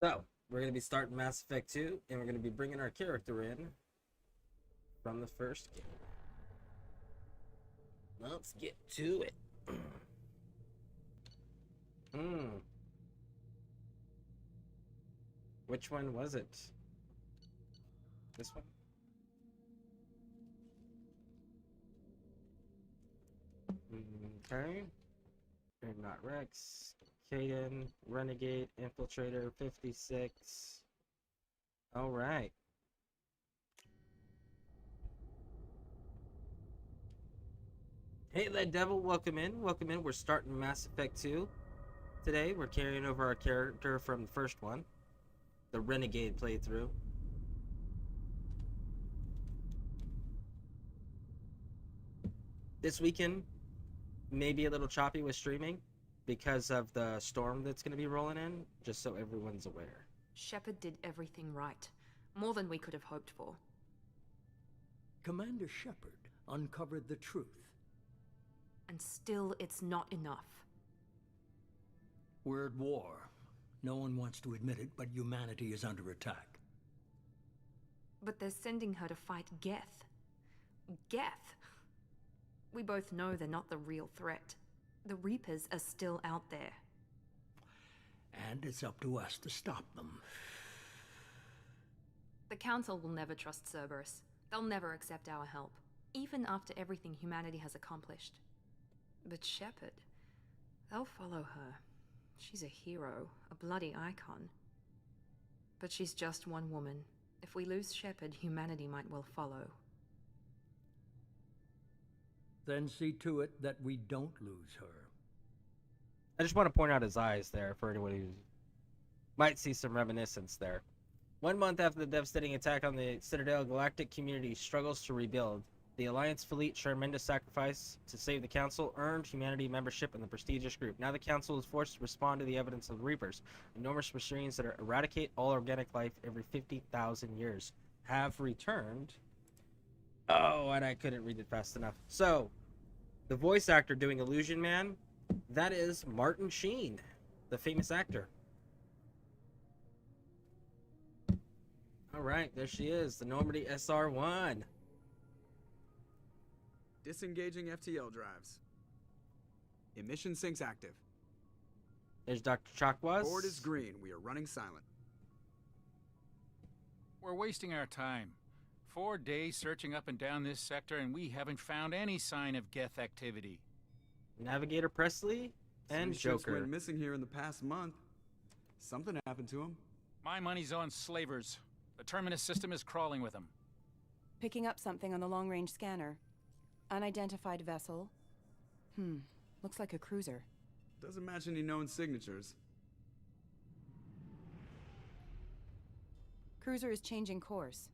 So, we're going to be starting Mass Effect 2, and we're going to be bringing our character in from the first game. Let's get to it. Which one was it? This one? Okay. Not Rex. Caden, Renegade, Infiltrator, 56. Alright. Hey, Led Devil, welcome in. Welcome in. We're starting Mass Effect 2. Today, we're carrying over our character from the first one, the Renegade playthrough. This weekend, maybe a little choppy with streaming because of the storm that's going to be rolling in, just so everyone's aware. Shepard did everything right. More than we could have hoped for. Commander Shepard uncovered the truth. And still, it's not enough. We're at war. No one wants to admit it, but humanity is under attack. But they're sending her to fight Geth. Geth! We both know they're not the real threat. The Reapers are still out there. And it's up to us to stop them. The Council will never trust Cerberus. They'll never accept our help, even after everything humanity has accomplished. But Shepard, they'll follow her. She's a hero, a bloody icon. But she's just one woman. If we lose Shepard, humanity might well follow. Then see to it that we don't lose her. I just want to point out his eyes there for anyone who might see some reminiscence there. 1 month after the devastating attack on the Citadel, galactic community struggles to rebuild. The Alliance fleet tremendous sacrifice to save the Council earned humanity membership in the prestigious group. Now the Council is forced to respond to the evidence of the Reapers, enormous machines that eradicate all organic life every 50,000 years, have returned. Oh, and I couldn't read it fast enough. So, the voice actor doing Illusion Man, that is Martin Sheen, the famous actor. Alright, there she is, the Normandy SR-1. Disengaging FTL drives. Emission sinks active. There's Dr. Chakwas. Board is green. We are running silent. We're wasting our time. 4 days searching up and down this sector, and we haven't found any sign of Geth activity. Navigator Presley and 3 ships Joker. went missing here in the past month. Something happened to them. My money's on slavers. The Terminus system is crawling with them. Picking up something on the long-range scanner. Unidentified vessel. Looks like a cruiser. Doesn't match any known signatures. Cruiser is changing course.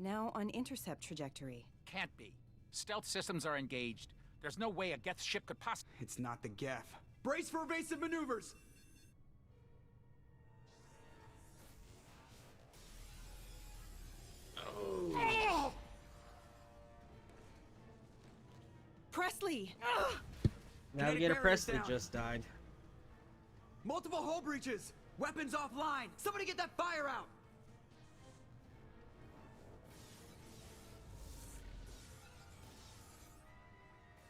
Now on intercept trajectory. Can't be. Stealth systems are engaged. There's no way a Geth ship could possibly... It's not the Geth. Brace for evasive maneuvers! Oh. Presley! Navigator barriers Presley down. just died. Multiple hull breaches! Weapons offline! Somebody get that fire out!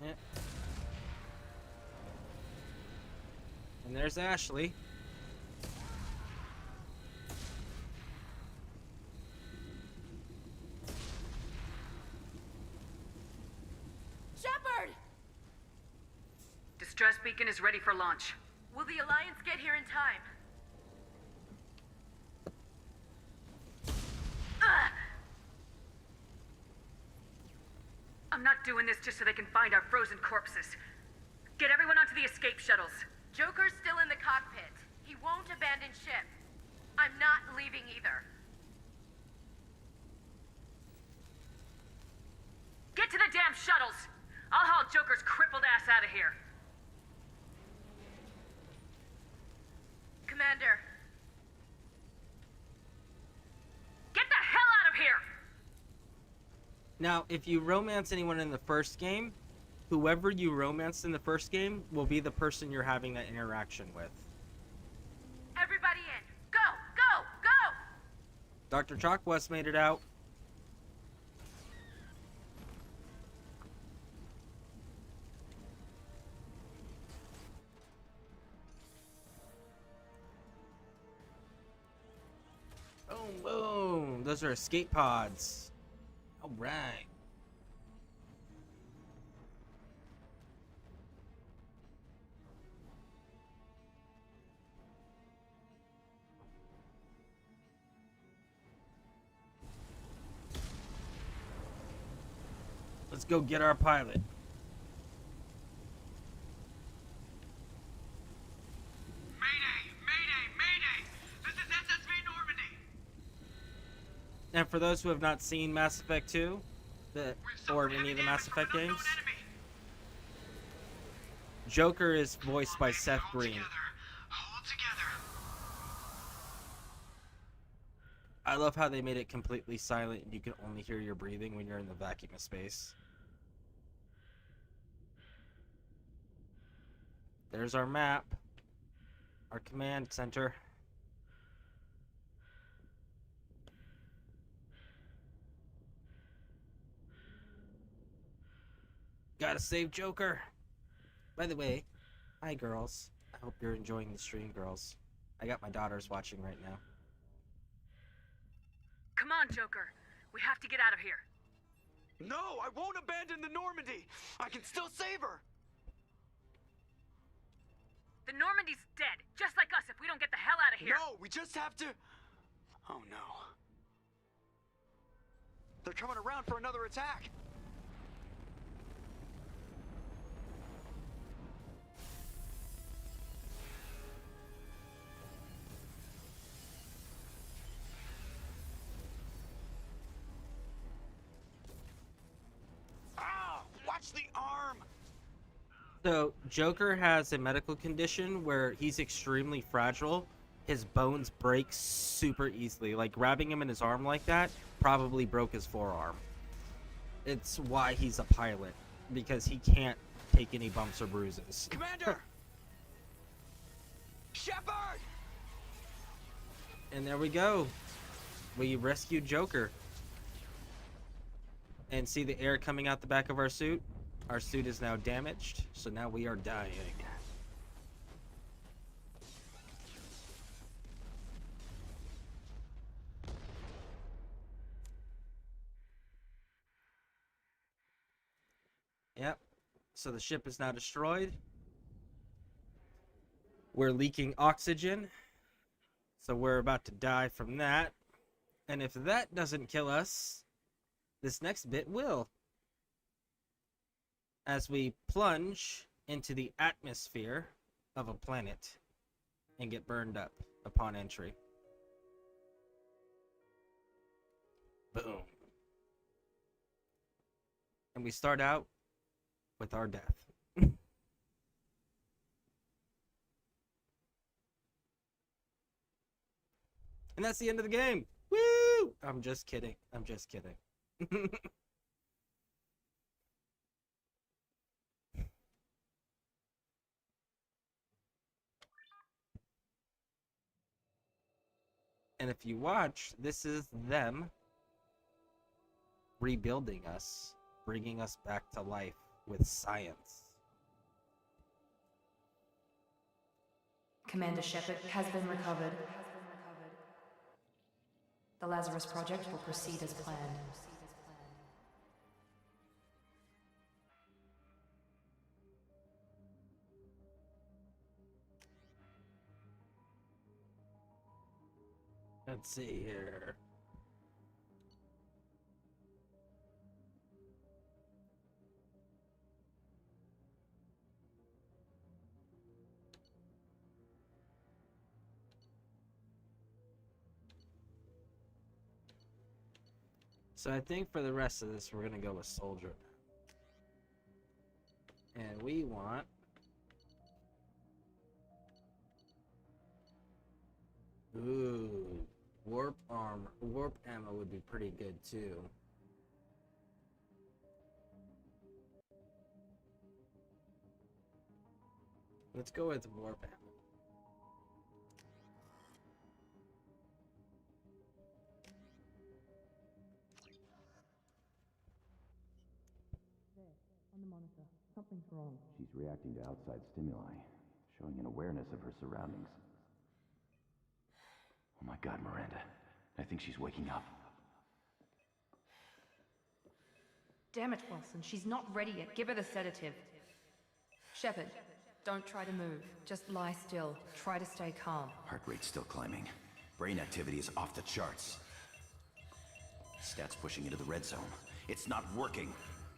Yeah. And there's Ashley. Shepard! Distress beacon is ready for launch. Will the Alliance get here in time? I'm not doing this just so they can find our frozen corpses. Get everyone onto the escape shuttles. Joker's still in the cockpit. He won't abandon ship. I'm not leaving either. Get to the damn shuttles! I'll haul Joker's crippled ass out of here. Commander, Get the hell out of here! Now, if you romance anyone in the first game, whoever you romanced in the first game will be the person you're having that interaction with. everybody in. Go! Go! Dr. Chalkwest made it out. Boom, boom. Those are escape pods. All right. Let's go get our pilot. And for those who have not seen Mass Effect 2, or any of the Mass Effect games, Joker is voiced by Seth Green. I love how they made it completely silent and you can only hear your breathing when you're in the vacuum of space. There's our map, our command center. Gotta save Joker. By the way, hi girls. I hope you're enjoying the stream, girls. I got my daughters watching right now. Come on, Joker. We have to get out of here. No, I won't abandon the Normandy. I can still save her. The Normandy's dead, just like us if we don't get the hell out of here. No, we just have to... Oh no. They're coming around for another attack. Ah, watch the arm. So, Joker has a medical condition where he's extremely fragile. His bones break super easily. Like, grabbing him in his arm like that probably broke his forearm. It's why he's a pilot, because he can't take any bumps or bruises. Commander! Shepard! And there we go. We rescued Joker. And see the air coming out the back of our suit? Our suit is now damaged, so now we are dying. Yep. So the ship is now destroyed. We're leaking oxygen. So we're about to die from that. And if that doesn't kill us, this next bit will. As we plunge into the atmosphere of a planet and get burned up upon entry. Boom. And we start out with our death. And that's the end of the game. Woo! I'm just kidding. I'm just kidding. And if you watch, this is them rebuilding us, bringing us back to life with science. Commander Shepard has been recovered. The Lazarus Project will proceed as planned. Let's see here. So I think for the rest of this, we're gonna go with Soldier. And we want... Ooh, warp armor, warp ammo would be pretty good too. Let's go with warp ammo. On the monitor. Something's wrong. She's reacting to outside stimuli, showing an awareness of her surroundings. Oh my god, Miranda. I think she's waking up. Damn it, Wilson. She's not ready yet. Give her the sedative. Shepard, don't try to move. Just lie still. Try to stay calm. Heart rate's still climbing. Brain activity is off the charts. Stats pushing into the red zone. It's not working.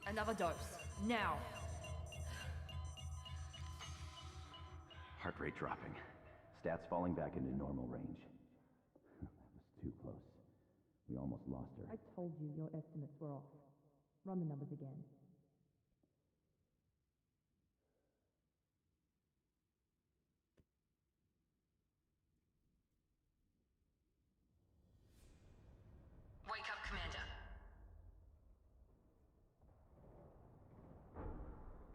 Another dose. Now. Heart rate dropping. Stats falling back into normal range. That was too close. We almost lost her. I told you your estimates were off. Run the numbers again. Wake up, Commander.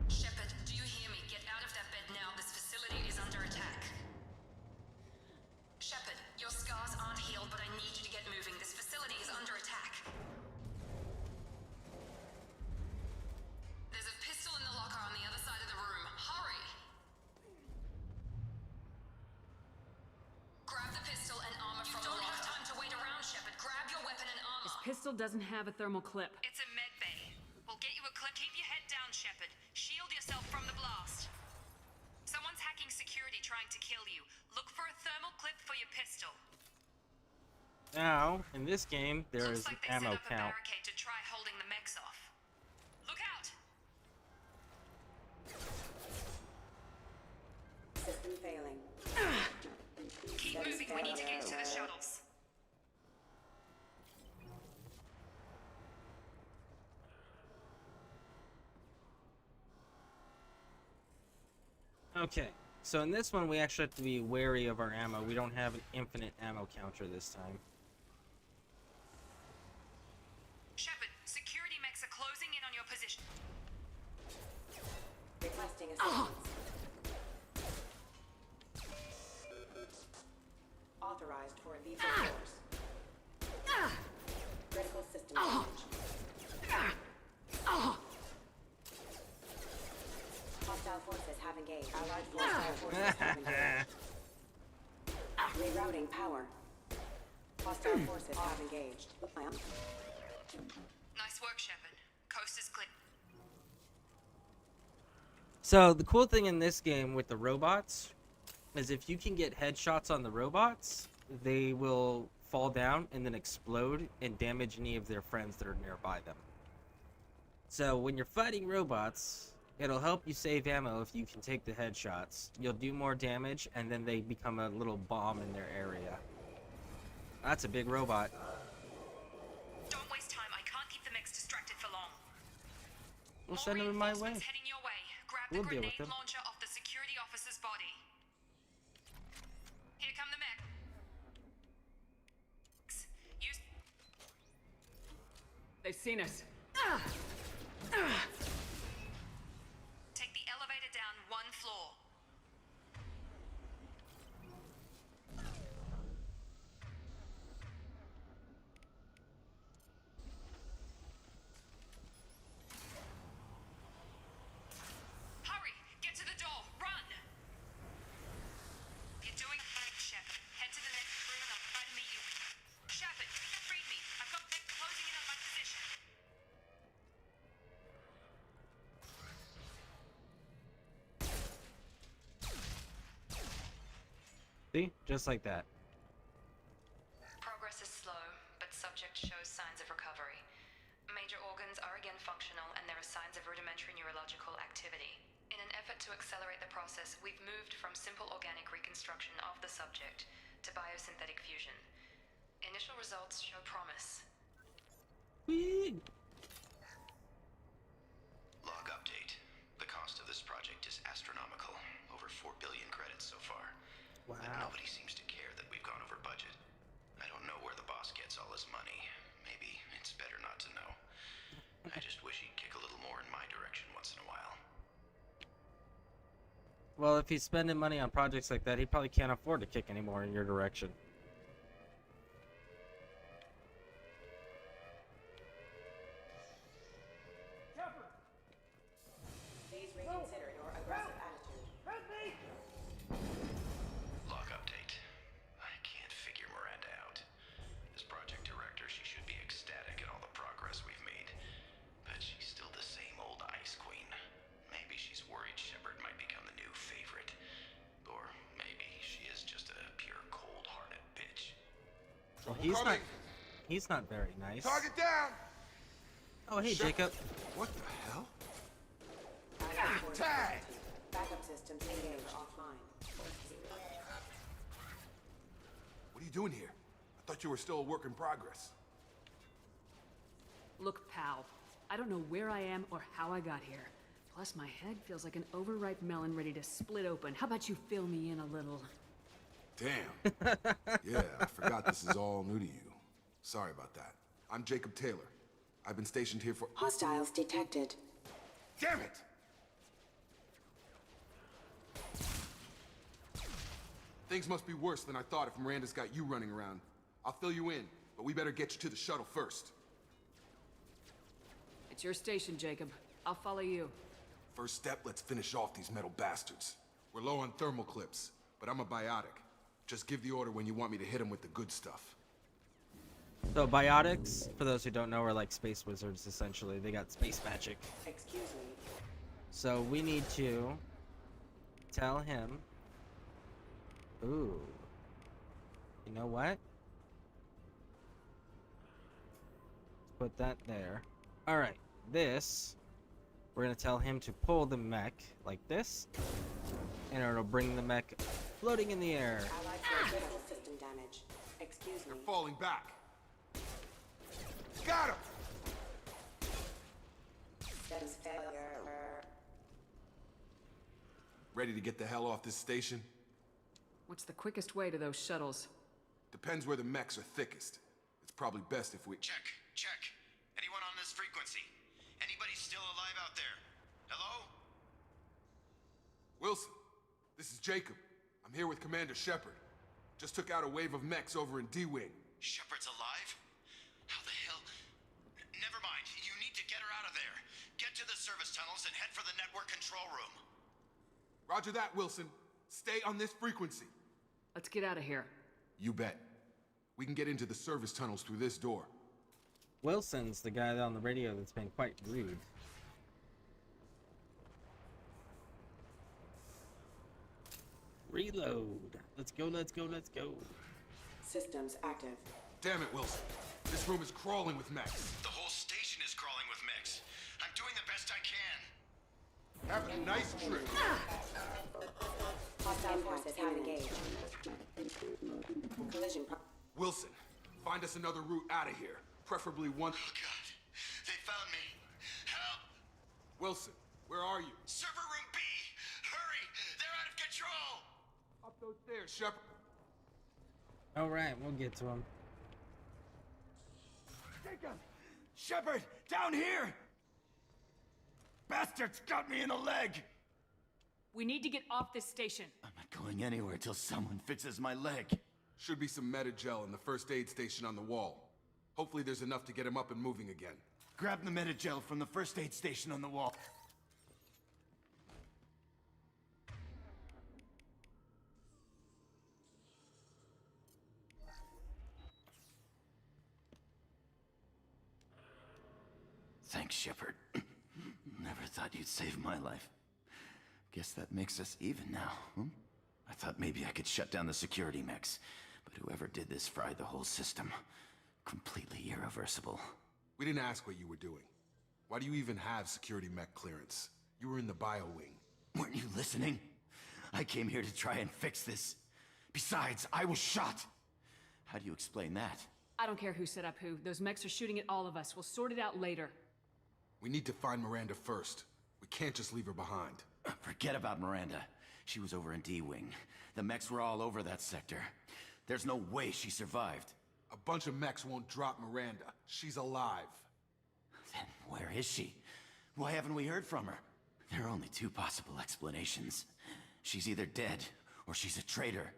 Shepard, do you hear me? Get out of that bed now. This facility is under attack. Shepard, your scars aren't healed, but I need you to get moving. This facility is under attack. There's a pistol in the locker on the other side of the room. Hurry! Grab the pistol and armor from the locker. You don't have time to wait around, Shepard. Grab your weapon and armor. This pistol doesn't have a thermal clip. It's a med bay. We'll get you a clip. Keep your head down, Shepard. Shield yourself from the blast. Someone's hacking security trying to kill you. Look for a thermal clip for your pistol. Now, in this game, there is Looks like an they ammo set up a count. barricade to try holding the mechs off. Look out! System failing. Keep moving. We need to get to the shuttles. Okay, so in this one, we actually have to be wary of our ammo. We don't have an infinite ammo counter this time. Shepard, security mechs are closing in on your position. Requesting assistance. Authorized for lethal force. Critical system damage. Hostile forces have engaged. Allied forces have engaged. Rerouting power. Hostile forces have engaged. Nice work, Shepard. Coast is clear. So the cool thing in this game with the robots is if you can get headshots on the robots, they will fall down and then explode and damage any of their friends that are nearby them. So when you're fighting robots, it'll help you save ammo if you can take the headshots. You'll do more damage and then they become a little bomb in their area. That's a big robot. Don't waste time. I can't keep the mechs distracted for long. We'll More send them in my way. reinforcements heading your way. Grab We'll the deal with grenade them. launcher off the security officer's body. Here come the mechs. Use. They've seen us. Take the elevator down one floor. Hurry! Get to the door! Run! You're doing fine, Shepard. Head to the next room and I'll try to meet you. Shepard, read me. I've got them closing in on my position. See? Just like that. Progress is slow, but subject shows signs of recovery. Major organs are again functional, and there are signs of rudimentary neurological activity. In an effort to accelerate the process, we've moved from simple organic reconstruction of the subject to biosynthetic fusion. Initial results show promise. Whee! Log update. The cost of this project is astronomical. Over 4 billion credits so far. Wow. But nobody seems to care that we've gone over budget. I don't know where the boss gets all his money. Maybe it's better not to know. I just wish he'd kick a little more in my direction once in a while. Well, if he's spending money on projects like that, he probably can't afford to kick any more in your direction. Well, Coming. he's not very nice. Target down. Oh, hey, Jacob. What the hell? Tag. Backup systems engaged offline. What are you doing here? I thought you were still a work in progress. Look, pal. I don't know where I am or how I got here. Plus, my head feels like an overripe melon ready to split open. How about you fill me in a little? Damn. Yeah, I forgot this is all new to you. Sorry about that. I'm Jacob Taylor. I've been stationed here for— Hostiles detected. Damn it! Things must be worse than I thought if Miranda's got you running around. I'll fill you in, but we better get you to the shuttle first. It's your station, Jacob. I'll follow you. First step, let's finish off these metal bastards. We're low on thermal clips, but I'm a biotic. Just give the order when you want me to hit them with the good stuff. So biotics, for those who don't know, are like space wizards, essentially. They got space magic. Excuse me. So we need to tell him... Ooh. You know what? Let's put that there. Alright, this... We're gonna tell him to pull the mech like this. And it'll bring the mech floating in the air. Allied critical system damage. Excuse me. They're falling back. Got him! Systems failure. Ready to get the hell off this station? What's the quickest way to those shuttles? Depends where the mechs are thickest. It's probably best if we— Check. Anyone on this frequency? Anybody still alive out there? Hello? Wilson, this is Jacob. I'm here with Commander Shepard. Just took out a wave of mechs over in D-Wing. Shepard's alive? How the hell? Never mind. You need to get her out of there. Get to the service tunnels and head for the network control room. Roger that, Wilson. Stay on this frequency. Let's get out of here. You bet. We can get into the service tunnels through this door. Wilson's the guy on the radio that's been quite rude. Reload. Let's go. Systems active. Damn it, Wilson. This room is crawling with mechs. The whole station is crawling with mechs. I'm doing the best I can. Have a nice trip. Hostile forces have engaged. Collision. Wilson, find us another route out of here. Preferably one— Oh, God. They found me. Help! Wilson, where are you? Server room B! Hurry! They're out of control! Up those stairs, Shepard. Alright, we'll get to him. Jacob! Shepard! Down here! Bastards got me in the leg! We need to get off this station. I'm not going anywhere till someone fixes my leg. Should be some meta-gel in the first aid station on the wall. Hopefully there's enough to get him up and moving again. Grab the meta-gel from the first aid station on the wall. Thanks, Shepard. Never thought you'd save my life. Guess that makes us even now, hmm? I thought maybe I could shut down the security mechs, but whoever did this fried the whole system. Completely irreversible. We didn't ask what you were doing. Why do you even have security mech clearance? You were in the bio wing. Weren't you listening? I came here to try and fix this. Besides, I was shot. How do you explain that? I don't care who set up who. Those mechs are shooting at all of us. We'll sort it out later. We need to find Miranda first. We can't just leave her behind. Forget about Miranda. She was over in D-Wing. The mechs were all over that sector. There's no way she survived. A bunch of mechs won't drop Miranda. She's alive. Then where is she? Why haven't we heard from her? There are only two possible explanations. She's either dead, or she's a traitor.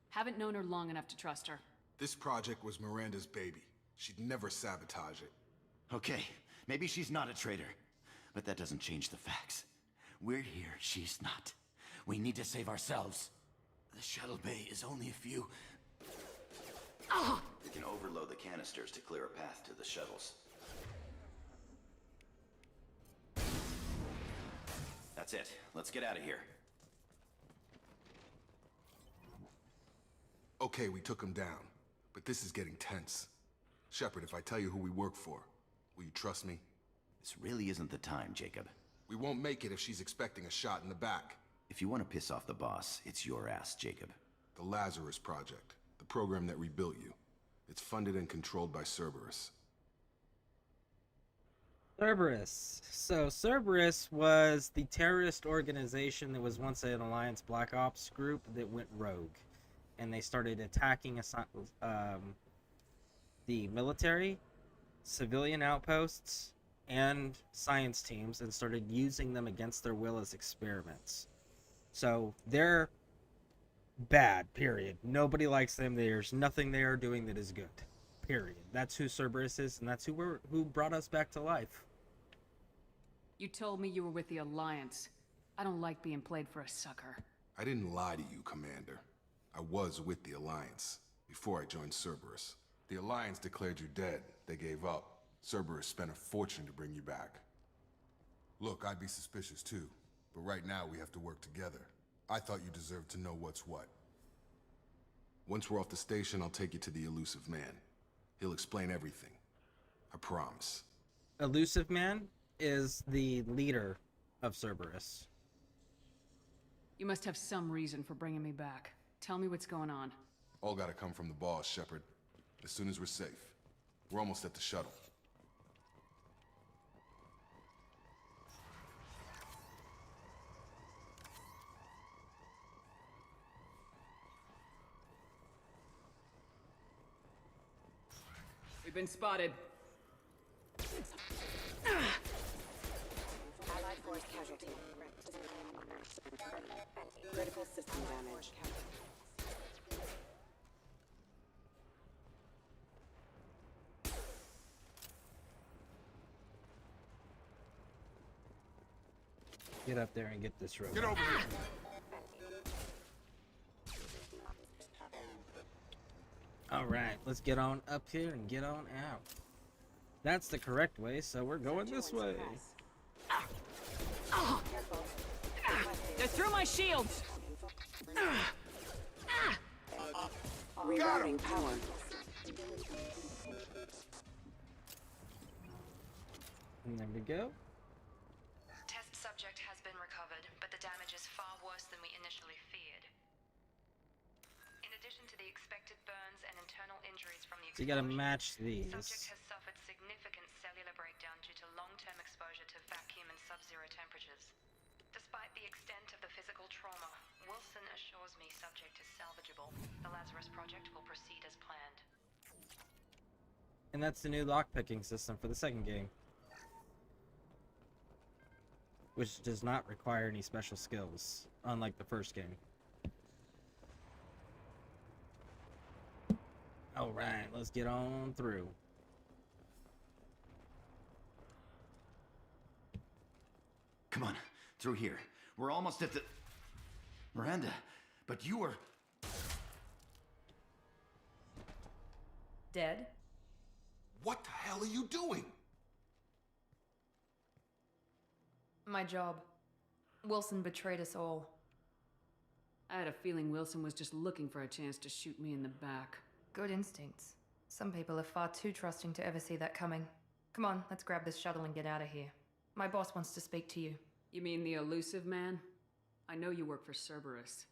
Haven't known her long enough to trust her. This project was Miranda's baby. She'd never sabotage it. Okay, maybe she's not a traitor. But that doesn't change the facts. We're here, she's not. We need to save ourselves. The shuttle bay is only a few... We can overload the canisters to clear a path to the shuttles. That's it. Let's get out of here. Okay, we took him down, but this is getting tense. Shepard, if I tell you who we work for, will you trust me? This really isn't the time, Jacob. We won't make it if she's expecting a shot in the back. If you want to piss off the boss, it's your ass, Jacob. The Lazarus Project, the program that rebuilt you. It's funded and controlled by Cerberus. Cerberus. So Cerberus was the terrorist organization that was once an Alliance Black Ops group that went rogue, and they started attacking the military, civilian outposts, and science teams, and started using them against their will as experiments. So they're bad, period. Nobody likes them. There's nothing they are doing that is good, period. That's who Cerberus is, and that's who brought us back to life. You told me you were with the Alliance. I don't like being played for a sucker. I didn't lie to you, Commander. I was with the Alliance before I joined Cerberus. The Alliance declared you dead. They gave up. Cerberus spent a fortune to bring you back. Look, I'd be suspicious too, but right now we have to work together. I thought you deserved to know what's what. Once we're off the station, I'll take you to the Elusive Man. He'll explain everything. I promise. Elusive Man is the leader of Cerberus. You must have some reason for bringing me back. Tell me what's going on. All gotta come from the boss, Shepard. As soon as we're safe. We're almost at the shuttle. We've been spotted. Allied force casualty. Critical system damage. Get up there and get this robot. Get over here! Alright, let's get on up here and get on out. That's the correct way, so we're going this way. They're through my shields! Rerouting power. And there we go. Test subject has been recovered, but the damage is far worse than we initially feared. In addition to the expected burns and internal injuries from the So you gotta explosion, match these. subject has suffered significant cellular breakdown due to long-term exposure to vacuum and sub-zero temperatures. Despite the extent of the physical trauma, Wilson assures me subject is salvageable. The Lazarus Project will proceed as planned. And that's the new lockpicking system for the second game, which does not require any special skills, unlike the first game. Alright, let's get on through. Come on, through here. We're almost at the... Miranda, but you were... Dead? What the hell are you doing? My job. Wilson betrayed us all. I had a feeling Wilson was just looking for a chance to shoot me in the back. Good instincts. Some people are far too trusting to ever see that coming. Come on, let's grab this shuttle and get out of here. My boss wants to speak to you. You mean the Elusive Man? I know you work for Cerberus.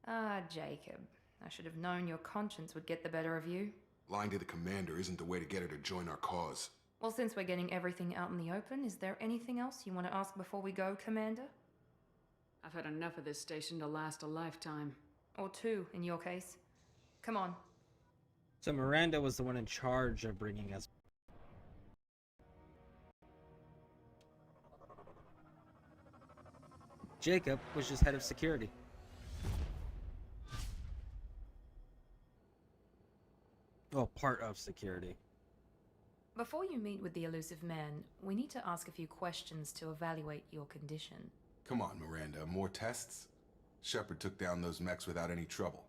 Ah, Jacob. I should have known your conscience would get the better of you. Lying to the commander isn't the way to get her to join our cause. Well, since we're getting everything out in the open, is there anything else you want to ask before we go, Commander? I've had enough of this station to last a lifetime. Or two, in your case. Come on. So Miranda was the one in charge of bringing us. Jacob was just head of security. Well, part of security. Before you meet with the Elusive Man, we need to ask a few questions to evaluate your condition. Come on, Miranda, more tests? Shepard took down those mechs without any trouble.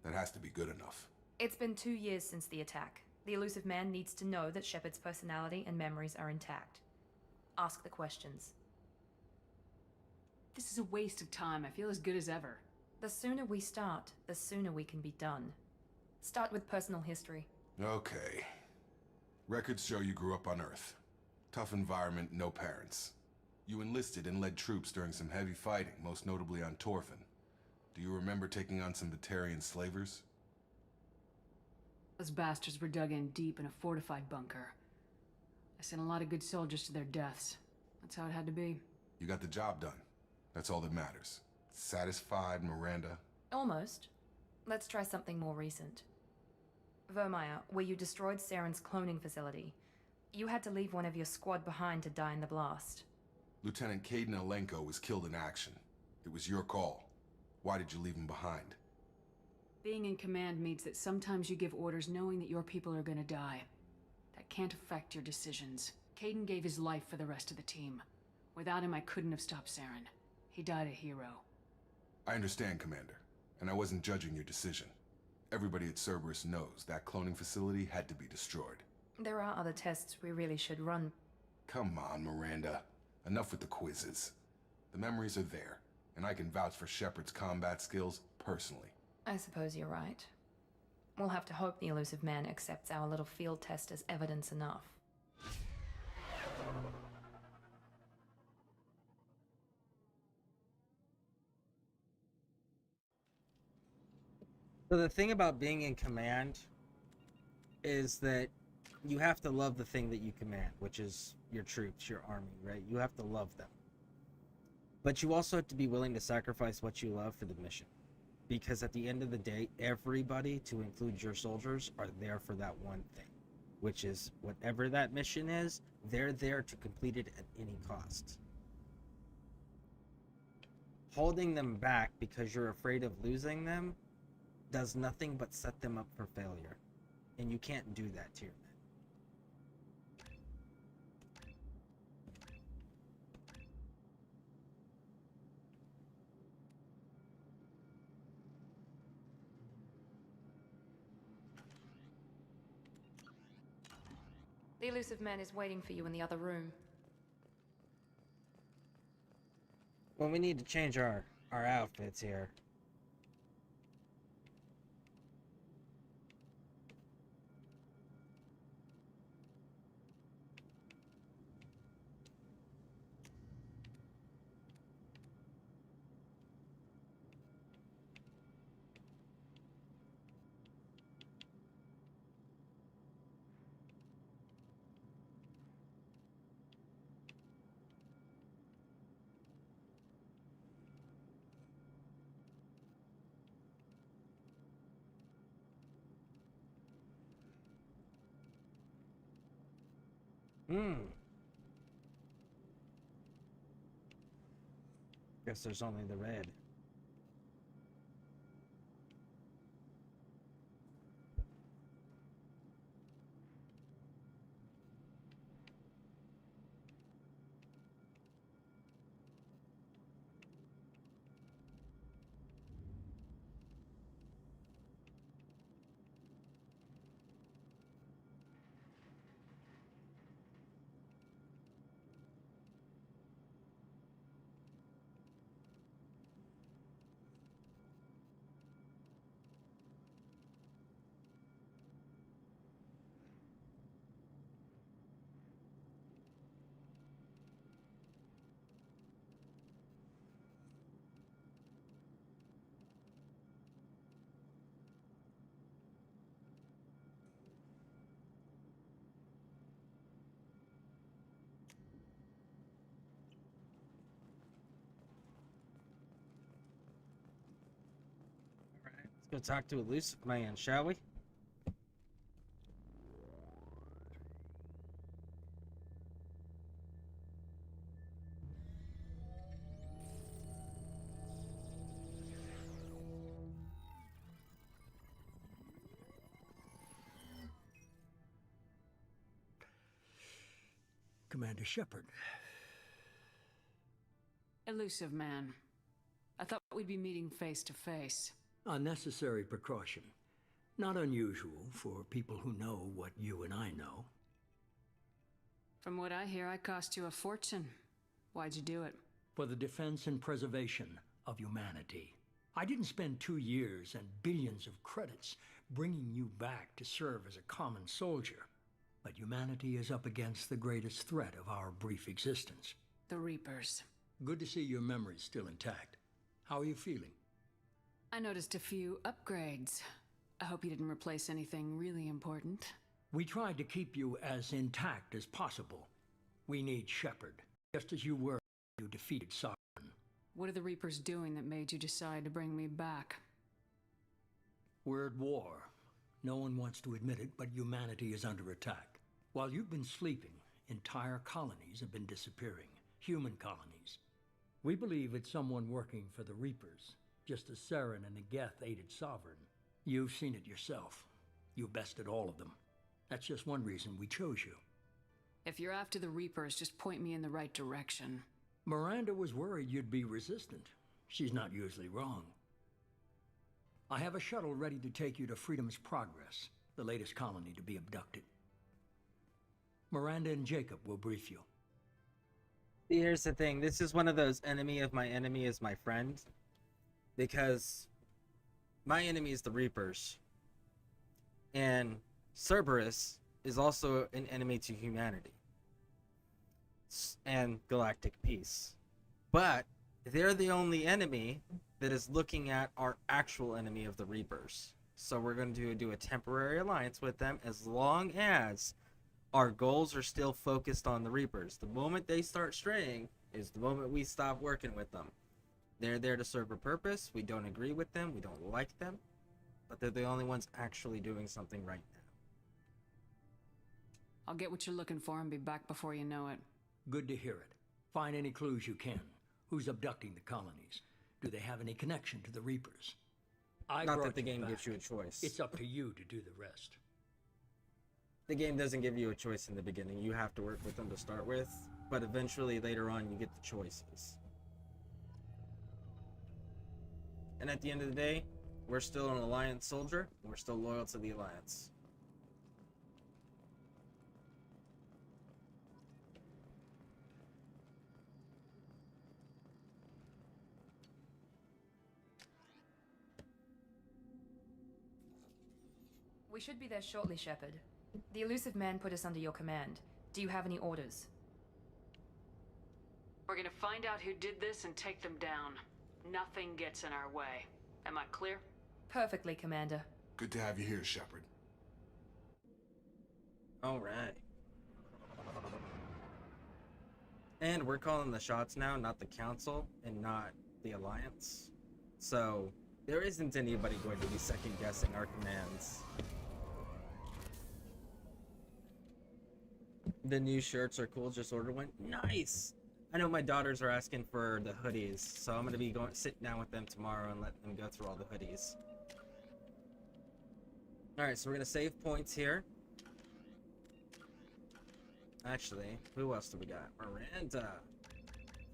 That has to be good enough. It's been 2 years since the attack. The Elusive Man needs to know that Shepard's personality and memories are intact. Ask the questions. This is a waste of time. I feel as good as ever. The sooner we start, the sooner we can be done. Start with personal history. Okay. Records show you grew up on Earth. Tough environment, no parents. You enlisted and led troops during some heavy fighting, most notably on Torfin. Do you remember taking on some Batarian slavers? Those bastards were dug in deep in a fortified bunker. I sent a lot of good soldiers to their deaths. That's how it had to be. You got the job done. That's all that matters. Satisfied, Miranda? Almost. Let's try something more recent. Vermeer, where you destroyed Saren's cloning facility. You had to leave one of your squad behind to die in the blast. Lieutenant Caden Alenko was killed in action. It was your call. Why did you leave him behind? Being in command means that sometimes you give orders knowing that your people are gonna die. That can't affect your decisions. Caden gave his life for the rest of the team. Without him, I couldn't have stopped Saren. He died a hero. I understand, Commander, and I wasn't judging your decision. Everybody at Cerberus knows that cloning facility had to be destroyed. There are other tests we really should run. Come on, Miranda. Enough with the quizzes. The memories are there, and I can vouch for Shepard's combat skills personally. I suppose you're right. We'll have to hope the elusive man accepts our little field test as evidence enough. So the thing about being in command is that you have to love the thing that you command, which is your troops, your army, right? You have to love them. But you also have to be willing to sacrifice what you love for the mission. Because at the end of the day, everybody, to include your soldiers, are there for that one thing. Which is, whatever that mission is, they're there to complete it at any cost. Holding them back because you're afraid of losing them does nothing but set them up for failure. And you can't do that to your men. The elusive man is waiting for you in the other room. Well, we need to change our outfits here. Guess there's only the red. Let's go talk to Elusive Man, shall we? Commander Shepard. Elusive man. I thought we'd be meeting face to face. A necessary precaution. Not unusual for people who know what you and I know. From what I hear, I cost you a fortune. Why'd you do it? For the defense and preservation of humanity. I didn't spend 2 years and billions of credits bringing you back to serve as a common soldier. But humanity is up against the greatest threat of our brief existence. The Reapers. Good to see your memory's still intact. How are you feeling? I noticed a few upgrades. I hope you didn't replace anything really important. We tried to keep you as intact as possible. We need Shepard, just as you were when you defeated Sovereign. What are the Reapers doing that made you decide to bring me back? We're at war. No one wants to admit it, but humanity is under attack. While you've been sleeping, entire colonies have been disappearing. Human colonies. We believe it's someone working for the Reapers, just as Saren and Negeth aided Sovereign. You've seen it yourself. You bested all of them. That's just one reason we chose you. If you're after the Reapers, just point me in the right direction. Miranda was worried you'd be resistant. She's not usually wrong. I have a shuttle ready to take you to Freedom's Progress, the latest colony to be abducted. Miranda and Jacob will brief you. Here's the thing. This is one of those enemy of my enemy is my friend. Because my enemy is the Reapers. And Cerberus is also an enemy to humanity. And galactic peace. But they're the only enemy that is looking at our actual enemy of the Reapers. So we're going to do a temporary alliance with them as long as our goals are still focused on the Reapers. The moment they start straying is the moment we stop working with them. They're there to serve a purpose. We don't agree with them. We don't like them. But they're the only ones actually doing something right now. I'll get what you're looking for and be back before you know it. Good to hear it. Find any clues you can. Who's abducting the colonies? Do they have any connection to the Reapers? Not that the game gives you a choice. It's up to you to do the rest. The game doesn't give you a choice in the beginning. You have to work with them to start with, but eventually later on you get the choices. And at the end of the day, we're still an Alliance soldier, and we're still loyal to the Alliance. We should be there shortly, Shepard. The elusive man put us under your command. Do you have any orders? We're gonna find out who did this and take them down. Nothing gets in our way. Am I clear? Perfectly, Commander. Good to have you here, Shepard. Alright. And we're calling the shots now, not the Council, and not the Alliance. So, there isn't anybody going to be second-guessing our commands. The new shirts are cool, just ordered one. Nice! I know my daughters are asking for the hoodies, so I'm going to be sitting down with them tomorrow and let them go through all the hoodies. Alright, so we're going to save points here. Actually, who else do we got? Miranda.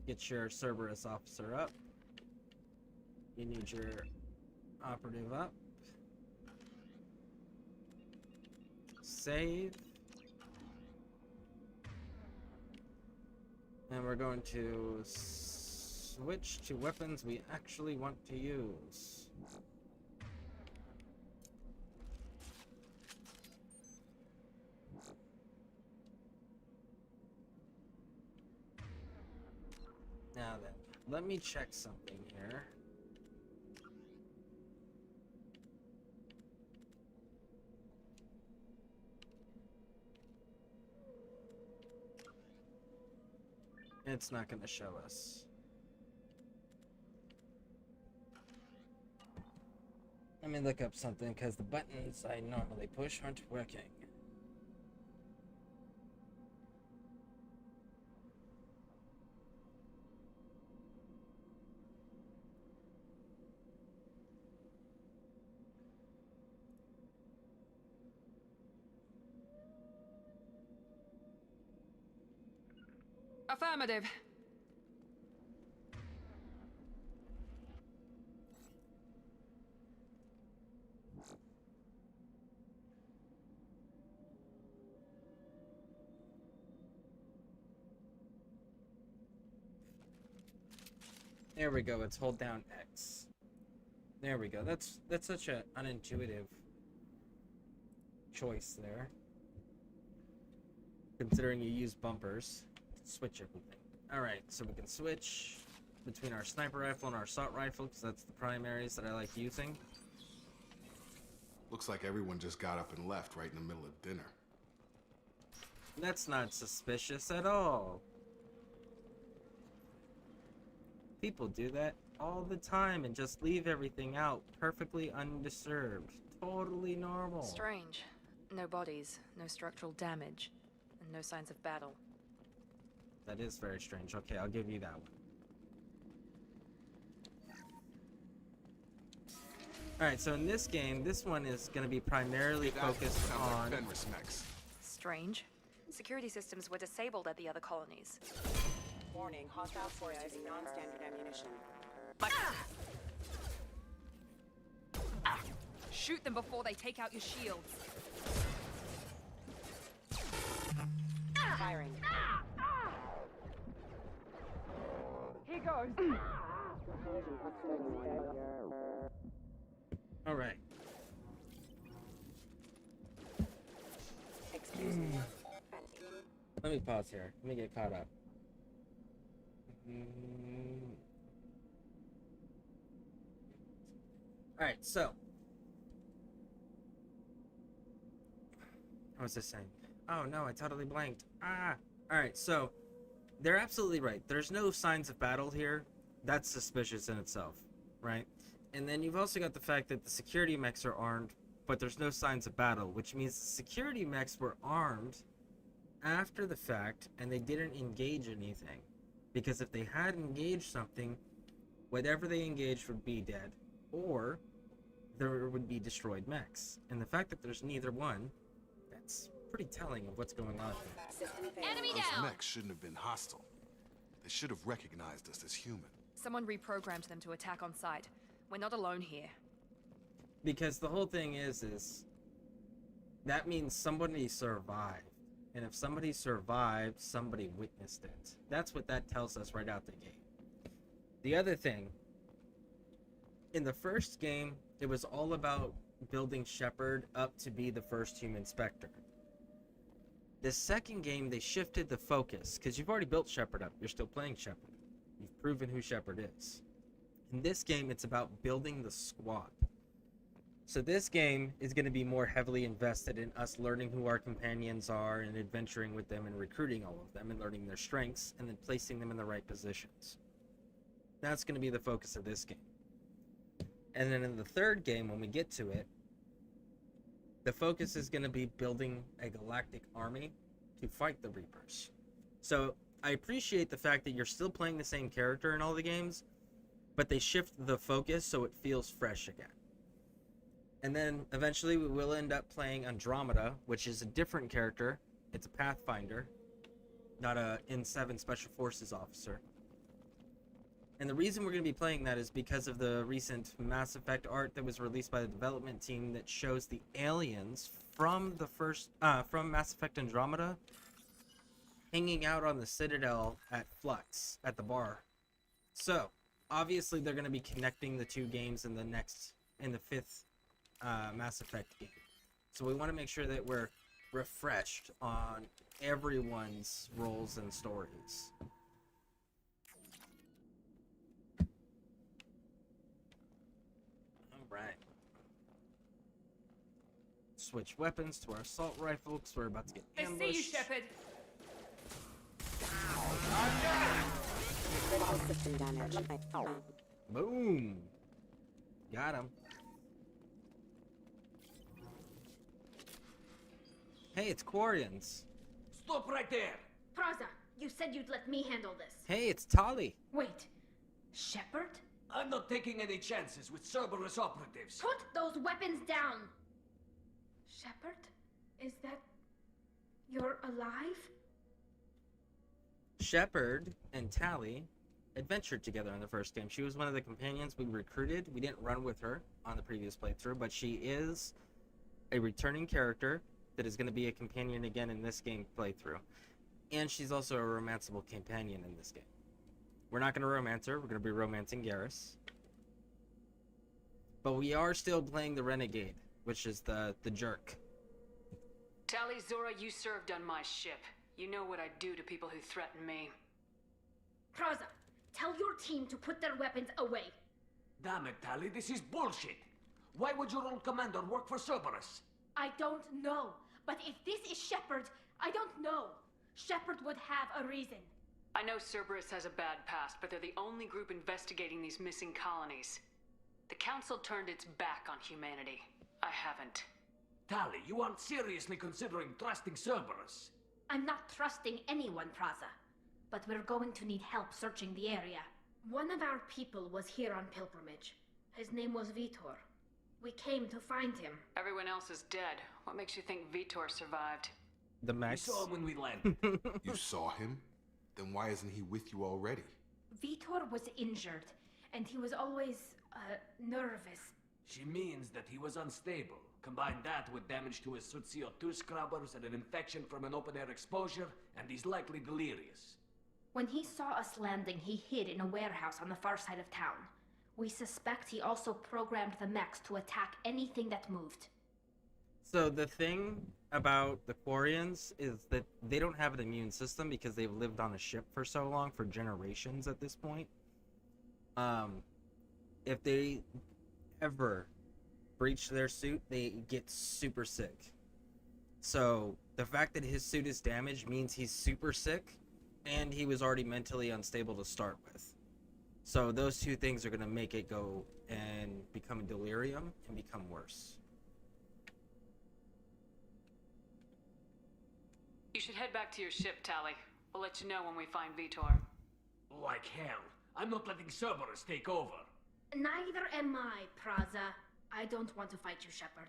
Get your Cerberus officer up. You need your operative up. Save. And we're going to switch to weapons we actually want to use. Now then, let me check something here. It's not going to show us. Let me look up something because the buttons I normally push aren't working. Affirmative. There we go. Let's hold down X. There we go. That's such a unintuitive choice there. Considering you use bumpers to switch everything. Alright, so we can switch between our sniper rifle and our assault rifle, because that's the primaries that I like using. Looks like everyone just got up and left right in the middle of dinner. That's not suspicious at all. People do that all the time and just leave everything out perfectly undisturbed. Totally normal. Strange. No bodies, no structural damage, and no signs of battle. That is very strange. Okay, I'll give you that one. Alright, so in this game, this one is going to be primarily focused on... Strange. Security systems were disabled at the other colonies. Warning, hostile force using non-standard ammunition. Shoot them before they take out your shields. Firing. Here goes. Alright. Excuse me. Let me pause here. Let me get caught up. Alright, so. What was this saying? Oh no, I totally blanked. Alright, so. They're absolutely right. There's no signs of battle here. That's suspicious in itself, right? And then you've also got the fact that the security mechs are armed, but there's no signs of battle, which means the security mechs were armed after the fact, and they didn't engage anything. Because if they had engaged something, whatever they engaged would be dead, or there would be destroyed mechs. And the fact that there's neither one, that's pretty telling of what's going on here. Enemy Those down! mechs shouldn't have been hostile. They should have recognized us as human. Someone reprogrammed them to attack on sight. We're not alone here. Because the whole thing is that means somebody survived. And if somebody survived, somebody witnessed it. That's what that tells us right out the gate. The other thing, in the first game, it was all about building Shepard up to be the first human Spectre. The second game, they shifted the focus, because you've already built Shepard up. You're still playing Shepard. You've proven who Shepard is. In this game, it's about building the squad. So this game is going to be more heavily invested in us learning who our companions are and adventuring with them and recruiting all of them and learning their strengths and then placing them in the right positions. That's going to be the focus of this game. And then in the third game, when we get to it, the focus is going to be building a galactic army to fight the Reapers. So I appreciate the fact that you're still playing the same character in all the games, but they shift the focus so it feels fresh again. And then eventually we will end up playing Andromeda, which is a different character. It's a Pathfinder, not a N7 Special Forces officer. And the reason we're going to be playing that is because of the recent Mass Effect art that was released by the development team that shows the aliens from the from Mass Effect Andromeda hanging out on the Citadel at Flux at the bar. So obviously they're going to be connecting the two games in the fifth Mass Effect game. So we want to make sure that we're refreshed on everyone's roles and stories. Alright. Switch weapons to our assault rifle because we're about to get ambushed. I see you, Shepard. Critical system damage. Boom! Got him. Hey, it's Quarians. Stop right there! Praza, you said you'd let me handle this. Hey, it's Tali. Wait, Shepard? I'm not taking any chances with Cerberus operatives. Put those weapons down! Shepard? Is that... you're alive? Shepard and Tali adventured together in the first game. She was one of the companions we recruited. We didn't run with her on the previous playthrough, but she is a returning character that is going to be a companion again in this game playthrough. And she's also a romanceable companion in this game. We're not going to romance her. We're going to be romancing Garrus. But we are still playing the Renegade, which is the jerk. Tali, Zora, you served on my ship. You know what I do to people who threaten me. Praza, tell your team to put their weapons away. Damn it, Tali, this is bullshit. Why would your old commander work for Cerberus? I don't know. But if this is Shepard, I don't know. Shepard would have a reason. I know Cerberus has a bad past, but they're the only group investigating these missing colonies. The Council turned its back on humanity. I haven't. Tali, you aren't seriously considering trusting Cerberus. I'm not trusting anyone, Praza. But we're going to need help searching the area. One of our people was here on pilgrimage. His name was Vitor. We came to find him. Everyone else is dead. What makes you think Vitor survived? The We Max. saw him when we landed. You saw him? Then why isn't he with you already? Vitor was injured, and he was always, nervous. She means that he was unstable. Combine that with damage to his suit CO2 scrubbers and an infection from an open-air exposure, and he's likely delirious. When he saw us landing, he hid in a warehouse on the far side of town. We suspect he also programmed the mechs to attack anything that moved. So the thing about the Quarians is that they don't have an immune system because they've lived on a ship for so long, for generations at this point. If they ever breach their suit, they get super sick. So the fact that his suit is damaged means he's super sick, and he was already mentally unstable to start with. So those two things are going to make it go and become delirium and become worse. You should head back to your ship, Tali. We'll let you know when we find Vitor. Like hell. I'm not letting Cerberus take over. Neither am I, Praza. I don't want to fight you, Shepard.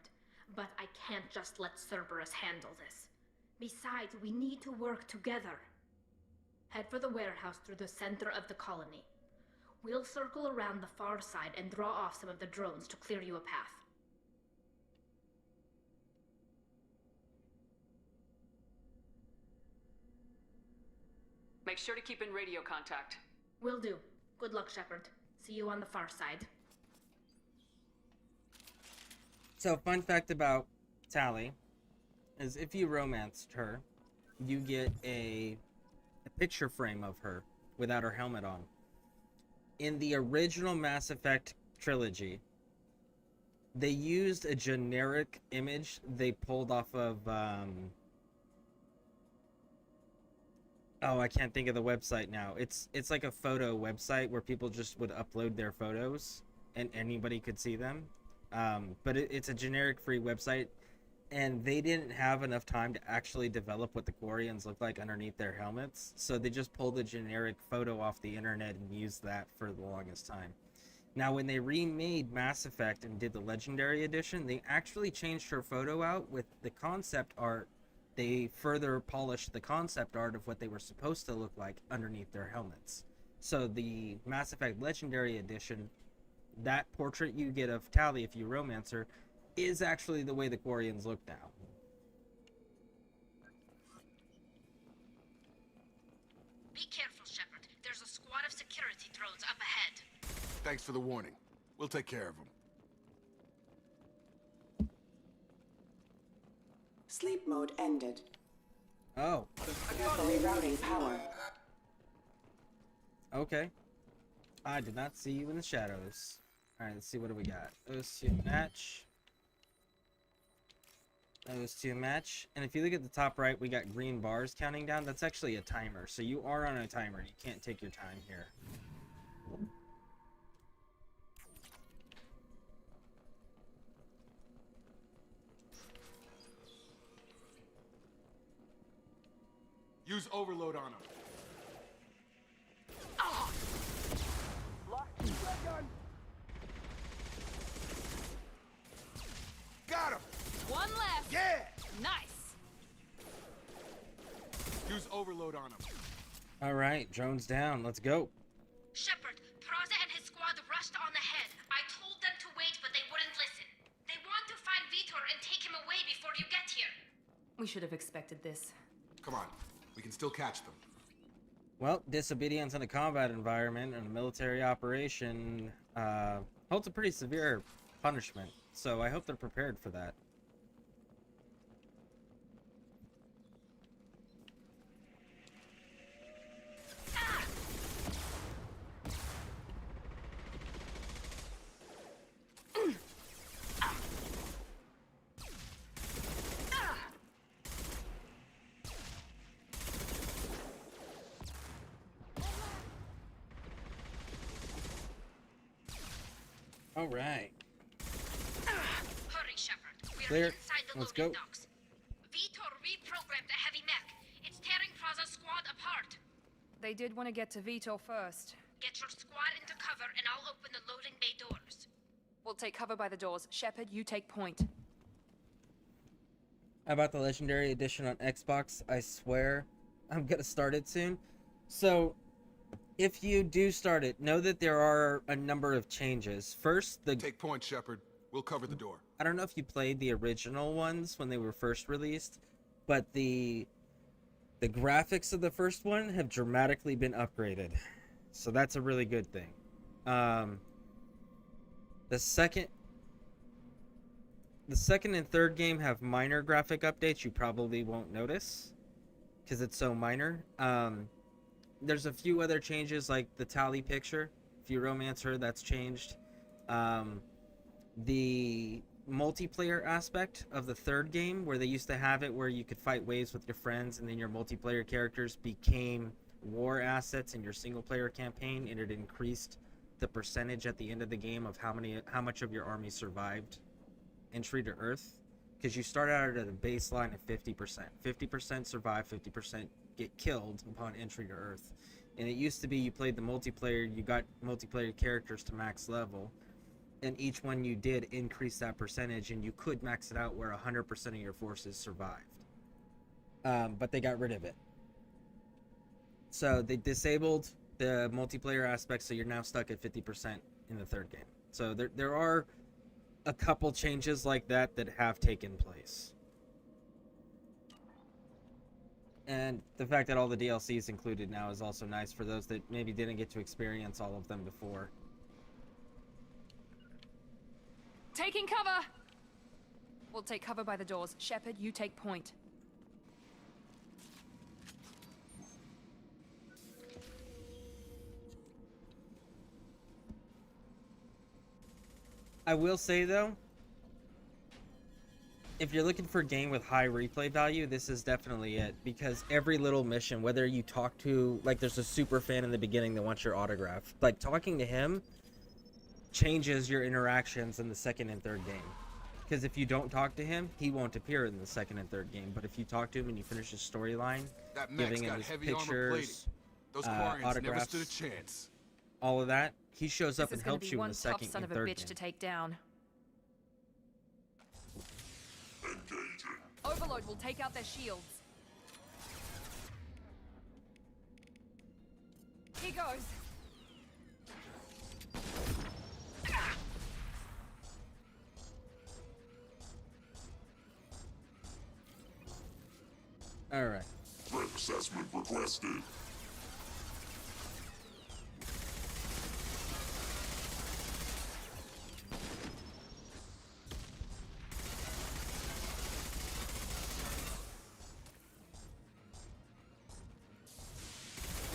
But I can't just let Cerberus handle this. Besides, we need to work together. Head for the warehouse through the center of the colony. We'll circle around the far side and draw off some of the drones to clear you a path. Make sure to keep in radio contact. Will do. Good luck, Shepard. See you on the far side. So, fun fact about Tali is if you romanced her, you get a picture frame of her without her helmet on. In the original Mass Effect trilogy, they used a generic image they pulled off of, oh, I can't think of the website now. It's like a photo website where people just would upload their photos and anybody could see them. But it's a generic free website, and they didn't have enough time to actually develop what the Quarians look like underneath their helmets, so they just pulled a generic photo off the internet and used that for the longest time. Now, when they remade Mass Effect and did the Legendary Edition, they actually changed her photo out with the concept art. They further polished the concept art of what they were supposed to look like underneath their helmets. So the Mass Effect Legendary Edition, that portrait you get of Tali if you romance her, is actually the way the Quarians look now. Be careful, Shepard. There's a squad of security drones up ahead. Thanks for the warning. We'll take care of them. Sleep mode ended. Oh. Rerouting power. Okay. I did not see you in the shadows. Alright, let's see, what do we got? Those two match. Those two match. And if you look at the top right, we got green bars counting down. That's actually a timer. So you are on a timer. You can't take your time here. Use overload on him. Got him! One left. Yeah! Nice. Use overload on him. Alright, drones down. Let's go. Shepard, Praza and his squad rushed on ahead. I told them to wait, but they wouldn't listen. They want to find Vitor and take him away before you get here. We should have expected this. Come on. We can still catch them. Well, disobedience in a combat environment and a military operation holds a pretty severe punishment. So I hope they're prepared for that. All right. Hurry, Shepard. We are Clear. inside the Let's loading go. docks. Vitor reprogrammed the heavy mech. It's tearing Praza's squad apart. They did want to get to Vito first. Get your squad into cover and I'll open the loading bay doors. We'll take cover by the doors. Shepard, you take point. How about the Legendary Edition on Xbox? I swear I'm gonna start it soon. So, if you do start it, know that there are a number of changes. First, Take point, Shepard. We'll cover the door. I don't know if you played the original ones when they were first released, but the graphics of the first one have dramatically been upgraded. So that's a really good thing. The second and third game have minor graphic updates you probably won't notice because it's so minor. There's a few other changes like the tally picture. If you romance her, that's changed. The multiplayer aspect of the third game, where they used to have it where you could fight waves with your friends and then your multiplayer characters became war assets in your single player campaign, and it increased the percentage at the end of the game of how much of your army survived entry to Earth, because you start out at a baseline of 50%. 50% survive, 50% get killed upon entry to Earth. And it used to be you played the multiplayer, you got multiplayer characters to max level, and each one you did increase that percentage, and you could max it out where 100% of your forces survived. But they got rid of it. So they disabled the multiplayer aspect, so you're now stuck at 50% in the third game. So there are a couple changes like that that have taken place. And the fact that all the DLC is included now is also nice for those that maybe didn't get to experience all of them before. Taking cover! We'll take cover by the doors. Shepard, you take point. I will say though, if you're looking for a game with high replay value, this is definitely it, because every little mission, whether you talk to, like, there's a super fan in the beginning that wants your autograph, like talking to him changes your interactions in the second and third game, because if you don't talk to him, he won't appear in the second and third game. But if you talk to him and you finish his storyline, giving him his pictures, Those Quarians never autographs, stood a chance. all of that, he shows up This and is gonna helps be you in one the tough second son and of a third bitch game. to take down. Overload will take out their shields. Here goes. All right. Threat assessment requested.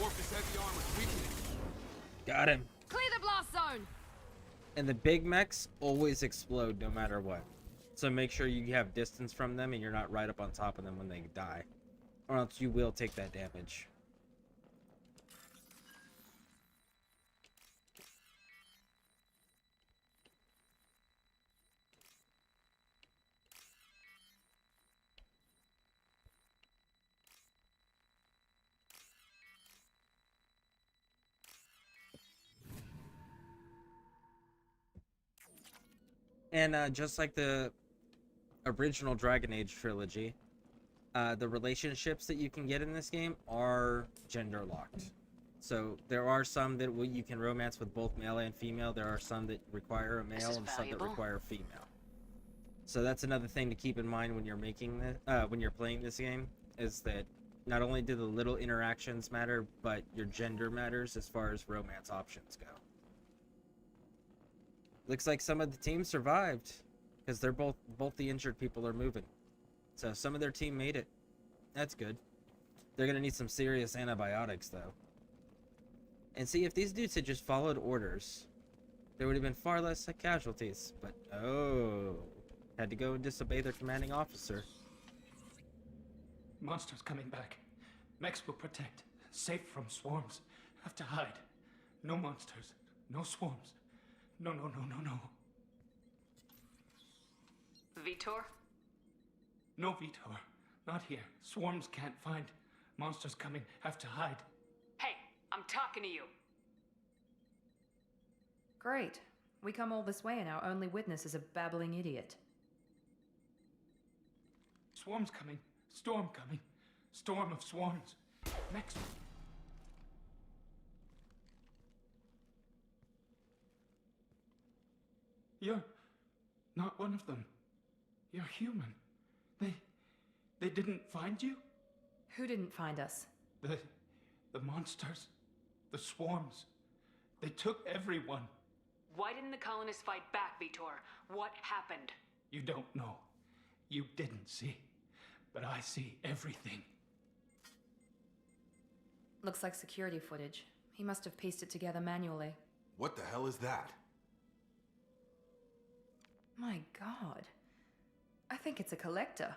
Orcus heavy armor weakening. Got him. Clear the blast zone. And the big mechs always explode no matter what. So make sure you have distance from them and you're not right up on top of them when they die, or else you will take that damage. And just like the original Dragon Age trilogy, the relationships that you can get in this game are gender locked. So there are some that you can romance with both male and female. There are some that require a male and some that require a female. So that's another thing to keep in mind when you're making this, when you're playing this game, is that not only do the little interactions matter, but your gender matters as far as romance options go. Looks like some of the team survived, because they're both the injured people are moving. So some of their team made it. That's good. They're gonna need some serious antibiotics though. And see, if these dudes had just followed orders, there would have been far less casualties. But oh, had to go and disobey their commanding officer. Monsters coming back. Mechs will protect. Safe from swarms. Have to hide. No monsters. No swarms. No, no, no, no, no. Vitor? No, Vitor. Not here. Swarms can't find. Monsters coming. Have to hide. Hey, I'm talking to you. Great. We come all this way and our only witness is a babbling idiot. Swarms coming. Storm coming. Storm of swarms. Next. You're not one of them. You're human. They didn't find you? Who didn't find us? The monsters. The swarms. They took everyone. Why didn't the colonists fight back, Vitor? What happened? You don't know. You didn't see. But I see everything. Looks like security footage. He must have pieced it together manually. What the hell is that? My god. I think it's a collector.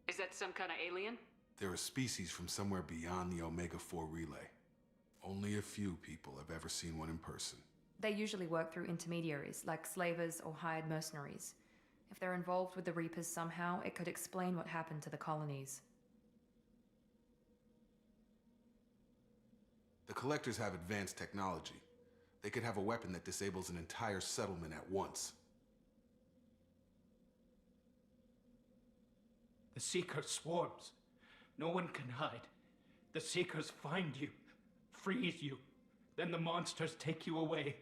Is that some kind of alien? They're a species from somewhere beyond the Omega-4 relay. Only a few people have ever seen one in person. They usually work through intermediaries, like slavers or hired mercenaries. If they're involved with the Reapers somehow, it could explain what happened to the colonies. The Collectors have advanced technology. They could have a weapon that disables an entire settlement at once. The Seeker swarms. No one can hide. The Seekers find you, freeze you, then the monsters take you away.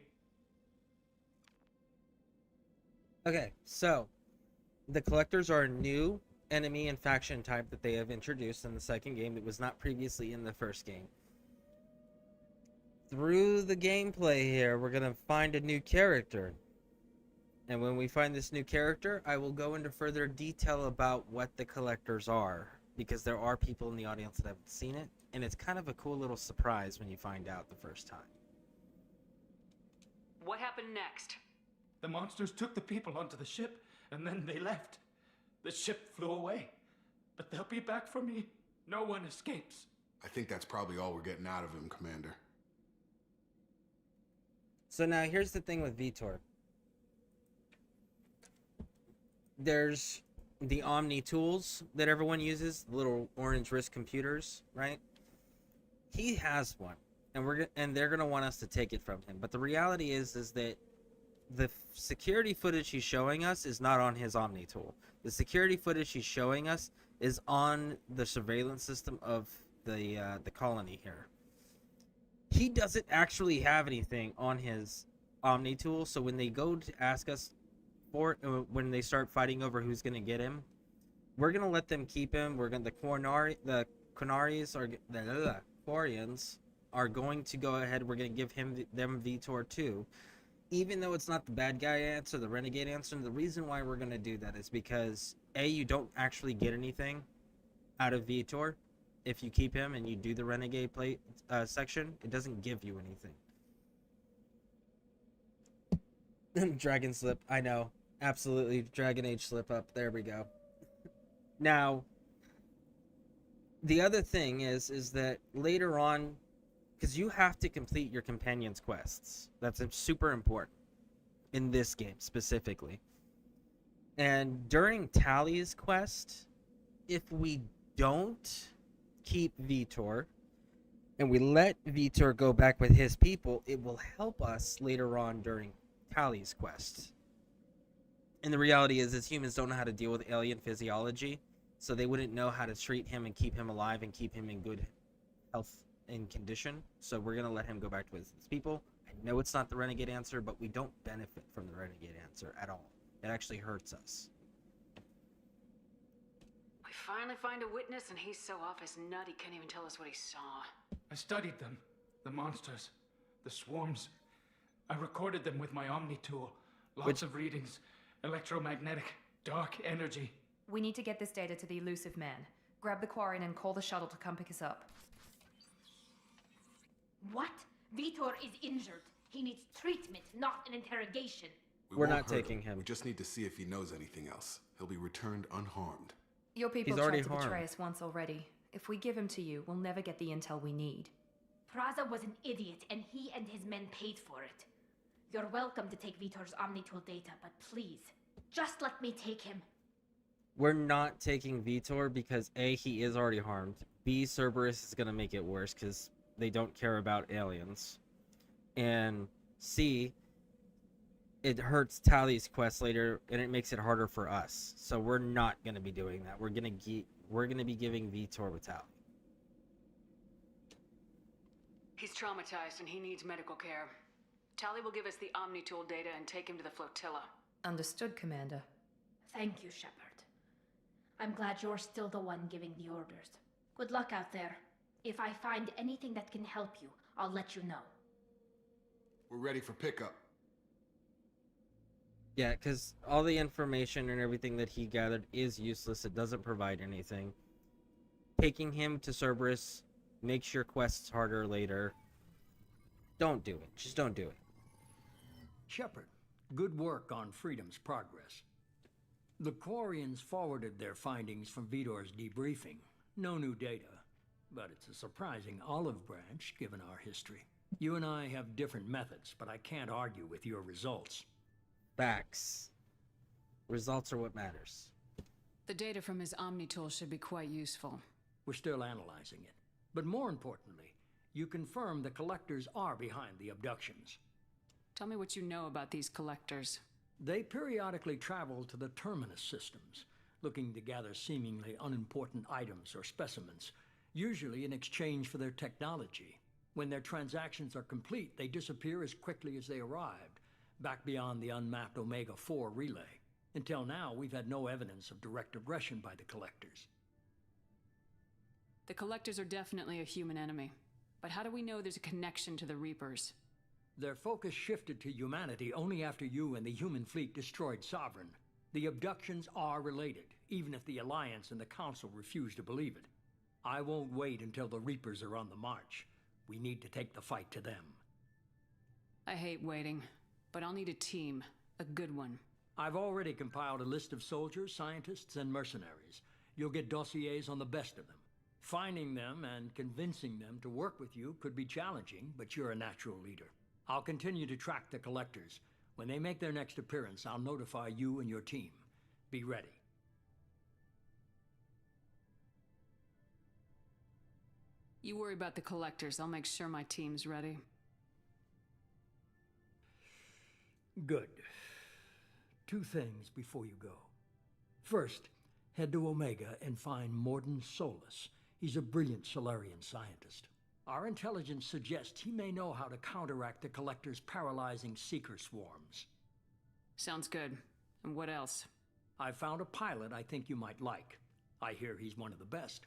Okay, so the Collectors are a new enemy and faction type that they have introduced in the second game that was not previously in the first game. Through the gameplay here, we're going to find a new character. And when we find this new character, I will go into further detail about what the Collectors are. Because there are people in the audience that haven't seen it. And it's kind of a cool little surprise when you find out the first time. What happened next? The monsters took the people onto the ship, and then they left. The ship flew away. But they'll be back for me. No one escapes. I think that's probably all we're getting out of him, Commander. So now here's the thing with Vitor. There's the Omni tools that everyone uses, the little orange wrist computers, right? He has one, and they're gonna want us to take it from him. But the reality is that the security footage he's showing us is not on his Omni tool. The security footage he's showing us is on the surveillance system of the colony here. He doesn't actually have anything on his Omni tool, so when they go to ask us for when they start fighting over who's gonna get him, we're gonna let them keep him. We're gonna the Quarians are going to go ahead. We're gonna give them Vitor too, even though it's not the bad guy answer, the Renegade answer. And the reason why we're gonna do that is because you don't actually get anything out of Vitor if you keep him and you do the Renegade section. It doesn't give you anything. Dragon slip, I know. Absolutely, Dragon Age slip up. There we go. Now, the other thing is that later on, because you have to complete your companion's quests. That's super important in this game specifically. And during Tally's quest, if we don't keep Vitor and we let Vitor go back with his people, it will help us later on during Tally's quest. And the reality is humans don't know how to deal with alien physiology, so they wouldn't know how to treat him and keep him alive and keep him in good health and condition. So we're going to let him go back to his people. I know it's not the Renegade answer, but we don't benefit from the Renegade answer at all. It actually hurts us. We finally find a witness and he's so off his nut he can't even tell us what he saw. I studied them. The monsters. The swarms. I recorded them with my Omni tool. Lots of readings. Electromagnetic. Dark energy. We need to get this data to the elusive man. Grab the Quarian and call the shuttle to come pick us up. What? Vitor is injured. He needs treatment, not an interrogation. We're not taking him. We just need to see if he knows anything else. He'll be returned unharmed. Your people tried to betray us once already. If we give him to you, we'll never get the intel we need. Praza was an idiot, and he and his men paid for it. You're welcome to take Vitor's Omnitool data, but please, just let me take him. We're not taking Vitor because A, he is already harmed. B, Cerberus is gonna make it worse because they don't care about aliens. And C, it hurts Tally's quest later and it makes it harder for us. So we're not gonna be doing that. We're gonna be giving Vitor with Tally. He's traumatized and he needs medical care. Tally will give us the Omnitool data and take him to the flotilla. Understood, Commander. Thank you, Shepard. I'm glad you're still the one giving the orders. Good luck out there. If I find anything that can help you, I'll let you know. We're ready for pickup. Yeah, because all the information and everything that he gathered is useless. It doesn't provide anything. Taking him to Cerberus makes your quests harder later. Don't do it. Just don't do it. Shepard, good work on Freedom's progress. The Quarians forwarded their findings from Vitor's debriefing. No new data, but it's a surprising olive branch given our history. You and I have different methods, but I can't argue with your results. Facts. Results are what matters. The data from his Omnitool should be quite useful. We're still analyzing it. But more importantly, you confirm the collectors are behind the abductions. Tell me what you know about these collectors. They periodically travel to the terminus systems, looking to gather seemingly unimportant items or specimens, usually in exchange for their technology. When their transactions are complete, they disappear as quickly as they arrived, back beyond the unmapped Omega-4 relay. Until now, we've had no evidence of direct aggression by the collectors. The collectors are definitely a human enemy. But how do we know there's a connection to the Reapers? Their focus shifted to humanity only after you and the human fleet destroyed Sovereign. The abductions are related, even if the Alliance and the Council refuse to believe it. I won't wait until the Reapers are on the march. We need to take the fight to them. I hate waiting, but I'll need a team. A good one. I've already compiled a list of soldiers, scientists, and mercenaries. You'll get dossiers on the best of them. Finding them and convincing them to work with you could be challenging, but you're a natural leader. I'll continue to track the collectors. When they make their next appearance, I'll notify you and your team. Be ready. You worry about the collectors. I'll make sure my team's ready. Good. 2 things before you go. First, head to Omega and find Morden Solus. He's a brilliant Solarian scientist. Our intelligence suggests he may know how to counteract the Collector's paralyzing Seeker swarms. Sounds good. And what else? I found a pilot I think you might like. I hear he's one of the best.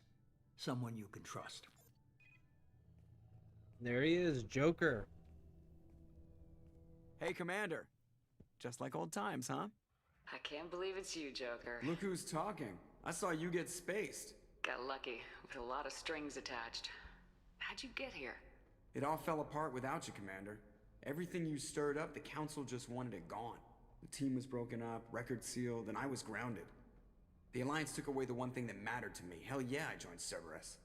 Someone you can trust. There he is, Joker. Hey, Commander. Just like old times, huh? I can't believe it's you, Joker. Look who's talking. I saw you get spaced. Got lucky, with a lot of strings attached. How'd you get here? It all fell apart without you, Commander. Everything you stirred up, the Council just wanted it gone. The team was broken up, record sealed, and I was grounded. The Alliance took away the one thing that mattered to me. Hell yeah, I joined Cerberus.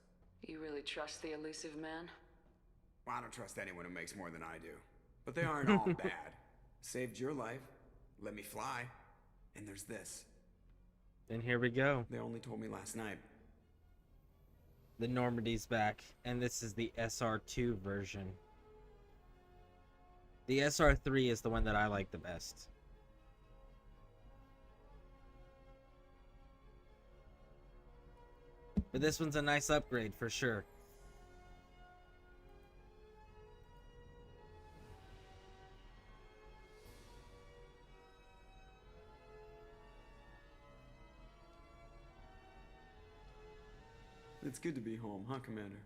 You really trust the elusive man? Well, I don't trust anyone who makes more than I do. But they aren't all bad. Saved your life, let me fly, and there's this. Then here we go. They only told me last night. The Normandy's back, and this is the SR2 version. The SR3 is the one that I like the best. But this one's a nice upgrade for sure. It's good to be home, huh, Commander?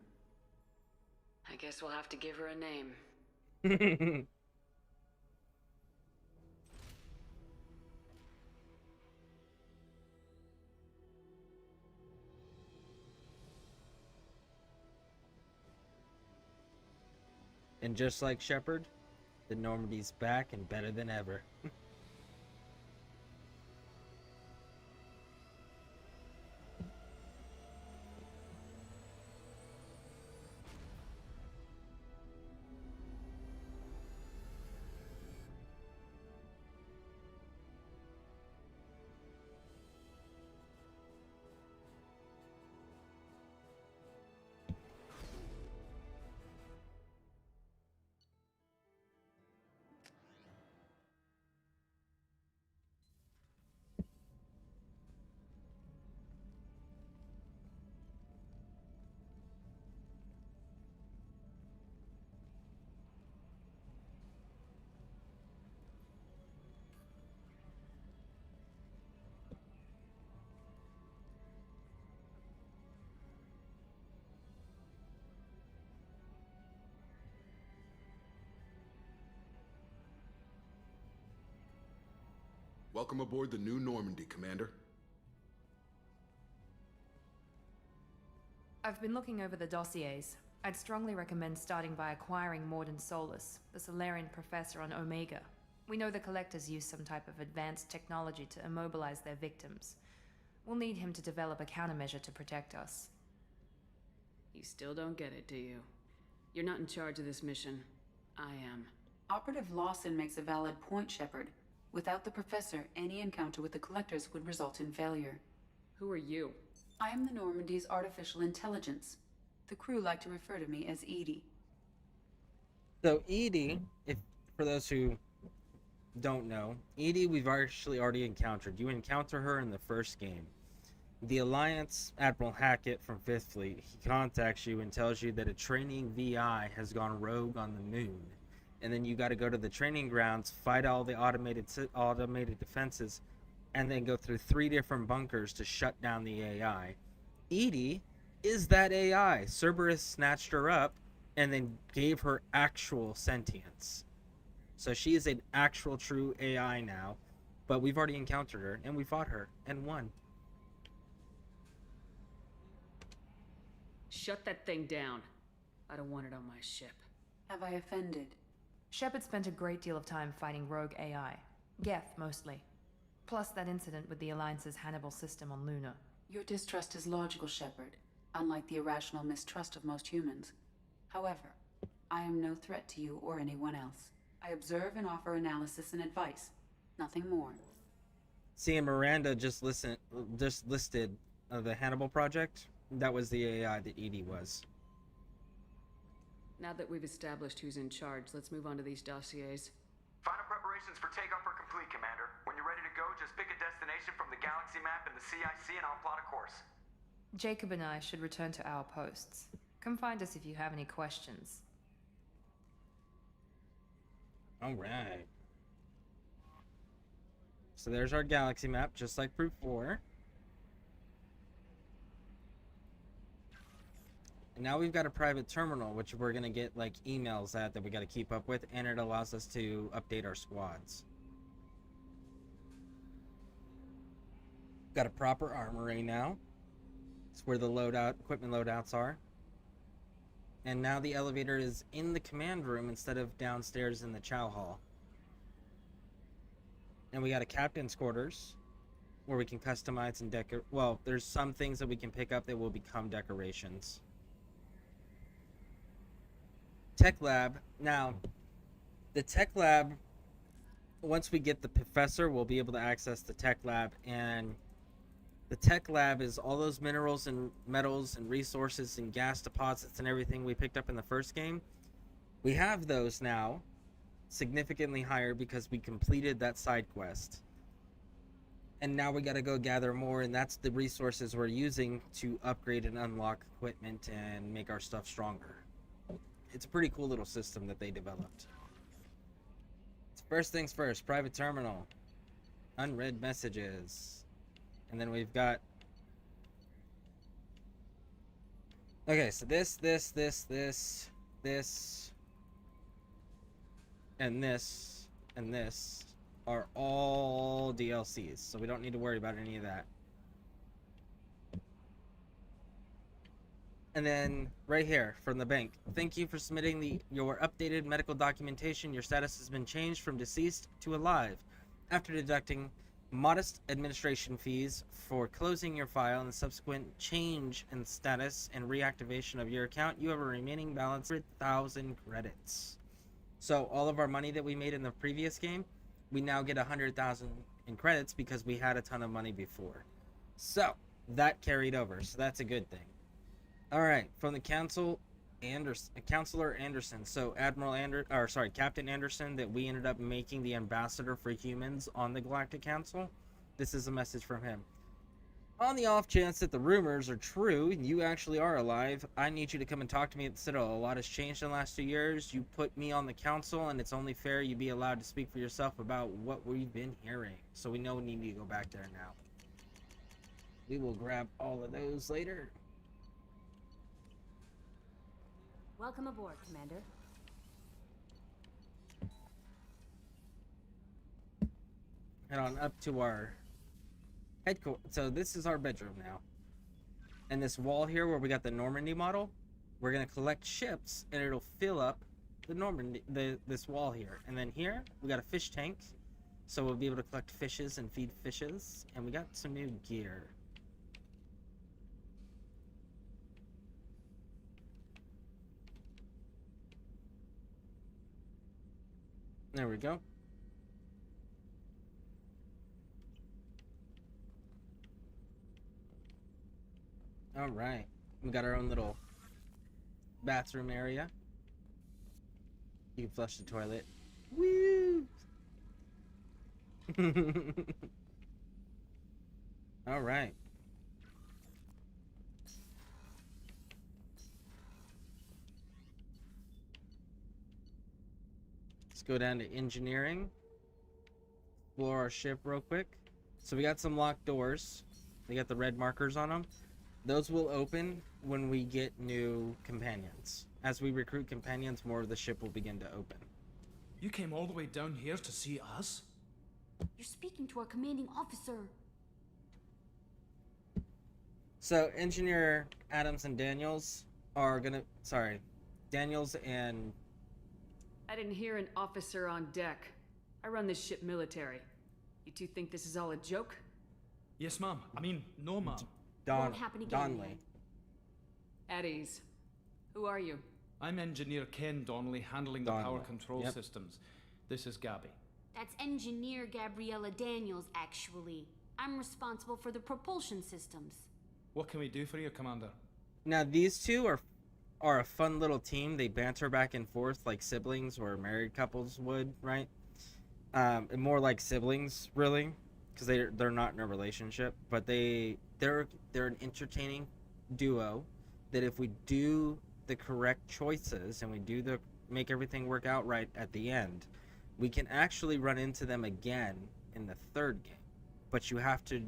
I guess we'll have to give her a name. And just like Shepard, the Normandy's back and better than ever. Welcome aboard the new Normandy, Commander. I've been looking over the dossiers. I'd strongly recommend starting by acquiring Morden Solus, the Solarian professor on Omega. We know the Collectors use some type of advanced technology to immobilize their victims. We'll need him to develop a countermeasure to protect us. You still don't get it, do you? You're not in charge of this mission. I am. Operative Lawson makes a valid point, Shepard. Without the Professor, any encounter with the Collectors would result in failure. Who are you? I am the Normandy's artificial intelligence. The crew like to refer to me as Edie. So Edie, if for those who don't know, Edie we've actually already encountered. You encounter her in the first game. The Alliance Admiral Hackett from 5th Fleet, he contacts you and tells you that a training VI has gone rogue on the moon. And then you got to go to the training grounds, fight all the automated defenses, and then go through 3 different bunkers to shut down the AI. Edie is that AI. Cerberus snatched her up and then gave her actual sentience. So she is an actual true AI now, but we've already encountered her and we fought her and won. Shut that thing down. I don't want it on my ship. Have I offended? Shepard spent a great deal of time fighting rogue AI. Geth, mostly. Plus that incident with the Alliance's Hannibal system on Luna. Your distrust is logical, Shepard, unlike the irrational mistrust of most humans. However, I am no threat to you or anyone else. I observe and offer analysis and advice. Nothing more. See, and Miranda just listed the Hannibal project. That was the AI that Edie was. Now that we've established who's in charge, let's move on to these dossiers. Final preparations for takeoff are complete, Commander. When you're ready to go, just pick a destination from the galaxy map and the CIC and I'll plot a course. Jacob and I should return to our posts. Come find us if you have any questions. Alright. So there's our galaxy map, just like Proof 4. And now we've got a private terminal, which we're going to get like emails that we got to keep up with, and it allows us to update our squads. Got a proper armory now. It's where the equipment loadouts are. And now the elevator is in the command room instead of downstairs in the chow hall. And we got a captain's quarters where we can customize and well, there's some things that we can pick up that will become decorations. Tech lab. Now, the tech lab, once we get the professor, we'll be able to access the tech lab. And the tech lab is all those minerals and metals and resources and gas deposits and everything we picked up in the first game. We have those now, significantly higher because we completed that side quest. And now we got to go gather more, and that's the resources we're using to upgrade and unlock equipment and make our stuff stronger. It's a pretty cool little system that they developed. First things first, private terminal. Unread messages. And then we've got... Okay, so this, and this are all DLCs, so we don't need to worry about any of that. And then right here from the bank, thank you for submitting your updated medical documentation. Your status has been changed from deceased to alive. After deducting modest administration fees for closing your file and the subsequent change in status and reactivation of your account, you have a remaining balance of 100,000 credits. So all of our money that we made in the previous game, we now get 100,000 in credits because we had a ton of money before. So that carried over, so that's a good thing. Alright, from the Counselor Anderson. So Captain Anderson, that we ended up making the ambassador for humans on the Galactic Council. This is a message from him. On the off chance that the rumors are true and you actually are alive, I need you to come and talk to me at the Citadel. A lot has changed in the last 2 years. You put me on the council, and it's only fair you be allowed to speak for yourself about what we've been hearing. So we know we need to go back there now. We will grab all of those later. Welcome aboard, Commander. head on up to our headquarters. So this is our bedroom now. And this wall here where we got the Normandy model, we're gonna collect ships and it'll fill up the Normandy, this wall here. And then here we got a fish tank, so we'll be able to collect fishes and feed fishes. And we got some new gear. There we go. All right, we got our own little bathroom area. You can flush the toilet. Woo! All right. Let's go down to engineering. Explore our ship real quick. So we got some locked doors. They got the red markers on them. Those will open when we get new companions. As we recruit companions, more of the ship will begin to open. You came all the way down here to see us? You're speaking to our commanding officer. So, Engineer Adams and Daniels are gonna... Sorry. Daniels and... I didn't hear an officer on deck. I run this ship military. You two think this is all a joke? Yes, ma'am. I mean, no, ma'am. Won't happen again, Donnelly. man. At ease. Who are you? I'm Engineer Ken Donnelly, handling the power Donnelly. control Yep. systems. This is Gabby. That's Engineer Gabriella Daniels, actually. I'm responsible for the propulsion systems. What can we do for you, Commander? Now, these two are a fun little team. They banter back and forth like siblings or married couples would, right? And more like siblings, really, because they're not in a relationship. But they're an entertaining duo that if we do the correct choices and we do make everything work out right at the end, we can actually run into them again in the third game. But you have to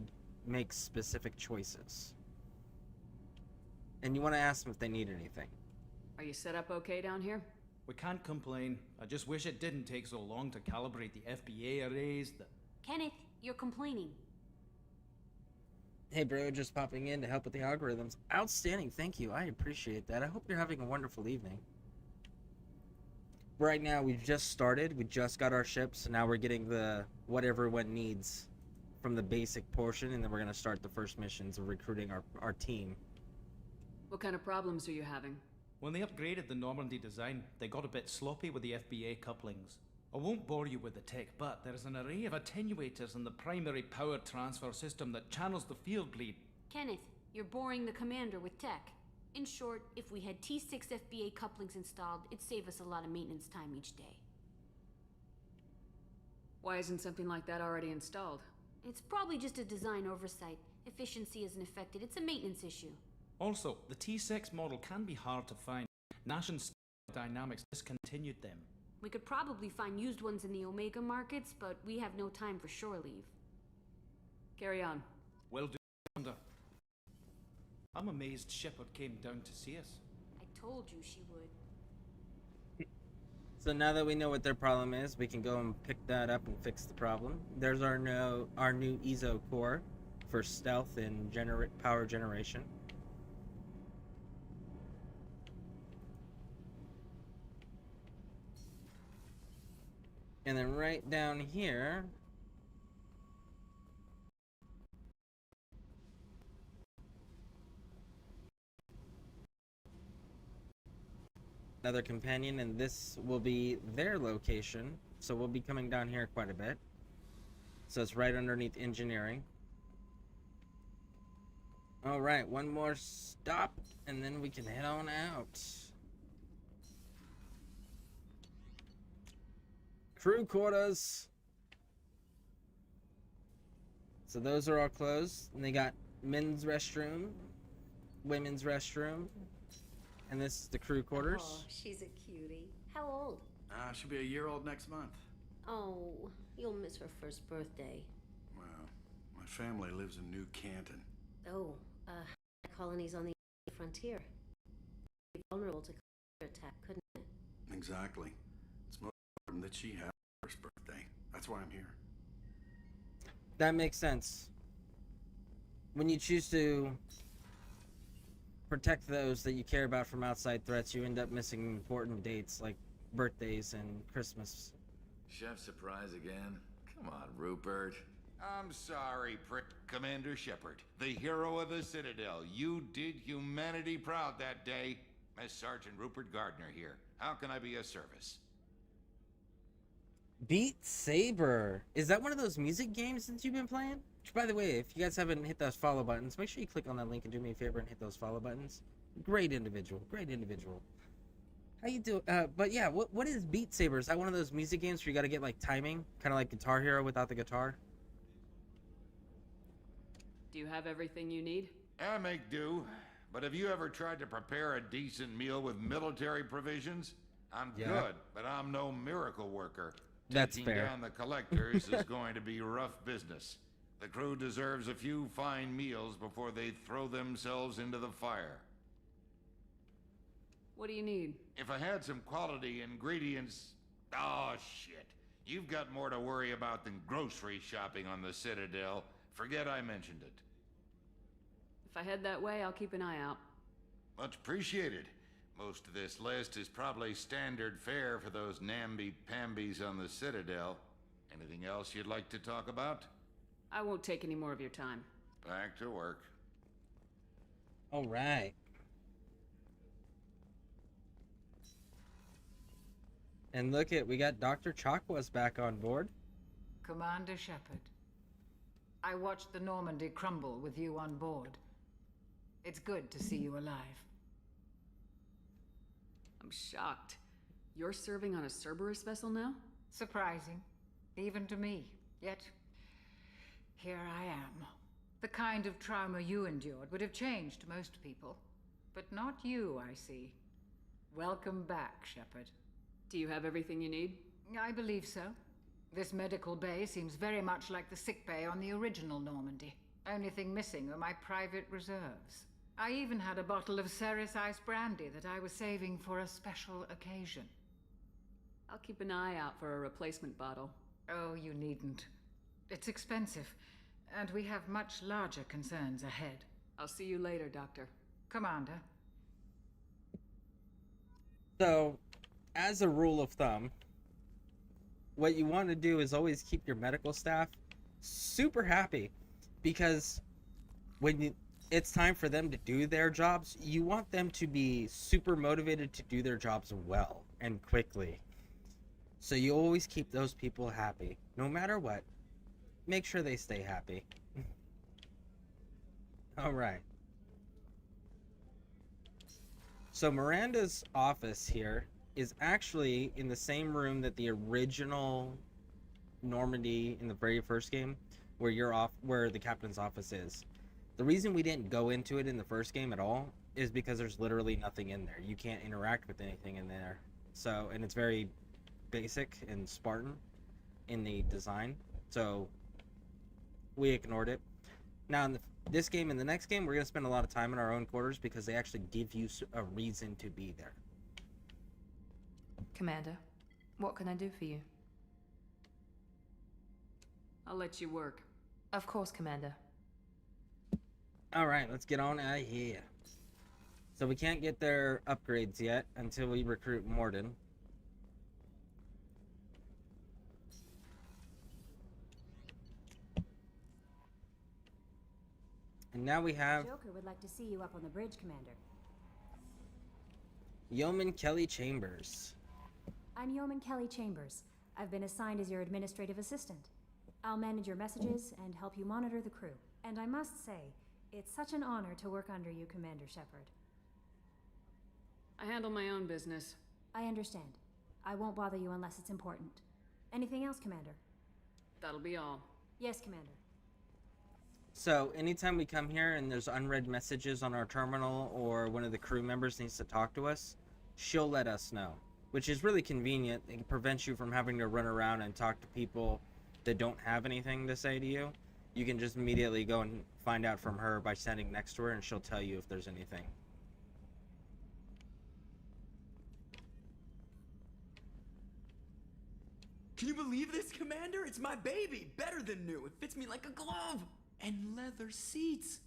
make specific choices. And you want to ask them if they need anything. Are you set up okay down here? We can't complain. I just wish it didn't take so long to calibrate the FBA arrays. Kenneth, you're complaining. Hey bro, just popping in to help with the algorithms. Outstanding, thank you. I appreciate that. I hope you're having a wonderful evening. Right now, we've just started. We just got our ships, and now we're getting the what everyone needs from the basic portion, and then we're going to start the first missions of recruiting our team. What kind of problems are you having? When they upgraded the Normandy design, they got a bit sloppy with the FBA couplings. I won't bore you with the tech, but there is an array of attenuators in the primary power transfer system that channels the field bleed. Kenneth, you're boring the commander with tech. In short, if we had T6 FBA couplings installed, it'd save us a lot of maintenance time each day. Why isn't something like that already installed? It's probably just a design oversight. Efficiency isn't affected. It's a maintenance issue. Also, the T6 model can be hard to find. Nash and Dynamics discontinued them. We could probably find used ones in the Omega markets, but we have no time for shore leave. Carry on. Will do, Commander. I'm amazed Shepard came down to see us. I told you she would. So now that we know what their problem is, we can go and pick that up and fix the problem. There's our new EZO core for stealth and power generation. And then right down here, another companion, and this will be their location. So we'll be coming down here quite a bit. So it's right underneath engineering. All right, one more stop, and then we can head on out. Crew quarters. So those are all closed. And they got men's restroom, women's restroom, and this is the crew quarters. Oh, she's a cutie. How old? She'll be a year old next month. Oh, you'll miss her first birthday. Well, my family lives in New Canton. Oh, colonies on the frontier. Be vulnerable to attack, couldn't it? Exactly. It's most important that she has her first birthday. That's why I'm here. That makes sense. When you choose to protect those that you care about from outside threats, you end up missing important dates like birthdays and Christmas. Chef surprise again? Come on, Rupert. I'm sorry, Commander Shepard, the hero of the Citadel. You did humanity proud that day. Miss Sergeant Rupert Gardner here. How can I be of service? Beat Saber. Is that one of those music games that you've been playing? Which, by the way, if you guys haven't hit those follow buttons, make sure you click on that link and do me a favor and hit those follow buttons. Great individual. Great individual. How you do? But yeah, what is Beat Saber? Is that one of those music games where you got to get like timing, kind of like Guitar Hero without the guitar? Do you have everything you need? I make do. But have you ever tried to prepare a decent meal with military provisions? I'm good, but I'm no miracle worker. That's Taking fair. down the collectors is going to be rough business. The crew deserves a few fine meals before they throw themselves into the fire. What do you need? If I had some quality ingredients... Oh, shit. You've got more to worry about than grocery shopping on the Citadel. Forget I mentioned it. If I head that way, I'll keep an eye out. Much appreciated. Most of this list is probably standard fare for those namby-pambies on the Citadel. Anything else you'd like to talk about? I won't take any more of your time. Back to work. All right. And look at, we got Dr. Chakwas back on board. Commander Shepard, I watched the Normandy crumble with you on board. It's good to see you alive. I'm shocked. You're serving on a Cerberus vessel now? Surprising, even to me. Yet, here I am. The kind of trauma you endured would have changed most people. But not you, I see. Welcome back, Shepard. Do you have everything you need? I believe so. This medical bay seems very much like the sick bay on the original Normandy. Only thing missing are my private reserves. I even had a bottle of Ceres Ice brandy that I was saving for a special occasion. I'll keep an eye out for a replacement bottle. Oh, you needn't. It's expensive, and we have much larger concerns ahead. I'll see you later, Doctor. Commander. So, as a rule of thumb, what you want to do is always keep your medical staff super happy, because when it's time for them to do their jobs, you want them to be super motivated to do their jobs well and quickly. So you always keep those people happy, no matter what. Make sure they stay happy. All right. So Miranda's office here is actually in the same room that the original Normandy in the very first game, where the captain's office is. The reason we didn't go into it in the first game at all is because there's literally nothing in there. You can't interact with anything in there. So, and it's very basic and Spartan in the design. So we ignored it. Now in this game and the next game, we're going to spend a lot of time in our own quarters because they actually give you a reason to be there. Commander, what can I do for you? I'll let you work. Of course, Commander. Alright, let's get on out of here. So we can't get their upgrades yet until we recruit Morden. And now we have Joker would like to see you up on the bridge, Commander. Yeoman Kelly Chambers. I'm Yeoman Kelly Chambers. I've been assigned as your administrative assistant. I'll manage your messages and help you monitor the crew. And I must say, it's such an honor to work under you, Commander Shepard. I handle my own business. I understand. I won't bother you unless it's important. Anything else, Commander? That'll be all. Yes, Commander. So anytime we come here and there's unread messages on our terminal or one of the crew members needs to talk to us, she'll let us know. Which is really convenient. It prevents you from having to run around and talk to people that don't have anything to say to you. You can just immediately go and find out from her by standing next to her, and she'll tell you if there's anything. Can you believe this, Commander? It's my baby! Better than new. It fits me like a glove! And leather seats.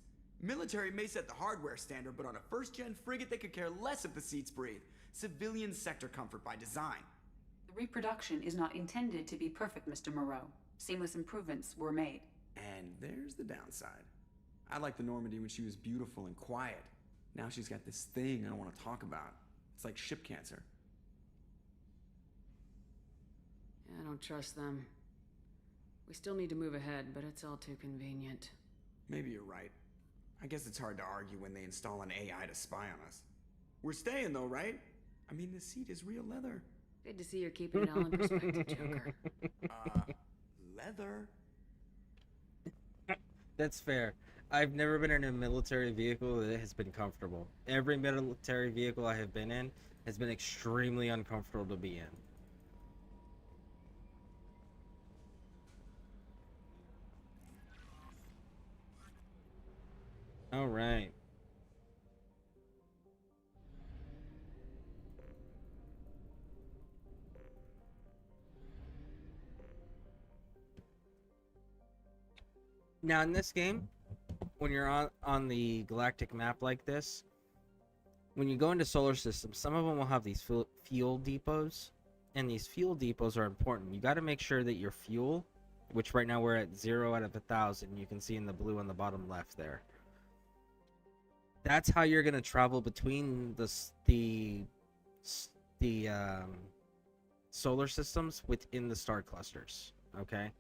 Military may set the hardware standard, but on a first-gen frigate, they could care less if the seats breathe. Civilian sector comfort by design. The reproduction is not intended to be perfect, Mr. Moreau. Seamless improvements were made. And there's the downside. I liked the Normandy when she was beautiful and quiet. Now she's got this thing I don't want to talk about. It's like ship cancer. I don't trust them. We still need to move ahead, but it's all too convenient. Maybe you're right. I guess it's hard to argue when they install an AI to spy on us. We're staying though, right? I mean, the seat is real leather. Good to see you're keeping it all in perspective, Joker. Leather? That's fair. I've never been in a military vehicle that has been comfortable. Every military vehicle I have been in has been extremely uncomfortable to be in. All right. Now in this game, when you're on the galactic map like this, when you go into solar systems, some of them will have these fuel depots, and these fuel depots are important. You got to make sure that your fuel, which right now we're at 0 out of 1,000, you can see in the blue on the bottom left there. That's how you're gonna travel between the solar systems within the star clusters. Okay,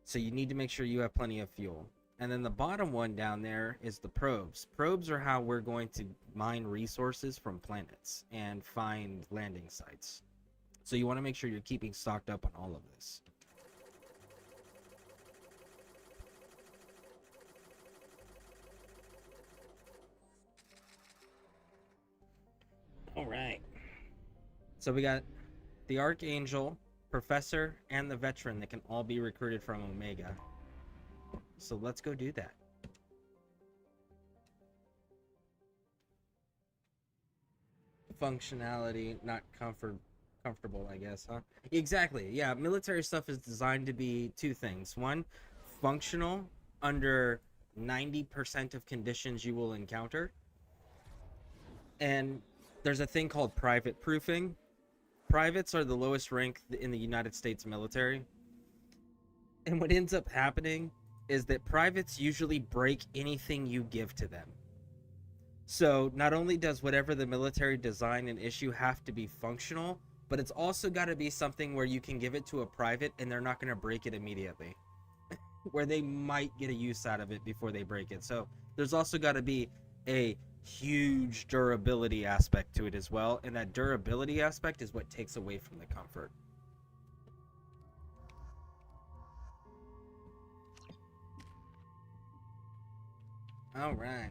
so you need to make sure you have plenty of fuel. And then the bottom one down there is the probes. Probes are how we're going to mine resources from planets and find landing sites. So you want to make sure you're keeping stocked up on all of this. All right. So we got the Archangel, Professor, and the Veteran that can all be recruited from Omega. So let's go do that. Functionality, not comfortable, I guess, huh? Exactly. Yeah, military stuff is designed to be two things. One, functional under 90% of conditions you will encounter. And there's a thing called private proofing. Privates are the lowest rank in the United States military. And what ends up happening is that privates usually break anything you give to them. So not only does whatever the military design and issue have to be functional, but it's also got to be something where you can give it to a private and they're not going to break it immediately. Where they might get a use out of it before they break it. So there's also got to be a huge durability aspect to it as well, and that durability aspect is what takes away from the comfort. All right.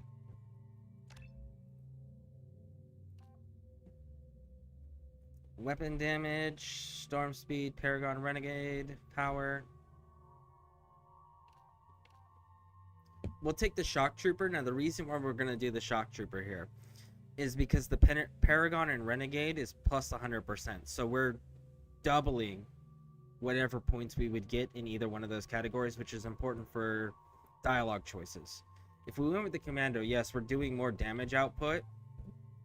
Weapon damage, storm speed, Paragon Renegade, power. We'll take the Shock Trooper. Now, the reason why we're going to do the Shock Trooper here is because the Paragon and Renegade is plus 100%. So we're doubling whatever points we would get in either one of those categories, which is important for dialogue choices. If we went with the Commando, yes, we're doing more damage output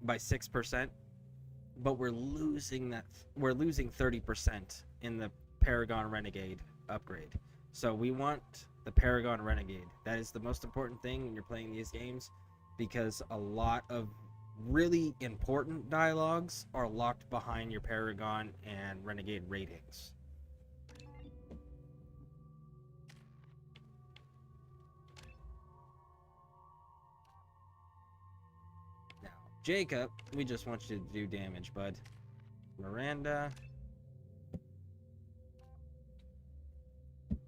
by 6%, but we're losing 30% in the Paragon Renegade upgrade. So we want the Paragon Renegade. That is the most important thing when you're playing these games, because a lot of really important dialogues are locked behind your Paragon and Renegade ratings. Now, Jacob, we just want you to do damage, bud. Miranda.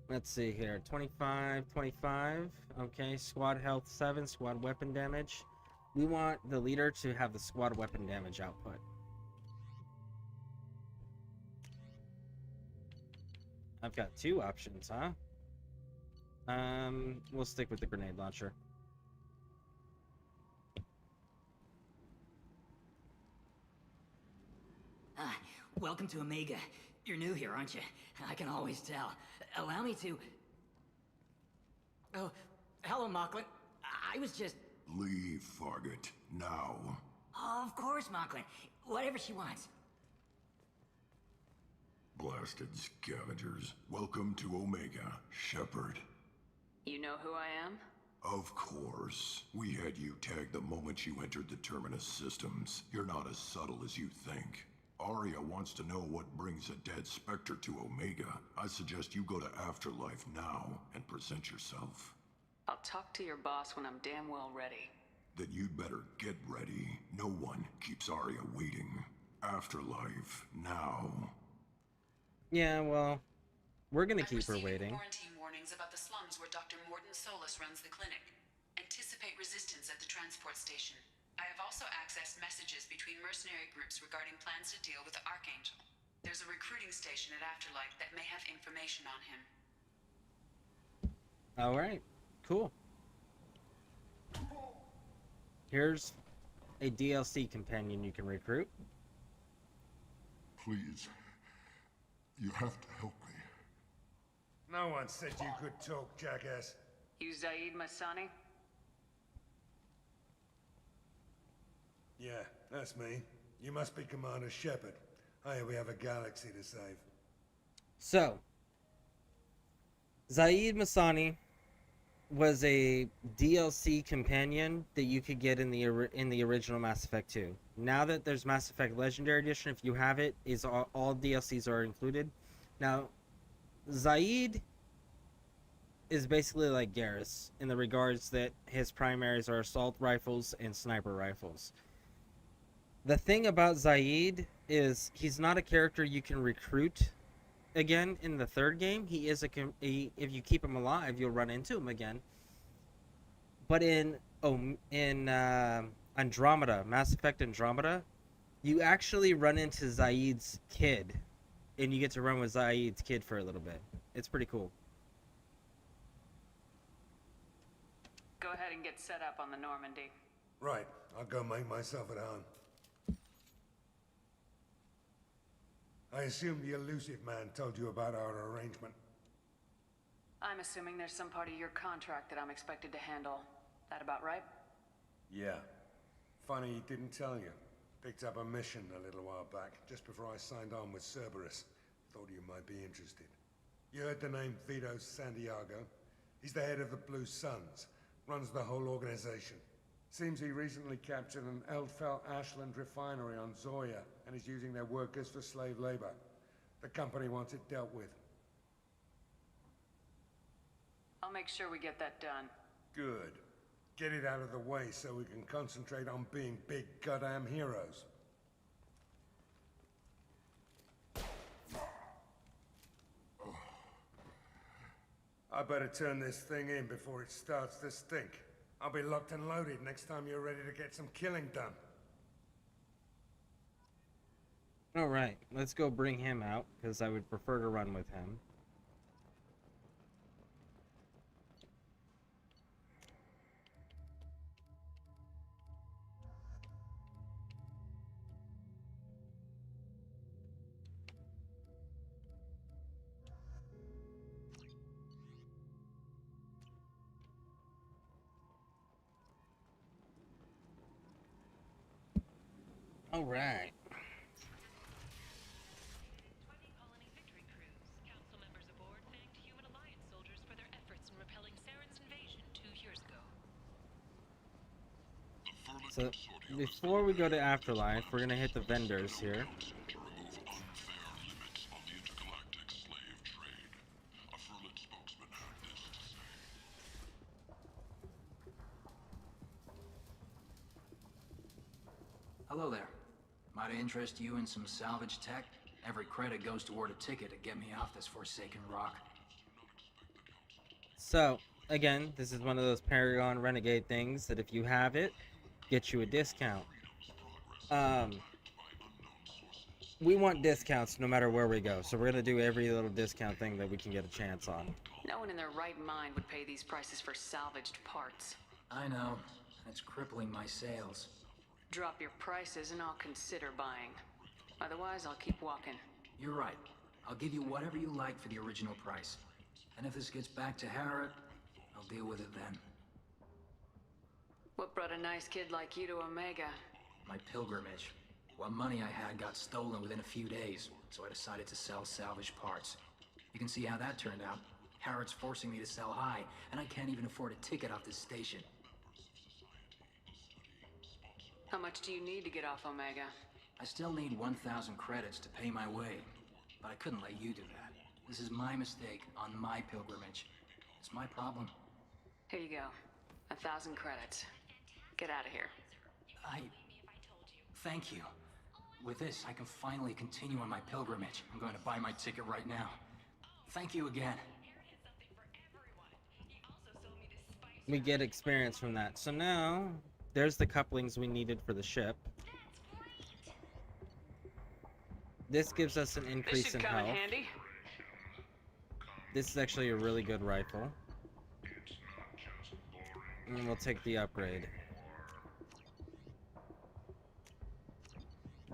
Let's see here. 25, 25. Okay, squad health 7, squad weapon damage. We want the leader to have the squad weapon damage output. I've got two options, huh? We'll stick with the grenade launcher. Welcome to Omega. You're new here, aren't you? I can always tell. Allow me to... Oh, hello, Mocklin. I was just... Leave, Fargate. Now. Of course, Mocklin. Whatever she wants. Blasted scavengers. Welcome to Omega, Shepard. You know who I am? Of course. We had you tagged the moment you entered the Terminus systems. You're not as subtle as you think. Arya wants to know what brings a dead Spectre to Omega. I suggest you go to Afterlife now and present yourself. I'll talk to your boss when I'm damn well ready. Then you'd better get ready. No one keeps Arya waiting. Afterlife now. Yeah, well, we're gonna keep her waiting. Quarantine warnings about the slums where Dr. Morden Solus runs the clinic. Anticipate resistance at the transport station. I have also accessed messages between mercenary groups regarding plans to deal with the Archangel. There's a recruiting station at Afterlife that may have information on him. Alright, cool. Here's a DLC companion you can recruit. Please. You have to help me. No one said you could talk, jackass. You Zaid Masani? Yeah, that's me. You must be Commander Shepard. Hey, we have a galaxy to save. So, Zaid Masani was a DLC companion that you could get in the original Mass Effect 2. Now that there's Mass Effect Legendary Edition, if you have it, is all DLCs are included. Now, Zaid is basically like Garrus in the regards that his primaries are assault rifles and sniper rifles. The thing about Zaid is he's not a character you can recruit again in the third game. He is if you keep him alive, you'll run into him again. But in Andromeda, Mass Effect Andromeda, you actually run into Zaid's kid, and you get to run with Zaid's kid for a little bit. It's pretty cool. Go ahead and get set up on the Normandy. Right, I'll go make myself at home. I assume the elusive man told you about our arrangement. I'm assuming there's some part of your contract that I'm expected to handle. That about right? Yeah. Funny he didn't tell you. Picked up a mission a little while back, just before I signed on with Cerberus. Thought you might be interested. You heard the name Vito Santiago? He's the head of the Blue Suns. Runs the whole organization. Seems he recently captured an Eldfell Ashland refinery on Zoya and is using their workers for slave labor. The company wants it dealt with. I'll make sure we get that done. Good. Get it out of the way so we can concentrate on being big goddamn heroes. I better turn this thing in before it starts to stink. I'll be locked and loaded next time you're ready to get some killing done. Alright, let's go bring him out, because I would prefer to run with him. Alright. So, before we go to Afterlife, we're gonna hit the vendors here. Hello there. Might I interest you in some salvage tech? Every credit goes toward a ticket to get me off this forsaken rock. So, again, this is one of those Paragon Renegade things that if you have it, gets you a discount. We want discounts no matter where we go, so we're gonna do every little discount thing that we can get a chance on. No one in their right mind would pay these prices for salvaged parts. I know. It's crippling my sales. Drop your prices and I'll consider buying. Otherwise, I'll keep walking. You're right. I'll give you whatever you like for the original price. And if this gets back to Harrod, I'll deal with it then. What brought a nice kid like you to Omega? My pilgrimage. What money I had got stolen within a few days, so I decided to sell salvage parts. You can see how that turned out. Harrod's forcing me to sell high, and I can't even afford a ticket off this station. How much do you need to get off Omega? I still need 1,000 credits to pay my way, but I couldn't let you do that. This is my mistake on my pilgrimage. It's my problem. Here you go. 1,000 credits. Get out of here. Thank you. With this, I can finally continue on my pilgrimage. I'm going to buy my ticket right now. Thank you again. We get experience from that. So now, there's the couplings we needed for the ship. This gives us an increase in health. Handy. This is actually a really good rifle. And we'll take the upgrade.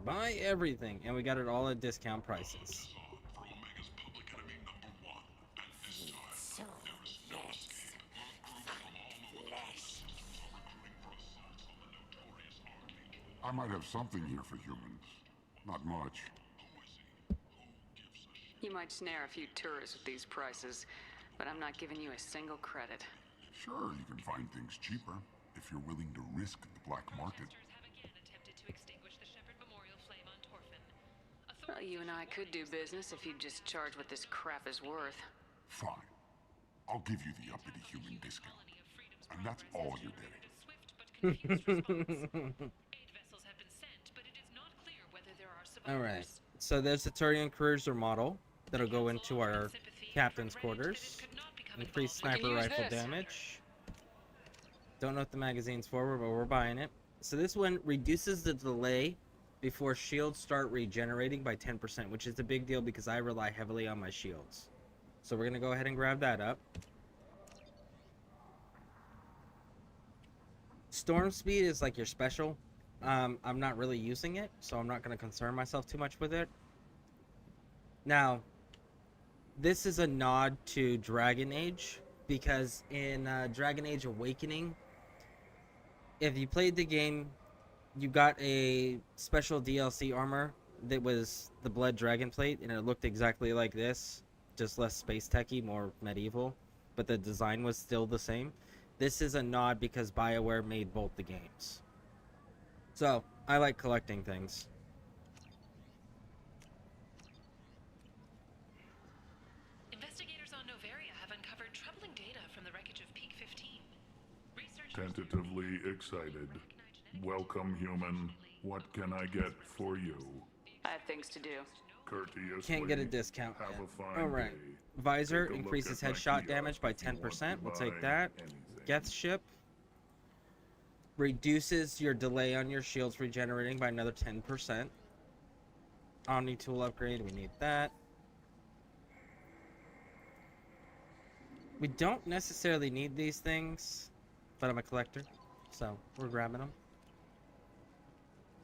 Buy everything, and we got it all at discount prices. I might have something here for humans. Not much. You might snare a few tourists with these prices, but I'm not giving you a single credit. Sure, you can find things cheaper if you're willing to risk the black market. Well, you and I could do business if you'd just charge what this crap is worth. Fine. I'll give you the uppity human discount. And that's all you're getting. Alright, so there's the Turian Cruiser model that'll go into our captain's quarters. Increased sniper rifle damage. Don't know what the magazine's for, but we're buying it. So this one reduces the delay before shields start regenerating by 10%, which is a big deal because I rely heavily on my shields. So we're going to go ahead and grab that up. Storm speed is like your special. I'm not really using it, so I'm not going to concern myself too much with it. Now, this is a nod to Dragon Age, because in Dragon Age Awakening, if you played the game, you got a special DLC armor that was the Blood Dragon Plate, and it looked exactly like this, just less space techy, more medieval, but the design was still the same. This is a nod because BioWare made both the games. So, I like collecting things. Investigators on Novaria have uncovered troubling data from the wreckage of Peak 15. Tentatively excited. Welcome, human. What can I get for you? I have things to do. Courteously. Can't get a discount Have yet. a fine Alright. day. Visor Take a look increases at my headshot kiosk damage by if you want 10%. to We'll buy take that. anything. Geth ship. Reduces your delay on your shields regenerating by another 10%. Omni tool upgrade, we need that. We don't necessarily need these things, but I'm a collector, so we're grabbing them.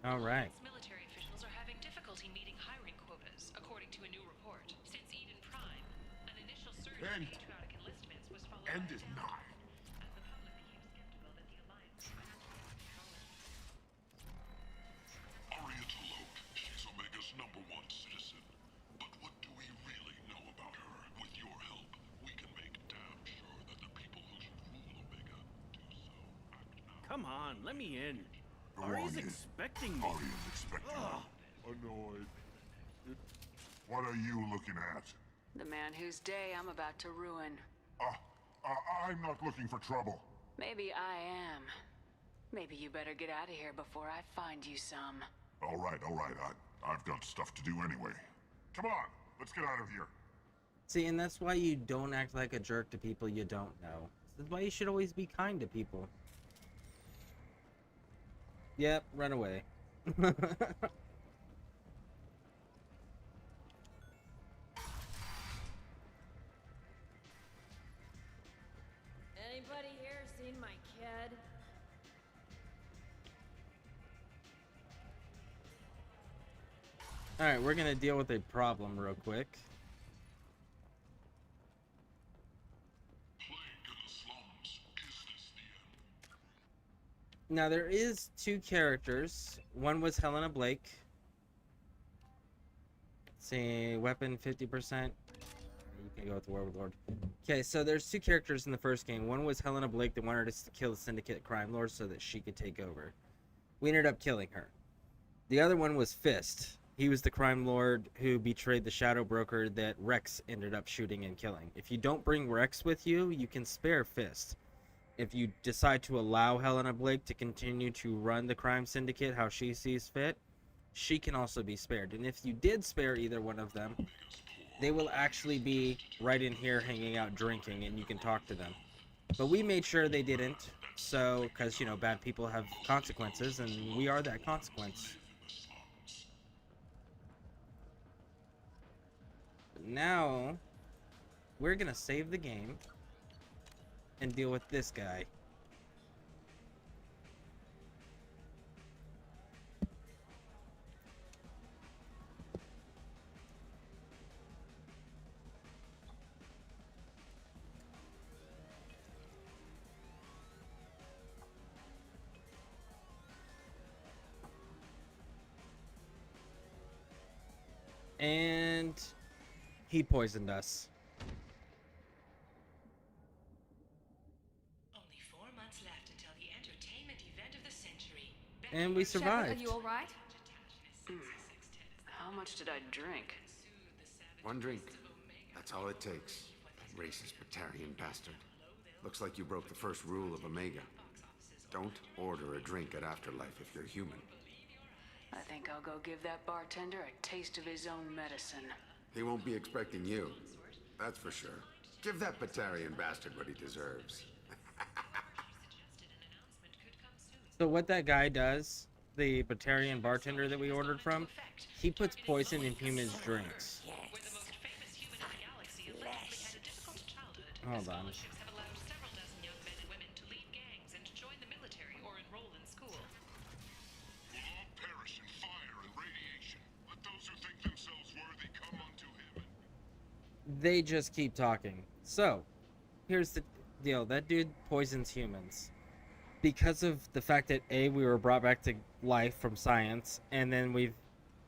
Alright. Military officials are having difficulty meeting hiring quotas, according to a new report. Since Eden Prime, an initial surge in patriotic enlistments was followed by End is nigh. Arya Tolok, she's Omega's #1 citizen. But what do we really know about her? With your help, we can make damn sure that the people who should rule Omega do so act now. Come on, let me in. Go Arya's on in. expecting me. Arya's expecting Ugh. you. Annoyed. What are you looking at? The man whose day I'm about to ruin. I'm not looking for trouble. Maybe I am. Maybe you better get out of here before I find you some. All right. I've got stuff to do anyway. Come on, let's get out of here. See, and that's why you don't act like a jerk to people you don't know. That's why you should always be kind to people. Yep, run away. Anybody here seen my kid? Alright, we're gonna deal with a problem real quick. Now there is two characters. One was Helena Blake. Let's see, weapon 50%. You can go with the Warlord. Okay, so there's two characters in the first game. One was Helena Blake that wanted us to kill the Syndicate crime lord so that she could take over. We ended up killing her. The other one was Fist. He was the crime lord who betrayed the shadow broker that Rex ended up shooting and killing. If you don't bring Rex with you, you can spare Fist. If you decide to allow Helena Blake to continue to run the crime syndicate how she sees fit, she can also be spared. And if you did spare either one of them, they will actually be right in here hanging out drinking and you can talk to them. But we made sure they didn't, so, because, you know, bad people have consequences and we are that consequence. But now, we're gonna save the game and deal with this guy. And he poisoned us. Only 4 months left until the entertainment event of the century. And we survived. Shepard, are you all right? How much did I drink? One drink. That's all it takes. That racist Batarian bastard. Looks like you broke the first rule of Omega. Don't order a drink at Afterlife if you're human. I think I'll go give that bartender a taste of his own medicine. He won't be expecting you. That's for sure. Give that Batarian bastard what he deserves. So what that guy does, the Batarian bartender that we ordered from, he puts poison in humans' drinks. Hold on. They just keep talking. So, here's the deal. That dude poisons humans. Because of the fact that A, we were brought back to life from science, and then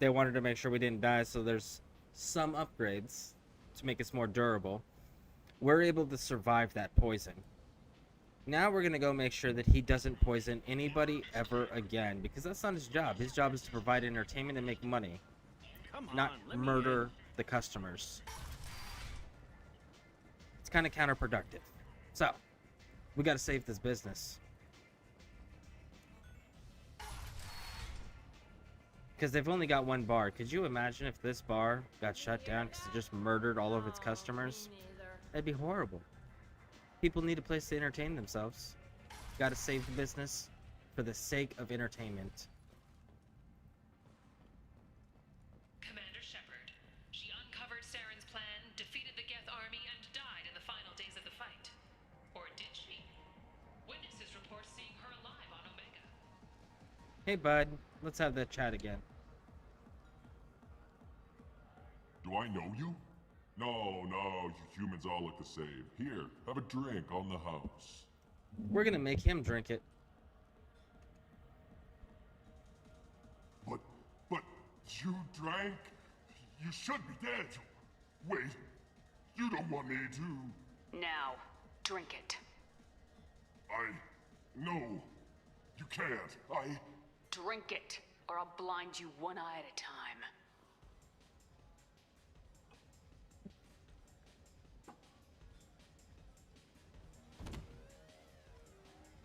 they wanted to make sure we didn't die, so there's some upgrades to make us more durable. We're able to survive that poison. Now we're gonna go make sure that he doesn't poison anybody ever again, because that's not his job. His job is to provide entertainment and make money, not murder the customers. It's kind of counterproductive. So, we gotta save this business. Because they've only got one bar. Could you imagine if this bar got shut down because it just murdered all of its customers? That'd be horrible. People need a place to entertain themselves. Gotta save the business for the sake of entertainment. Commander Shepard. She uncovered Saren's plan, defeated the Geth army, and died in the final days of the fight. Or did she? Witnesses report seeing her alive on Omega. Hey, bud. Let's have that chat again. Do I know you? No, you humans all look the same. Here, have a drink on the house. We're gonna make him drink it. But you drank? You should be dead. Wait, you don't want me to... Now, drink it. No, you can't. Drink it, or I'll blind you one eye at a time.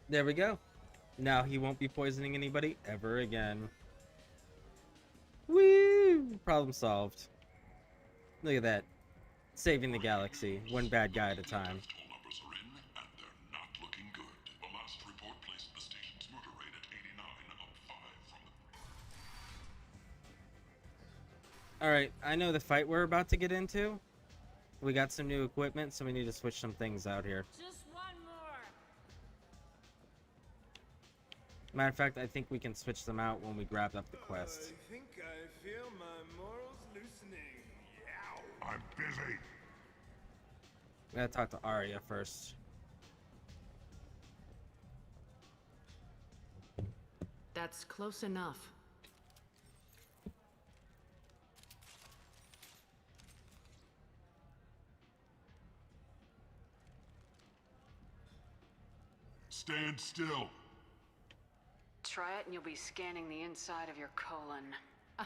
There we go. Now he won't be poisoning anybody ever again. Woo! Problem solved. Look at that. Saving the galaxy, one bad guy at a time. Alright, I know the fight we're about to get into. We got some new equipment, so we need to switch some things out here. Just one more. Matter of fact, I think we can switch them out when we grab up the quest. I think I feel my morals loosening. Yow. I'm busy. We gotta talk to Arya first. That's close enough. Stand still. Try it and you'll be scanning the inside of your colon.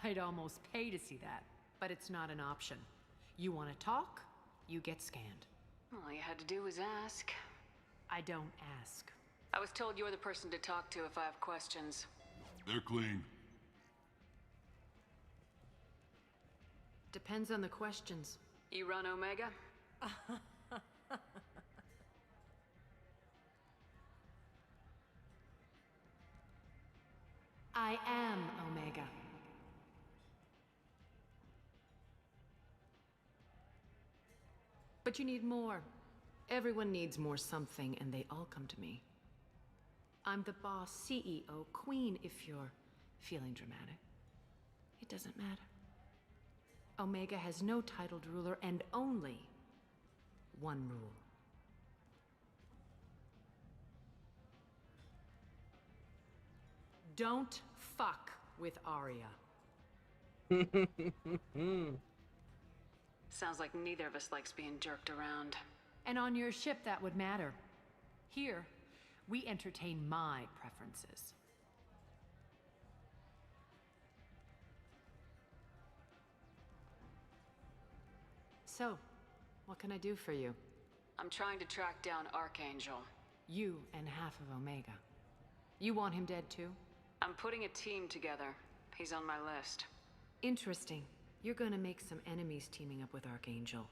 I'd almost pay to see that, but it's not an option. You want to talk, you get scanned. All you had to do was ask. I don't ask. I was told you're the person to talk to if I have questions. They're clean. Depends on the questions. You run Omega? I am Omega. But you need more. Everyone needs more something, and they all come to me. I'm the boss, CEO, queen, if you're feeling dramatic. It doesn't matter. Omega has no titled ruler and only one rule. Don't fuck with Arya. Sounds like neither of us likes being jerked around. And on your ship, that would matter. Here, we entertain my preferences. So, what can I do for you? I'm trying to track down Archangel. You and half of Omega. You want him dead too? I'm putting a team together. He's on my list. Interesting. You're gonna make some enemies teaming up with Archangel.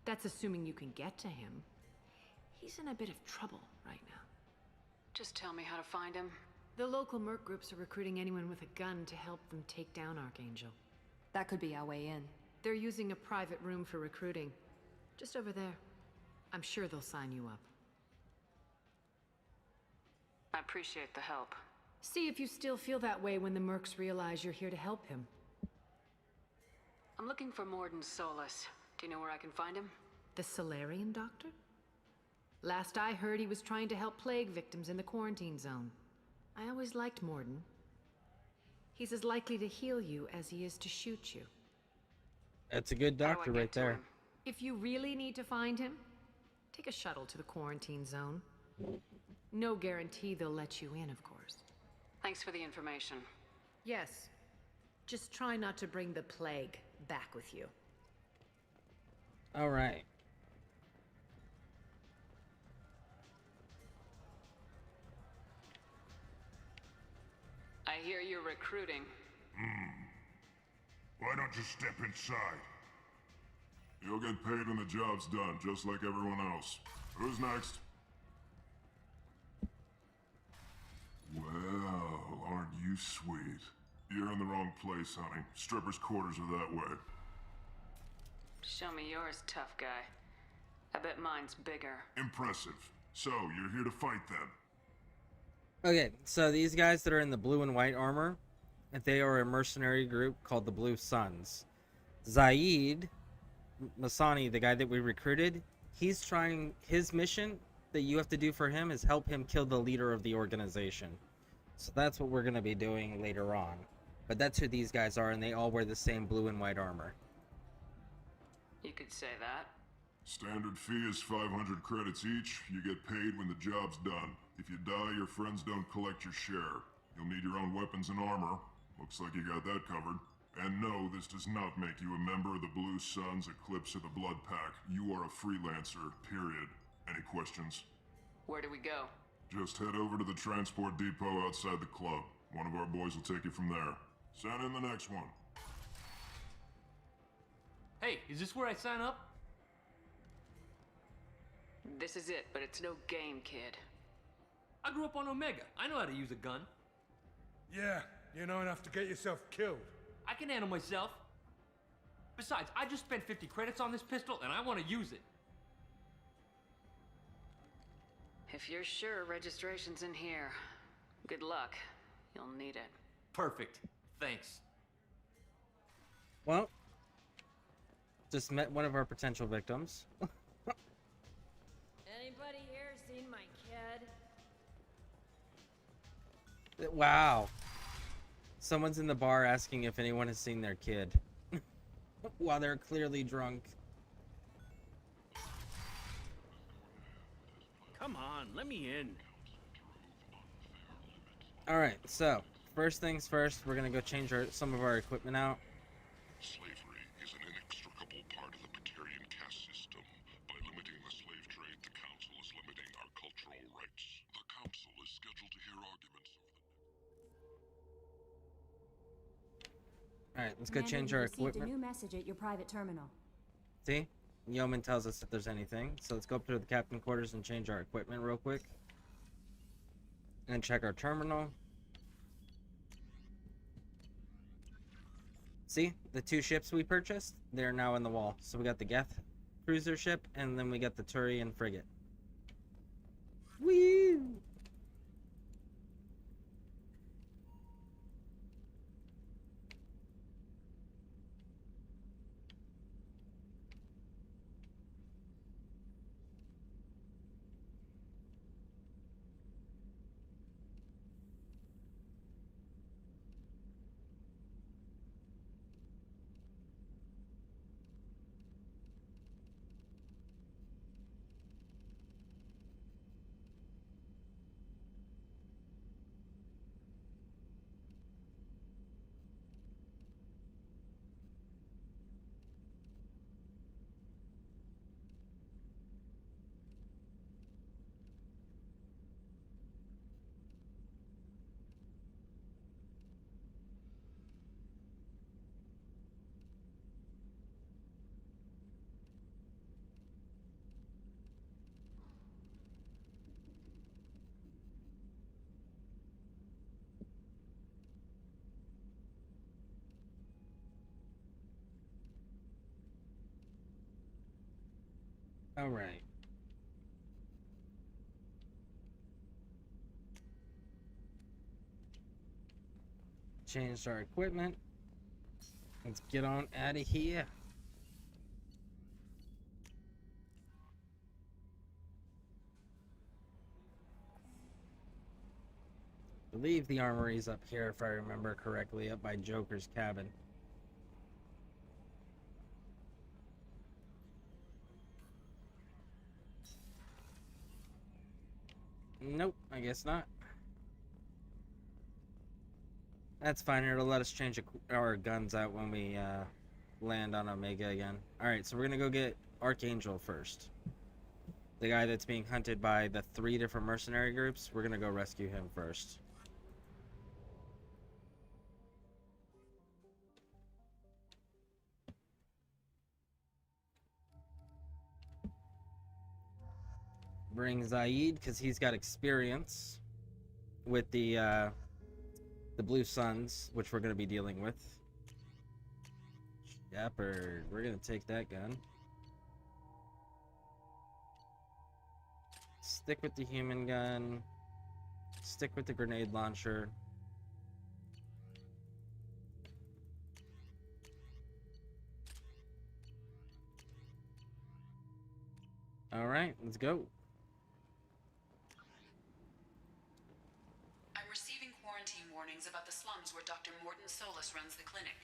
That's assuming you can get to him. He's in a bit of trouble right now. Just tell me how to find him. The local merc groups are recruiting anyone with a gun to help them take down Archangel. That could be our way in. They're using a private room for recruiting. Just over there. I'm sure they'll sign you up. I appreciate the help. See if you still feel that way when the mercs realize you're here to help him. I'm looking for Morden Solus. Do you know where I can find him? The Solarian doctor? Last I heard, he was trying to help plague victims in the quarantine zone. I always liked Morden. He's as likely to heal you as he is to shoot you. That's a good doctor right there. If you really need to find him, take a shuttle to the quarantine zone. No guarantee they'll let you in, of course. Thanks for the information. Yes. Just try not to bring the plague back with you. All right. I hear you're recruiting. Why don't you step inside? You'll get paid when the job's done, just like everyone else. Who's next? Well, aren't you sweet? You're in the wrong place, honey. Strippers' quarters are that way. Show me yours, tough guy. I bet mine's bigger. Impressive. So, you're here to fight them? Okay, so these guys that are in the blue and white armor, they are a mercenary group called the Blue Suns. Zaid Masani, the guy that we recruited, he's trying, his mission that you have to do for him is help him kill the leader of the organization. So that's what we're going to be doing later on. But that's who these guys are, and they all wear the same blue and white armor. You could say that. Standard fee is 500 credits each. You get paid when the job's done. If you die, your friends don't collect your share. You'll need your own weapons and armor. Looks like you got that covered. And no, this does not make you a member of the Blue Suns, Eclipse, or the Blood Pack. You are a freelancer, period. Any questions? Where do we go? Just head over to the transport depot outside the club. One of our boys will take you from there. Send in the next one. Hey, is this where I sign up? This is it, but it's no game, kid. I grew up on Omega. I know how to use a gun. Yeah, you know enough to get yourself killed. I can handle myself. Besides, I just spent 50 credits on this pistol, and I want to use it. If you're sure registration's in here, good luck. You'll need it. Perfect. Thanks. Well, just met one of our potential victims. Anybody here seen my kid? Wow. Someone's in the bar asking if anyone has seen their kid. While they're clearly drunk. Come on, let me in. Alright, so, first things first, we're gonna go change some of our equipment out. Slavery is an inextricable part of the Batarian caste system. By limiting the slave trade, the Council is limiting our cultural rights. The Council is scheduled to hear arguments over the... Alright, let's go Commander, change you our received equipment. a new message at your private terminal. See? Yeoman tells us if there's anything. So let's go up to the captain quarters and change our equipment real quick. And check our terminal. See? The 2 ships we purchased, they're now in the wall. So we got the Geth cruiser ship, and then we got the Turian frigate. Woo! Alright. Changed our equipment. Let's get on out of here. I believe the armory's up here, if I remember correctly, up by Joker's cabin. Nope, I guess not. That's fine, it'll let us change our guns out when we land on Omega again. Alright, so we're gonna go get Archangel first. The guy that's being hunted by the 3 different mercenary groups, we're gonna go rescue him first. Bring Zaid, because he's got experience with the Blue Suns, which we're going to be dealing with. Shepard, we're going to take that gun. Stick with the human gun. Stick with the grenade launcher. Alright, let's go. I'm receiving quarantine warnings about the slums where Dr. Morton Solus runs the clinic.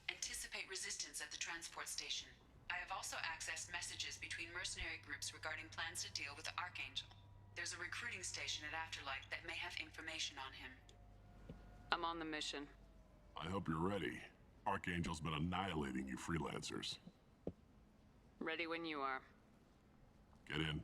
Anticipate resistance at the transport station. I have also accessed messages between mercenary groups regarding plans to deal with the Archangel. There's a recruiting station at Afterlight that may have information on him. I'm on the mission. I hope you're ready. Archangel's been annihilating you freelancers. Ready when you are. Get in.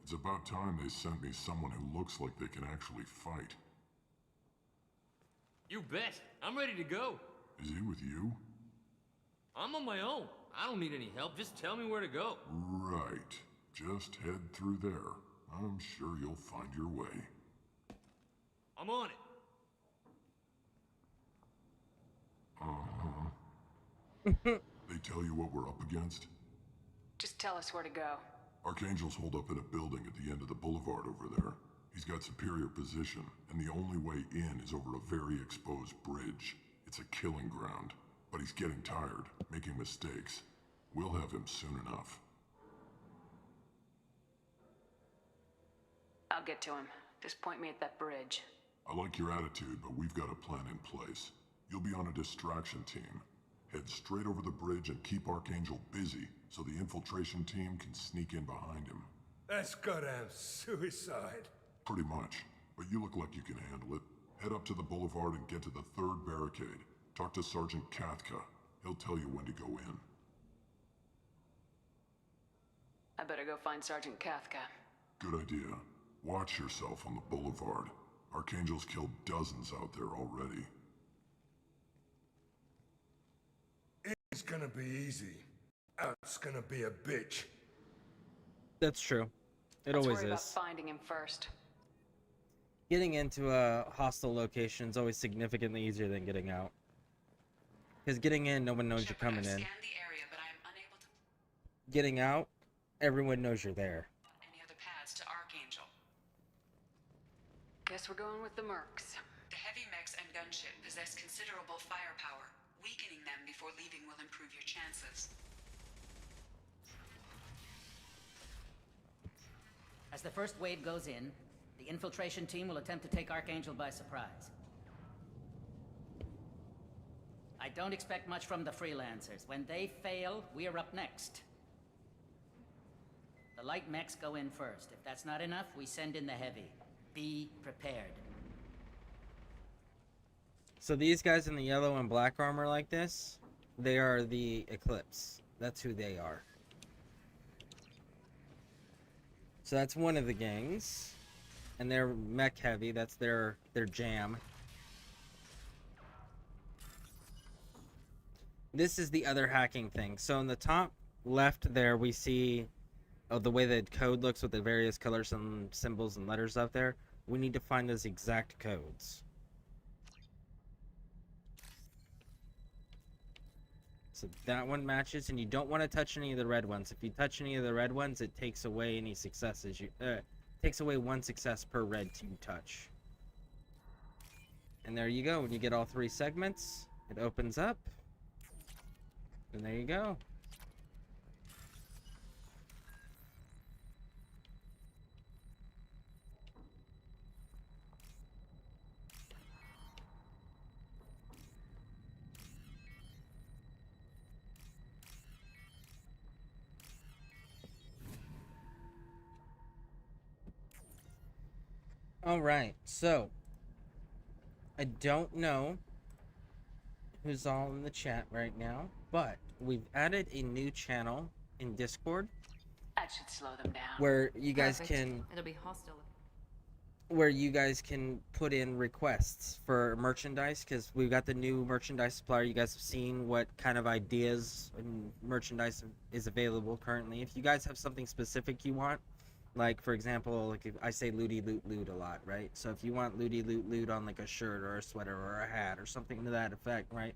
It's about time they sent me someone who looks like they can actually fight. You bet. I'm ready to go. Is he with you? I'm on my own. I don't need any help. Just tell me where to go. Right. Just head through there. I'm sure you'll find your way. I'm on it. Uh-huh. They tell you what we're up against? Just tell us where to go. Archangel's holed up in a building at the end of the boulevard over there. He's got superior position, and the only way in is over a very exposed bridge. It's a killing ground, but he's getting tired, making mistakes. We'll have him soon enough. I'll get to him. Just point me at that bridge. I like your attitude, but we've got a plan in place. You'll be on a distraction team. Head straight over the bridge and keep Archangel busy, so the infiltration team can sneak in behind him. That's goddamn suicide. Pretty much, but you look like you can handle it. Head up to the boulevard and get to the 3rd barricade. Talk to Sergeant Kathka. He'll tell you when to go in. I better go find Sergeant Kathka. Good idea. Watch yourself on the boulevard. Archangel's killed dozens out there already. It's gonna be easy. Out's gonna be a bitch. That's true. It Let's always worry about is. finding him first. Getting into a hostile location is always significantly easier than getting out. Because getting in, no one knows you're coming in. Getting out, everyone knows you're there. Any other paths to Archangel? Guess we're going with the Mercs. The heavy mechs and gunship possess considerable firepower. Weakening them before leaving will improve your chances. As the first wave goes in, the infiltration team will attempt to take Archangel by surprise. I don't expect much from the freelancers. When they fail, we are up next. The light mechs go in first. If that's not enough, we send in the heavy. Be prepared. So these guys in the yellow and black armor like this, they are the Eclipse. That's who they are. So that's one of the gangs. And they're mech heavy, that's their jam. This is the other hacking thing. So in the top left there we see the way the code looks with the various colors and symbols and letters up there. We need to find those exact codes. So that one matches, and you don't want to touch any of the red ones. If you touch any of the red ones, it takes away any successes. Takes away 1 success per red you touch. And there you go. When you get all 3 segments, it opens up. And there you go. Alright, so I don't know who's all in the chat right now, but we've added a new channel in Discord That should slow them down. where you guys Perfect. can It'll be hostile. put in requests for merchandise, because we've got the new merchandise supplier. You guys have seen what kind of ideas and merchandise is available currently. If you guys have something specific you want, like for example, like if I say looty loot loot a lot, right? So if you want looty loot loot on like a shirt or a sweater or a hat or something to that effect, right?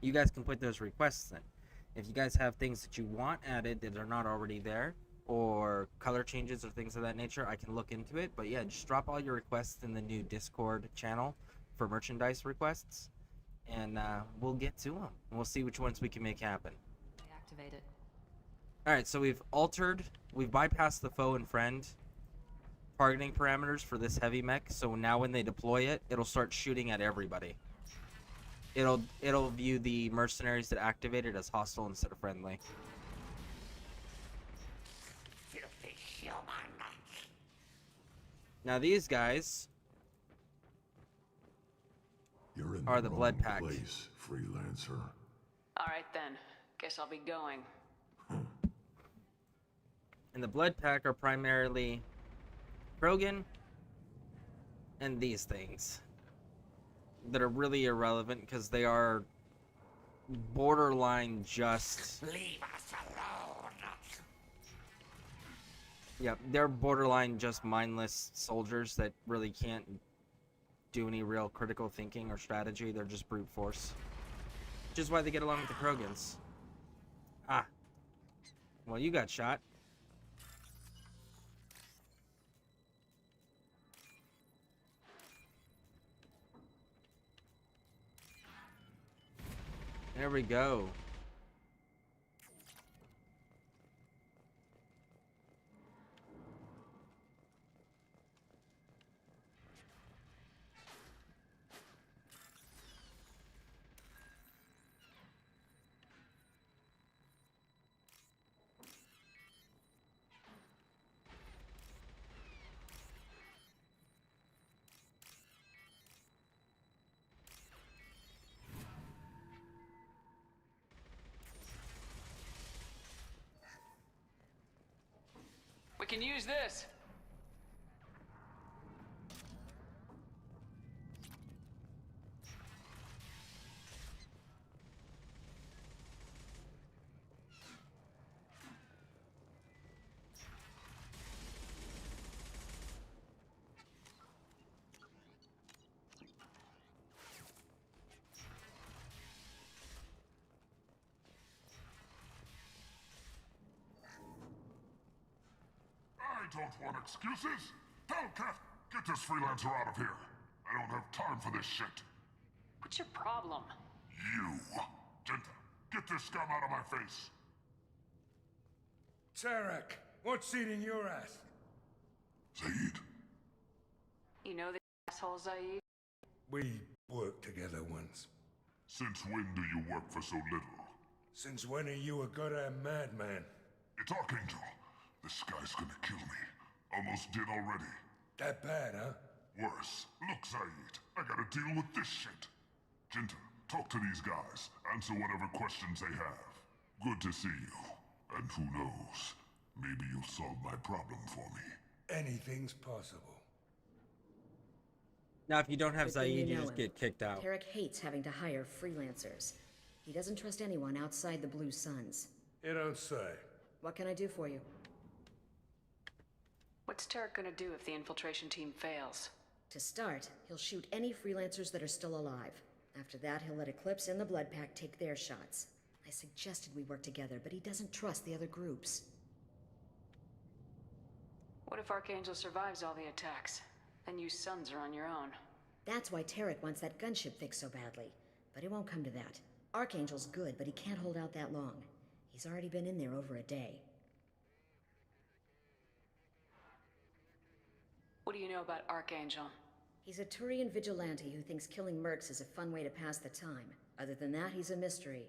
You guys can put those requests in. If you guys have things that you want added that are not already there, or color changes or things of that nature, I can look into it. But yeah, just drop all your requests in the new Discord channel for merchandise requests, and we'll get to them. We'll see which ones we can make happen. Activate it. Alright, so we've bypassed the foe and friend targeting parameters for this heavy mech, so now when they deploy it, it'll start shooting at everybody. It'll view the mercenaries that activate it as hostile instead of friendly. Now these guys You're in are the wrong blood pack. place, freelancer. All right then. Guess I'll be going. And the blood pack are primarily Krogan and these things that are really irrelevant because they are borderline just... Leave us alone. Yep, they're borderline just mindless soldiers that really can't do any real critical thinking or strategy. They're just brute force. Which is why they get along with the Krogans. Ah. Well, you got shot. There we go. We can use this. I don't want excuses. Tell Kath, get this freelancer out of here. I don't have time for this shit. What's your problem? You. Jinta, get this scum out of my face. Tarek, what's eating your ass? Zaid. You know the asshole, Zaid? We worked together once. Since when do you work for so little? Since when are you a goddamn madman? It's Archangel. This guy's gonna kill me. Almost did already. That bad, huh? Worse. Look, Zaid, I gotta deal with this shit. Jinta, talk to these guys. Answer whatever questions they have. Good to see you. And who knows, maybe you'll solve my problem for me. Anything's possible. Now, if you don't have Good thing Zaid, you know just him. get kicked out. Tarek hates having to hire freelancers. He doesn't trust anyone outside the Blue Suns. You don't say. What can I do for you? What's Tarek gonna do if the infiltration team fails? To start, he'll shoot any freelancers that are still alive. After that, he'll let Eclipse and the Blood Pack take their shots. I suggested we work together, but he doesn't trust the other groups. What if Archangel survives all the attacks? Then you Sons are on your own. That's why Tarek wants that gunship fixed so badly. But it won't come to that. Archangel's good, but he can't hold out that long. He's already been in there over a day. What do you know about Archangel? He's a Turian vigilante who thinks killing mercs is a fun way to pass the time. Other than that, he's a mystery.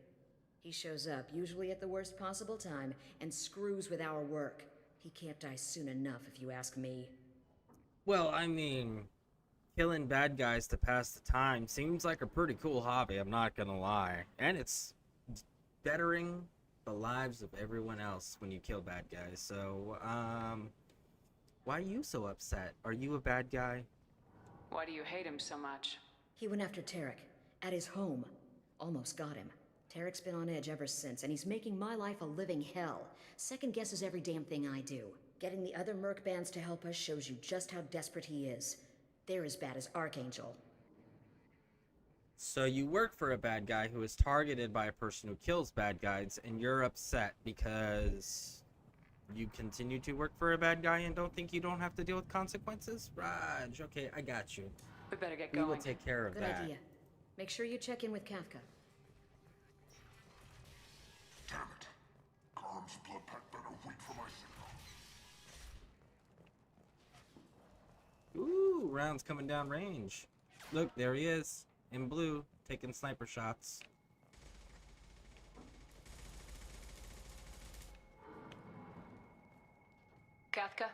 He shows up, usually at the worst possible time, and screws with our work. He can't die soon enough, if you ask me. Well, I mean, killing bad guys to pass the time seems like a pretty cool hobby, I'm not gonna lie. And it's bettering the lives of everyone else when you kill bad guys. So, why are you so upset? Are you a bad guy? Why do you hate him so much? He went after Tarek, at his home. Almost got him. Tarek's been on edge ever since, and he's making my life a living hell. Second guesses every damn thing I do. Getting the other merc bands to help us shows you just how desperate he is. They're as bad as Archangel. So you work for a bad guy who is targeted by a person who kills bad guys, and you're upset because you continue to work for a bad guy and don't think you don't have to deal with consequences? Raj, okay, I got you. We better get We going. will take care of Good that. idea. Make sure you check in with Kafka. Damn it. Garm's blood pack better wait for my signal. Ooh, rounds coming down range. Look, there he is, in blue, taking sniper shots. Kafka?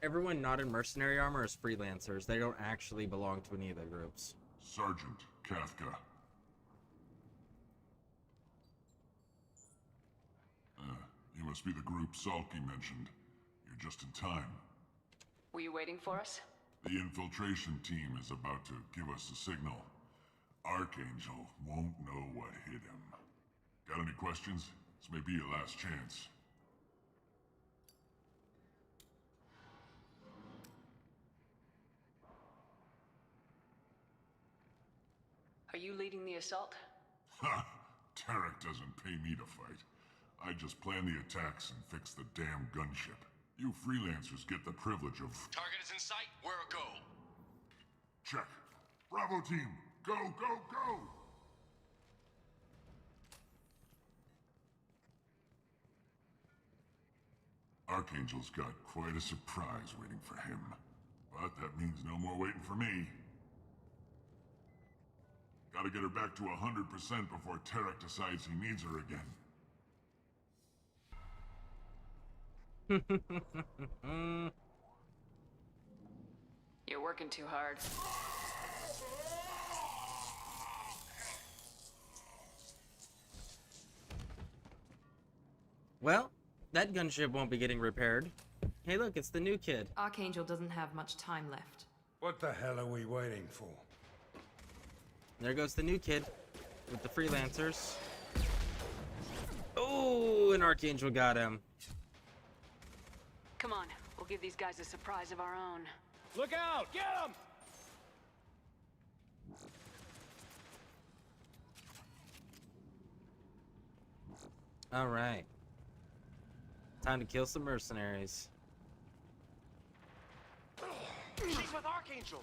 Everyone not in mercenary armor is freelancers. They don't actually belong to any of the groups. Sergeant Kafka. You must be the group Salky mentioned. You're just in time. Were you waiting for us? The infiltration team is about to give us a signal. Archangel won't know what hit him. Got any questions? This may be your last chance. Are you leading the assault? Ha! Tarek doesn't pay me to fight. I just plan the attacks and fix the damn gunship. You freelancers get the privilege of... Target is in sight. Where a go? Check. Bravo team, go, go, go! Archangel's got quite a surprise waiting for him. But that means no more waiting for me. Gotta get her back to 100% before Tarek decides he needs her again. You're working too hard. Well, that gunship won't be getting repaired. Hey look, it's the new kid. Archangel doesn't have much time left. What the hell are we waiting for? There goes the new kid with the freelancers. Oh, an Archangel got him. Come on, we'll give these guys a surprise of our own. Look out! Get him! All right. Time to kill some mercenaries. She's with Archangel!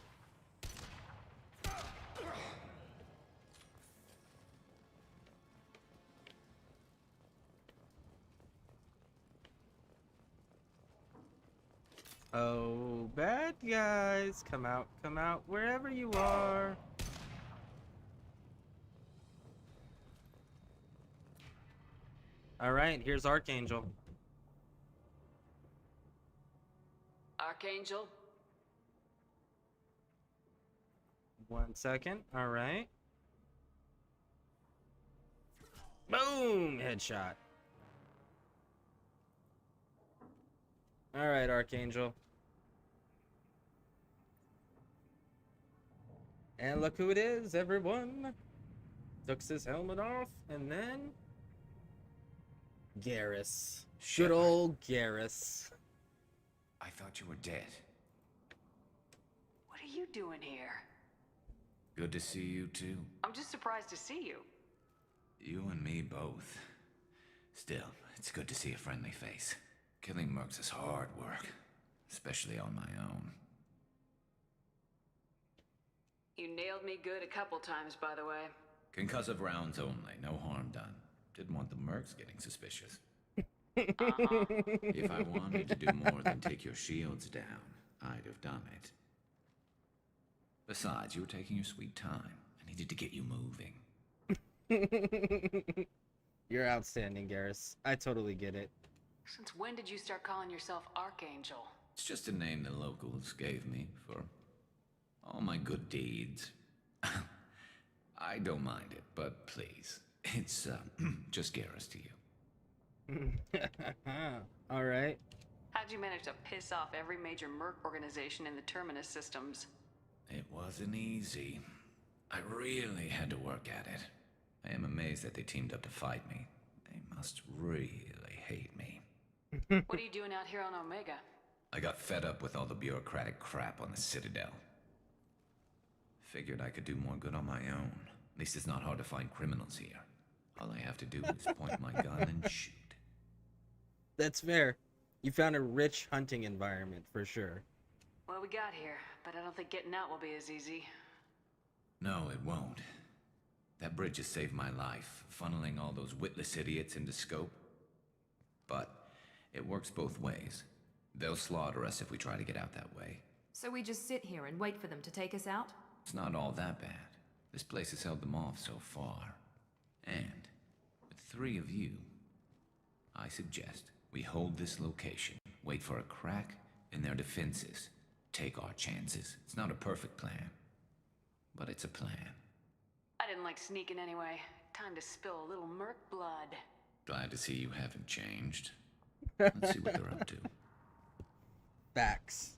Oh, bad guys. Come out, wherever you are. Alright, here's Archangel. Archangel? 1 second, alright. Boom! Headshot. Alright, Archangel. And look who it is, everyone. Took his helmet off, and then... Garrus. Good old Garrus. I thought you were dead. What are you doing here? Good to see you too. I'm just surprised to see you. You and me both. Still, it's good to see a friendly face. Killing mercs is hard work, especially on my own. You nailed me good a couple times, by the way. Concussive rounds only, no harm done. Didn't want the mercs getting suspicious. If I wanted to do more than take your shields down, I'd have done it. Besides, you were taking your sweet time. I needed to get you moving. You're outstanding, Garrus. I totally get it. Since when did you start calling yourself Archangel? It's just a name the locals gave me for all my good deeds. I don't mind it, but please, it's just Garrus to you. Alright. How'd you manage to piss off every major merc organization in the Terminus systems? It wasn't easy. I really had to work at it. I am amazed that they teamed up to fight me. They must really hate me. What are you doing out here on Omega? I got fed up with all the bureaucratic crap on the Citadel. Figured I could do more good on my own. At least it's not hard to find criminals here. All I have to do is point my gun and shoot. That's fair. You found a rich hunting environment, for sure. Well, we got here, but I don't think getting out will be as easy. No, it won't. That bridge has saved my life, funneling all those witless idiots into scope. But it works both ways. They'll slaughter us if we try to get out that way. So we just sit here and wait for them to take us out? It's not all that bad. This place has held them off so far. And with 3 of you, I suggest we hold this location, wait for a crack in their defenses, take our chances. It's not a perfect plan, but it's a plan. I didn't like sneaking anyway. Time to spill a little merc blood. Glad to see you haven't changed. Let's see what they're up to. Facts.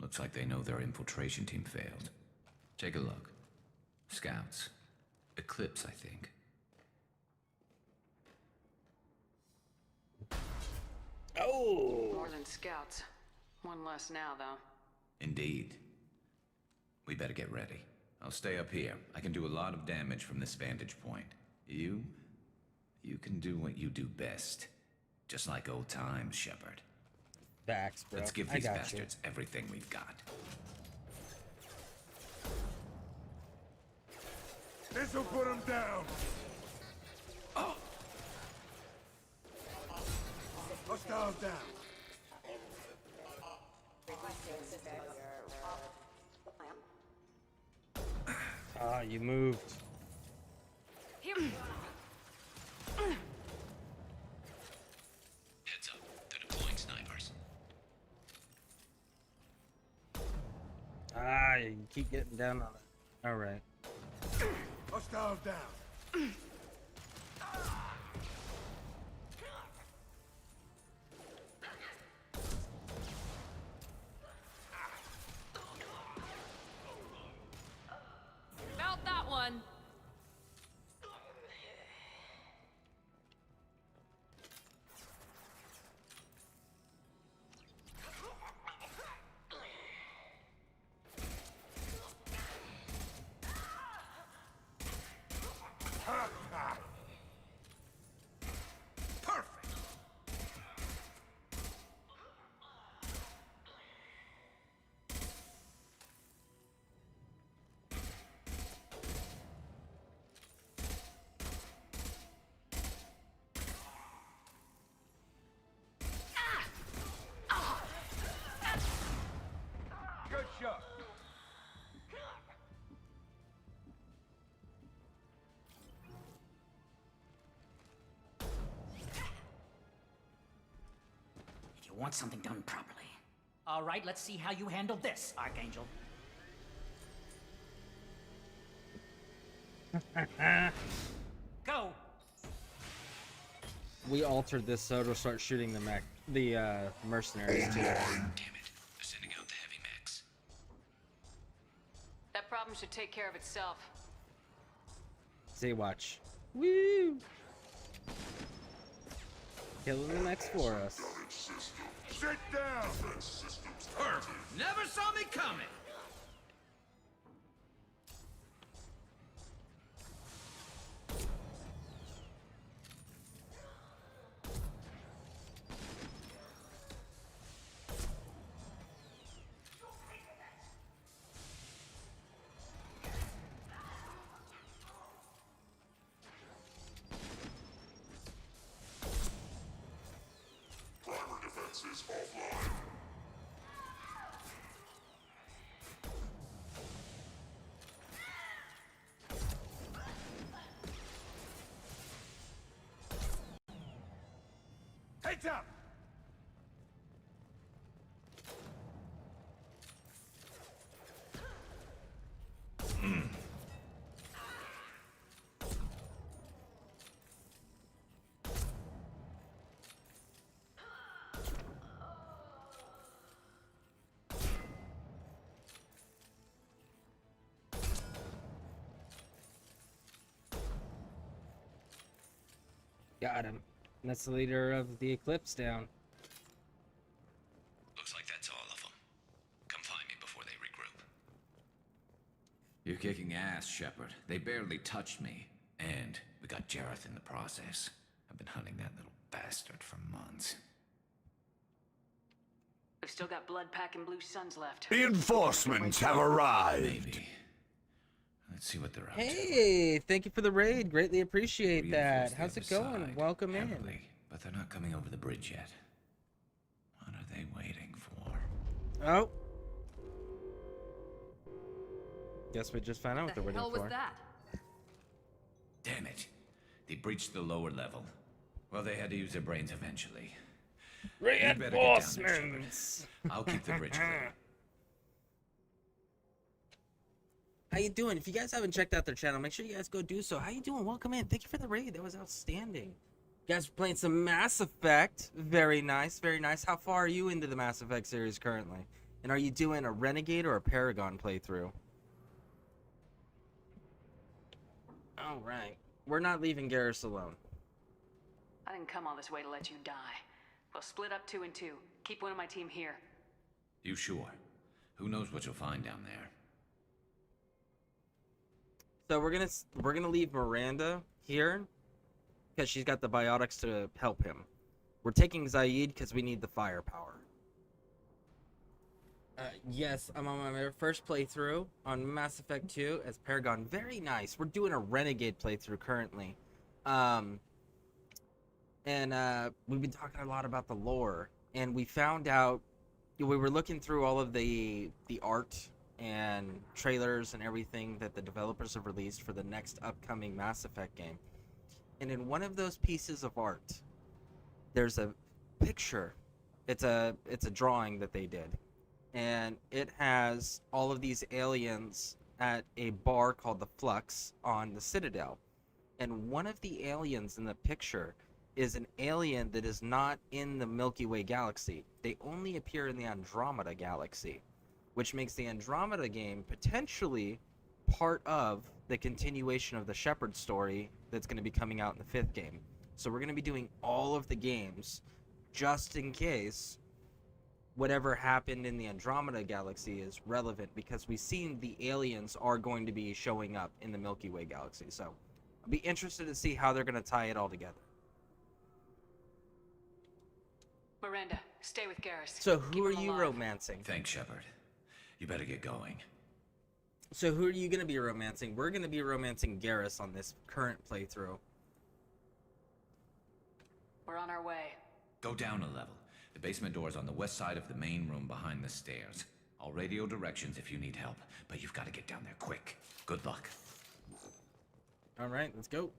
Looks like they know their infiltration team failed. Take a look. Scouts. Eclipse, I think. Oh! More than scouts. One less now, though. Indeed. We better get ready. I'll stay up here. I can do a lot of damage from this vantage point. You can do what you do best. Just like old times, Shepard. Facts, bro. Let's give I these got bastards everything we've got. This'll put him down. Oh. Hostiles down. Ah, you moved. Here. Heads up, they're deploying snipers. Ah, you keep getting down on it. All right. Hostiles down. About that one. Good shot. If you want something done properly. All right, let's see how you handle this, Archangel. Go. We altered this so it'll start shooting the mercenaries too. Damn it. They're sending out the heavy mechs. That problem should take care of itself. See, watch. Woo! Killing the mechs for us. Sit down. Perfect. Never saw me coming. Primer defenses offline. Heads up. Got him. And that's the leader of the Eclipse down. Looks like that's all of them. Come find me before they regroup. You're kicking ass, Shepard. They barely touched me. And we got Jareth in the process. I've been hunting that little bastard for months. We've still got blood-packing blue suns left. Reinforcements have arrived. Maybe. Let's see what they're up to. Hey, thank you for the raid. Greatly appreciate that. Reinforce the How's it other going? side Welcome in. heavily, but they're not coming over the bridge yet. What are they waiting for? Oh. Guess we just found out what they're waiting Hell for. was that? Damn it. They breached the lower level. Well, they had to use their brains eventually. You better get down there, Reinforcements. Shepard. I'll keep the bridge clear. How you doing? If you guys haven't checked out their channel, make sure you guys go do so. How you doing? Welcome in. Thank you for the raid. That was outstanding. You guys are playing some Mass Effect. Very nice, very nice. How far are you into the Mass Effect series currently? And are you doing a Renegade or a Paragon playthrough? All right. We're not leaving Garrus alone. I didn't come all this way to let you die. We'll split up 2 and 2. Keep one of my team here. You sure? Who knows what you'll find down there? So we're gonna leave Miranda here, because she's got the biotics to help him. We're taking Zaid because we need the firepower. Yes, I'm on my first playthrough on Mass Effect 2 as Paragon. Very nice. We're doing a Renegade playthrough currently. We've been talking a lot about the lore, and we found out, we were looking through all of the art and trailers and everything that the developers have released for the next upcoming Mass Effect game. And in one of those pieces of art, there's a picture. It's a drawing that they did. And it has all of these aliens at a bar called the Flux on the Citadel. And one of the aliens in the picture is an alien that is not in the Milky Way galaxy. They only appear in the Andromeda galaxy, which makes the Andromeda game potentially part of the continuation of the Shepard story that's going to be coming out in the 5th game. So we're going to be doing all of the games just in case whatever happened in the Andromeda galaxy is relevant, because we've seen the aliens are going to be showing up in the Milky Way galaxy. So I'll be interested to see how they're going to tie it all together. Miranda, stay with Garrus. So who are you romancing? Thanks, Shepard. You better get going. So who are you going to be romancing? We're going to be romancing Garrus on this current playthrough. We're on our way. Go down a level. The basement door is on the west side of the main room behind the stairs. I'll radio directions if you need help, but you've got to get down there quick. Good luck. All right, let's go.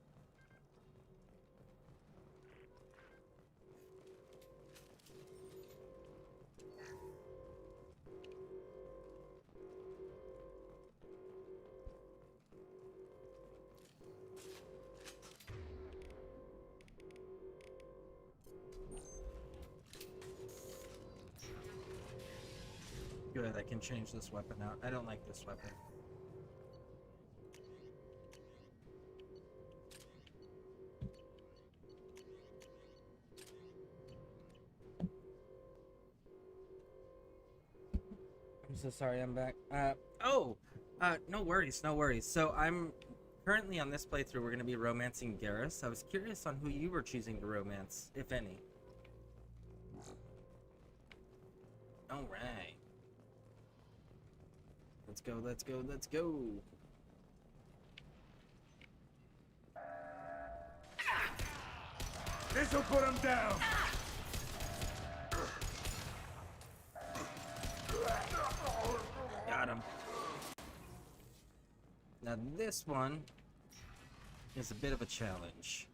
Good, I can change this weapon out. I don't like this weapon. I'm so sorry, I'm back. No worries, no worries. So I'm currently on this playthrough, we're going to be romancing Garrus. I was curious on who you were choosing to romance, if any. All right. Let's go, let's go, let's go. This'll put him down. Got him. Now this one is a bit of a challenge.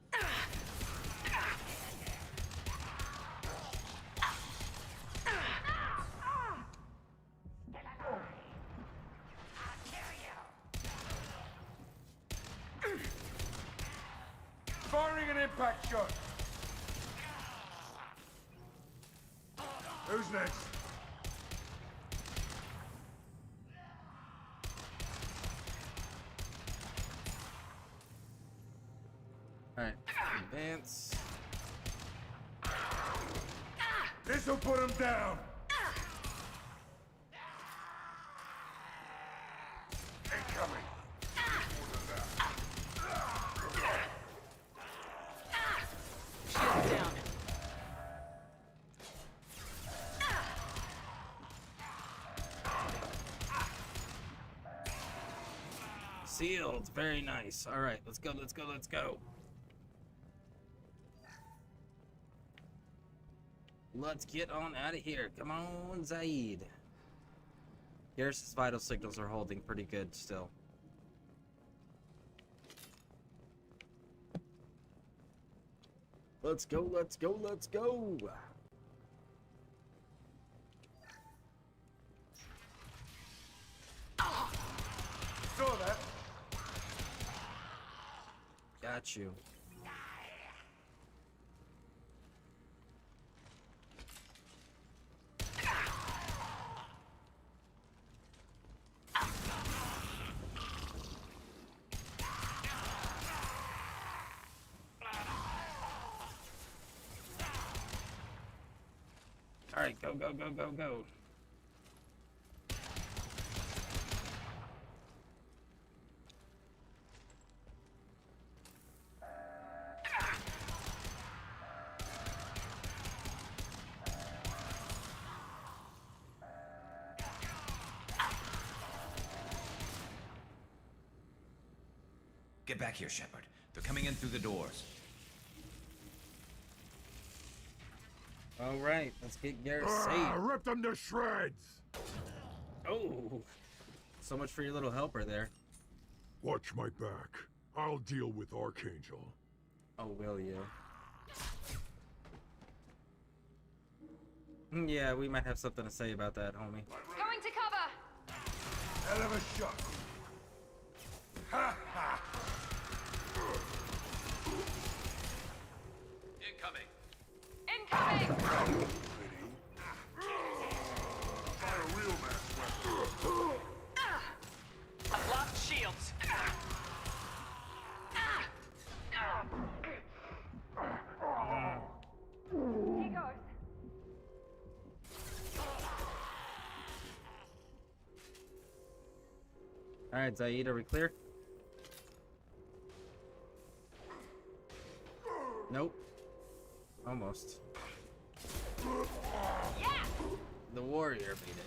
Firing an impact shot. Who's next? Alright, advance. This'll put him down. Incoming. Shield down. Sealed. Very nice. Alright, let's go, let's go, let's go. Let's get on out of here. Come on, Zaid. Garrus' vital signals are holding pretty good still. Let's go, let's go, let's go. Saw that. Got you. All right, go, go, go, go, go. Get back here, Shepard. They're coming in through the doors. All right, let's get Garrus saved. Rip them to shreds! Oh, so much for your little helper there. Watch my back. I'll deal with Archangel. Oh, will you? Yeah, we might have something to say about that, homie. Going to cover! Hell of a shot. Ha ha! Incoming! Incoming! I've lost shields. He goes. All right, Zaid, are we clear? Nope. Almost. Yeah! The warrior beat it.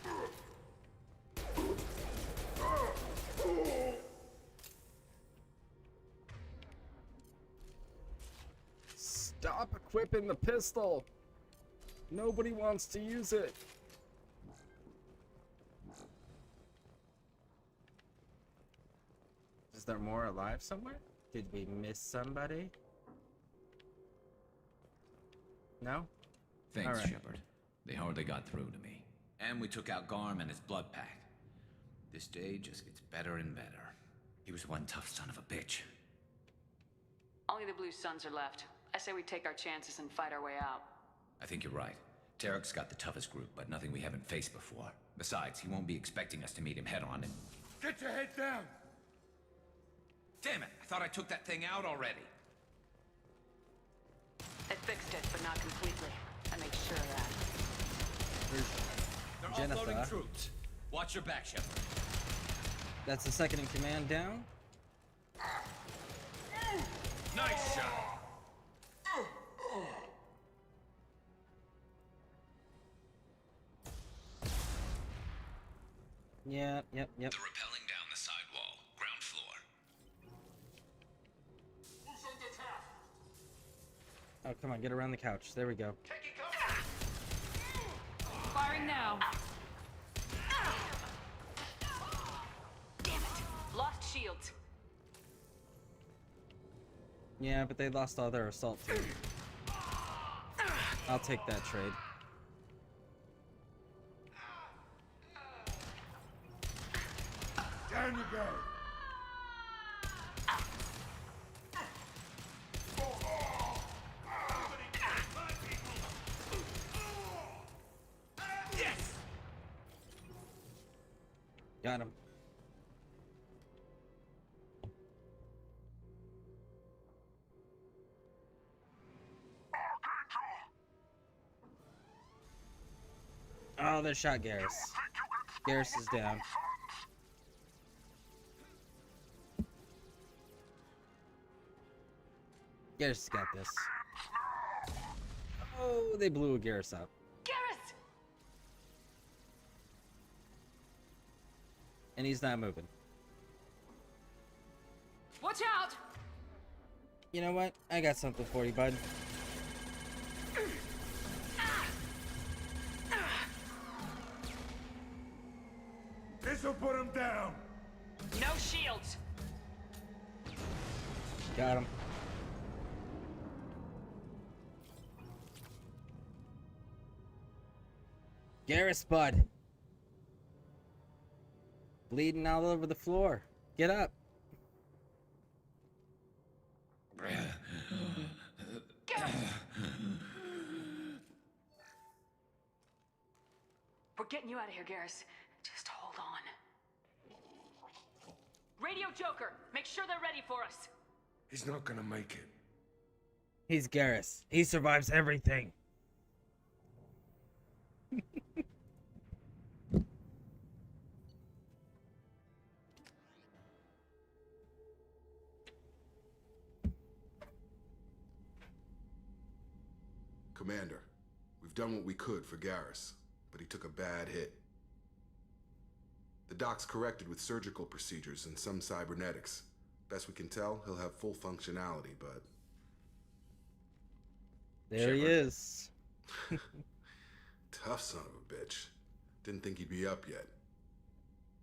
Stop equipping the pistol! Nobody wants to use it! Is there more alive somewhere? Did we miss somebody? No? Thanks, All right. Shepard. They hardly got through to me. And we took out Garm and his blood pack. This day just gets better and better. He was one tough son of a bitch. Only the Blue Suns are left. I say we take our chances and fight our way out. I think you're right. Tarek's got the toughest group, but nothing we haven't faced before. Besides, he won't be expecting us to meet him head-on and... Get your head down! Damn it! I thought I took that thing out already. They fixed it, but not completely. I made sure of that. They're Jennifer. offloading troops. Watch your back, Shepard. That's the second in command down. Nice shot! Yep. They're rappelling down the side wall. Ground floor. Oh, come on, get around the couch. There we go. Firing now. Damn it! Lost shields. Yeah, but they lost all their assault too. I'll take that trade. Down you go! Yes! Got him. Oh, they shot Garrus. Garrus is down. Garrus got this. Oh, they blew Garrus up. Garrus! And he's not moving. Watch out! You know what? I got something for you, bud. This'll put him down! No shields! Got him. Garrus, bud. Bleeding all over the floor. Get up. We're getting you out of here, Garrus. Just hold on. Radio Joker, make sure they're ready for us. He's not gonna make it. He's Garrus. He survives everything. Commander, we've done what we could for Garrus, but he took a bad hit. The doc's corrected with surgical procedures and some cybernetics, Best we can tell, he'll have full functionality, but... There he is. Tough son of a bitch. Didn't think he'd be up yet.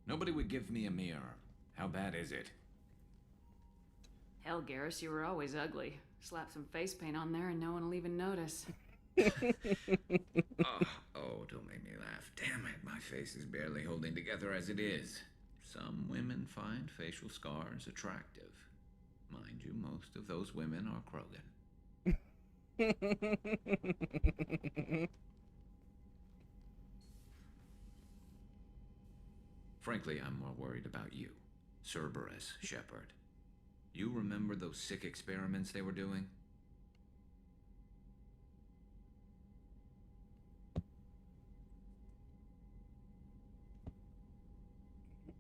Nobody would give me a mirror. How bad is it? Hell, Garrus, you were always ugly. Slap some face paint on there and no one will even notice. Oh, don't make me laugh. Damn it, my face is barely holding together as it is. Some women find facial scars attractive. Mind you, most of those women are Krogan. Frankly, I'm more worried about you. Cerberus, Shepard. You remember those sick experiments they were doing?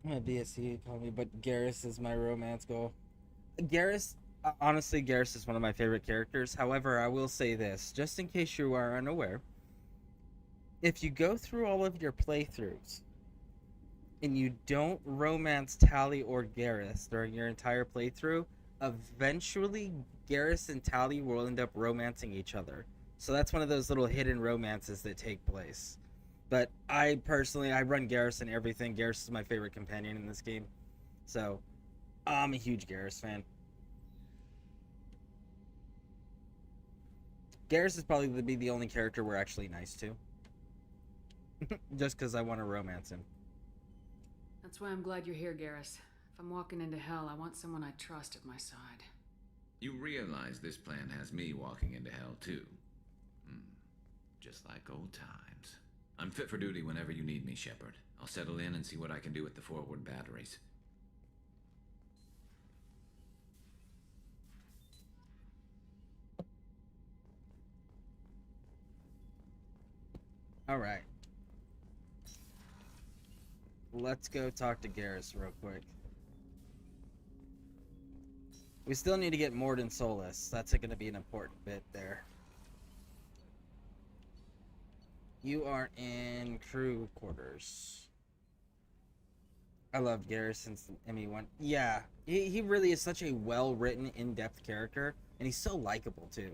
My BSC told me, but Garrus is my romance goal. Garrus, honestly, Garrus is one of my favorite characters. However, I will say this, just in case you are unaware, if you go through all of your playthroughs and you don't romance Tali or Garrus during your entire playthrough, eventually Garrus and Tali will end up romancing each other. So that's one of those little hidden romances that take place. But I personally, I run Garrus and everything. Garrus is my favorite companion in this game. So, I'm a huge Garrus fan. Garrus is probably to be the only character we're actually nice to. Just because I want to romance him. That's why I'm glad you're here, Garrus. If I'm walking into hell, I want someone I trust at my side. You realize this plan has me walking into hell, too. Just like old times. I'm fit for duty whenever you need me, Shepard. I'll settle in and see what I can do with the forward batteries. Alright. Let's go talk to Garrus real quick. We still need to get Mordin Solus. That's going to be an important bit there. You are in crew quarters. I love Garrus since ME1. Yeah, he really is such a well-written, in-depth character, and he's so likable, too.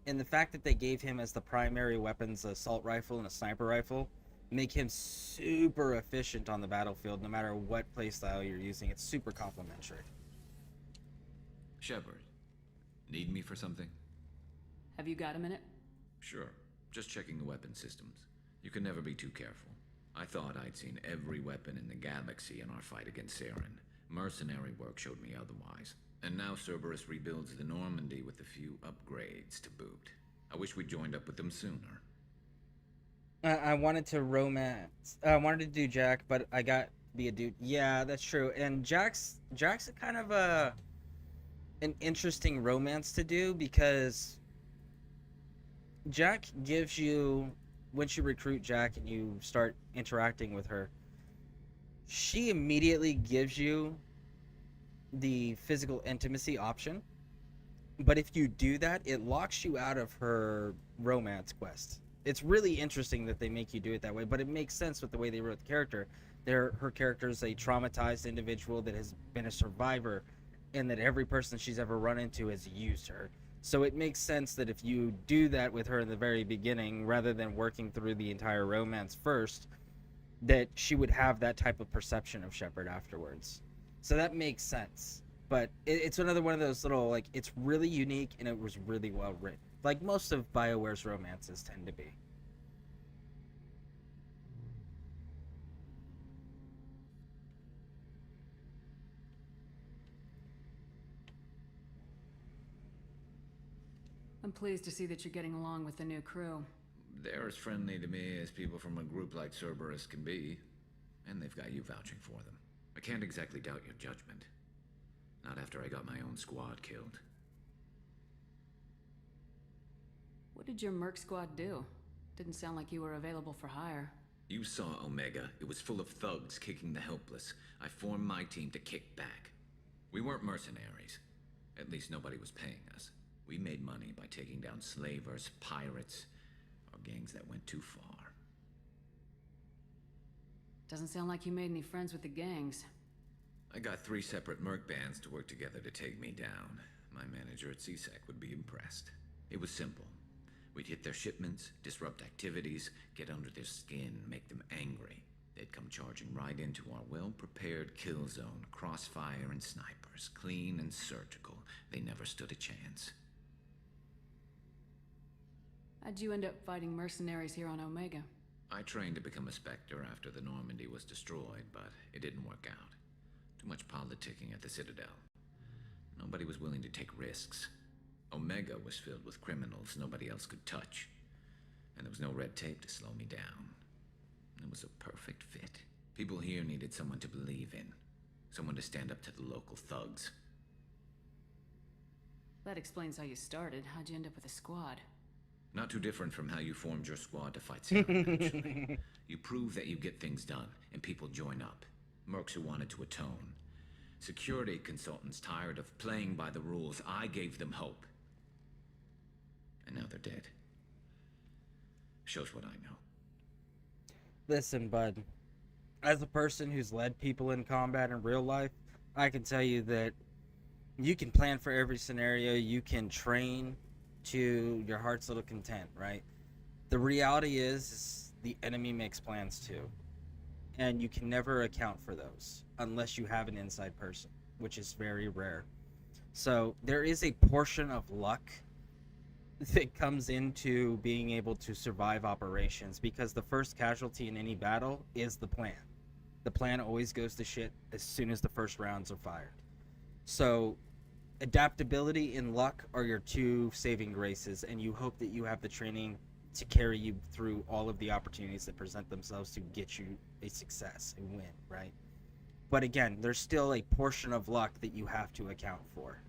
And the fact that they gave him as the primary weapons an assault rifle and a sniper rifle make him super efficient on the battlefield, no matter what playstyle you're using. It's super complimentary. Shepard, need me for something? Have you got a minute? Sure. Just checking the weapon systems. You can never be too careful. I thought I'd seen every weapon in the galaxy in our fight against Saren. Mercenary work showed me otherwise. And now Cerberus rebuilds the Normandy with a few upgrades to boot. I wish we'd joined up with them sooner. I wanted to romance. I wanted to do Jack, but I got to be a dude. Yeah, that's true. And Jack's a kind of an interesting romance to do, because Jack gives you, once you recruit Jack and you start interacting with her, she immediately gives you the physical intimacy option. But if you do that, it locks you out of her romance quest. It's really interesting that they make you do it that way, but it makes sense with the way they wrote the character. Her character is a traumatized individual that has been a survivor, and that every person she's ever run into has used her. So it makes sense that if you do that with her in the very beginning, rather than working through the entire romance first, that she would have that type of perception of Shepard afterwards. So that makes sense. But it's another one of those little, like, it's really unique and it was really well written. Like most of BioWare's romances tend to be. I'm pleased to see that you're getting along with the new crew. They're as friendly to me as people from a group like Cerberus can be. And they've got you vouching for them. I can't exactly doubt your judgment. Not after I got my own squad killed. What did your merc squad do? Didn't sound like you were available for hire. You saw Omega. It was full of thugs kicking the helpless. I formed my team to kick back. We weren't mercenaries. At least nobody was paying us. We made money by taking down slavers, pirates, or gangs that went too far. Doesn't sound like you made any friends with the gangs. I got 3 separate merc bands to work together to take me down. My manager at CSEC would be impressed. It was simple. We'd hit their shipments, disrupt activities, get under their skin, make them angry. They'd come charging right into our well-prepared kill zone, crossfire and snipers, clean and surgical. They never stood a chance. How'd you end up fighting mercenaries here on Omega? I trained to become a Spectre after the Normandy was destroyed, but it didn't work out. Too much politicking at the Citadel. Nobody was willing to take risks. Omega was filled with criminals nobody else could touch. And there was no red tape to slow me down. It was a perfect fit. People here needed someone to believe in. Someone to stand up to the local thugs. That explains how you started. How'd you end up with a squad? Not too different from how you formed your squad to fight Sarah, actually. You prove that you get things done, and people join up. Mercs who wanted to atone. Security consultants tired of playing by the rules. I gave them hope. And now they're dead. Shows what I know. Listen, bud. As a person who's led people in combat in real life, I can tell you that you can plan for every scenario. You can train to your heart's little content, right? The reality is the enemy makes plans too. And you can never account for those unless you have an inside person, which is very rare. So there is a portion of luck that comes into being able to survive operations, because the first casualty in any battle is the plan. The plan always goes to shit as soon as the first rounds are fired. So adaptability and luck are your two saving graces, and you hope that you have the training to carry you through all of the opportunities that present themselves to get you a success, a win, right? But again, there's still a portion of luck that you have to account for.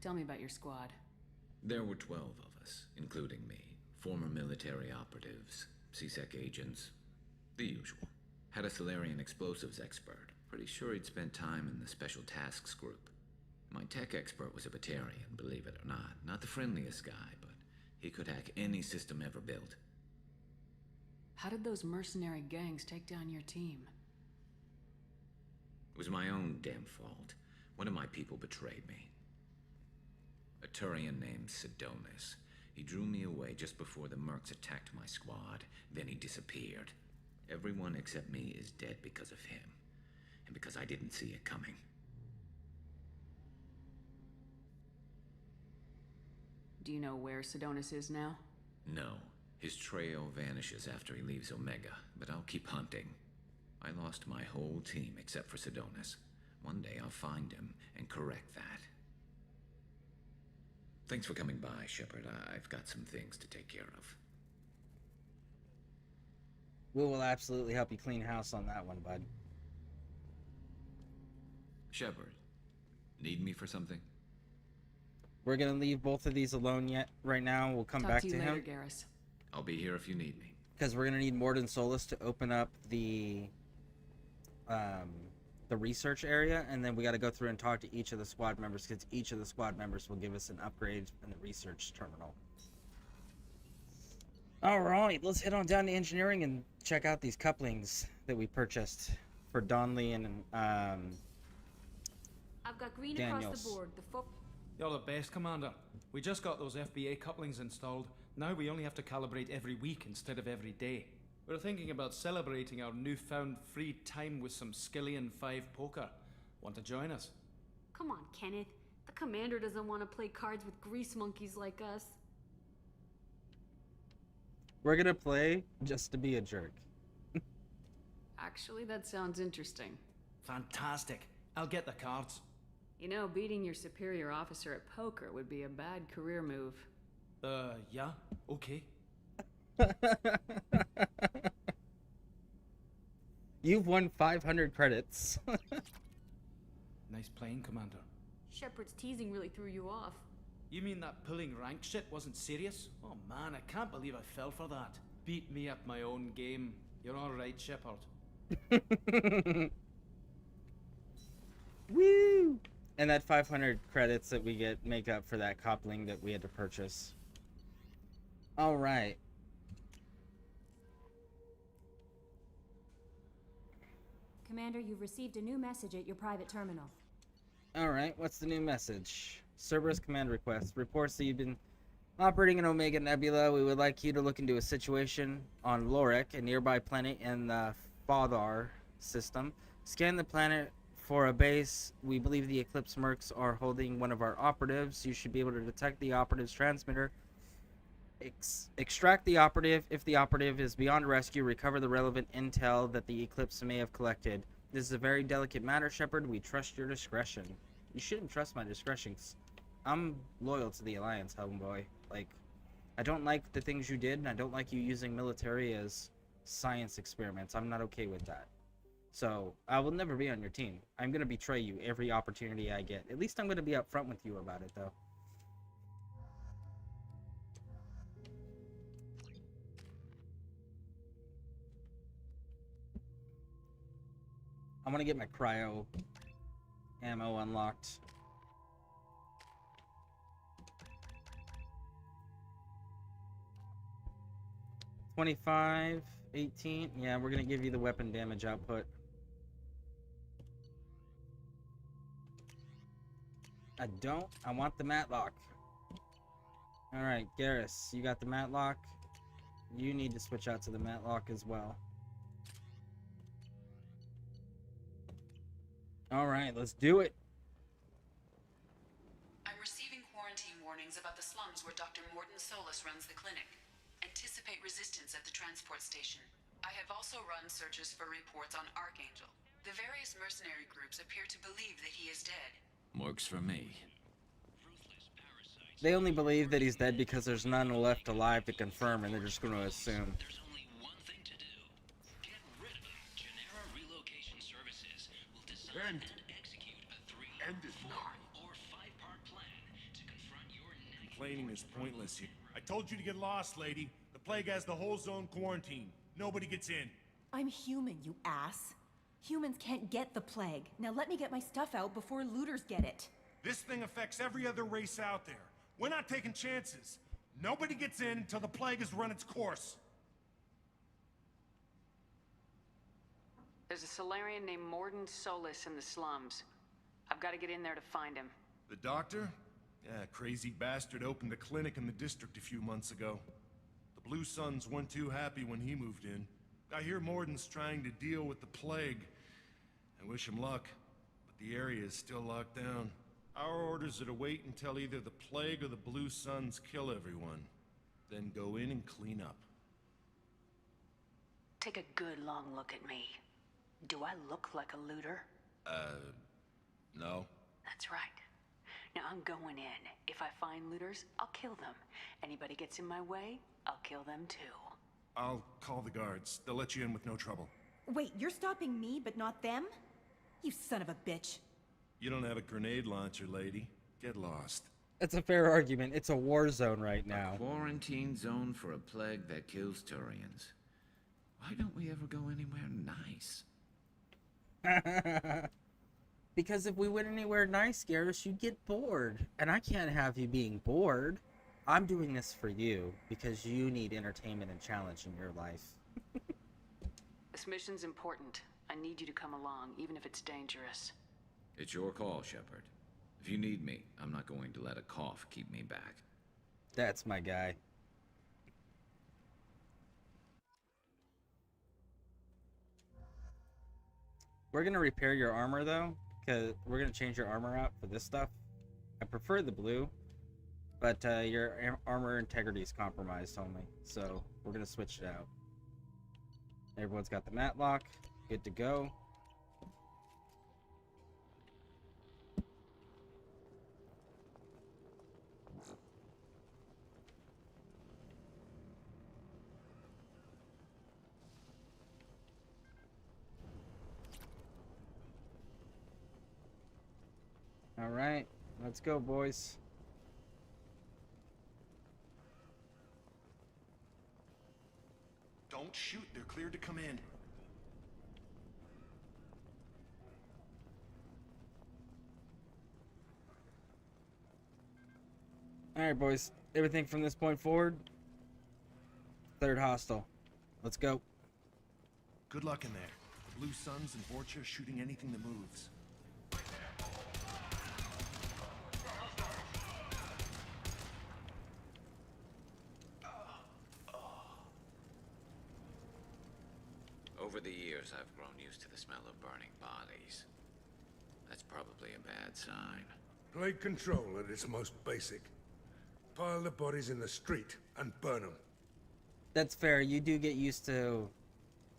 Tell me about your squad. There were 12 of us, including me. Former military operatives, CSEC agents, the usual. Had a Solarian explosives expert. Pretty sure he'd spent time in the Special Tasks Group. My tech expert was a Batarian, believe it or not. Not the friendliest guy, but he could hack any system ever built. How did those mercenary gangs take down your team? It was my own damn fault. One of my people betrayed me. A Turian named Sidonis. He drew me away just before the mercs attacked my squad. Then he disappeared. Everyone except me is dead because of him. And because I didn't see it coming. Do you know where Sidonis is now? No. His trail vanishes after he leaves Omega, but I'll keep hunting. I lost my whole team except for Sidonis. One day I'll find him and correct that. Thanks for coming by, Shepard. I've got some things to take care of. We will absolutely help you clean house on that one, bud. Shepard, need me for something? We're gonna leave both of these alone right now. We'll come back to you him. later, Garrus. I'll be here if you need me. Because we're gonna need Mordin Solus to open up the research area, and then we got to go through and talk to each of the squad members, because each of the squad members will give us an upgrade in the research terminal. All right, let's head on down to engineering and check out these couplings that we purchased for Donley and I've got green Daniels. across the board. You're the best, Commander. We just got those FBA couplings installed. Now we only have to calibrate every week instead of every day. We're thinking about celebrating our newfound free time with some Skillian 5 poker. Want to join us? Come on, Kenneth. The commander doesn't want to play cards with grease monkeys like us. We're gonna play just to be a jerk. Actually, that sounds interesting. Fantastic. I'll get the cards. You know, beating your superior officer at poker would be a bad career move. Yeah, okay. You've won 500 credits. Nice playing, Commander. Shepard's teasing really threw you off. You mean that pulling rank shit wasn't serious? Oh man, I can't believe I fell for that. Beat me at my own game. You're alright, Shepard. Woo! And that 500 credits that we get make up for that coupling that we had to purchase. All right. Commander, you've received a new message at your private terminal. Alright, what's the new message? Cerberus command request. Reports that you've been operating in Omega Nebula. We would like you to look into a situation on Lorek, a nearby planet in the Fadar system. Scan the planet for a base. We believe the Eclipse Mercs are holding one of our operatives. You should be able to detect the operative's transmitter. Extract the operative. If the operative is beyond rescue, recover the relevant intel that the Eclipse may have collected. This is a very delicate matter, Shepard. We trust your discretion. You shouldn't trust my discretion. I'm loyal to the Alliance, homeboy. Like, I don't like the things you did, and I don't like you using military as science experiments. I'm not okay with that. So, I will never be on your team. I'm going to betray you every opportunity I get. At least I'm going to be upfront with you about it, though. I want to get my cryo ammo unlocked. $25, $18. Yeah, we're gonna give you the weapon damage output. I don't. I want the matlock. All right, Garrus, you got the matlock. You need to switch out to the matlock as well. All right, let's do it. I'm receiving quarantine warnings about the slums where Dr. Morton Solus runs the clinic. Anticipate resistance at the transport station. I have also run searches for reports on Archangel. The various mercenary groups appear to believe that he is dead. Works for me. They only believe that he's dead because there's none left alive to confirm, and they're just going to assume. There's only one thing to do. Get rid of him. Genera Relocation Services will design and execute a 3, 4, or 5-part plan to confront your next... Complaining is pointless here. I told you to get lost, lady. The plague has the whole zone quarantined. Nobody gets in. I'm human, you ass. Humans can't get the plague. Now let me get my stuff out before looters get it. This thing affects every other race out there. We're not taking chances. Nobody gets in until the plague has run its course. There's a Solarian named Morton Solus in the slums. I've got to get in there to find him. The doctor? Yeah, crazy bastard opened a clinic in the district a few months ago. The Blue Suns weren't too happy when he moved in. I hear Morton's trying to deal with the plague. I wish him luck, but the area is still locked down. Our orders are to wait until either the plague or the Blue Suns kill everyone. Then go in and clean up. Take a good long look at me. Do I look like a looter? No. That's right. Now I'm going in. If I find looters, I'll kill them. Anybody gets in my way, I'll kill them too. I'll call the guards. They'll let you in with no trouble. Wait, you're stopping me, but not them? You son of a bitch. You don't have a grenade launcher, lady. Get lost. It's a fair argument. It's a war zone right now. A quarantine zone for a plague that kills Turians. Why don't we ever go anywhere nice? Because if we went anywhere nice, Garrus, you'd get bored. And I can't have you being bored. I'm doing this for you, because you need entertainment and challenge in your life. This mission's important. I need you to come along, even if it's dangerous. It's your call, Shepard. If you need me, I'm not going to let a cough keep me back. That's my guy. We're gonna repair your armor though, because we're gonna change your armor out for this stuff. I prefer the blue, but your armor integrity is compromised only, so we're gonna switch it out. Everyone's got the matlock, good to go. All right, let's go, boys. Don't shoot. They're cleared to come in. All right, boys. Everything from this point forward. Third hostile. Let's go. Good luck in there. Blue Suns and Vorcha shooting anything that moves. Over the years, I've grown used to the smell of burning bodies. That's probably a bad sign. Plague control at its most basic. Pile the bodies in the street and burn them. That's fair. You do get used to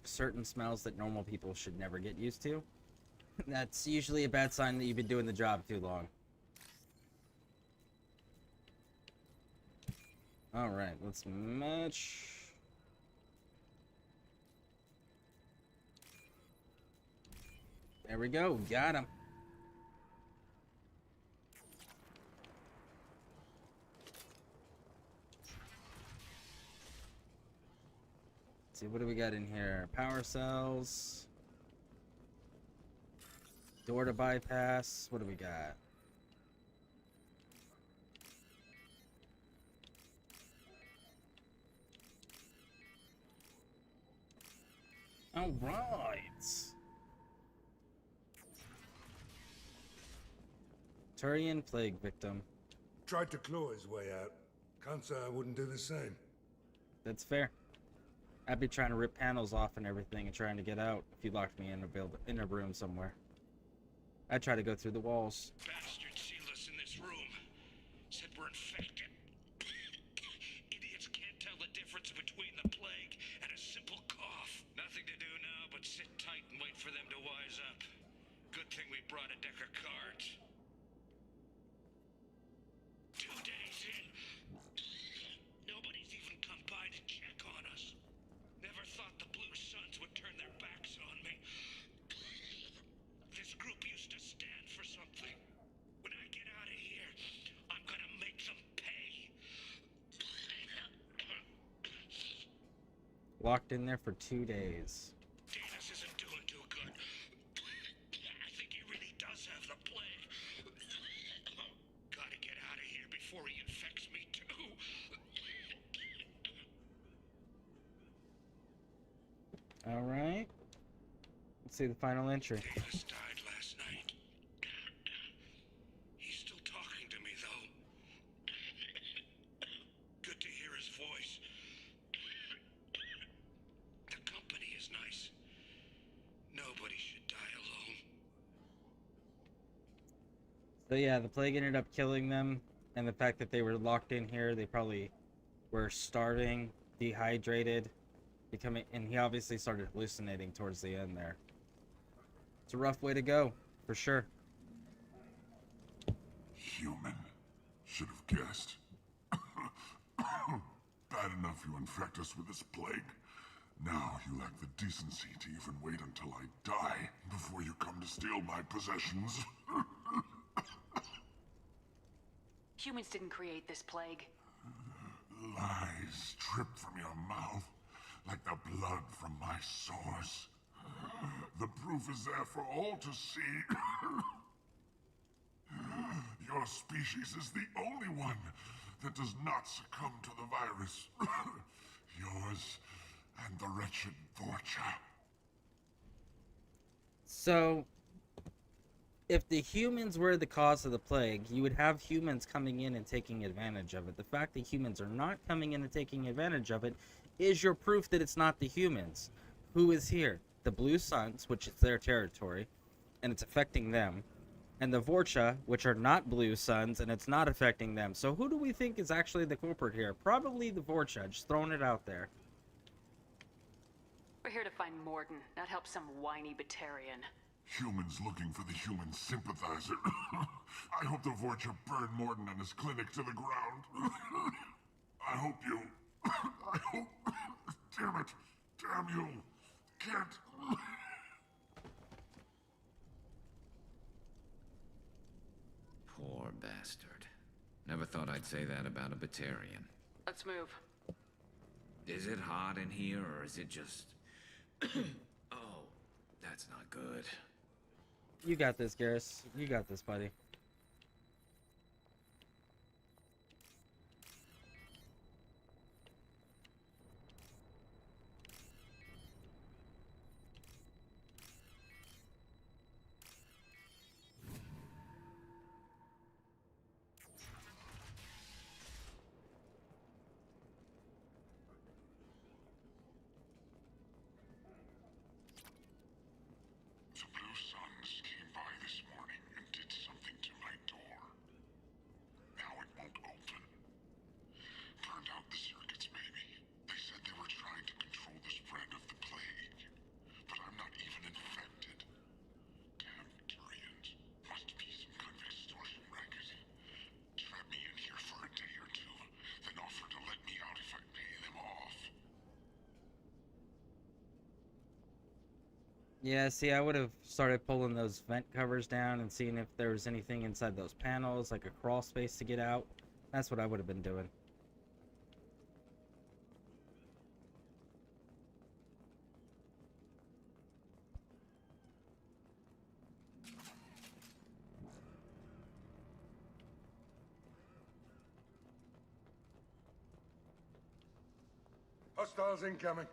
certain smells that normal people should never get used to. That's usually a bad sign that you've been doing the job too long. Alright, let's match. There we go, got him. Let's see, what do we got in here? Power cells. Door to bypass. What do we got? All right. Turian plague victim. Tried to claw his way out. Can't say I wouldn't do the same. That's fair. I'd be trying to rip panels off and everything and trying to get out if you locked me in a room somewhere. I'd try to go through the walls. Bastards sealed us in this room. Said we're infected. Idiots can't tell the difference between the plague and a simple cough. Nothing to do now but sit tight and wait for them to wise up. Good thing we brought a deck of cards. 2 days in. Nobody's even come by to check on us. Never thought the Blue Suns would turn their backs on me. This group used to stand for something. When I get out of here, I'm gonna make them pay. Locked in there for 2 days. Danis isn't doing too good. I think he really does have the plague. Gotta get out of here before he infects me too. All right. Let's see the final entry. Davis died last night. He's still talking to me, though. Good to hear his voice. The company is nice. Nobody should die alone. So yeah, the plague ended up killing them, and the fact that they were locked in here, they probably were starving, dehydrated, and he obviously started hallucinating towards the end there. It's a rough way to go, for sure. Human. Should have guessed. Bad enough you infect us with this plague. Now you lack the decency to even wait until I die before you come to steal my possessions. Humans didn't create this plague. Lies drip from your mouth like the blood from my sores. The proof is there for all to see. Your species is the only one that does not succumb to the virus. Yours and the wretched Vorcha. So, if the humans were the cause of the plague, you would have humans coming in and taking advantage of it. The fact that humans are not coming in and taking advantage of it is your proof that it's not the humans. Who is here? The Blue Suns, which is their territory, and it's affecting them. And the Vorcha, which are not Blue Suns, and it's not affecting them. So who do we think is actually the culprit here? Probably the Vorcha, just throwing it out there. We're here to find Morden, not help some whiny Batarian. Humans looking for the human sympathizer. I hope the Vorcha burn Morden and his clinic to the ground. I hope you... I hope... Damn it. Damn you. Can't... Poor bastard. Never thought I'd say that about a Batarian. Let's move. Is it hot in here, or is it just... Oh, that's not good. You got this, Garrus. You got this, buddy. The Blue Suns came by this morning and did something to my door. Now it won't open. Burned out the circuits, maybe. They said they were trying to control the spread of the plague. But I'm not even infected. Damn Turians. Must be some kind of extortion racket. Trap me in here for a day or two, then offer to let me out if I pay them off. Yeah, see, I would have started pulling those vent covers down and seeing if there was anything inside those panels, like a crawl space to get out. That's what I would have been doing. Hostiles incoming.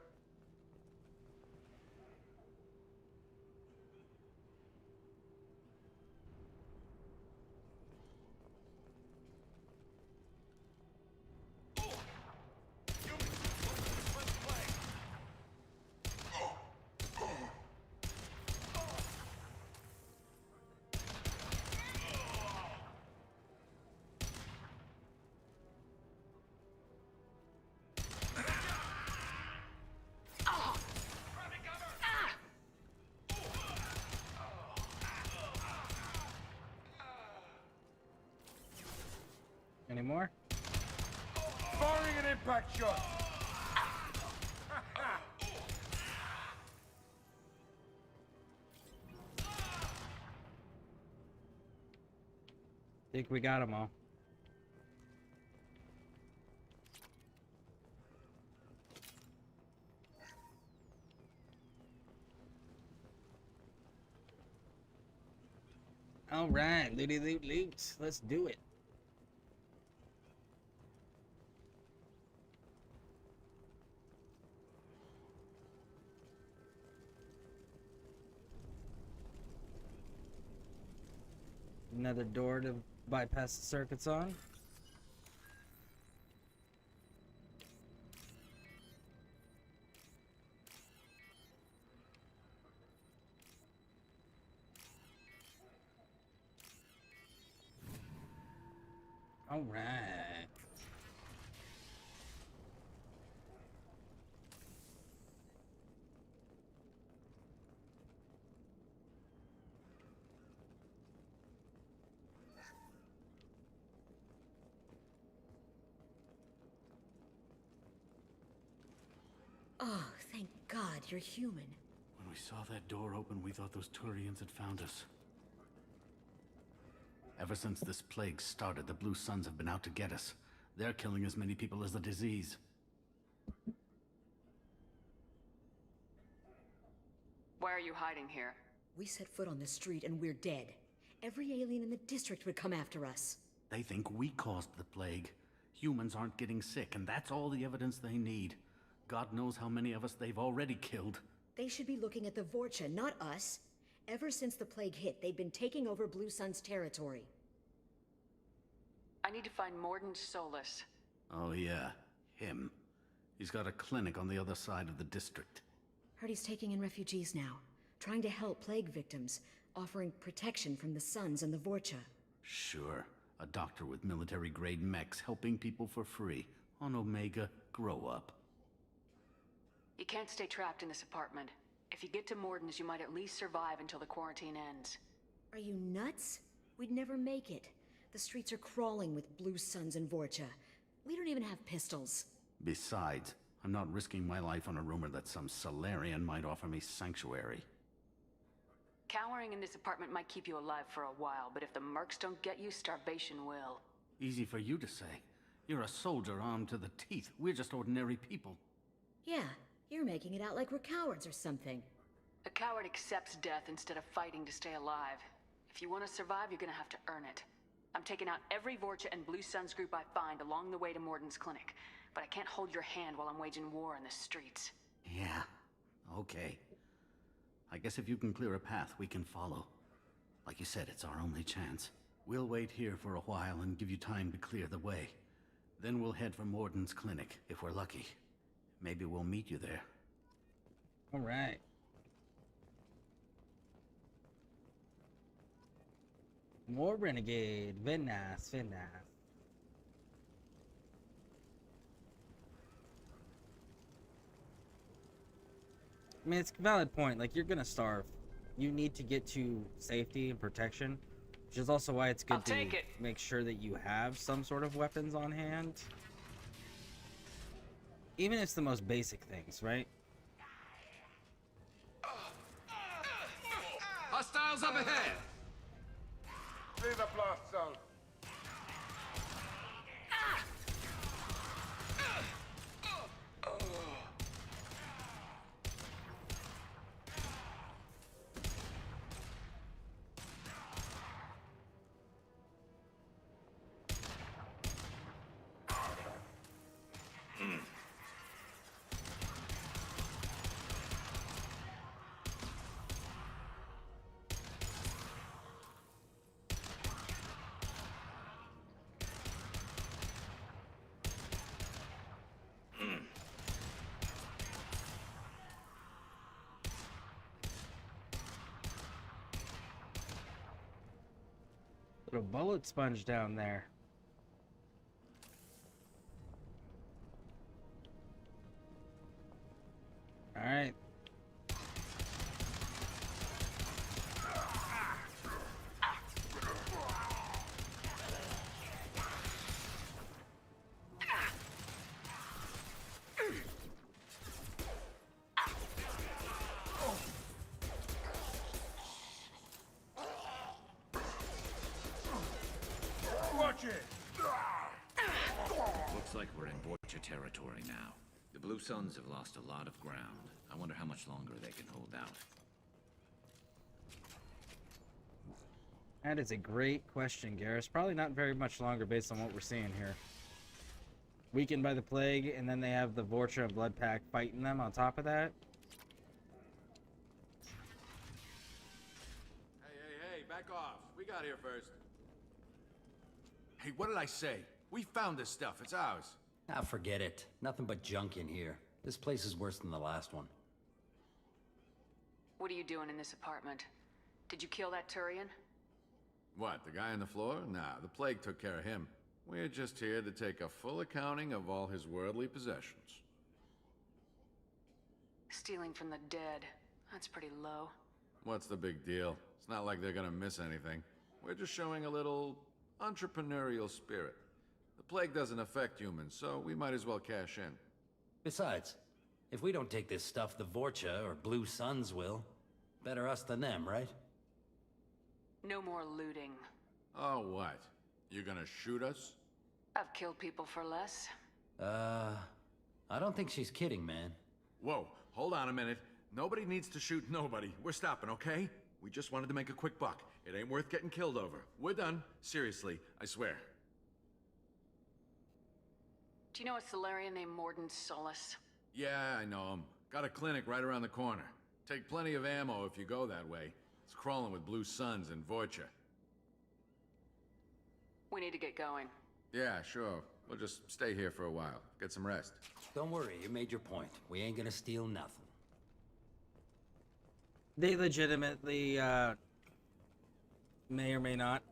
Any more? Firing an impact shot! Think we got them all. All right, looty loot loot. Let's do it. Another door to bypass the circuits on. All right. Oh, thank God you're human. When we saw that door open, we thought those Turians had found us. Ever since this plague started, the Blue Suns have been out to get us. They're killing as many people as the disease. Why are you hiding here? We set foot on the street and we're dead. Every alien in the district would come after us. They think we caused the plague. Humans aren't getting sick, and that's all the evidence they need. God knows how many of us they've already killed. They should be looking at the Vorcha, not us. Ever since the plague hit, they've been taking over Blue Sun's territory. I need to find Morden Solus. Oh yeah, him. He's got a clinic on the other side of the district. Heard he's taking in refugees now, trying to help plague victims, offering protection from the Suns and the Vorcha. Sure, a doctor with military-grade mechs helping people for free. On Omega, grow up. You can't stay trapped in this apartment. If you get to Morden's, you might at least survive until the quarantine ends. Are you nuts? We'd never make it. The streets are crawling with Blue Suns and Vorcha. We don't even have pistols. Besides, I'm not risking my life on a rumor that some Solarian might offer me sanctuary. Cowering in this apartment might keep you alive for a while, but if the mercs don't get you, starvation will. Easy for you to say. You're a soldier armed to the teeth. We're just ordinary people. Yeah, you're making it out like we're cowards or something. A coward accepts death instead of fighting to stay alive. If you want to survive, you're gonna have to earn it. I'm taking out every Vorcha and Blue Suns group I find along the way to Morden's clinic, but I can't hold your hand while I'm waging war in the streets. Yeah, okay. I guess if you can clear a path, we can follow. Like you said, it's our only chance. We'll wait here for a while and give you time to clear the way. Then we'll head for Morden's clinic, if we're lucky. Maybe we'll meet you there. All right. More Renegade. Vinnas. I mean, it's a valid point. Like, you're gonna starve. You need to get to safety and protection, which is also why it's good to make sure that you have some sort of weapons on hand. Even if it's the most basic things, right? Hostiles up ahead! Clear the blast zone. Little bullet sponge down there. All right. Watch it! Looks like we're in Borgia territory now. The Blue Suns have lost a lot of ground. I wonder how much longer they can hold out. That is a great question, Garrus. Probably not very much longer based on what we're seeing here. Weakened by the plague, and then they have the Vorcha and Blood Pack fighting them on top of that. Hey, back off. We got here first. Hey, what did I say? We found this stuff. It's ours. Ah, forget it. Nothing but junk in here. This place is worse than the last one. What are you doing in this apartment? Did you kill that Turian? What, the guy on the floor? Nah, the plague took care of him. We're just here to take a full accounting of all his worldly possessions. Stealing from the dead. That's pretty low. What's the big deal? It's not like they're gonna miss anything. We're just showing a little entrepreneurial spirit. The plague doesn't affect humans, so we might as well cash in. Besides, if we don't take this stuff, the Vorcha or Blue Suns will. Better us than them, right? No more looting. Oh, what? You gonna shoot us? I've killed people for less. I don't think she's kidding, man. Whoa, hold on a minute. Nobody needs to shoot nobody. We're stopping, okay? We just wanted to make a quick buck. It ain't worth getting killed over. We're done. Seriously, I swear. Do you know a Solarian named Morden Solis? Yeah, I know him. Got a clinic right around the corner. Take plenty of ammo if you go that way. It's crawling with Blue Suns and Vorcha. We need to get going. Yeah, sure. We'll just stay here for a while. Get some rest. Don't worry, you made your point. We ain't gonna steal nothing. They legitimately, may or may not,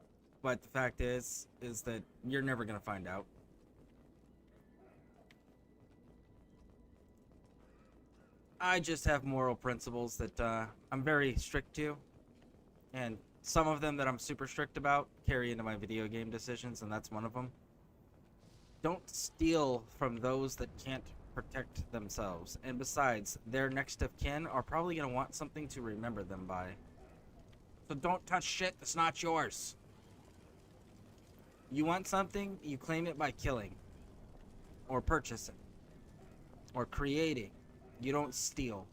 but the fact is that you're never gonna find out. I just have moral principles that, I'm very strict to, and some of them that I'm super strict about carry into my video game decisions, and that's one of them. Don't steal from those that can't protect themselves, and besides, their next of kin are probably gonna want something to remember them by. So don't touch shit that's not yours. You want something, you claim it by killing, or purchasing, or creating. You don't steal.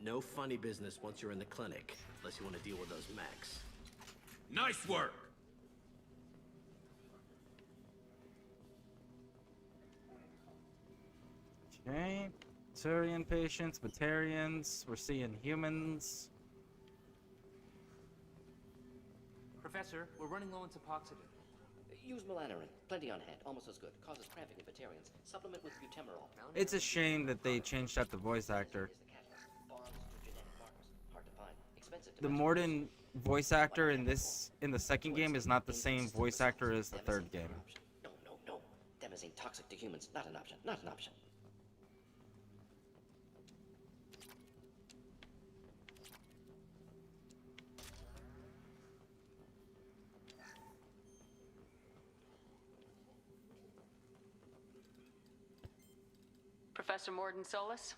No funny business once you're in the clinic, unless you want to deal with those mechs. Nice work! Okay. Turian patients, Batarians, we're seeing humans. Professor, we're running low on suboxygen. The Use melanorin. Plenty on hand. Almost as good. Causes cramping in vegetarians. Supplement with butemerol. It's a shame that they changed out the voice actor. The Morden voice actor in the second game is not the same voice actor as the third game. No. Demazine toxic to humans. Not an option. Not an option. Professor Morden Solus?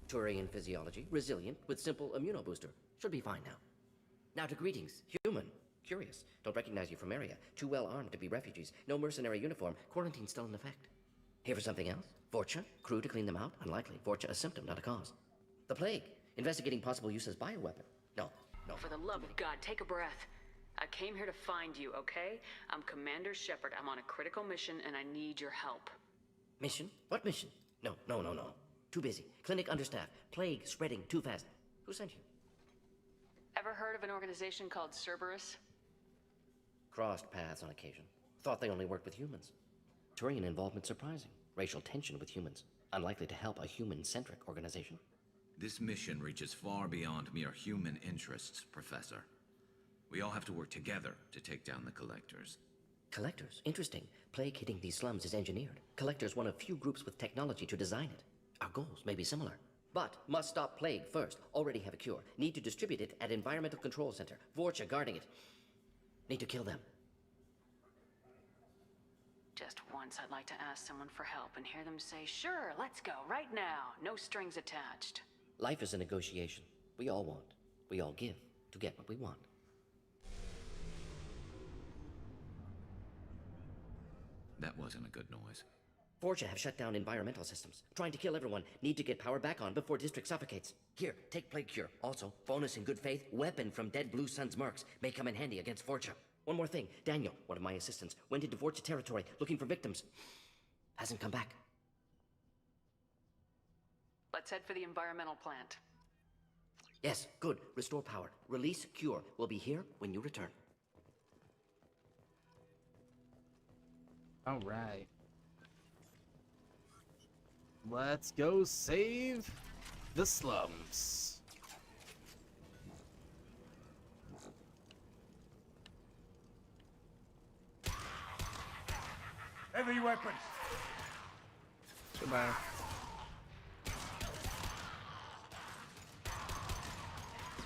Turian physiology, resilient, with simple immunobooster. Should be fine now. Now to greetings. Human. Curious. Don't recognize you from area. Too well armed to be refugees. No mercenary uniform. Quarantine still in effect. Here for something else? Vorcha? Crew to clean them out? Unlikely. Vorcha a symptom, not a cause. The plague. Investigating possible use as bioweapon. No. For the love of God, take a breath. I came here to find you, okay? I'm Commander Shepard. I'm on a critical mission and I need your help. Mission? What mission? No. Too busy. Clinic understaffed. Plague spreading too fast. Who sent you? Ever heard of an organization called Cerberus? Crossed paths on occasion. Thought they only worked with humans. Turian involvement surprising. Racial tension with humans. Unlikely to help a human-centric organization. This mission reaches far beyond mere human interests, Professor. We all have to work together to take down the Collectors. Collectors? Interesting. Plague hitting these slums is engineered. Collectors one of few groups with technology to design it. Our goals may be similar. But must stop plague first. Already have a cure. Need to distribute it at Environmental Control Center. Vorcha guarding it. Need to kill them. Just once I'd like to ask someone for help and hear them say, sure, let's go, right now. No strings attached. Life is a negotiation. We all want. We all give to get what we want. That wasn't a good noise. Vorcha have shut down environmental systems. Trying to kill everyone. Need to get power back on before district suffocates. Here, take plague cure. Also, bonus in good faith, weapon from dead Blue Sun's mercs. May come in handy against Vorcha. One more thing. Daniel, one of my assistants, went into Vorcha territory looking for victims. Hasn't come back. Let's head for the environmental plant. Yes, good. Restore power. Release cure. We'll be here when you return. All right. Let's go save the slums. Heavy weapons. Goodbye.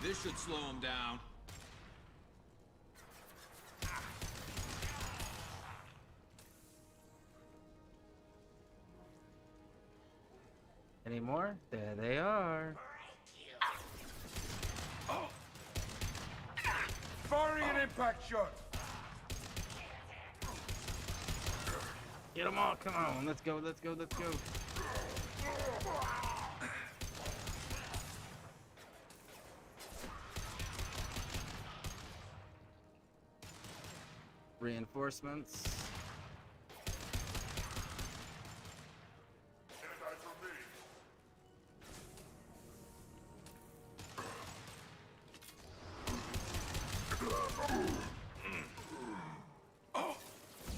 This should slow him down. Any more? There they are. Firing an impact shot. Get them all. Come on. Let's go. Reinforcements.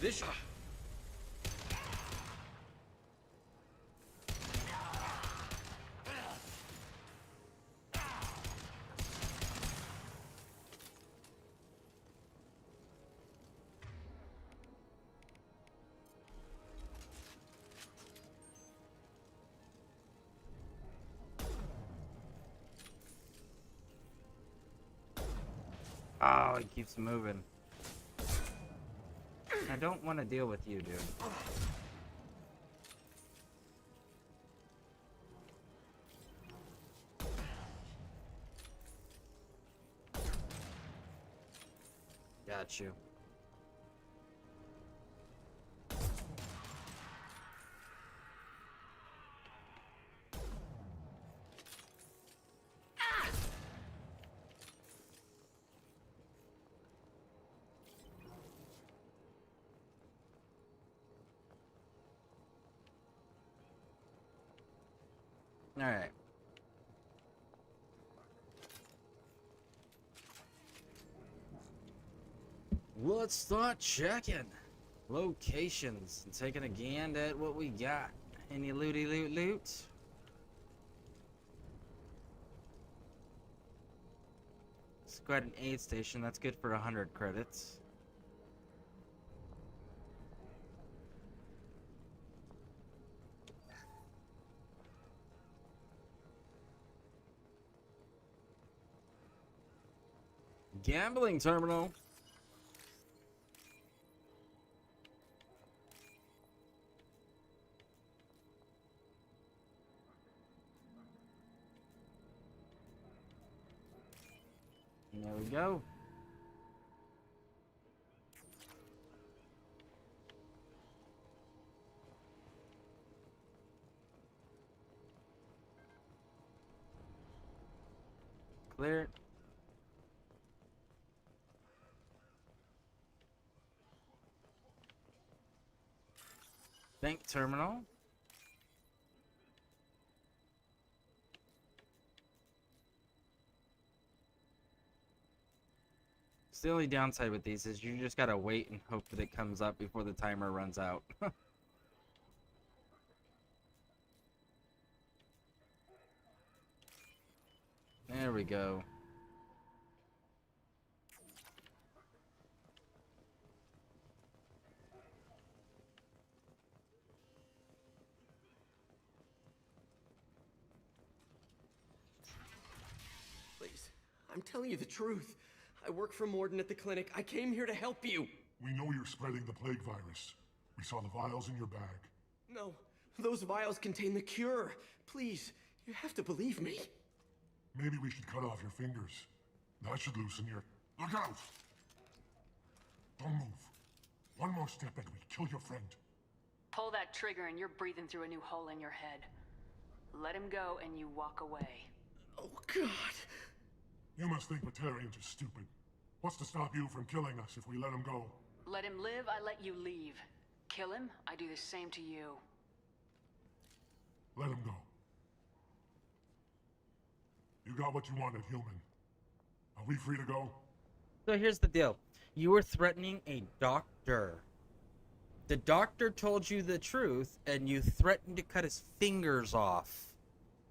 This. Oh, he keeps moving. I don't want to deal with you, dude. Got you. All right. let's start checking locations and taking a gander at what we got. Any looty loot? It's got an aid station. That's good for 100 credits. Gambling terminal. There we go. Clear. Bank terminal. So the only downside with these is you just gotta wait and hope that it comes up before the timer runs out. There we go. Please, I'm telling you the truth. I work for Morden at the clinic. I came here to help you. We know you're spreading the plague virus. We saw the vials in your bag. No, those vials contain the cure. Please, you have to believe me. Maybe we should cut off your fingers. That should loosen your... Look out! Don't move. One more step and we kill your friend. Pull that trigger and you're breathing through a new hole in your head. Let him go and you walk away. Oh, God. You must think Batarians are stupid. What's to stop you from killing us if we let him go? Let him live, I let you leave. Kill him, I do the same to you. Let him go. You got what you wanted, human. Are we free to go? So here's the deal. You were threatening a doctor. The doctor told you the truth, and you threatened to cut his fingers off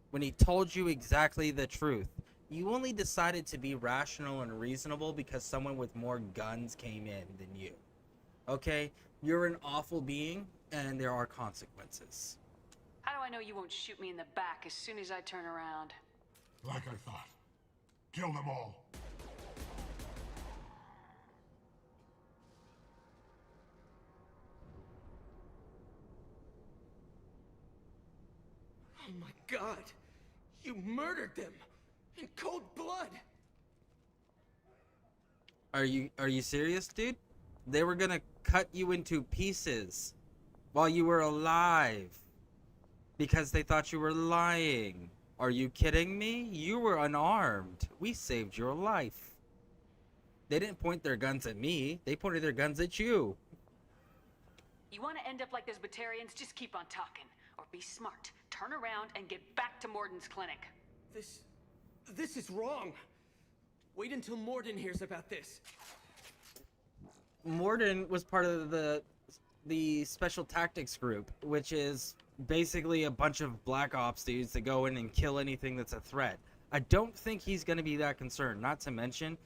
when he told you exactly the truth. You only decided to be rational and reasonable because someone with more guns came in than you. Okay? You're an awful being, and there are consequences. How do I know you won't shoot me in the back as soon as I turn around? Like I thought. Kill them all. Oh my God! You murdered them! In cold blood! Are you serious, dude? They were gonna cut you into pieces while you were alive because they thought you were lying. Are you kidding me? You were unarmed. We saved your life. They didn't point their guns at me. They pointed their guns at you. You want to end up like those Batarians? Just keep on talking. Or be smart. Turn around and get back to Morden's clinic. This is wrong. Wait until Morden hears about this. Morden was part of the special tactics group, which is basically a bunch of black ops dudes that go in and kill anything that's a threat. I don't think he's going to be that concerned. Not to mention,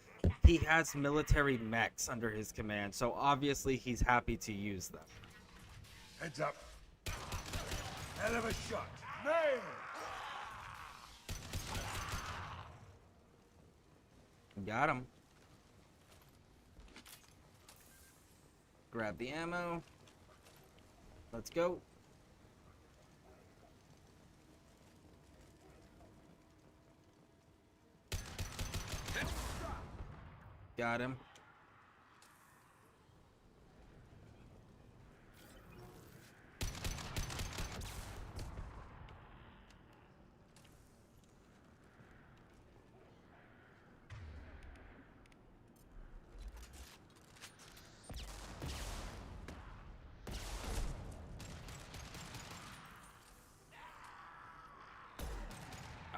he has military mechs under his command, so obviously he's happy to use them. Heads up. Hell of a shot. Nail! Got him. Grab the ammo. Let's go. Got him.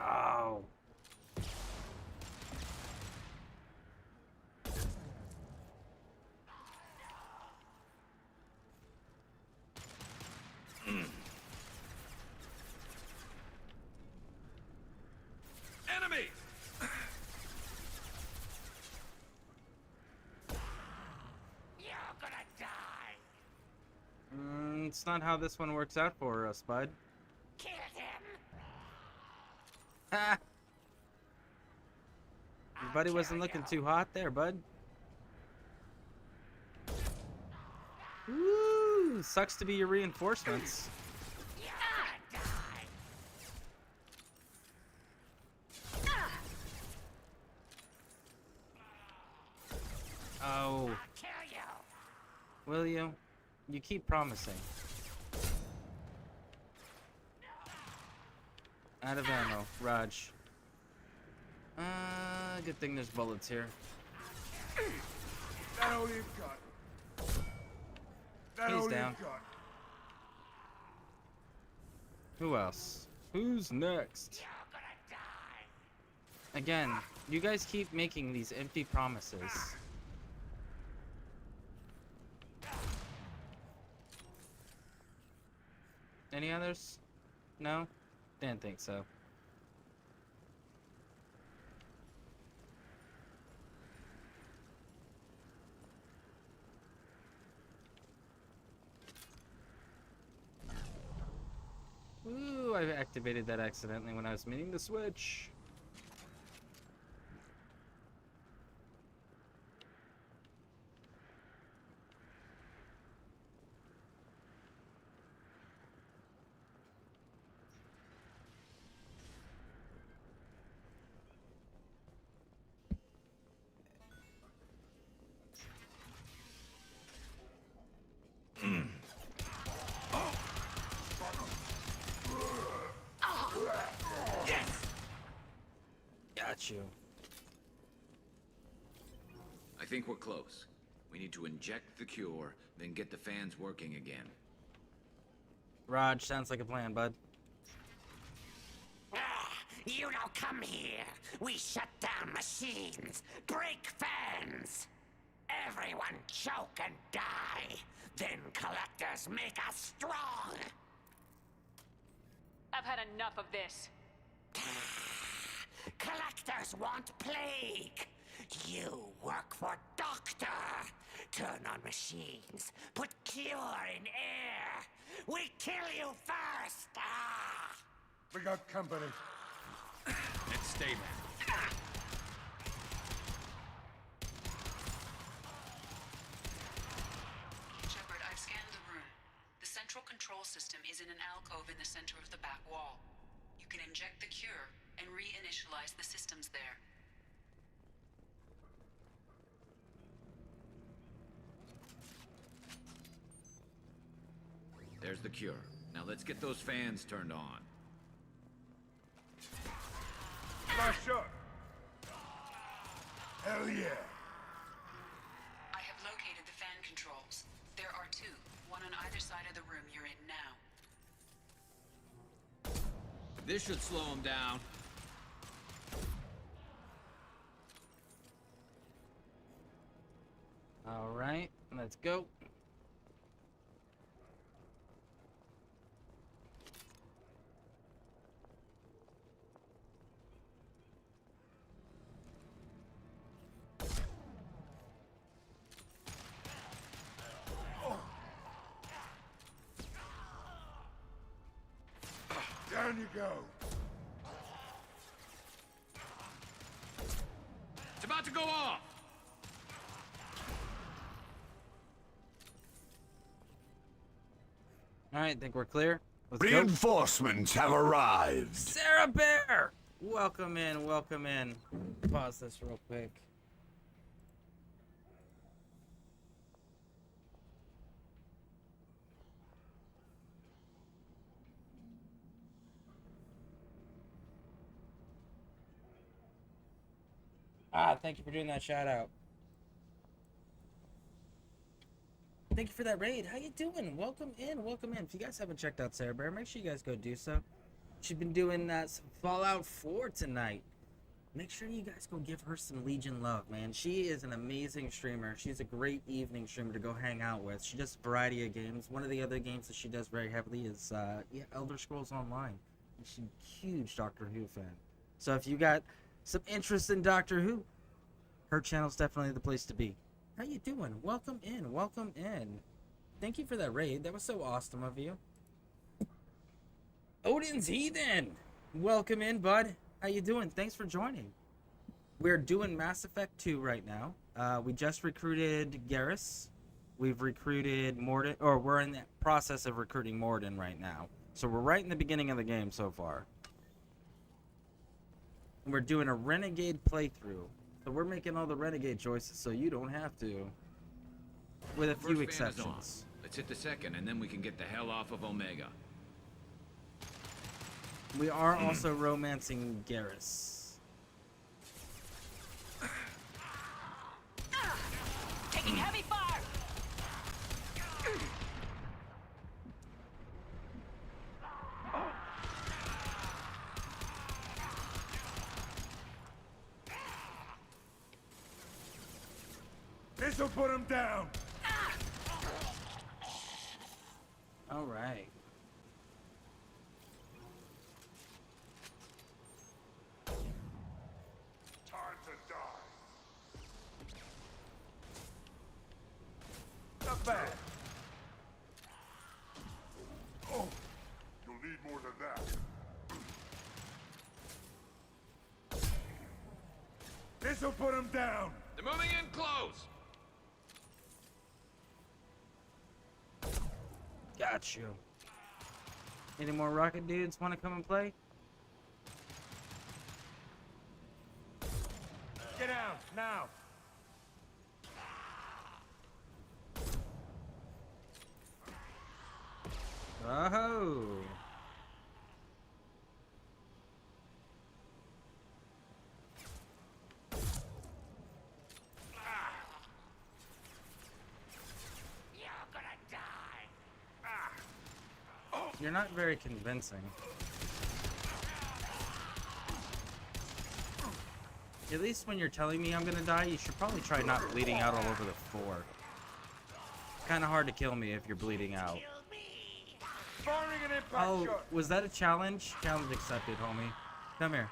Oh. It's not how this one works out for us, bud. Kill him! Ha! Your buddy wasn't looking too hot there, bud. Woo! Sucks to be your reinforcements. Oh. Will you? You keep promising. Out of ammo, Raj. Good thing there's bullets here. That all you've got. That He's all down. you've got. Who else? Who's next? Again, you guys keep making these empty promises. Any others? No? Didn't think so. Ooh, I activated that accidentally when I was meaning to switch. Got you. I think we're close. We need to inject the cure, then get the fans working again. Raj, sounds like a plan, bud. You don't come here. We shut down machines, break fans. Everyone choke and die. Then collectors make us strong. I've had enough of this. Collectors want plague. You work for Doctor. Turn on machines. Put cure in air. We kill you first. We got company. Let's stay there. Shepard, I've scanned the room. The central control system is in an alcove in the center of the back wall. You can inject the cure and reinitialize the systems there. There's the cure. Now let's get those fans turned on. Nice shot. Hell yeah. I have located the fan controls. There are two, one on either side of the room you're in now. This should slow them down. All right, let's go. Down you go. It's about to go off. All right, think we're clear. Let's Reinforcements have arrived. Sarah Bear! Welcome in, welcome in. Pause this real quick. Thank you for doing that shout out. Thank you for that raid. How you doing? Welcome in, welcome in. If you guys haven't checked out Sarah Bear, make sure you guys go do so. She's been doing some Fallout 4 tonight. Make sure you guys go give her some Legion love, man. She is an amazing streamer. She's a great evening streamer to go hang out with. She does a variety of games. One of the other games that she does very heavily is Elder Scrolls Online. And she's a huge Doctor Who fan. So if you got some interest in Doctor Who, her channel's definitely the place to be. How you doing? Welcome in, welcome in. thank you for that raid. That was so awesome of you. Odin's Heathen! Welcome in, bud. How you doing? Thanks for joining. We're doing Mass Effect 2 right now. We just recruited Garrus. We've recruited Morden, or we're in the process of recruiting Morden right now. So we're right in the beginning of the game so far. We're doing a Renegade playthrough. So we're making all the Renegade choices so you don't have to. With a few exceptions. Let's hit the second, and then we can get the hell off of Omega. We are also romancing Garrus. Taking heavy fire! This'll put him down! Alright. Time to die. Not bad. Oh, you'll need more than that. This'll put him down. They're moving in close. Got you. Any more rocket dudes want to come and play? Get out, now! Oh. You're not very convincing. At least when you're telling me I'm gonna die, you should probably try not bleeding out all over the floor. Kinda hard to kill me if you're bleeding out. Firing an impact Oh, shot. was that a challenge? Challenge accepted, homie. Come here.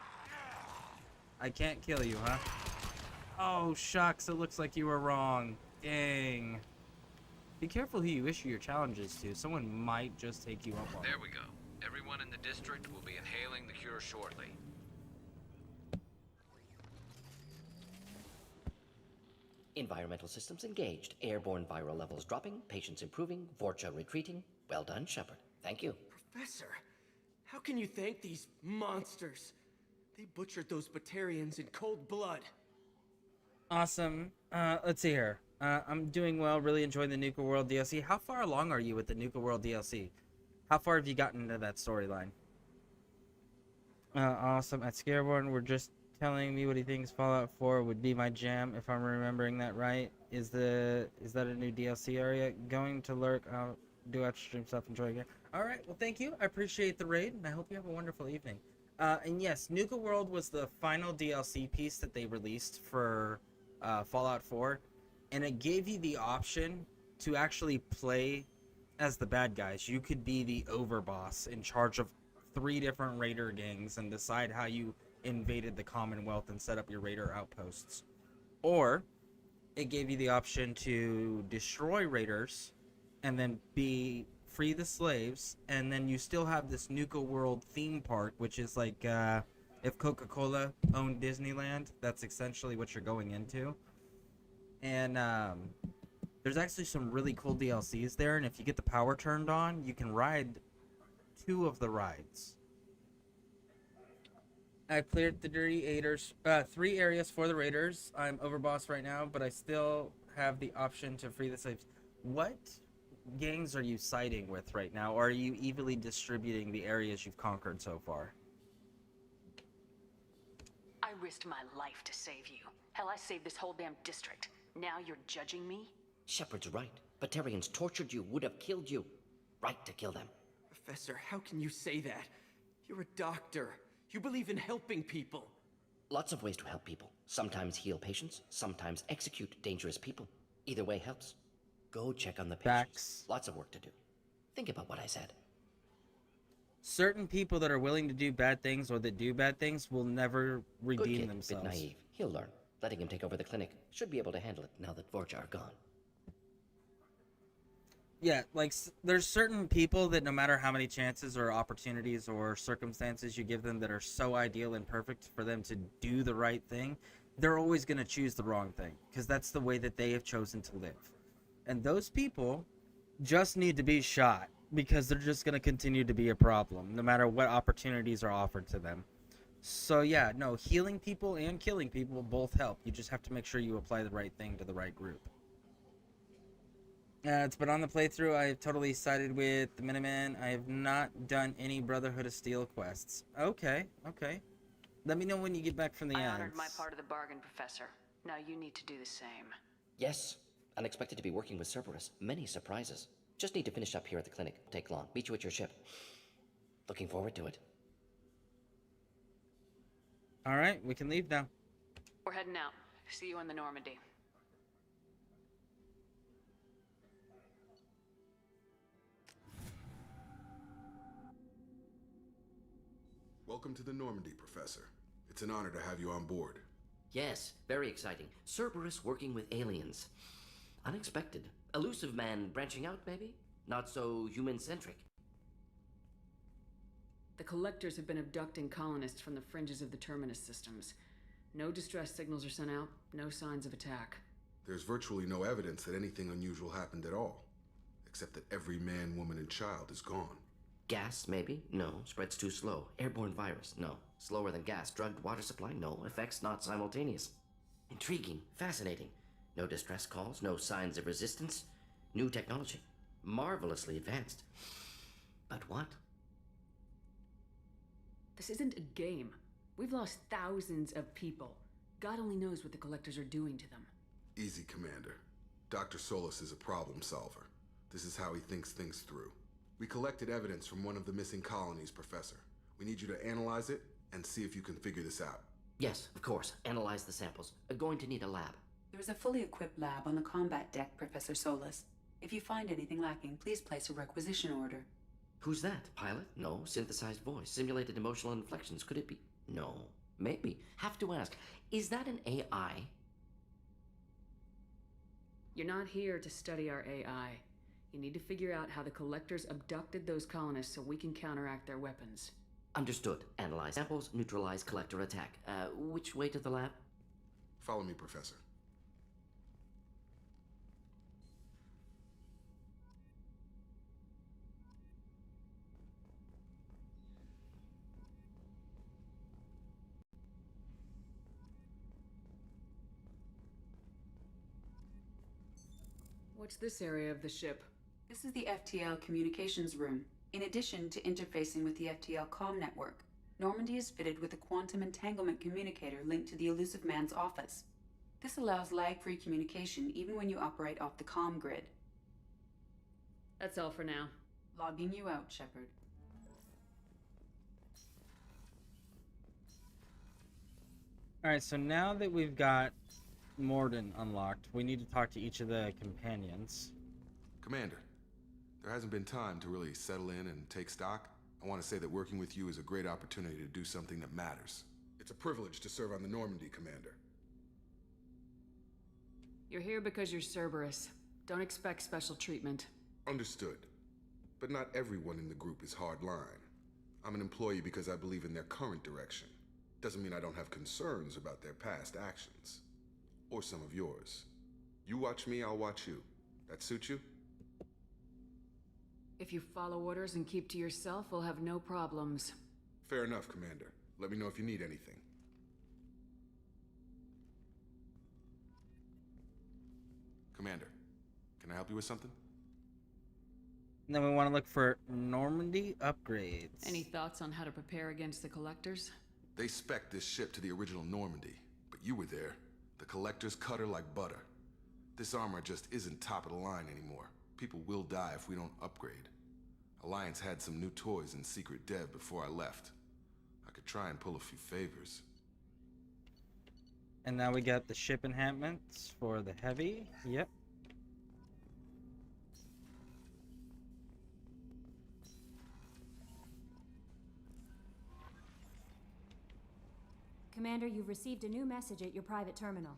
I can't kill you, huh? Oh, shucks, it looks like you were wrong. Dang. Be careful who you issue your challenges to. Someone might just take you up on it. There we go. Everyone in the district will be inhaling the cure shortly. Environmental systems engaged. Airborne viral levels dropping. Patients improving. Vorcha retreating. Well done, Shepard. Thank you. Professor, how can you thank these monsters? They butchered those Batarians in cold blood. Awesome. Let's see here. I'm doing well. Really enjoying the Nuka World DLC. How far along are you with the Nuka World DLC? How far have you gotten into that storyline? Awesome. At Scareborn, we're just telling me what he thinks Fallout 4 would be my jam, if I'm remembering that right. Is that a new DLC area? Going to lurk. I'll do extra stream stuff. Enjoy again. All right. Well, thank you. I appreciate the raid, and I hope you have a wonderful evening. And yes, Nuka World was the final DLC piece that they released for Fallout 4, and it gave you the option to actually play as the bad guys. You could be the overboss in charge of 3 different raider gangs and decide how you invaded the Commonwealth and set up your raider outposts. Or it gave you the option to destroy raiders and then free the slaves, and then you still have this Nuka World theme park, which is like if Coca-Cola owned Disneyland, that's essentially what you're going into. And there's actually some really cool DLCs there, and if you get the power turned on, you can ride 2 of the rides. I cleared the 3 areas for the raiders. I'm overboss right now, but I still have the option to free the slaves. What gangs are you siding with right now, or are you evenly distributing the areas you've conquered so far? I risked my life to save you. Hell, I saved this whole damn district. Now you're judging me? Shepard's right. Batarians tortured you, would have killed you. Right to kill them. Professor, how can you say that? You're a doctor. You believe in helping people. Lots of ways to help people. Sometimes heal patients, sometimes execute dangerous people. Either way helps. Go check on the patients. Facts. Lots of work to do. Think about what I said. Certain people that are willing to do bad things or that do bad things will never redeem Good kid, themselves. Bit naive. He'll learn. Letting him take over the clinic should be able to handle it now that Vorcha are gone. Yeah, like there's certain people that no matter how many chances or opportunities or circumstances you give them that are so ideal and perfect for them to do the right thing, they're always going to choose the wrong thing because that's the way that they have chosen to live. And those people just need to be shot because they're just going to continue to be a problem no matter what opportunities are offered to them. So yeah, no, healing people and killing people both help. You just have to make sure you apply the right thing to the right group. It's been on the playthrough. I've totally sided with the Minutemen. I have not done any Brotherhood of Steel quests. Okay, okay. Let me know when you get back from the I ads. honored my part of the bargain, Professor. Now you need to do the same. Yes, unexpected to be working with Cerberus. Many surprises. Just need to finish up here at the clinic. Won't take long. Meet you at your ship. Looking forward to it. All right, we can leave now. We're heading out. See you in the Normandy. Welcome to the Normandy, Professor. It's an honor to have you on board. Yes, very exciting. Cerberus working with aliens. Unexpected. Elusive man branching out, maybe? Not so human-centric. The Collectors have been abducting colonists from the fringes of the Terminus systems. No distress signals are sent out, no signs of attack. There's virtually no evidence that anything unusual happened at all. Except that every man, woman, and child is gone. Gas, maybe? No. Spreads too slow. Airborne virus? No. Slower than gas. Drugged water supply? No. Effects not simultaneous. Intriguing. Fascinating. No distress calls. No signs of resistance. New technology. Marvelously advanced. But what? This isn't a game. We've lost thousands of people. God only knows what the Collectors are doing to them. Easy, Commander. Dr. Solus is a problem solver. This is how he thinks things through. We collected evidence from one of the missing colonies, Professor. We need you to analyze it and see if you can figure this out. Yes, of course. Analyze the samples. Going to need a lab. There is a fully equipped lab on the combat deck, Professor Solus. If you find anything lacking, please place a requisition order. Who's that? Pilot? No. Synthesized voice. Simulated emotional inflections. Could it be? No. Maybe. Have to ask. Is that an AI? You're not here to study our AI. You need to figure out how the Collectors abducted those colonists so we can counteract their weapons. Understood. Analyze samples, neutralize collector attack. Which way to the lab? Follow me, Professor. What's this area of the ship? This is the FTL communications room. In addition to interfacing with the FTL comm network, Normandy is fitted with a quantum entanglement communicator linked to the Elusive Man's office. This allows lag-free communication even when you operate off the comm grid. That's all for now. Logging you out, Shepard. Alright, so now that we've got Morden unlocked, we need to talk to each of the companions. Commander, there hasn't been time to really settle in and take stock. I want to say that working with you is a great opportunity to do something that matters. It's a privilege to serve on the Normandy, Commander. You're here because you're Cerberus. Don't expect special treatment. Understood. But not everyone in the group is hardline. I'm an employee because I believe in their current direction. Doesn't mean I don't have concerns about their past actions. Or some of yours. You watch me, I'll watch you. That suit you? If you follow orders and keep to yourself, we'll have no problems. Fair enough, Commander. Let me know if you need anything. Commander, can I help you with something? And then we want to look for Normandy upgrades. Any thoughts on how to prepare against the Collectors? They spec'd this ship to the original Normandy, but you were there. The Collectors cut her like butter. This armor just isn't top of the line anymore. People will die if we don't upgrade. Alliance had some new toys in secret dev before I left. I could try and pull a few favors. And now we got the ship enhancements for the heavy. Yep. Commander, you've received a new message at your private terminal.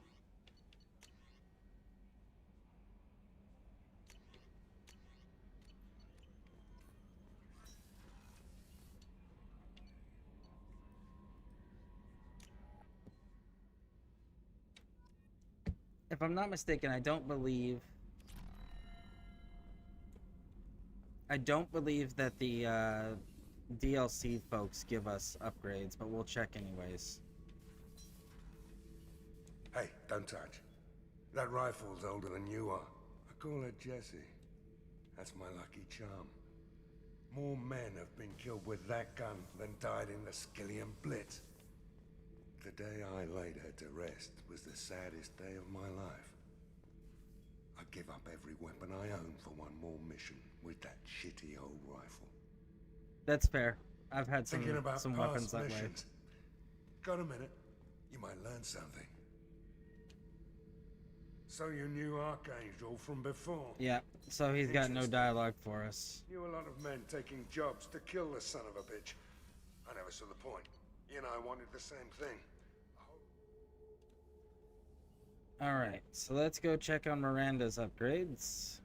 if I'm not mistaken, I don't believe that the DLC folks give us upgrades, but we'll check anyways. Hey, don't touch. That rifle's older than you are. I call her Jessie. That's my lucky charm. More men have been killed with that gun than died in the Skillian Blitz. The day I laid her to rest was the saddest day of my life. I'd give up every weapon I own for one more mission with that shitty old rifle. That's fair. I've had some Thinking about weapons past that way. missions. Got a minute? You might learn something. So you knew Archangel from before? Yeah, so he's got no dialogue for us. Knew a lot of men taking jobs to kill the son of a bitch. I never saw the point. You and I wanted the same thing. Alright, so let's go check on Miranda's upgrades.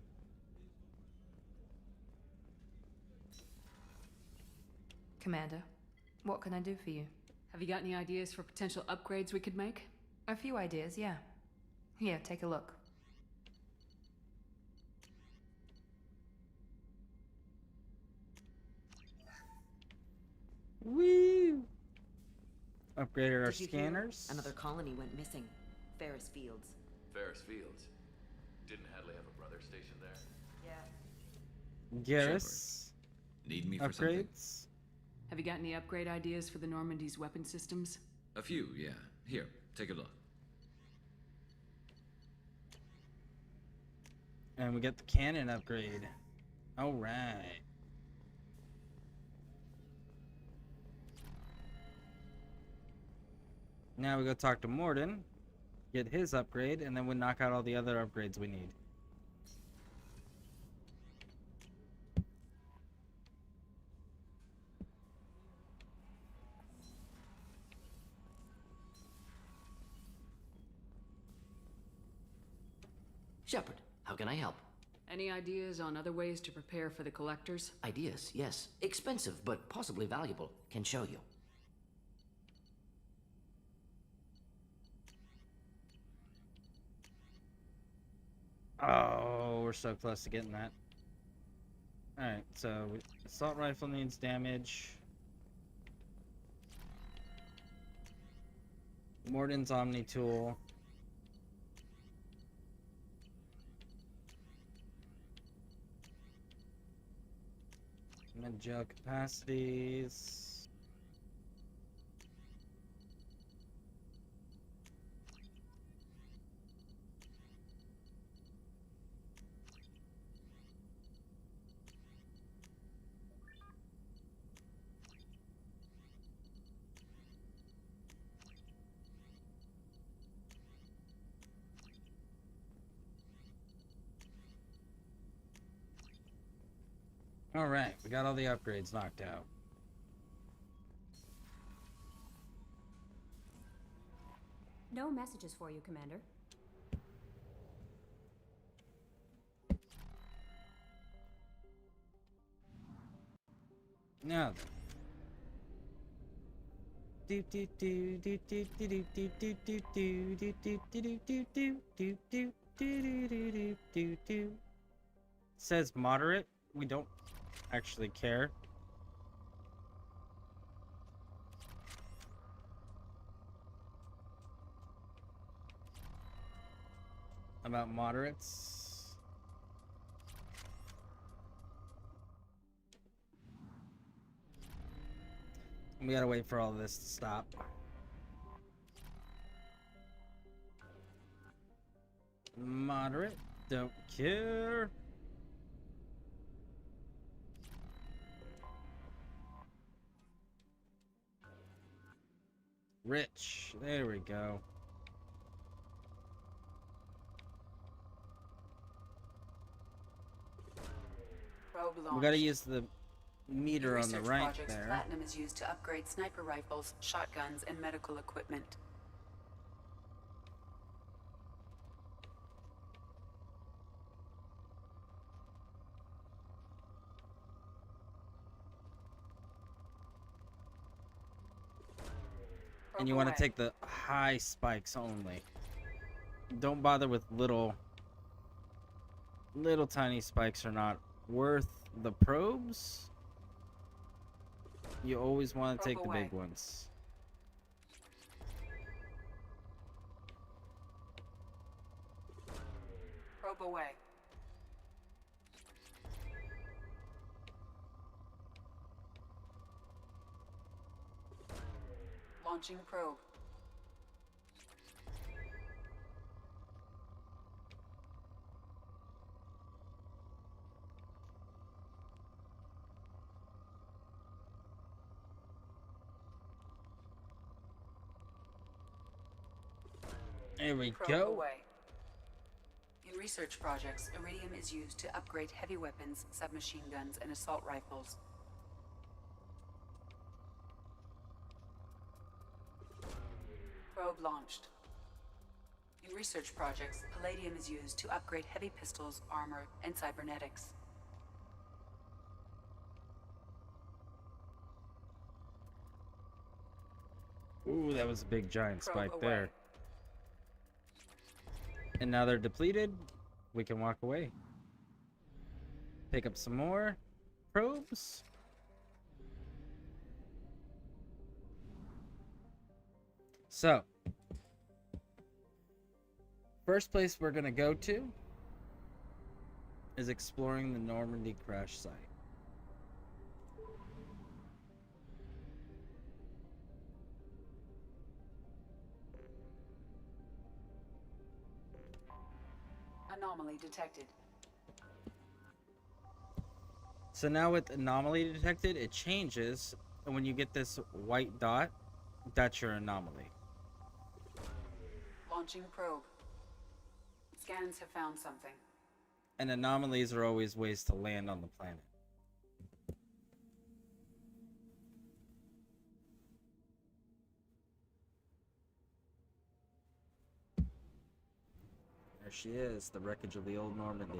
Commander, what can I do for you? Have you got any ideas for potential upgrades we could make? A few ideas, yeah. Here, take a look. Woo! Upgraded our Did you hear? scanners. Another colony went missing. Ferris Fields. Ferris Fields. Didn't Hadley have a brother stationed there? Yeah. Garrus. Need me for something? Upgrades. Have you got any upgrade ideas for the Normandy's weapon systems? A few, yeah. Here, take a look. And we get the cannon upgrade. Alright. Now we go talk to Morden, get his upgrade, and then we knock out all the other upgrades we need. Shepard, how can I help? Any ideas on other ways to prepare for the collectors? Ideas, yes. Expensive, but possibly valuable. Can show you. Oh, we're so close to getting that. Alright, so assault rifle needs damage. Morden's Omni tool. Med-gel capacities. Alright, we got all the upgrades knocked out. No messages for you, Commander. Now then. Do do do do do do do do do do do do do do do do do do do do. Says moderate. We don't actually care. About moderates. We gotta wait for all this to stop. Moderate, don't care. Rich, there we go. Probe We launch. gotta use the meter In on the research right projects, there. platinum is used to upgrade sniper rifles, shotguns, and medical equipment. And you want to take the high spikes only. don't bother with little tiny spikes are not worth the probes. You always want to take the big ones. Probe away. Launching probe. There we Probe go. away. In research projects, iridium is used to upgrade heavy weapons, submachine guns, and assault rifles. Probe launched. In research projects, palladium is used to upgrade heavy pistols, armor, and cybernetics. Ooh, that was a big giant Probe spike away. there. And now they're depleted. We can walk away. Pick up some more probes. So, first place we're gonna go to is exploring the Normandy crash site. Anomaly detected. So now with anomaly detected, it changes, and when you get this white dot, that's your anomaly. Launching probe. Scans have found something. And anomalies are always ways to land on the planet. There she is, the wreckage of the old Normandy.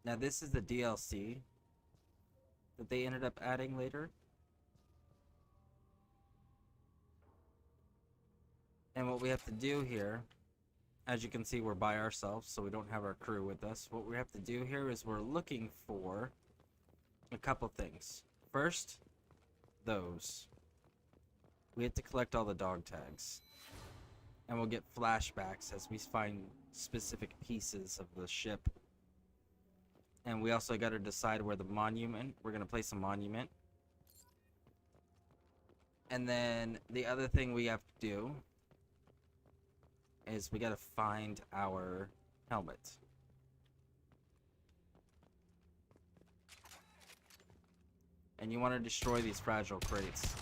Now this is the DLC that they ended up adding later. And what we have to do here, as you can see, we're by ourselves, so we don't have our crew with us. What we have to do here is we're looking for a couple things. First, those. We have to collect all the dog tags. And we'll get flashbacks as we find specific pieces of the ship. And we also got to decide where the monument, we're going to place a monument. And then the other thing we have to do is we got to find our helmet. And you want to destroy these fragile crates.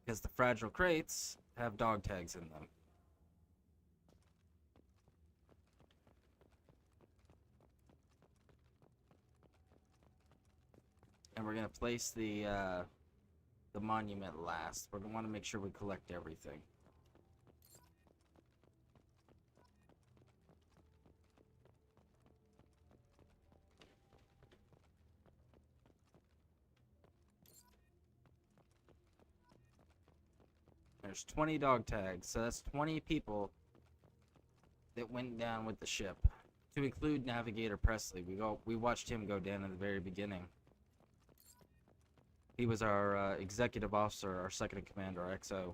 Because the fragile crates have dog tags in them. And we're gonna place the monument last. We're gonna want to make sure we collect everything. There's 20 dog tags, so that's 20 people that went down with the ship. To include Navigator Presley, we watched him go down in the very beginning. He was our executive officer, our second in command, our XO.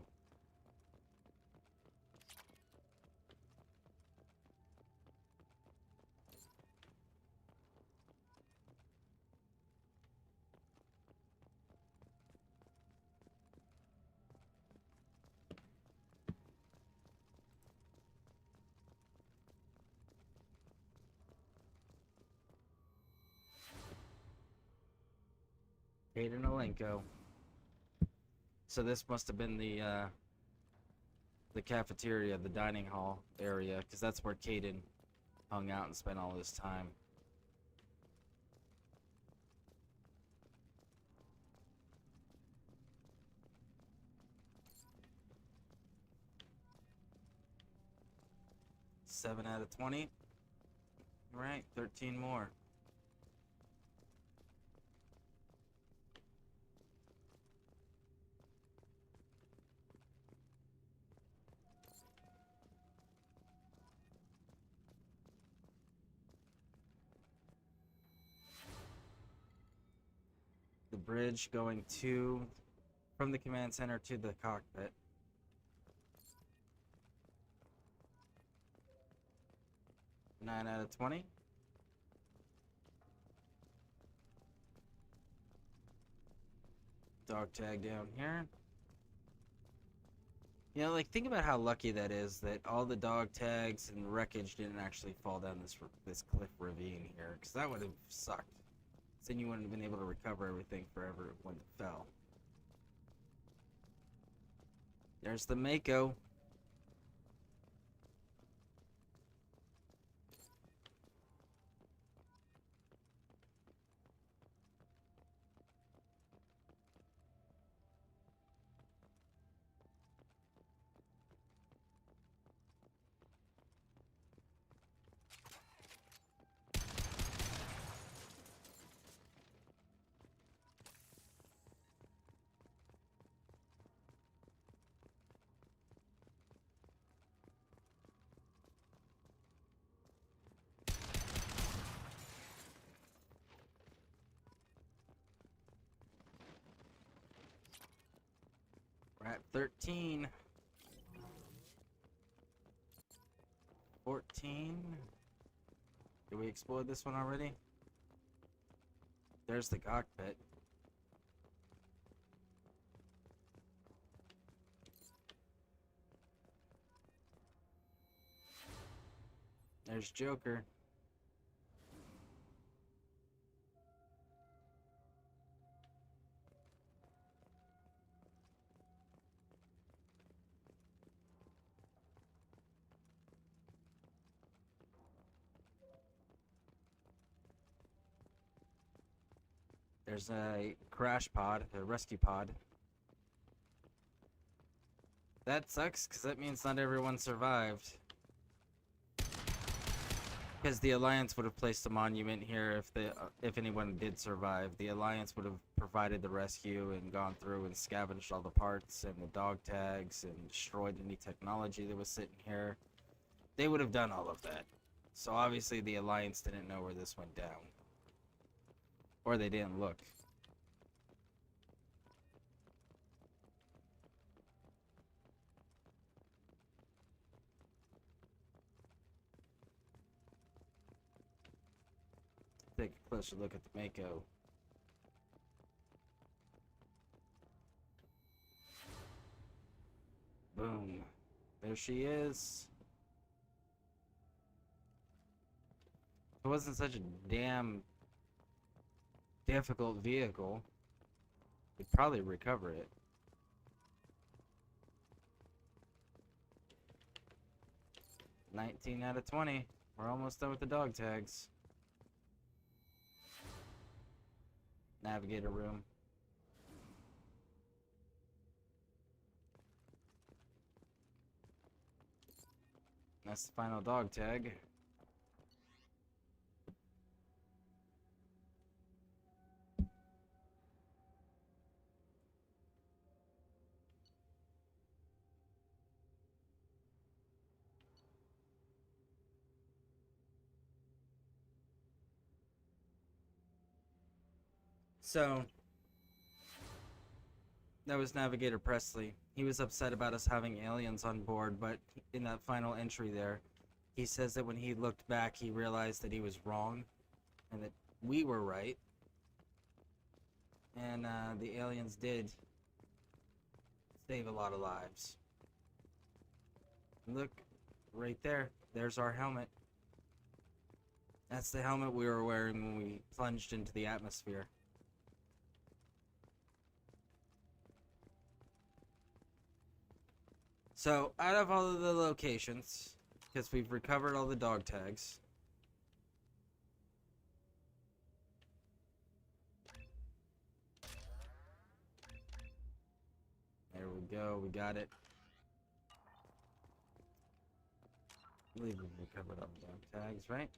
Hayden Alenko. So this must have been the cafeteria, the dining hall area, because that's where Caden hung out and spent all his time. 7 out of 20. Right, 13 more. The bridge going from the command center to the cockpit. Nine out of 20. Dog tag down here. You know, like, think about how lucky that is that all the dog tags and wreckage didn't actually fall down this cliff ravine here, because that would have sucked. Then you wouldn't have been able to recover everything forever when it fell. There's the Mako. We're at 13. 14. Did we explore this one already? There's the cockpit. There's Joker. There's a crash pod, a rescue pod. That sucks, because that means not everyone survived. Because the Alliance would have placed a monument here if anyone did survive. The Alliance would have provided the rescue and gone through and scavenged all the parts and the dog tags and destroyed any technology that was sitting here. They would have done all of that. So obviously the Alliance didn't know where this went down. Or they didn't look. Take a closer look at the Mako. Boom. There she is. It wasn't such a damn difficult vehicle. We'd probably recover it. $19 out of 20. We're almost done with the dog tags. Navigator room. That's the final dog tag. So, that was Navigator Presley. He was upset about us having aliens on board, but in that final entry there, he says that when he looked back, he realized that he was wrong, and that we were right. And the aliens did save a lot of lives. Look, right there. There's our helmet. That's the helmet we were wearing when we plunged into the atmosphere. So, out of all of the locations, because we've recovered all the dog tags, there we go, we got it. I believe we covered up dog tags, right?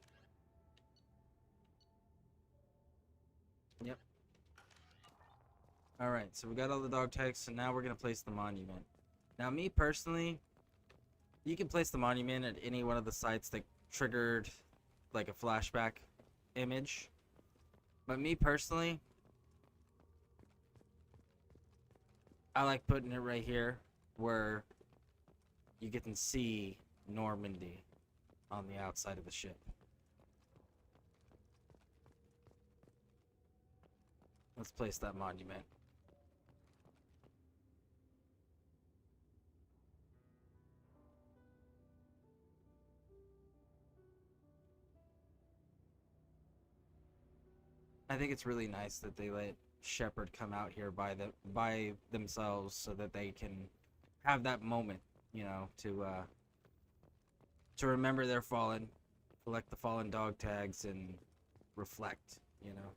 Yep. Alright, so we got all the dog tags, so now we're gonna place the monument. Now, me personally, you can place the monument at any one of the sites that triggered like a flashback image. But me personally, I like putting it right here where you can see Normandy on the outside of the ship. Let's place that monument. I think it's really nice that they let Shepard come out here by themselves so that they can have that moment, you know, to remember their fallen, collect the fallen dog tags, and reflect, you know.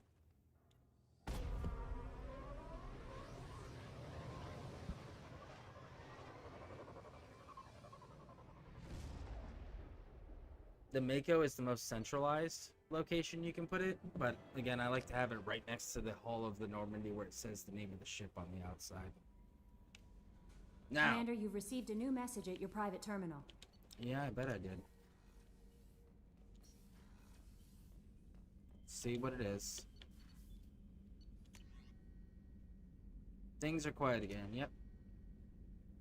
The Mako is the most centralized location you can put it, but again, I like to have it right next to the hull of the Normandy where it says the name of the ship on the outside. Now, Commander, you've received a new message at your private terminal. yeah, I bet I did. See what it is. Things are quiet again, yep.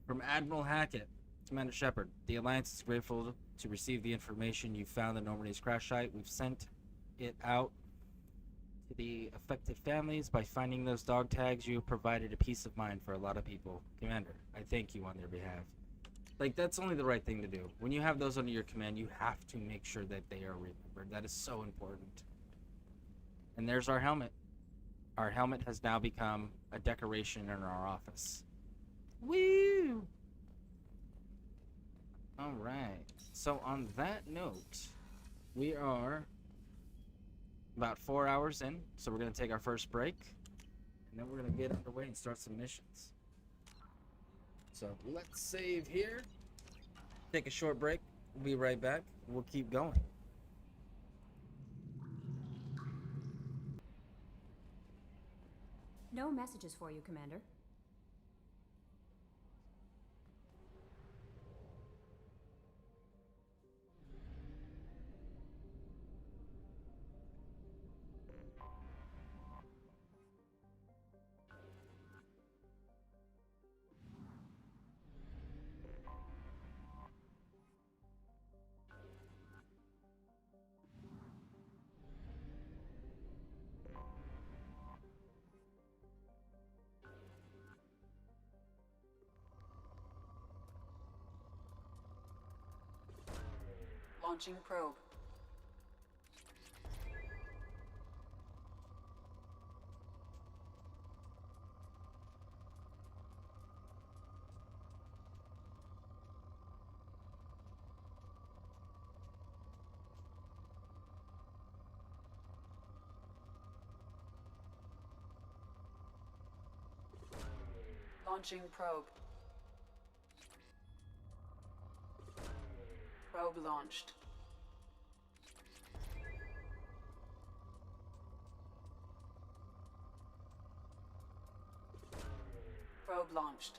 From Admiral Hackett, Commander Shepard, the Alliance is grateful to receive the information you found the Normandy's crash site. We've sent it out to the affected families. By finding those dog tags, you have provided a peace of mind for a lot of people. Commander, I thank you on their behalf. Like, that's only the right thing to do. When you have those under your command, you have to make sure that they are remembered. That is so important. And there's our helmet. Our helmet has now become a decoration in our office. Woo! Alright. So on that note, we are about 4 hours in. So we're going to take our first break. And then we're going to get underway and start some missions. So let's save here. Take a short break. We'll be right back. We'll keep going. No messages for you, Commander. Launching probe. Launching probe. Probe launched. Probe launched.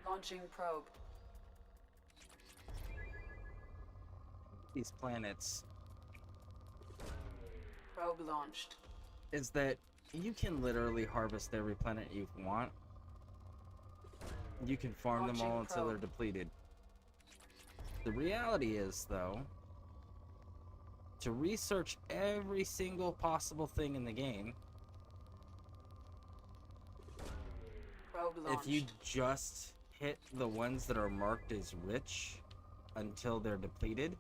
Launching probe. These planets Probe launched. is that you can literally harvest every planet you want. You can farm them all until they're depleted. The reality is, though, to research every single possible thing in the game, if you just hit the ones that are marked as rich until they're depleted,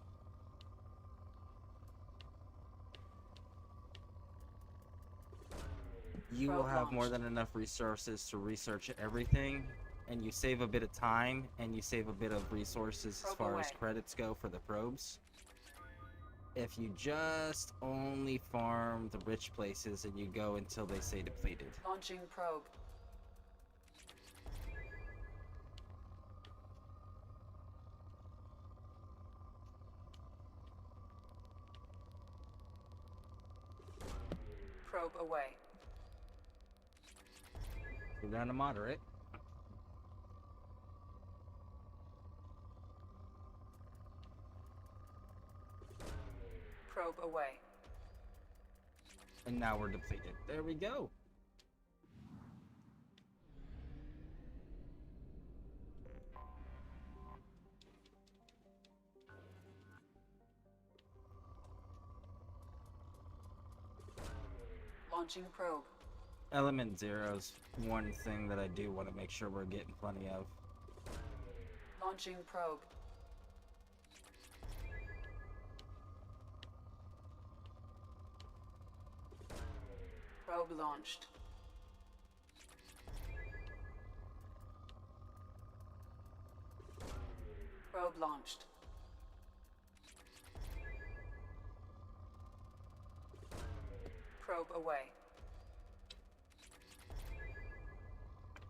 you will Probe have more launched. than enough resources to research everything, and you save a bit of time, and you save a bit of resources as Probe far as away. credits go for the probes. If you just only farm the rich places and you go until they say depleted. Launching probe. Probe away. We're down to moderate. Probe away. And now we're depleted. There we go. Launching probe. Element Zero's one thing that I do want to make sure we're getting plenty of. Launching probe. Probe launched. Probe launched. Probe away.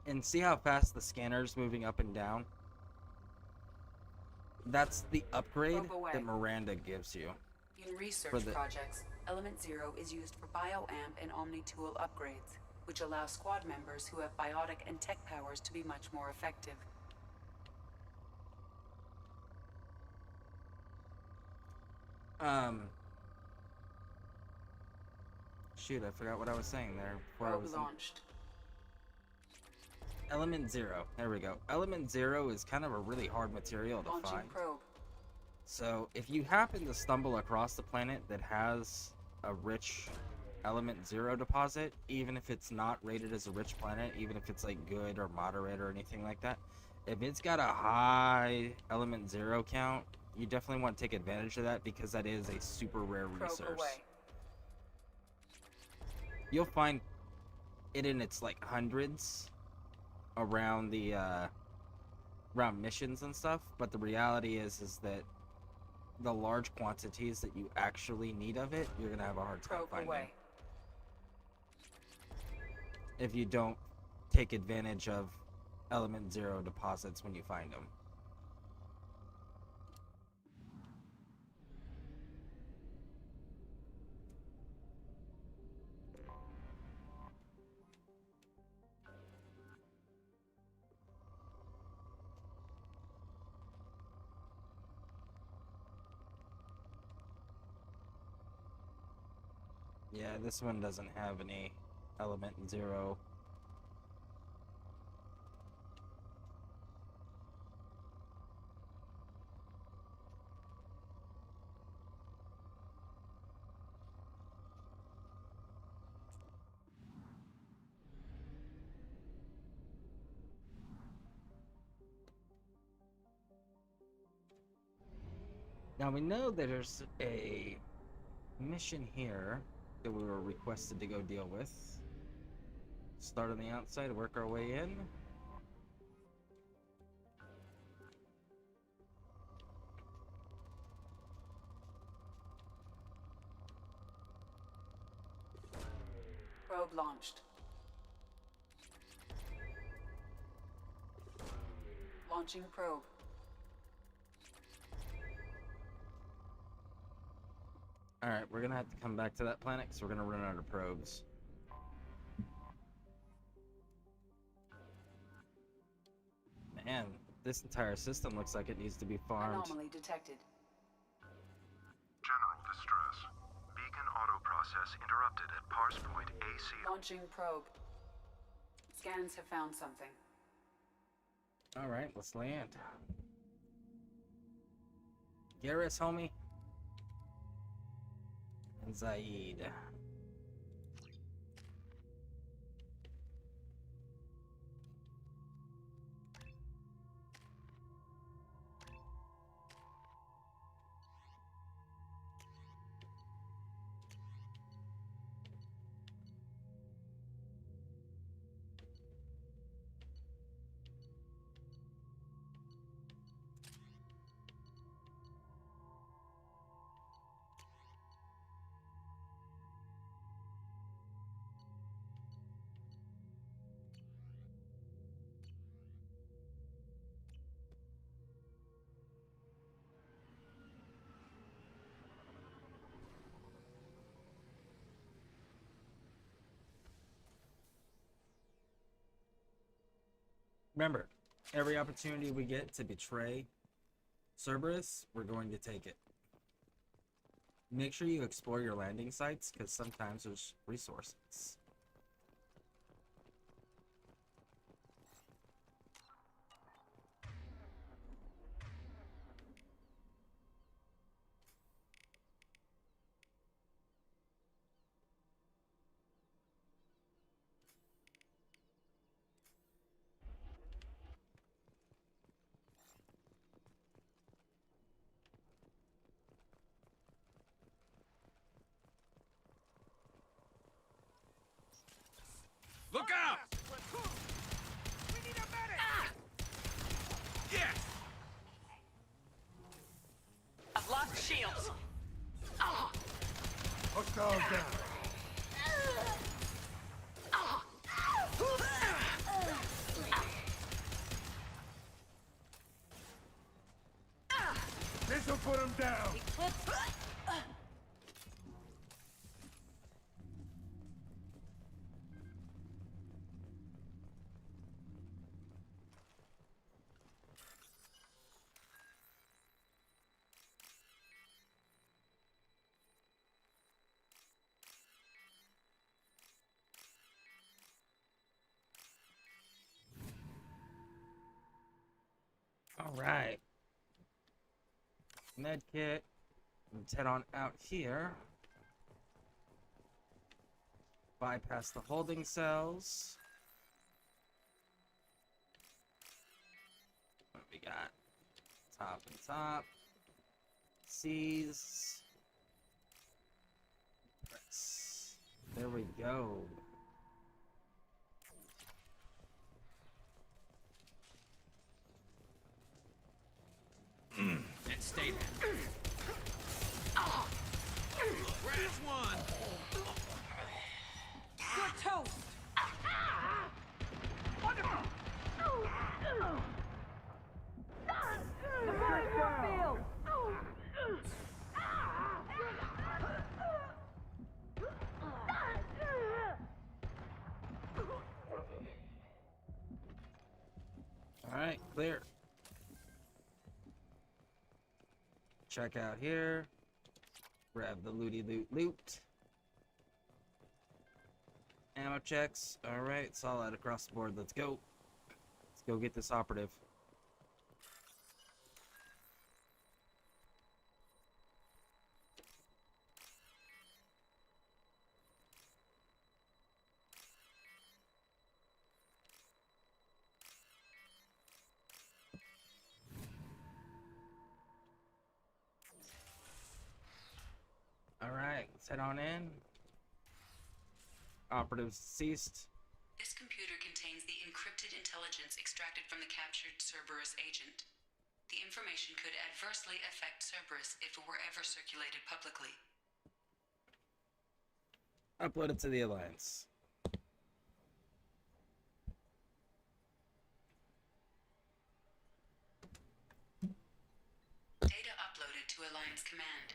And see how fast the scanner's moving up and down? That's the upgrade Probe away. that Miranda gives you. In research For the- projects, Element Zero is used for bioamp and omni-tool upgrades, which allow squad members who have biotic and tech powers to be much more effective. Shoot, I forgot what I was saying there. Before I Probe was launched. Element Zero. There we go. Element Zero is kind of a really hard material to Launching find. probe. So if you happen to stumble across the planet that has a rich Element Zero deposit, even if it's not rated as a rich planet, even if it's like good or moderate or anything like that, if it's got a high Element Zero count, you definitely want to take advantage of that because that is a super rare Probe resource. away. You'll find it in its like hundreds around the around missions and stuff, but the reality is that the large quantities that you actually need of it, you're gonna have a hard time Probe finding away. if you don't take advantage of Element Zero deposits when you find them. Yeah, this one doesn't have any Element Zero. Now we know that there's a mission here that we were requested to go deal with. Start on the outside, work our way in. Probe launched. Launching probe. Alright, we're gonna have to come back to that planet because we're gonna run out of probes. Man, this entire system looks like it needs to be farmed. Anomaly detected. General distress. Beacon auto process interrupted at parse point AC. Launching probe. Scans have found something. Alright, let's land. Garrus, homie. And Zaid. Remember, every opportunity we get to betray Cerberus, we're going to take it. Make sure you explore your landing sites, because sometimes there's resources. Look out! We need a medic! Yes! I've lost shields. Hostile down. This'll put him down. All right. Med kit. Let's head on out here. Bypass the holding cells. What we got? Top and top. C's. Press. There we go. And stay there. Where's one? Good toast. Wonderful! The burning field. All right, clear. Check out here. Grab the loot. Ammo checks. All right, solid across the board. Let's go. Let's go get this operative. All right, let's head on in. Operatives ceased. This computer contains the encrypted intelligence extracted from the captured Cerberus agent. The information could adversely affect Cerberus if it were ever circulated publicly. Uploaded to the Alliance. Data uploaded to Alliance Command.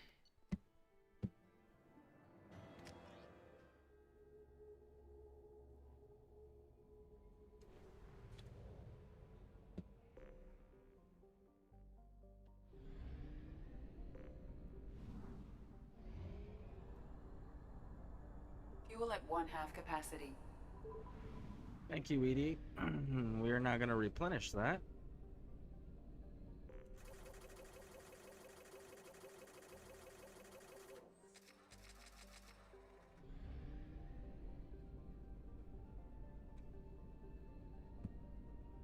Fuel at 1/2 capacity. Thank you, Edie. We're not going to replenish that.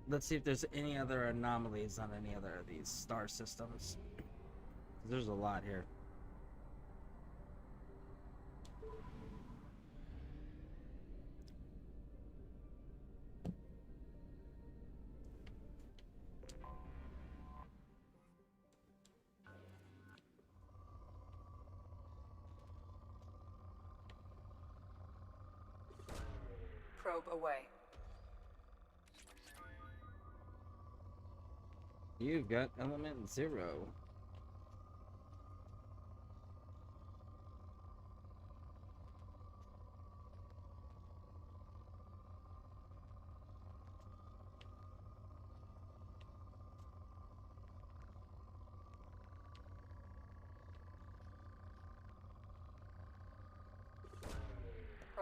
Let's see if there's any other anomalies on any other of these star systems. There's a lot here. Probe away. You've got element 0.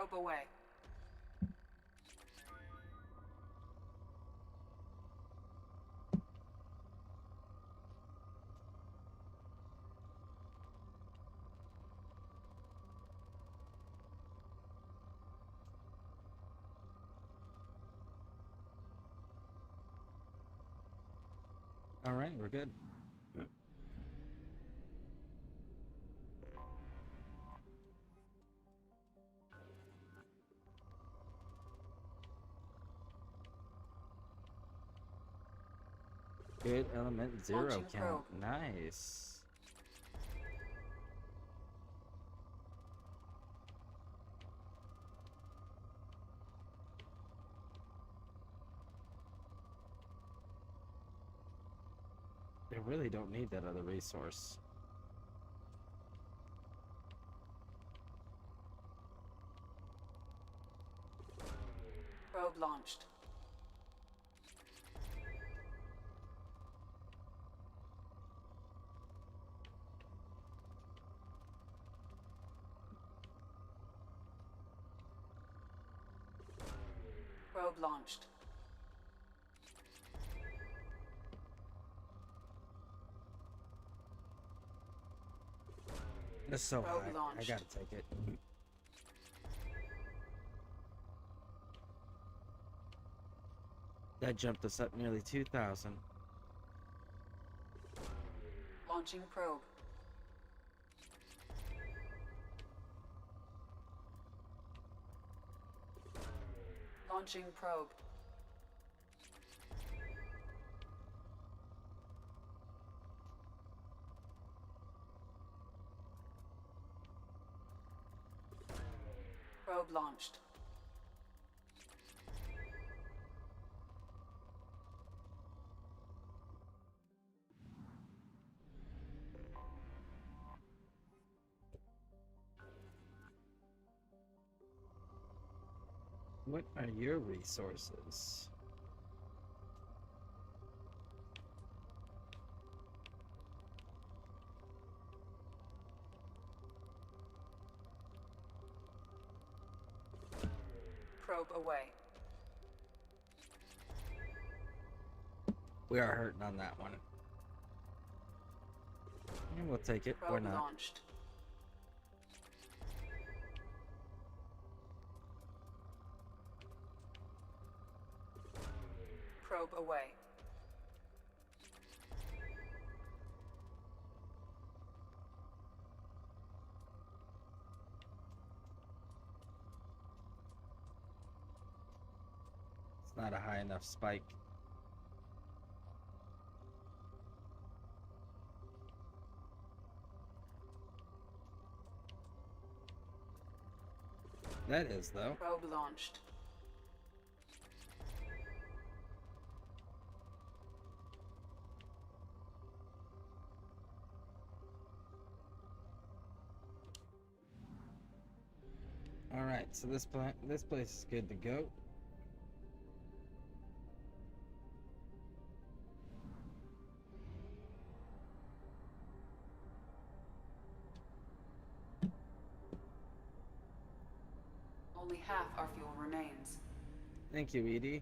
Probe away. All right, we're good. Good element zero Launching count. probe. Nice. They really don't need that other resource. Probe launched. Probe launched. It's so Probe high. I launched. gotta take it. That jumped us up nearly 2,000. Launching probe. Launching probe. Probe launched. What are your resources? Probe away. We are hurting on that one. And we'll take it or Probe not. launched. Probe away. It's not a high enough spike. That is, though. Probe launched. All right, so this place is good to go. Only half our fuel remains. Thank you, Edie.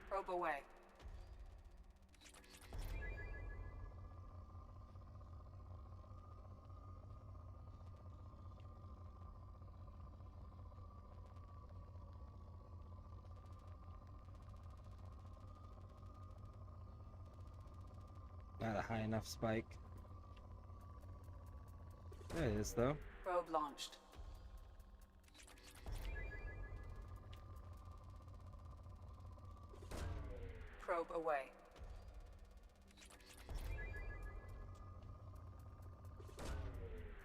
Probe away. Not a high enough spike. There it is, though. Probe launched. Probe away.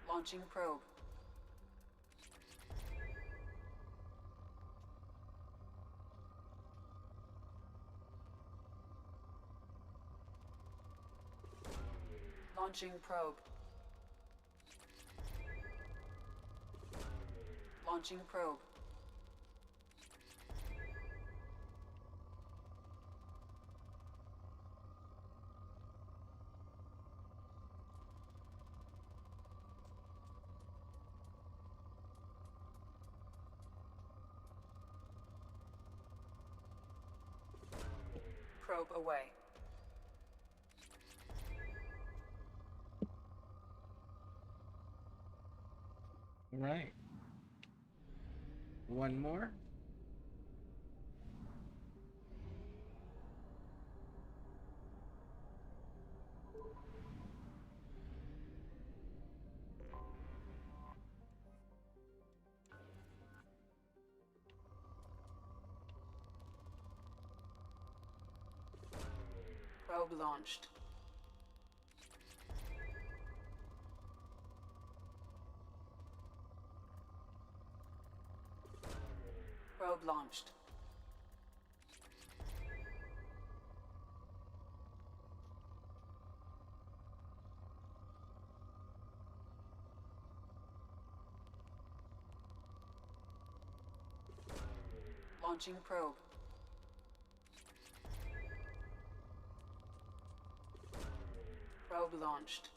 Launching probe. Launching probe. Launching probe. Probe away. All right. One more. Probe launched. Probe launched. Launching probe. Probe launched.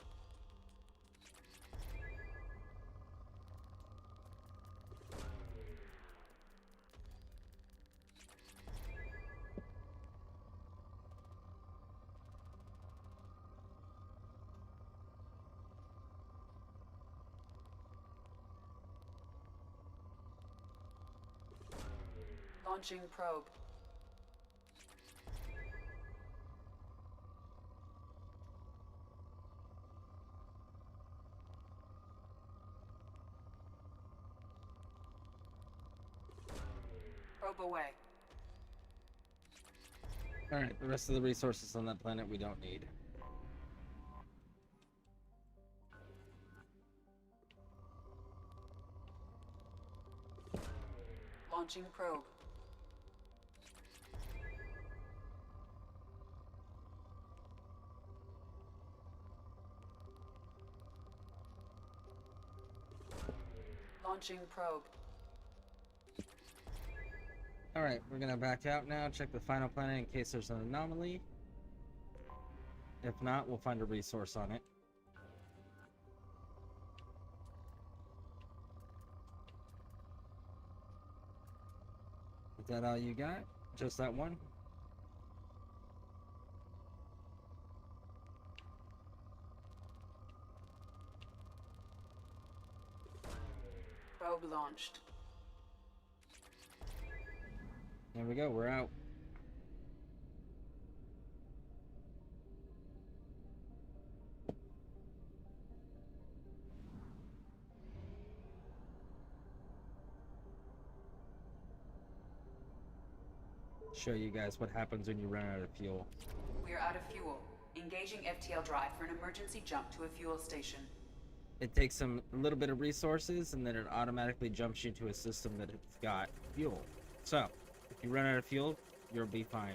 Launching probe. Probe away. Alright, the rest of the resources on that planet we don't need. Launching probe. Launching probe. Alright, we're gonna back out now, check the final planet in case there's an anomaly. If not, we'll find a resource on it. Is that all you got? Just that one? Probe launched. There we go, we're out. Show you guys what happens when you run out of fuel. We're out of fuel. Engaging FTL drive for an emergency jump to a fuel station. It takes a little bit of resources and then it automatically jumps you to a system that it's got fuel. So, if you run out of fuel, you'll be fine.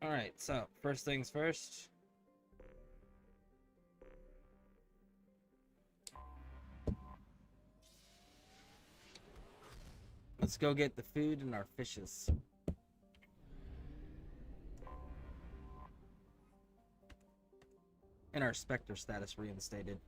Alright, so first things first. Let's go get the food and our fishes. And our Spectre status reinstated.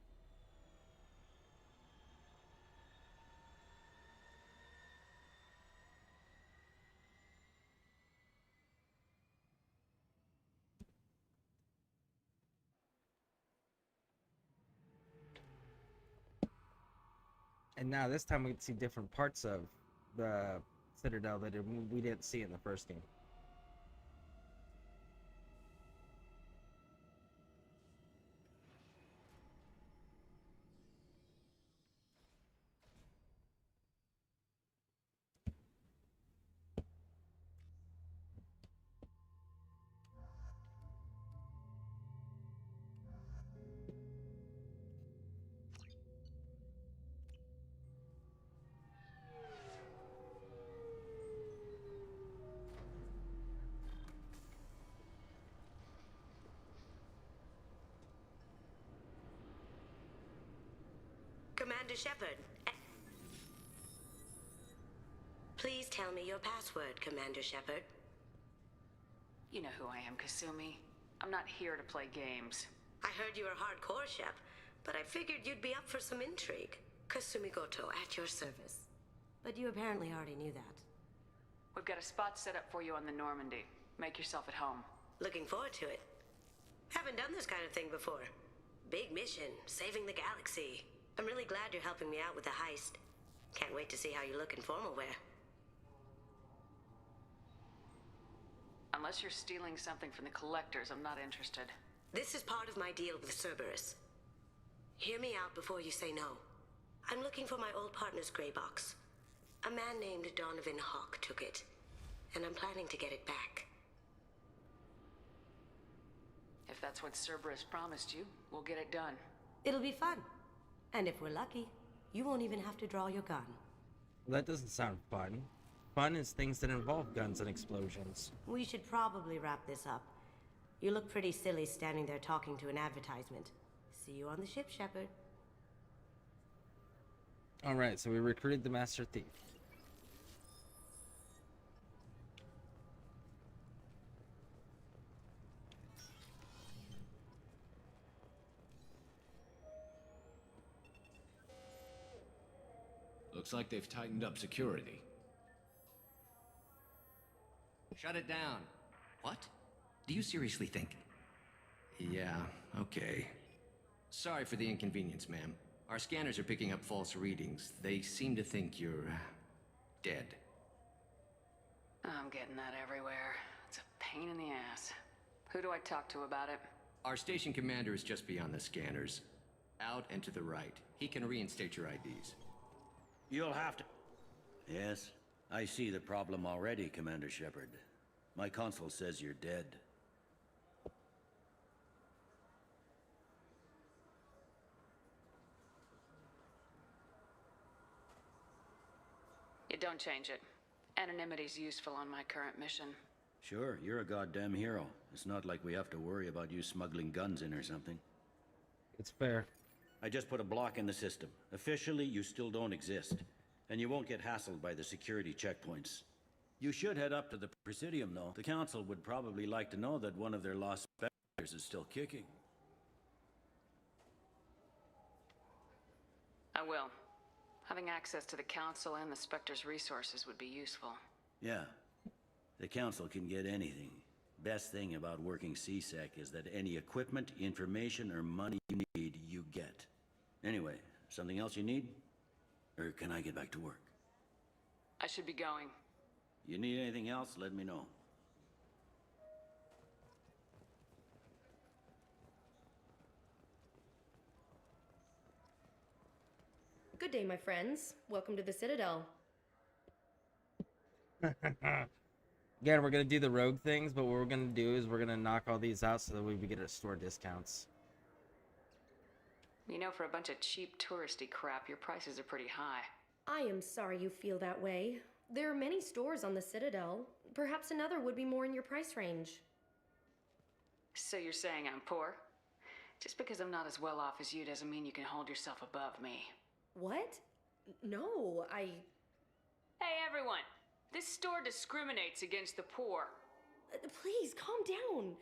And now this time we can see different parts of the Citadel that we didn't see in the first game. Commander Shepard. Please tell me your password, Commander Shepard. You know who I am, Kasumi. I'm not here to play games. I heard you were hardcore, Shep, but I figured you'd be up for some intrigue. Kasumi Goto, at your service. But you apparently already knew that. We've got a spot set up for you on the Normandy. Make yourself at home. Looking forward to it. Haven't done this kind of thing before. Big mission, saving the galaxy. I'm really glad you're helping me out with the heist. Can't wait to see how you look in formal wear. Unless you're stealing something from the collectors, I'm not interested. This is part of my deal with Cerberus. Hear me out before you say no. I'm looking for my old partner's gray box. A man named Donovan Hawk took it, and I'm planning to get it back. If that's what Cerberus promised you, we'll get it done. It'll be fun. And if we're lucky, you won't even have to draw your gun. Well, that doesn't sound fun. Fun is things that involve guns and explosions. We should probably wrap this up. You look pretty silly standing there talking to an advertisement. See you on the ship, Shepard. Alright, so we recruited the Master Thief. Looks like they've tightened up security. Shut it down. What? Do you seriously think? Yeah, okay. Sorry for the inconvenience, ma'am. Our scanners are picking up false readings. They seem to think you're dead. I'm getting that everywhere. It's a pain in the ass. Who do I talk to about it? Our station commander is just beyond the scanners. Out and to the right. He can reinstate your IDs. You'll have to... Yes, I see the problem already, Commander Shepard. My console says you're dead. You don't change it. Anonymity's useful on my current mission. Sure, you're a goddamn hero. It's not like we have to worry about you smuggling guns in or something. It's fair. I just put a block in the system. Officially, you still don't exist. And you won't get hassled by the security checkpoints. You should head up to the Presidium, though. The Council would probably like to know that one of their lost specters is still kicking. I will. Having access to the Council and the Spectre's resources would be useful. Yeah. The Council can get anything. Best thing about working CSEC is that any equipment, information, or money you need, you get. Anyway, something else you need? Or can I get back to work? I should be going. You need anything else, let me know. Good day, my friends. Welcome to the Citadel. Again, we're gonna do the rogue things, but what we're gonna do is we're gonna knock all these out so that we get our store discounts. You know, for a bunch of cheap touristy crap, your prices are pretty high. I am sorry you feel that way. There are many stores on the Citadel. Perhaps another would be more in your price range. So you're saying I'm poor? Just because I'm not as well off as you doesn't mean you can hold yourself above me. What? No, I... Hey, everyone! This store discriminates against the poor. Please, calm down.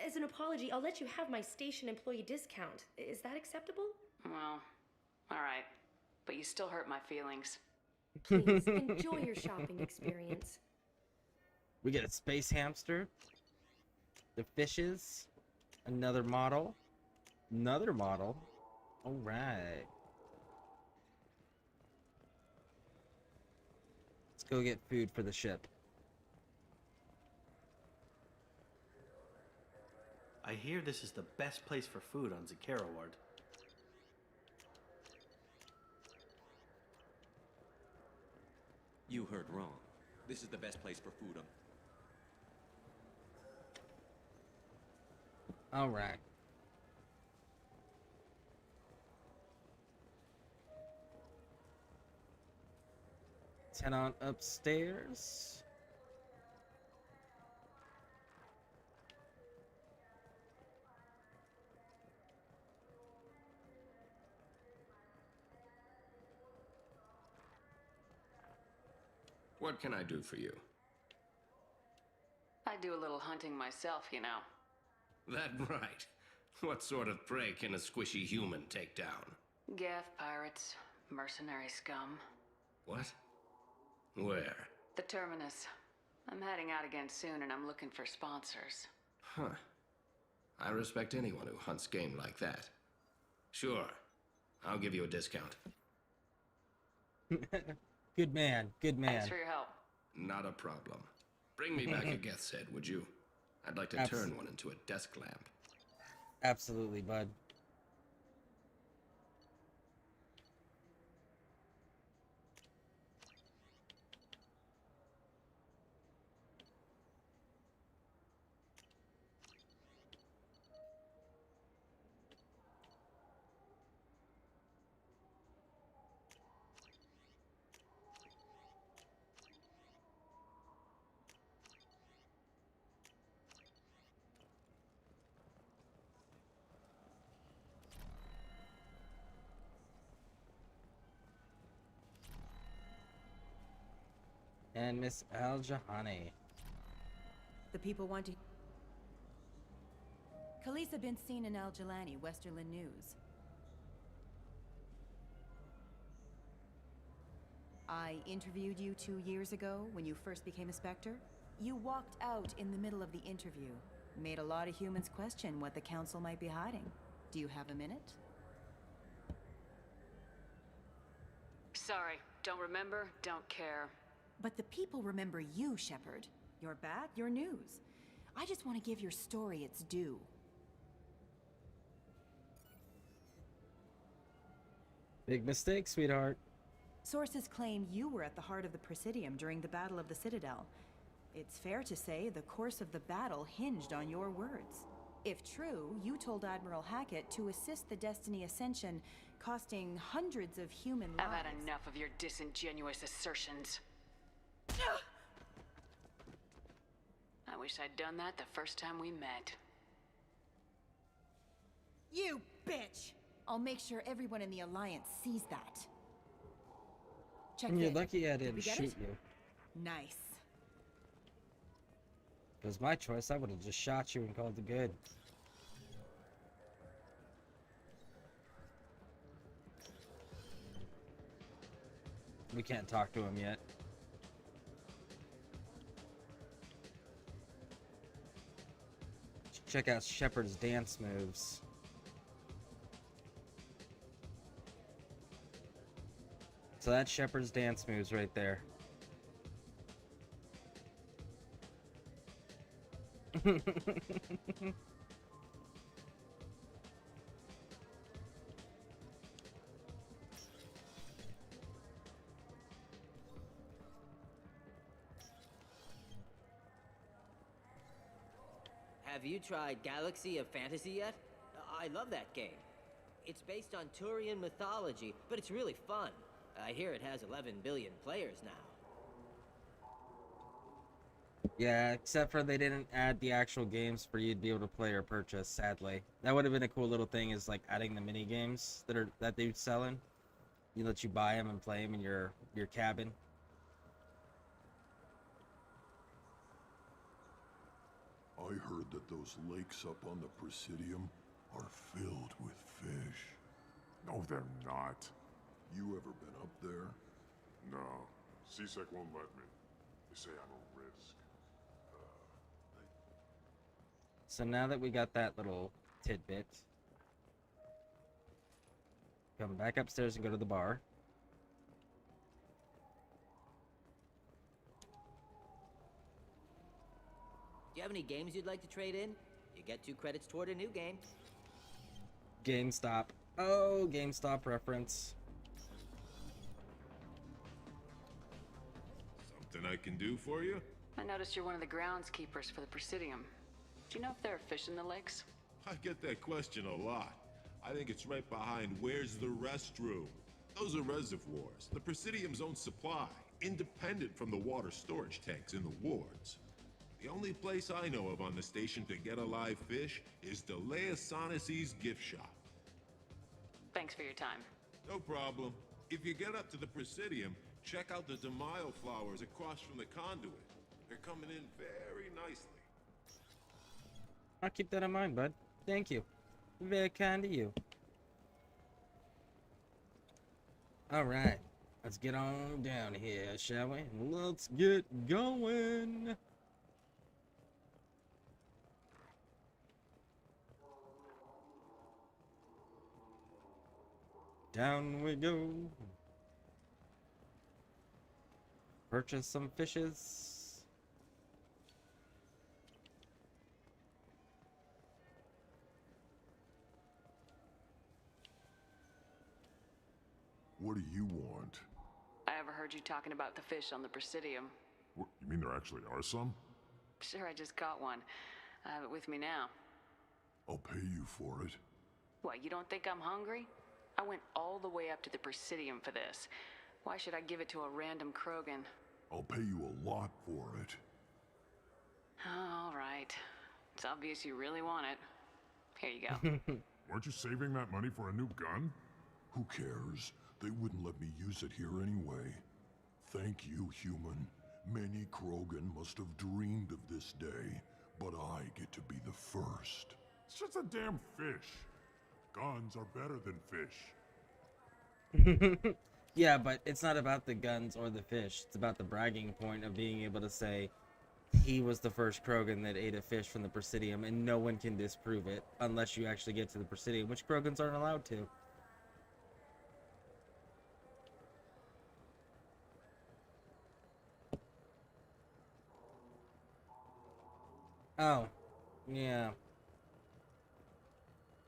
As an apology, I'll let you have my station employee discount. Is that acceptable? Well, alright. But you still hurt my feelings. Please, enjoy your shopping experience. We get a space hamster, the fishes, another model, All right. Let's go get food for the ship. I hear this is the best place for food on Zakara Ward. You heard wrong. This is the best place for food. All right. Let's head on upstairs. What can I do for you? I do a little hunting myself, you know. That right. What sort of prey can a squishy human take down? Gaff pirates, mercenary scum. What? Where? The Terminus. I'm heading out again soon and I'm looking for sponsors. Huh. I respect anyone who hunts game like that. Sure. I'll give you a discount. Good man, good man. Thanks for your help. Not a problem. Bring me back a Geth's head, would you? I'd like to turn one into a desk lamp. Absolutely, bud. And Miss Al-Jahani. The people want to... Khaleesa been seen in Al-Jalani, Westerland News. I interviewed you 2 years ago when you first became a Spectre. You walked out in the middle of the interview. Made a lot of humans question what the Council might be hiding. Do you have a minute? Sorry, don't remember, don't care. But the people remember you, Shepard. You're back, your news. I just want to give your story its due. Big mistake, sweetheart. Sources claim you were at the heart of the Presidium during the Battle of the Citadel. It's fair to say the course of the battle hinged on your words. If true, you told Admiral Hackett to assist the Destiny Ascension, costing hundreds of human lives. I've had enough of your disingenuous assertions. I wish I'd done that the first time we met. You bitch! I'll make sure everyone in the Alliance sees that. Check And you're in. lucky I Did didn't we get shoot it? you. Nice. If it was my choice, I would have just shot you and called it good. We can't talk to him yet. Check out Shepard's dance moves. So that's Shepard's dance moves right there. Have you tried Galaxy of Fantasy yet? I love that game. It's based on Turian mythology, but it's really fun. I hear it has 11 billion players now. Yeah, except for they didn't add the actual games for you to be able to play or purchase, sadly. That would have been a cool little thing, is like adding the mini games that they're selling. You let you buy them and play them in your cabin. I heard that those lakes up on the Presidium are filled with fish. No, they're not. You ever been up there? No. CSEC won't let me. They say I'm a risk. So now that we got that little tidbit, come back upstairs and go to the bar. Do you have any games you'd like to trade in? You get 2 credits toward a new game. GameStop. Oh, GameStop reference. Something I can do for you? I noticed you're one of the groundskeepers for the Presidium. Do you know if there are fish in the lakes? I get that question a lot. I think it's right behind where's the restroom. Those are reservoirs, the Presidium's own supply, independent from the water storage tanks in the wards. The only place I know of on the station to get a live fish is Delea Sonesi's gift shop. Thanks for your time. No problem. If you get up to the Presidium, Check out the DeMaio flowers across from the conduit. They're coming in very nicely. I'll keep that in mind, bud. Thank you. Very kind of you. Alright. Let's get on down here, shall we? Let's get going. Down we go. Purchase some fishes. What do you want? I overheard you talking about the fish on the Presidium. What, you mean there actually are some? Sure, I just caught one. I have it with me now. I'll pay you for it. What, you don't think I'm hungry? I went all the way up to the Presidium for this. Why should I give it to a random Krogan? I'll pay you a lot for it. All right. It's obvious you really want it. Here you go. Weren't you saving that money for a new gun? Who cares? They wouldn't let me use it here anyway. Thank you, human. Many Krogan must have dreamed of this day, but I get to be the first. It's just a damn fish. Guns are better than fish. Yeah, but it's not about the guns or the fish. It's about the bragging point of being able to say he was the first Krogan that ate a fish from the Presidium, and no one can disprove it unless you actually get to the Presidium, which Krogans aren't allowed to. Oh, yeah.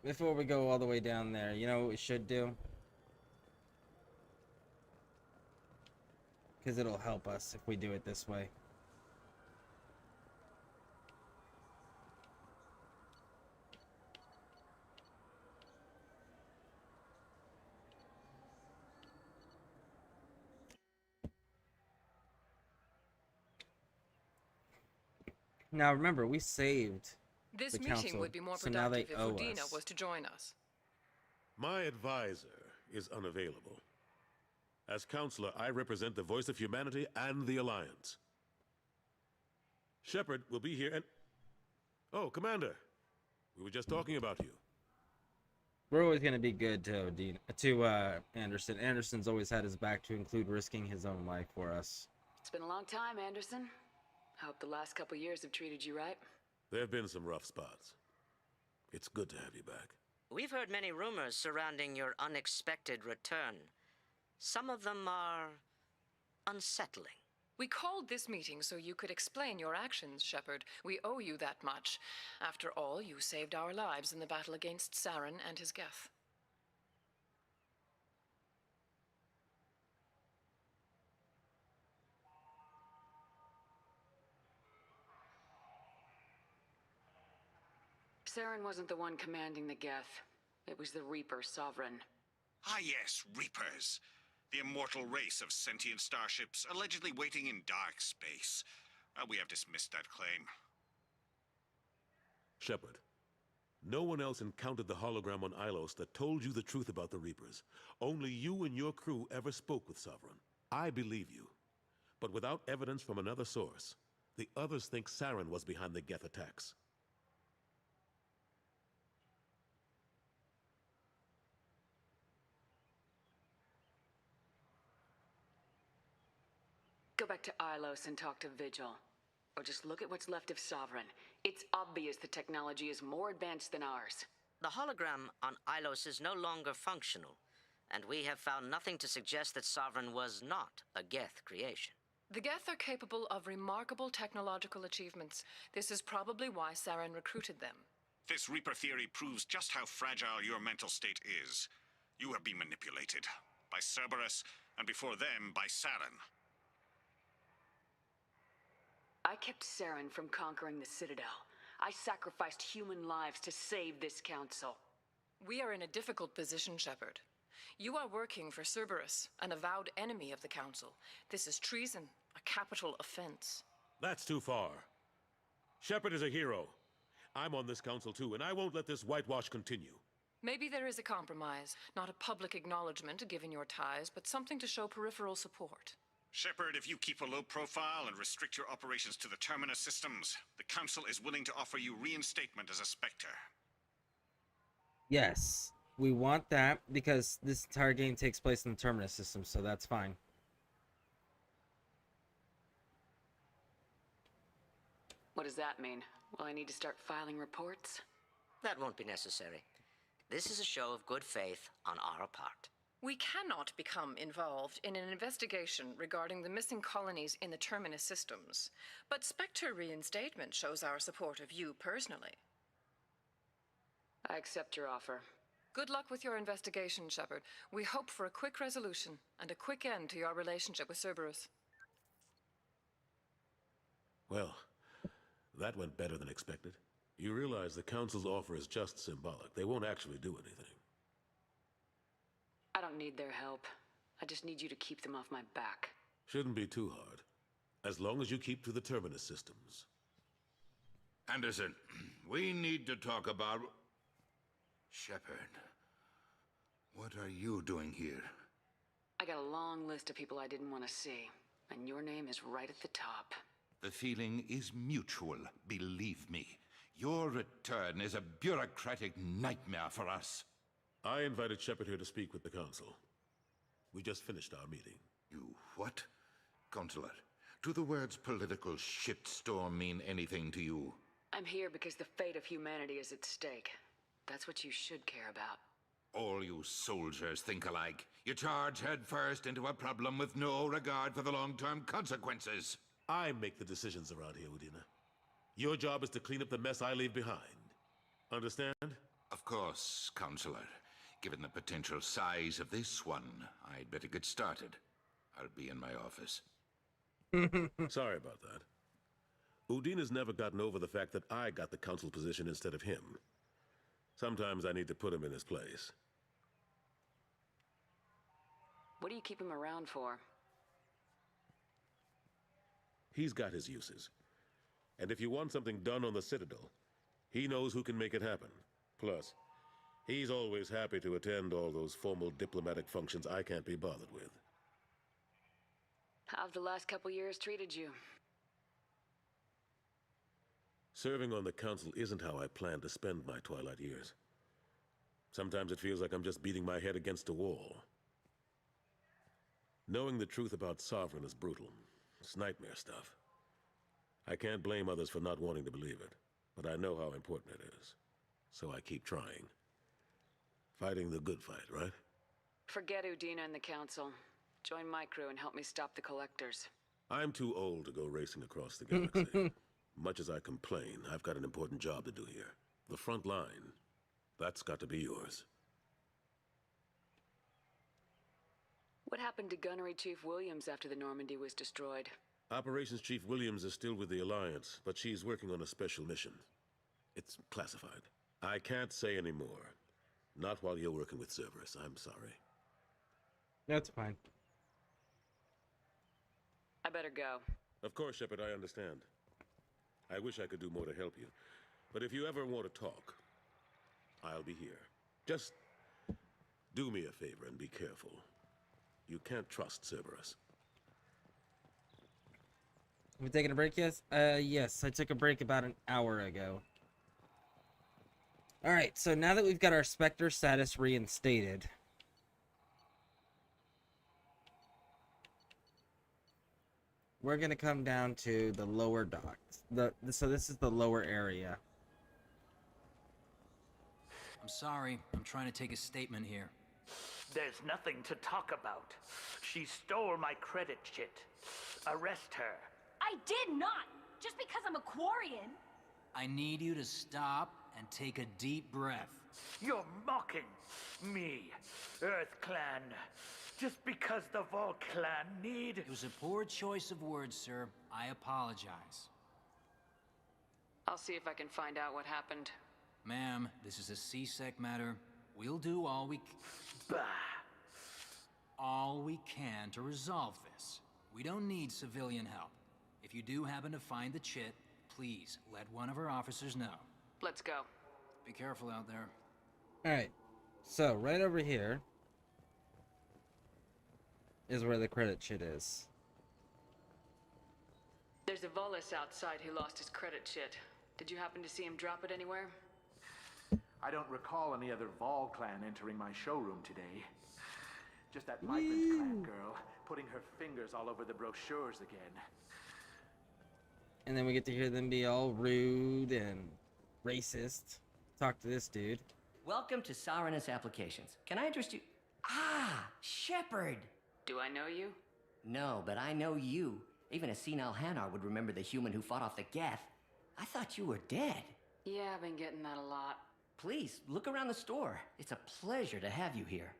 Before we go all the way down there, you know what we should do? Because it'll help us if we do it this way. Now remember, we saved This the meeting council, would be more so now they productive if owe Udina us. was to join us. My advisor is unavailable. As counselor, I represent the voice of humanity and the Alliance. Shepard will be here and... Oh, Commander. We were just talking about you. We're always going to be good to Anderson. Anderson's always had his back to include risking his own life for us. It's been a long time, Anderson. I hope the last couple years have treated you right. There have been some rough spots. It's good to have you back. We've heard many rumors surrounding your unexpected return. Some of them are unsettling. We called this meeting so you could explain your actions, Shepard. We owe you that much. After all, you saved our lives in the battle against Saren and his Geth. Saren wasn't the one commanding the Geth. It was the Reaper Sovereign. Ah yes, Reapers. The immortal race of sentient starships allegedly waiting in dark space. We have dismissed that claim. Shepard, no one else encountered the hologram on Ilos that told you the truth about the Reapers. Only you and your crew ever spoke with Sovereign. I believe you. But without evidence from another source, the others think Saren was behind the Geth attacks. Go back to Ilos and talk to Vigil. Or just look at what's left of Sovereign. It's obvious the technology is more advanced than ours. The hologram on Ilos is no longer functional, and we have found nothing to suggest that Sovereign was not a Geth creation. The Geth are capable of remarkable technological achievements. This is probably why Saren recruited them. This Reaper theory proves just how fragile your mental state is. You have been manipulated. By Cerberus, and before them, by Saren. I kept Saren from conquering the Citadel. I sacrificed human lives to save this council. We are in a difficult position, Shepard. You are working for Cerberus, an avowed enemy of the Council. This is treason, a capital offense. That's too far. Shepard is a hero. I'm on this council too, and I won't let this whitewash continue. Maybe there is a compromise, not a public acknowledgement given your ties, but something to show peripheral support. Shepard, if you keep a low profile and restrict your operations to the Terminus systems, the Council is willing to offer you reinstatement as a Spectre. Yes, we want that because this entire game takes place in the Terminus system, so that's fine. What does that mean? Will I need to start filing reports? That won't be necessary. This is a show of good faith on our part. We cannot become involved in an investigation regarding the missing colonies in the Terminus systems, but Spectre reinstatement shows our support of you personally. I accept your offer. Good luck with your investigation, Shepard. We hope for a quick resolution and a quick end to your relationship with Cerberus. Well, that went better than expected. You realize the Council's offer is just symbolic. They won't actually do anything. I don't need their help. I just need you to keep them off my back. Shouldn't be too hard. As long as you keep to the Terminus systems. Anderson, we need to talk about... Shepard, what are you doing here? I got a long list of people I didn't want to see, and your name is right at the top. The feeling is mutual, believe me. Your return is a bureaucratic nightmare for us. I invited Shepard here to speak with the Council. We just finished our meeting. You what? Counselor, do the words political shitstorm mean anything to you? I'm here because the fate of humanity is at stake. That's what you should care about. All you soldiers think alike. You charge headfirst into a problem with no regard for the long-term consequences. I make the decisions around here, Udina. Your job is to clean up the mess I leave behind. Understand? Of course, Counselor. Given the potential size of this one, I'd better get started. I'll be in my office. Sorry about that. Udina's never gotten over the fact that I got the Council position instead of him. Sometimes I need to put him in his place. What do you keep him around for? He's got his uses. And if you want something done on the Citadel, he knows who can make it happen. Plus, he's always happy to attend all those formal diplomatic functions I can't be bothered with. How have the last couple years treated you? Serving on the Council isn't how I plan to spend my twilight years. Sometimes it feels like I'm just beating my head against a wall. Knowing the truth about Sovereign is brutal. It's nightmare stuff. I can't blame others for not wanting to believe it, but I know how important it is. So I keep trying. Fighting the good fight, right? Forget Udina and the Council. Join my crew and help me stop the Collectors. I'm too old to go racing across the galaxy. Much as I complain, I've got an important job to do here. The front line. That's got to be yours. What happened to Gunnery Chief Williams after the Normandy was destroyed? Operations Chief Williams is still with the Alliance, but she's working on a special mission. It's classified. I can't say any more. Not while you're working with Cerberus, I'm sorry. That's fine. I better go. Of course, Shepard, I understand. I wish I could do more to help you. But if you ever want to talk, I'll be here. Just do me a favor and be careful. You can't trust Cerberus. Have we taken a break, yes? Yes, I took a break about an hour ago. Alright, so now that we've got our Spectre status reinstated, we're gonna come down to the lower docks. So this is the lower area. I'm sorry, I'm trying to take a statement here. There's nothing to talk about. She stole my credit chit. Arrest her. I did not! Just because I'm a Quarian. I need you to stop and take a deep breath. You're mocking me, Earth Clan. Just because the Vol Clan need... It was a poor choice of words, sir. I apologize. I'll see if I can find out what happened. Ma'am, this is a C-Sec matter. We'll do all we can to resolve this. We don't need civilian help. If you do happen to find the chit, please let one of our officers know. Let's go. Be careful out there. Alright, so right over here is where the credit chit is. There's a Volus outside who lost his credit chit. Did you happen to see him drop it anywhere? I don't recall any other Vol clan entering my showroom today. Just that migrant clan girl putting her fingers all over the brochures again. And then we get to hear them be all rude and racist. Talk to this dude. Welcome to Sarenus Applications. Can I interest you? Ah, Shepard! Do I know you? No, but I know you. Even a senile Hanar would remember the human who fought off the Geth. I thought you were dead. Yeah, I've been getting that a lot. Please, look around the store. It's a pleasure to have you here.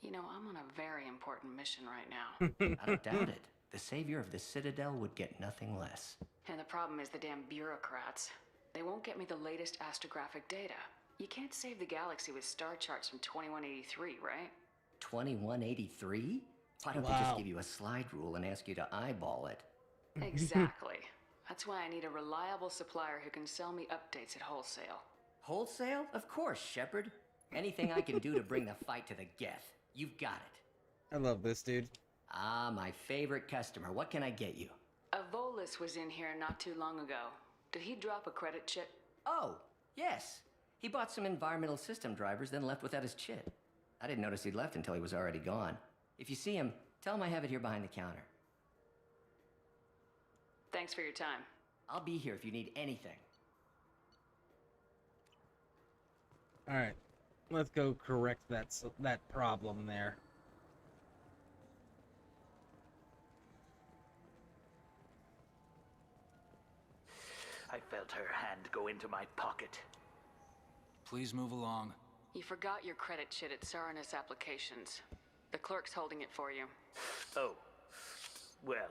You know, I'm on a very important mission right now. I don't doubt it. The savior of the Citadel would get nothing less. And the problem is the damn bureaucrats. They won't get me the latest astrographic data. You can't save the galaxy with star charts from 2183, right? 2183? Why don't they just give you a slide rule and ask you to eyeball it? Exactly. That's why I need a reliable supplier who can sell me updates at wholesale. Wholesale? Of course, Shepard. Anything I can do to bring the fight to the Geth. You've got it. I love this dude. Ah, my favorite customer. What can I get you? A Volus was in here not too long ago. Did he drop a credit chit? Oh, yes. He bought some environmental system drivers, then left without his chit. I didn't notice he'd left until he was already gone. If you see him, tell him I have it here behind the counter. Thanks for your time. I'll be here if you need anything. Alright. Let's go correct that problem there. I felt her hand go into my pocket. Please move along. You forgot your credit chit at Sarenus Applications. The clerk's holding it for you. Oh. Well,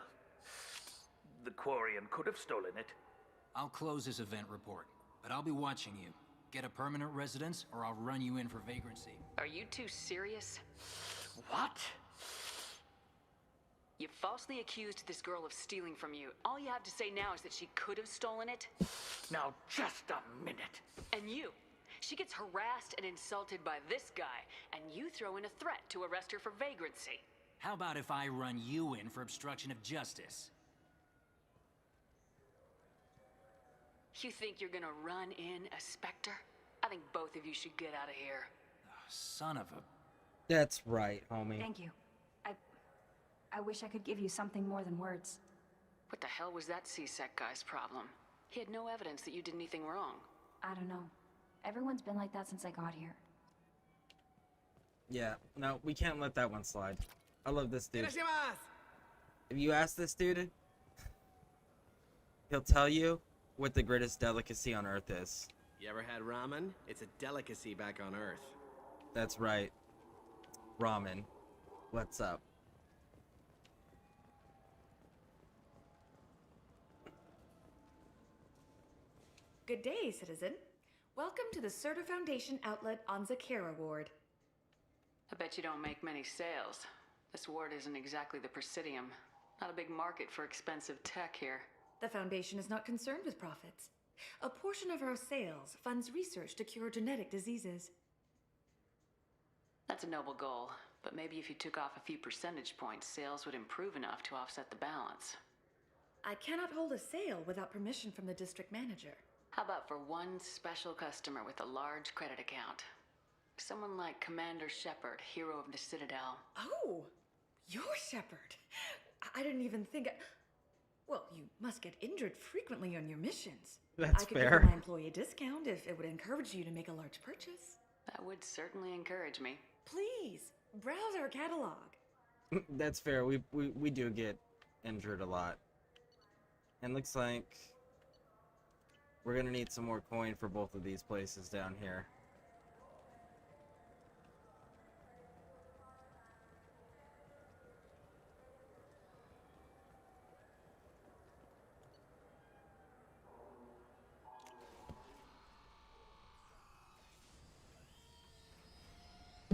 the Quarian could have stolen it. I'll close this event report, but I'll be watching you. Get a permanent residence, or I'll run you in for vagrancy. Are you two serious? What? You falsely accused this girl of stealing from you. All you have to say now is that she could have stolen it. Now, just a minute. And you. She gets harassed and insulted by this guy, and you throw in a threat to arrest her for vagrancy. How about if I run you in for obstruction of justice? You think you're gonna run in a Spectre? I think both of you should get out of here. Oh, son of a... That's right, homie. Thank you. I wish I could give you something more than words. What the hell was that C-Sec guy's problem? He had no evidence that you did anything wrong. I don't know. Everyone's been like that since I got here. Yeah, no, we can't let that one slide. I love this dude. If you ask this dude, he'll tell you what the greatest delicacy on Earth is. You ever had ramen? It's a delicacy back on Earth. That's right. Ramen. What's up? Good day, citizen. Welcome to the Certa Foundation outlet on Zakera Ward. I bet you don't make many sales. This ward isn't exactly the Presidium. Not a big market for expensive tech here. The Foundation is not concerned with profits. A portion of our sales funds research to cure genetic diseases. That's a noble goal, but maybe if you took off a few percentage points, sales would improve enough to offset the balance. I cannot hold a sale without permission from the district manager. How about for one special customer with a large credit account? Someone like Commander Shepard, hero of the Citadel. Oh, you're Shepard. I didn't even think... Well, you must get injured frequently on your missions. That's I could fair. give you my employee a discount if it would encourage you to make a large purchase. That would certainly encourage me. Please, browse our catalog. That's fair. We do get injured a lot. And looks like we're gonna need some more coin for both of these places down here.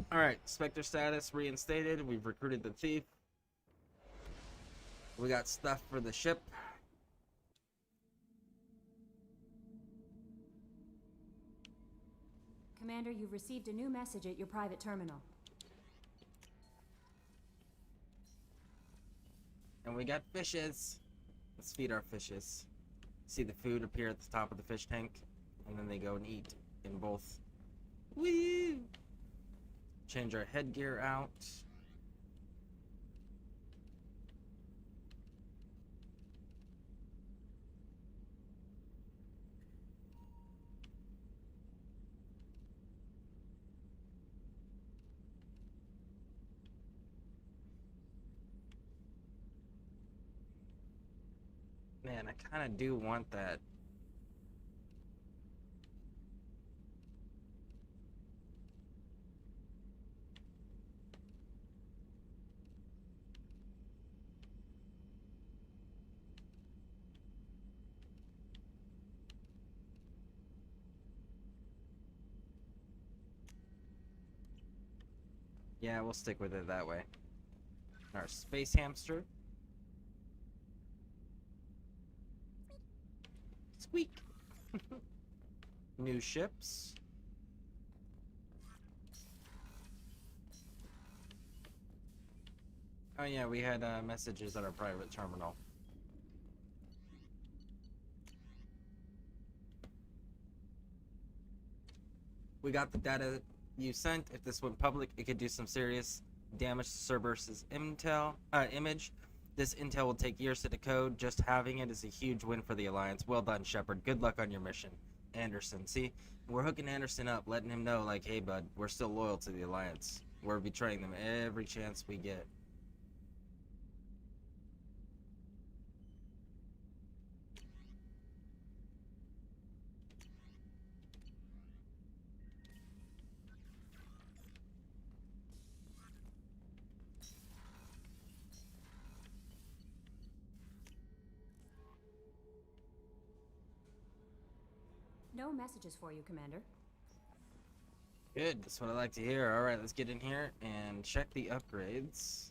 Alright, Spectre status reinstated. We've recruited the thief. We got stuff for the ship. Commander, you've received a new message at your private terminal. And we got fishes. Let's feed our fishes. See the food appear at the top of the fish tank, and then they go and eat in both. Woo! Change our headgear out. Man, I kind of do want that. Yeah, we'll stick with it that way. Our space hamster. Squeak. New ships. Oh yeah, we had messages at our private terminal. We got the data you sent. If this went public, it could do some serious damage to Cerberus's image. This intel will take years to decode. Just having it is a huge win for the Alliance. Well done, Shepard. Good luck on your mission. Anderson. See, we're hooking Anderson up, letting him know, like, hey, bud, we're still loyal to the Alliance. We're betraying them every chance we get. No messages for you, Commander. Good, that's what I like to hear. Alright, let's get in here and check the upgrades.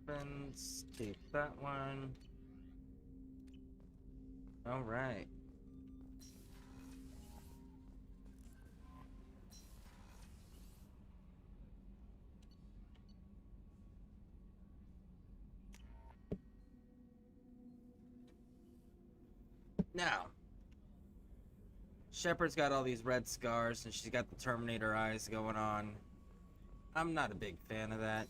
Weapons, keep that one. Alright. Now, Shepard's got all these red scars and she's got the Terminator eyes going on. I'm not a big fan of that.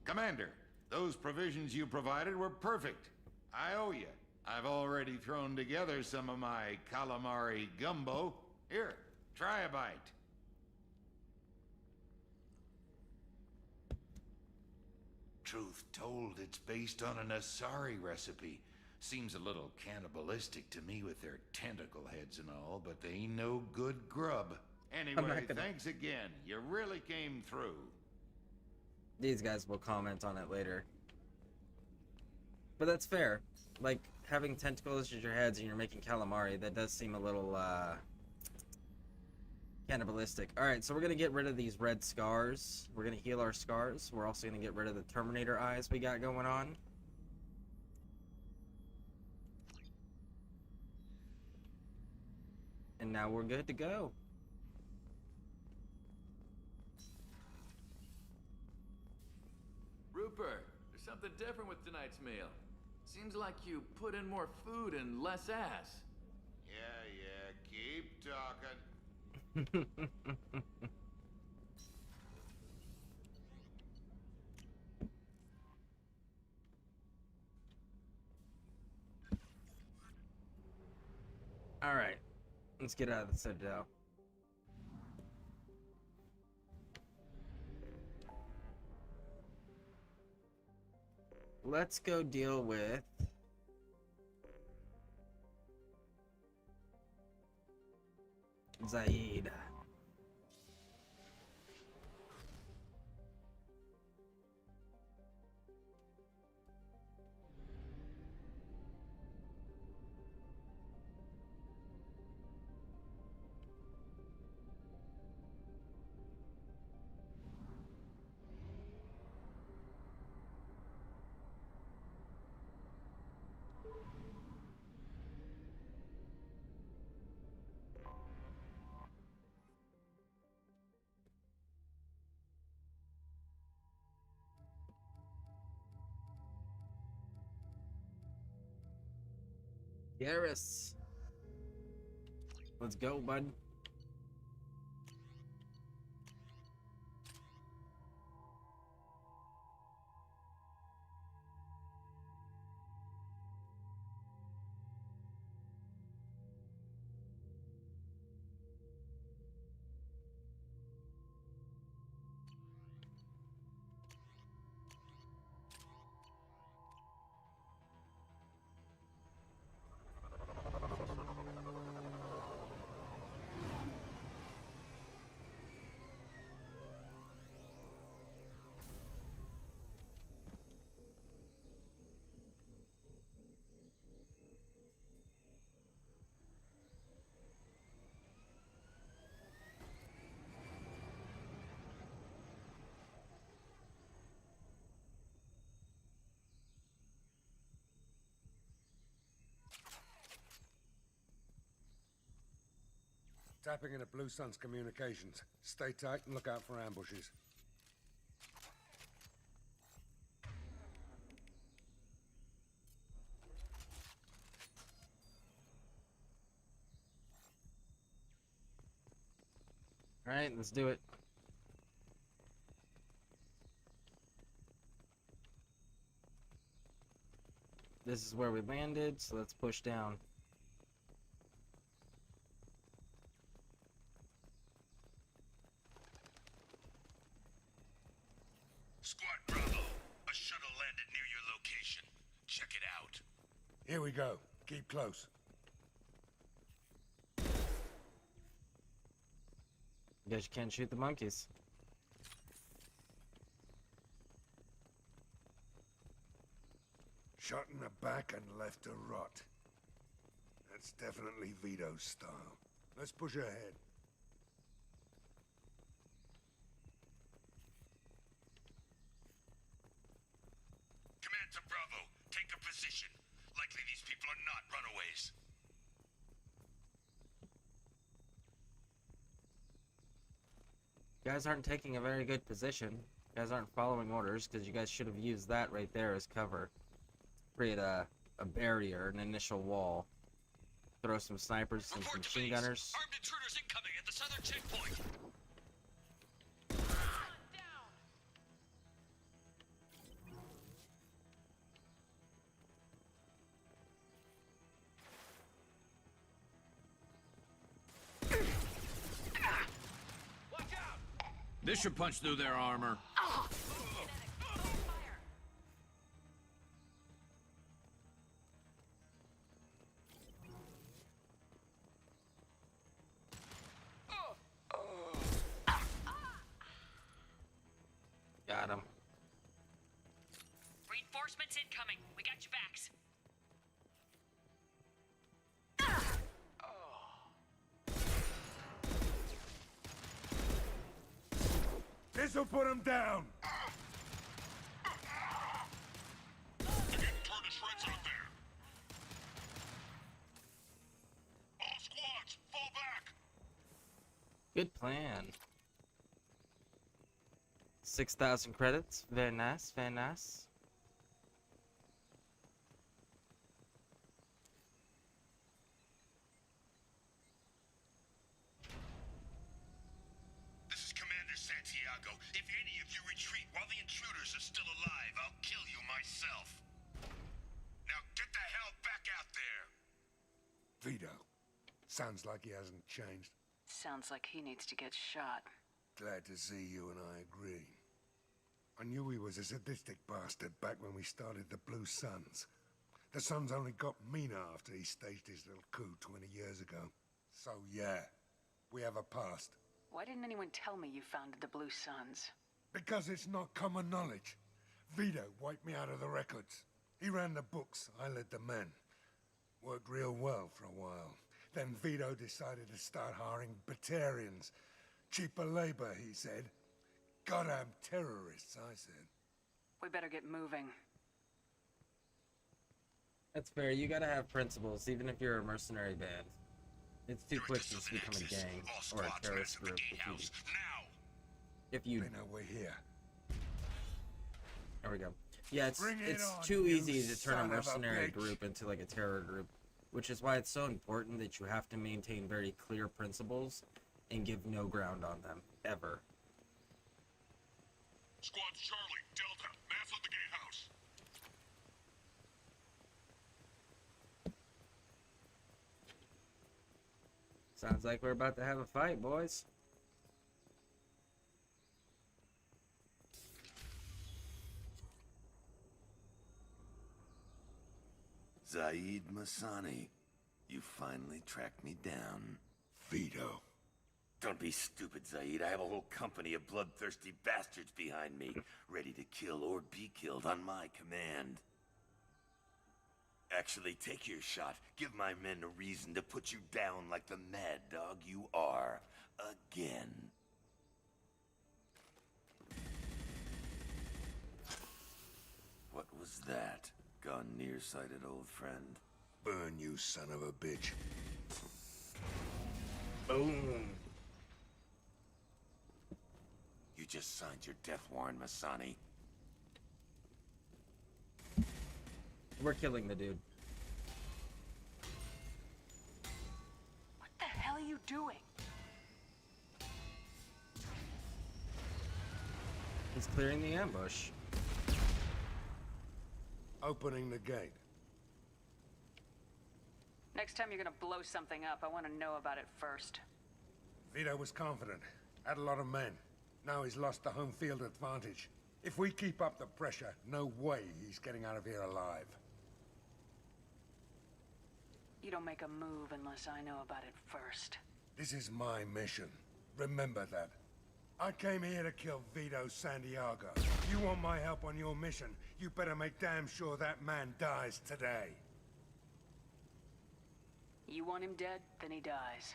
Commander, those provisions you provided were perfect. I owe you. I've already thrown together some of my calamari gumbo. Here, try a bite. Truth told, it's based on an Asari recipe. Seems a little cannibalistic to me with their tentacle heads and all, but they ain't no good grub. Anyway, thanks again. You really came through. These guys will comment on it later. But that's fair. Like, having tentacles as your heads and you're making calamari, that does seem a little, cannibalistic. Alright, so we're gonna get rid of these red scars. We're gonna heal our scars. We're also gonna get rid of the Terminator eyes we got going on. And now we're good to go. Rupert, there's something different with tonight's meal. Seems like you put in more food and less ass. Yeah, keep talking. Alright, let's get out of the Citadel. let's go deal with Zaid. Garrus. Let's go, bud. Tapping into Blue Sun's communications. Stay tight and look out for ambushes. Alright, let's do it. This is where we landed, so let's push down. Squad Bravo, a shuttle landed near your location. Check it out. Here we go. Keep close. Guess you can't shoot the monkeys. Shot in the back and left to rot. That's definitely Vito's style. Let's push ahead. Command to Bravo, take a position. Likely these people are not runaways. You guys aren't taking a very good position. You guys aren't following orders, because you guys should have used that right there as cover. Create a barrier, an initial wall. Throw some snipers and some machine gunners. Armed intruders incoming at the southern checkpoint. This should punch through their armor. Got him. Reinforcements incoming. We got your backs. This'll put him down! Torn to shreds out there. All squads, fall back. Good plan. 6,000 credits. Very nice, very nice. This is Commander Santiago. If any of you retreat while the intruders are still alive, I'll kill you myself. Now get the hell back out there. Vito. Sounds like he hasn't changed. Sounds like he needs to get shot. Glad to see you and I agree. I knew he was a sadistic bastard back when we started the Blue Suns. The Suns only got meaner after he staged his little coup 20 years ago. So yeah, we have a past. Why didn't anyone tell me you founded the Blue Suns? Because it's not common knowledge. Vito wiped me out of the records. He ran the books, I led the men. Worked real well for a while. Then Vito decided to start hiring Batarians. Cheaper labor, he said. Goddamn terrorists, I said. We better get moving. That's fair. You gotta have principles, even if you're a mercenary band. It's too quick to just become a gang or a terrorist group if you. They know we're here. There we go. Yeah, it's Bring it on, too you easy to turn a son of a mercenary bitch. group into like a terror group, which is why it's so important that you have to maintain very clear principles and give no ground on them ever. Squad's Charlie, Delta, mass on the gatehouse. Sounds like we're about to have a fight, boys. Zaid Masani, you finally tracked me down. Vito. Don't be stupid, Zaid. I have a whole company of bloodthirsty bastards behind me, ready to kill or be killed on my command. Actually, take your shot. Give my men a reason to put you down like the mad dog you are. Again. What was that? Gone nearsighted, old friend. Burn, you son of a bitch. Boom! You just signed your death warrant, Masani. We're killing the dude. What the hell are you doing? He's clearing the ambush. Opening the gate. Next time you're gonna blow something up, I want to know about it first. Vito was confident. Had a lot of men. Now he's lost the home field advantage. If we keep up the pressure, no way he's getting out of here alive. You don't make a move unless I know about it first. This is my mission. Remember that. I came here to kill Vito Santiago. You want my help on your mission, you better make damn sure that man dies today. You want him dead, then he dies.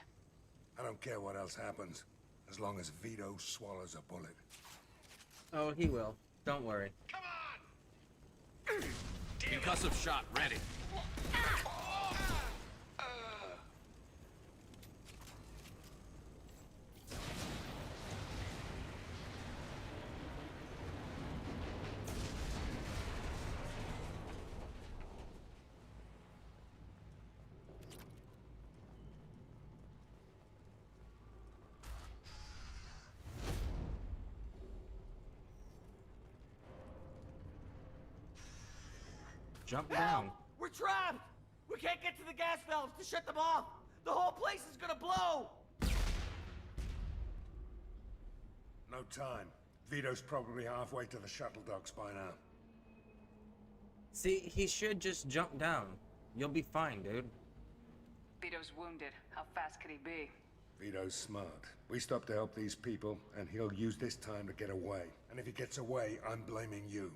I don't care what else happens, as long as Vito swallows a bullet. Oh, he will. Don't worry. Concussive shot ready. Jump down. We're trapped! We can't get to the gas valves to shut them off! The whole place is gonna blow! No time. Vito's probably halfway to the shuttle docks by now. See, he should just jump down. You'll be fine, dude. Vito's wounded. How fast could he be? Vito's smart. We stop to help these people, and he'll use this time to get away. And if he gets away, I'm blaming you.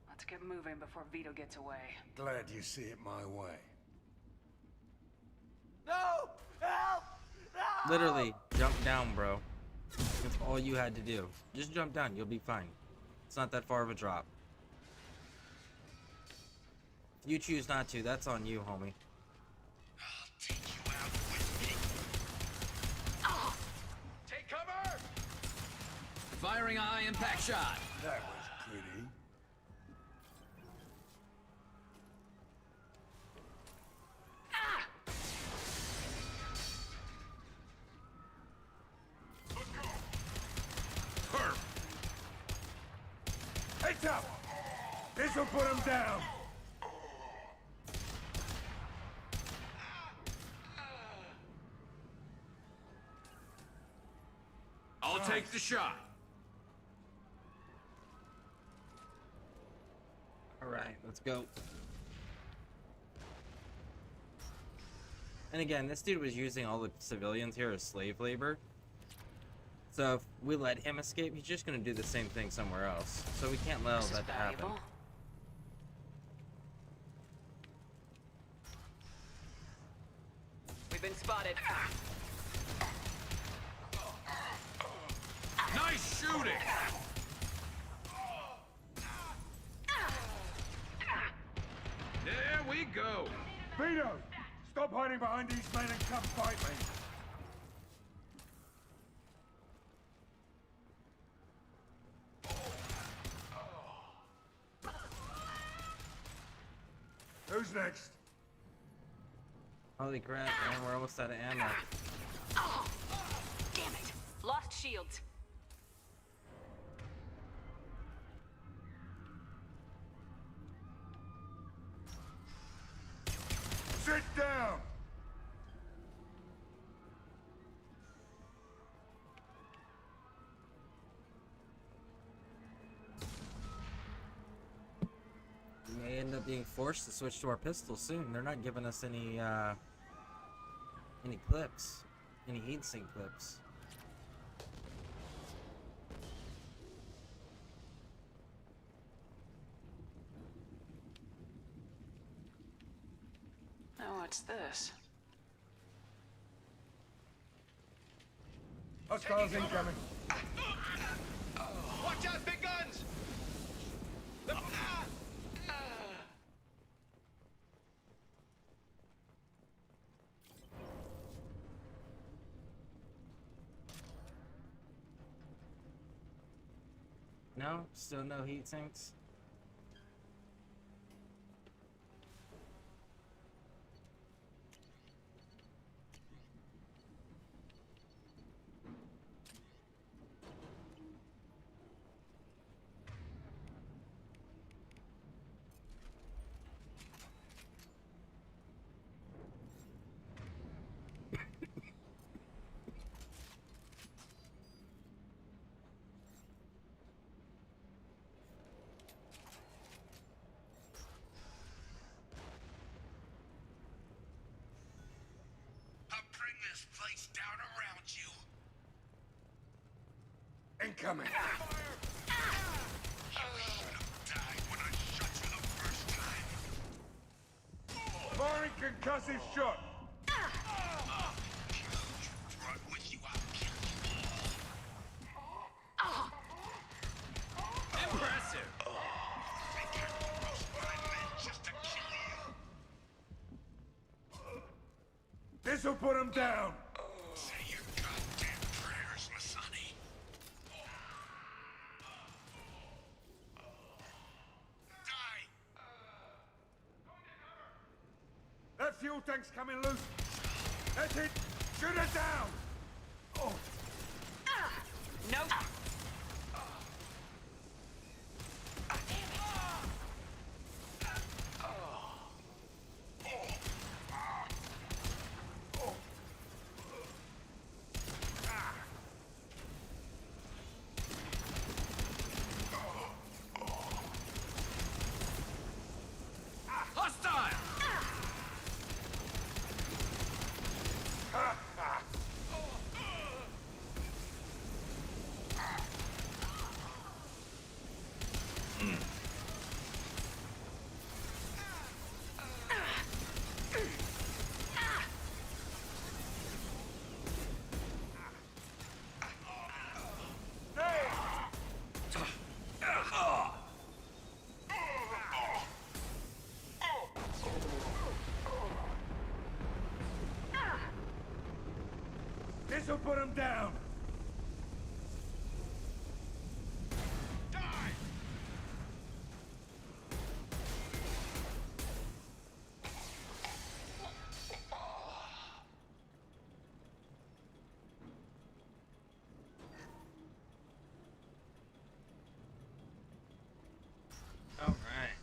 Let's get moving before Vito gets away. Glad you see it my way. No! Help! No! Literally, jump down, bro. That's all you had to do. Just jump down, you'll be fine. It's not that far of a drop. If you choose not to, that's on you, homie. Take cover! Firing a high impact shot. That was pretty. Heads up! This'll put him down! I'll take the shot. Alright, let's go. And again, this dude was using all the civilians here as slave labor. So if we let him escape, he's just gonna do the same thing somewhere else. So we can't allow that to happen. We've been spotted. Nice shooting! There we go! Vito! Stop hiding behind these men and come fight me! Who's next? Holy crap, man, we're almost out of ammo. Oh, damn it! Lost shields. Sit down! We may end up being forced to switch to our pistols soon. They're not giving us any clips. Any heatsink clips. Oh, what's this? Hostiles incoming. Watch out, big guns! No? Still no heat sinks? This place down around you. Incoming. You should have died when I shot you the first time. Firing concussive shot. Brought with you, I'll kill you all. Impressive. Think I roast my men just to kill you? This'll put him down. Say your goddamn prayers, Masani. Die! That fuel tank's coming loose. That's it. Shoot it down. Oh. No. Hostile! This'll put him down. All right.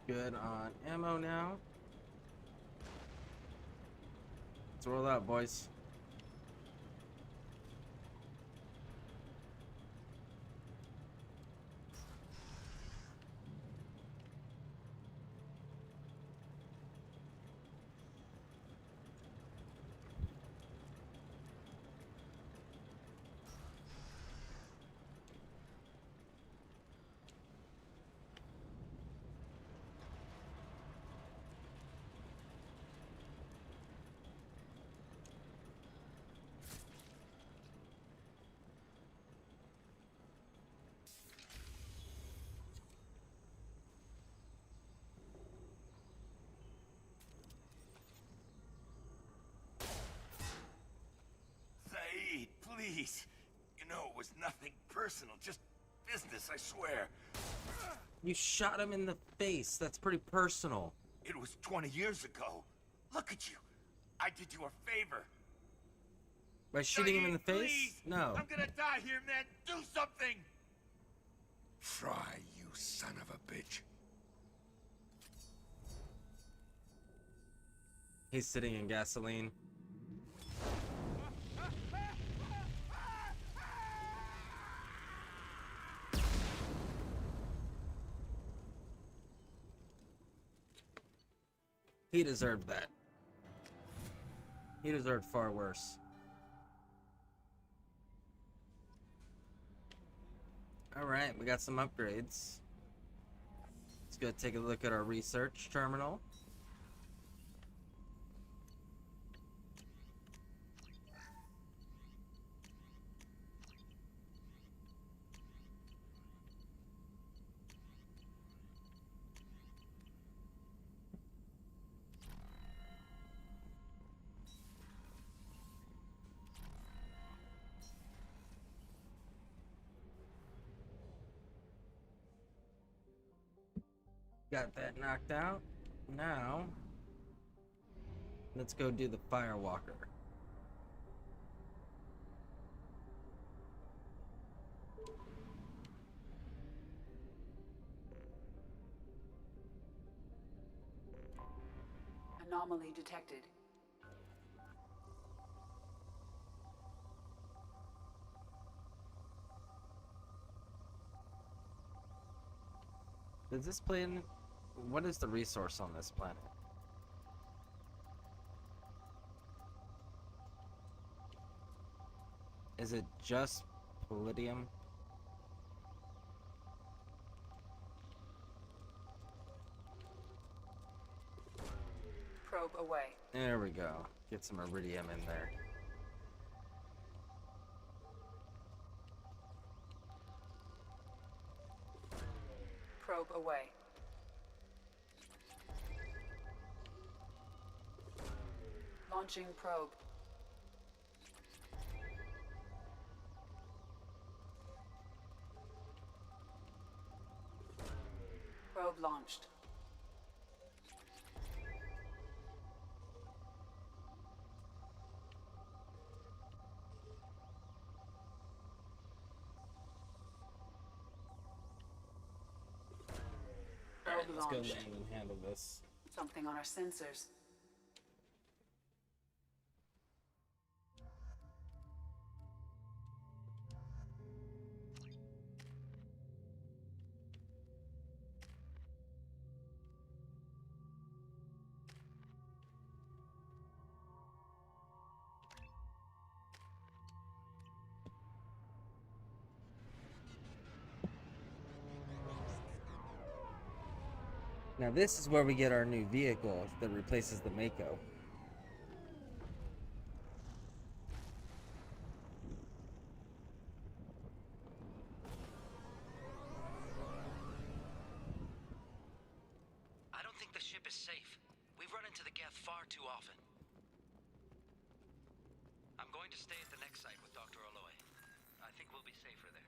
Good on ammo now. Let's roll out, boys. Zaid, please. You know it was nothing personal, just business, I swear. You shot him in the face. That's pretty personal. It was 20 years ago. Look at you. I did you a favor. By shooting him in the face? Please. No. I'm gonna die here, man. Do something. Try, you son of a bitch. He's sitting in gasoline. He deserved that. He deserved far worse. Alright, we got some upgrades. Let's go take a look at our research terminal. Got that knocked out. Now, let's go do the Firewalker. Anomaly detected. Does this plan... What is the resource on this planet? Is it just palladium? Probe away. There we go. Get some iridium in there. Probe away. Launching probe. Probe launched. Alright, let's go launched. land and handle this. Something on our sensors. Now this is where we get our new vehicle that replaces the Mako. I don't think the ship is safe. We've run into the Geth far too often. I'm going to stay at the next site with Dr. Aloy. I think we'll be safer there.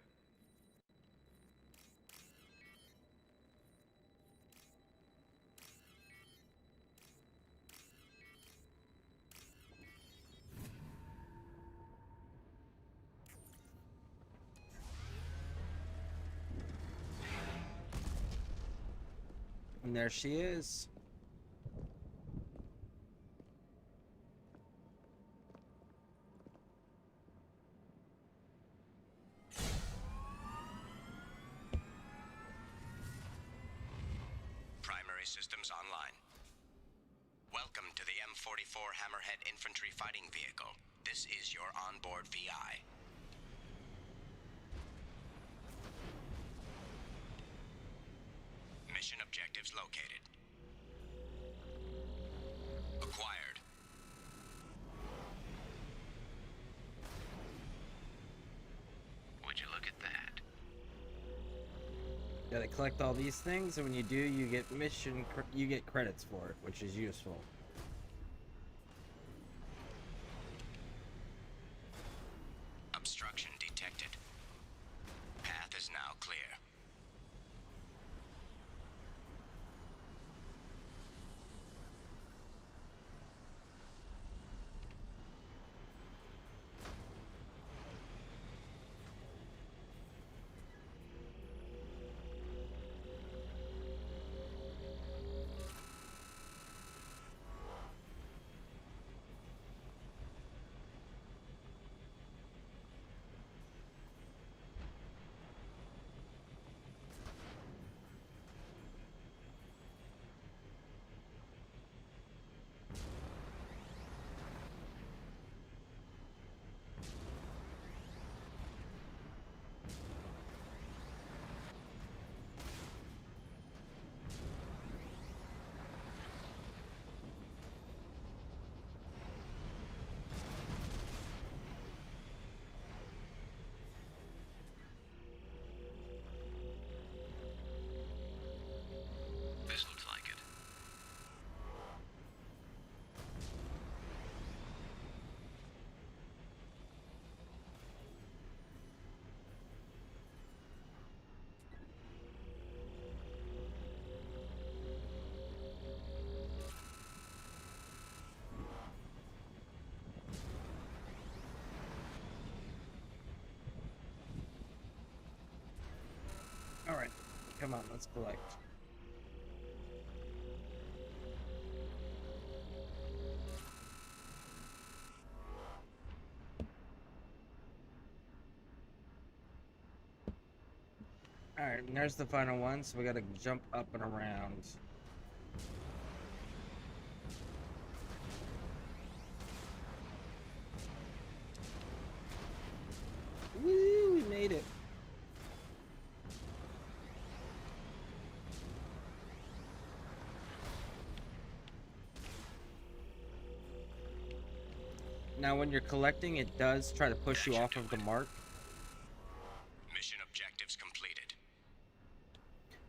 And there she is. systems online. Welcome to the M44 Hammerhead Infantry Fighting Vehicle. This is your onboard VI. Mission objectives located. Acquired. Would you look at that? Gotta collect all these things, and when you do, you get you get credits for it, which is useful. Obstruction detected. Path is now clear. This looks like it. All right, come on, let's collect. Alright, and there's the final one, so we gotta jump up and around. Woo, we made it. Now when you're collecting, it does try to push you off of the mark. Mission objectives completed.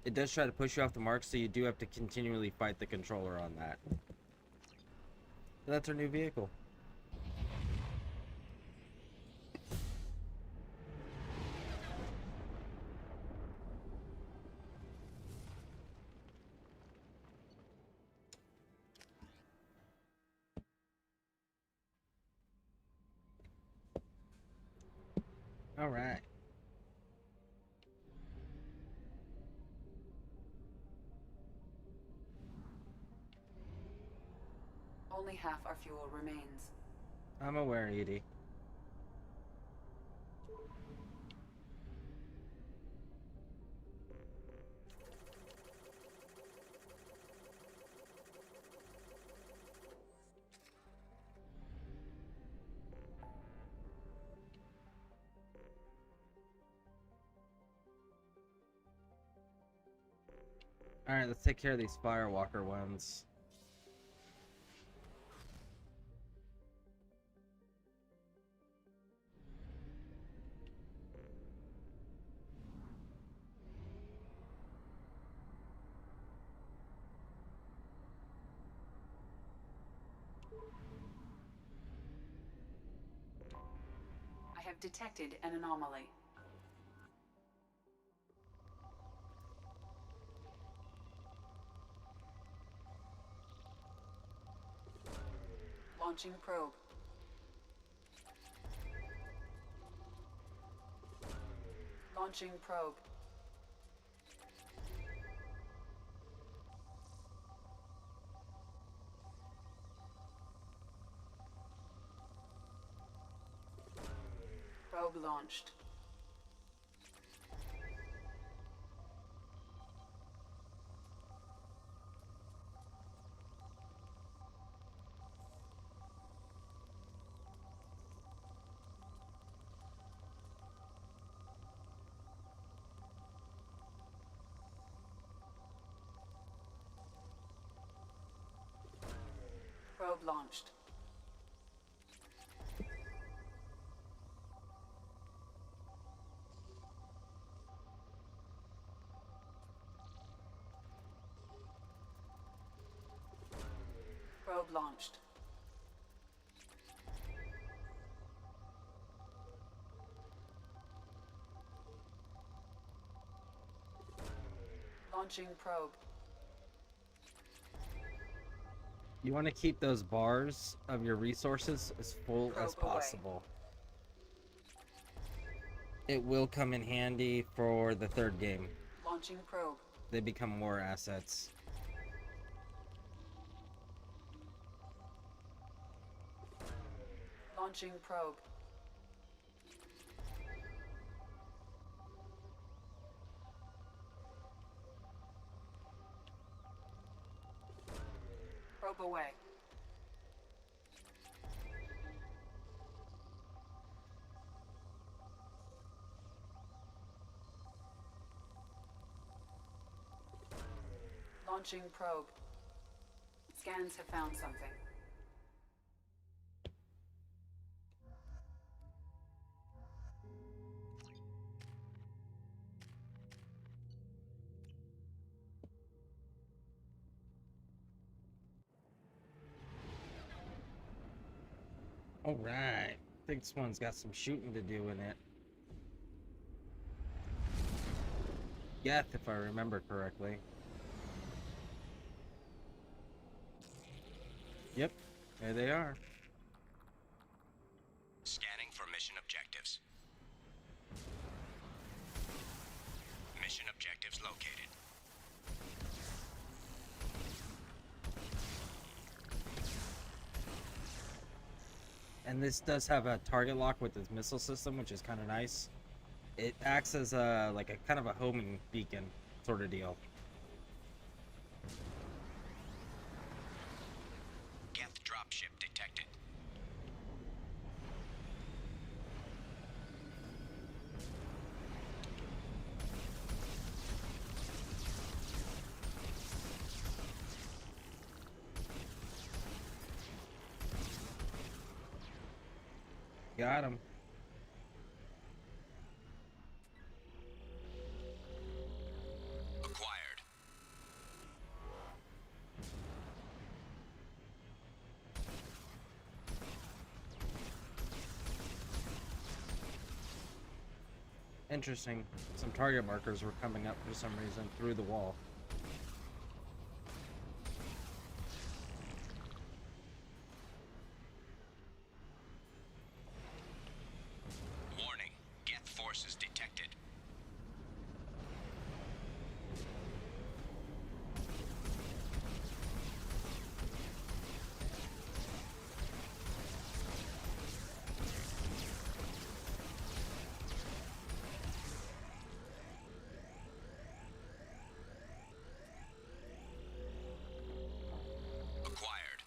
It does try to push you off the mark, so you do have to continually fight the controller on that. So that's our new vehicle. All right. Only half our fuel remains. I'm aware, Edie. Alright, let's take care of these Firewalker ones. I have detected an anomaly. Launching probe. Launching probe. Probe launched. Probe launched. Probe launched. Launching probe. You want to keep those bars of your resources as full as Probe away. possible. It will come in handy for the third game. Launching probe. They become more assets. Launching probe. Probe away. Launching probe. Scans have found something. Alright. I think this one's got some shooting to do in it. Geth, if I remember correctly. Yep, there they are. Scanning for mission objectives. Mission objectives located. And this does have a target lock with this missile system, which is kind of nice. It acts as a like a kind of a homing beacon sort of deal. Geth dropship detected. Got him. Acquired. Interesting. Some target markers were coming up for some reason through the wall. Warning. Geth forces detected. Acquired.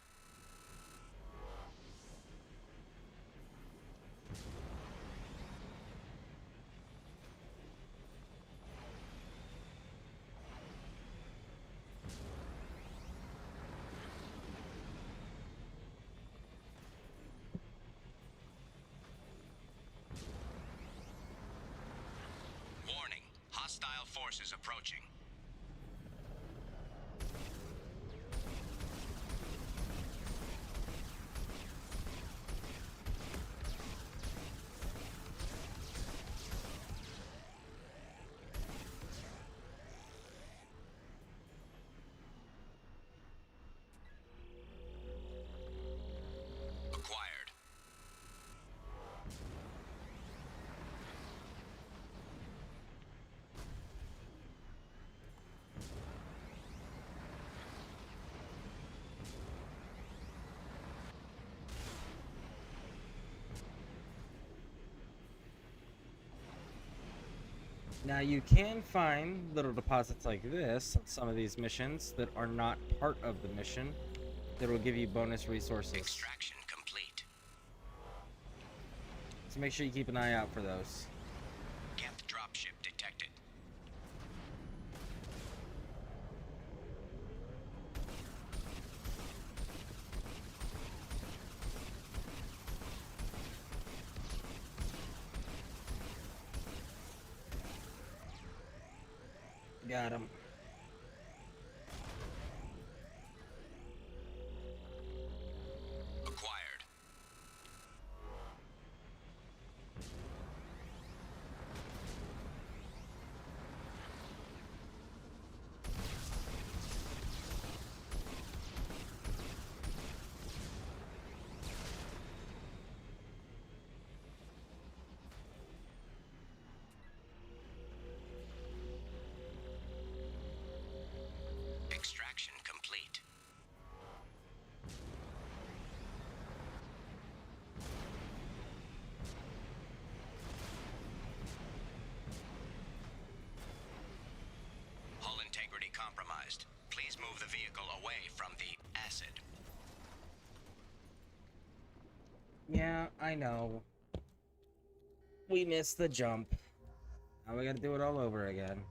Warning. Hostile forces approaching. Acquired. Now you can find little deposits like this on some of these missions that are not part of the mission that will give you bonus resources. Extraction complete. So make sure you keep an eye out for those. Geth dropship detected. Got him. Acquired. Extraction complete. Hull integrity compromised. Please move the vehicle away from the acid. Yeah, I know. We missed the jump. Now we gotta do it all over again.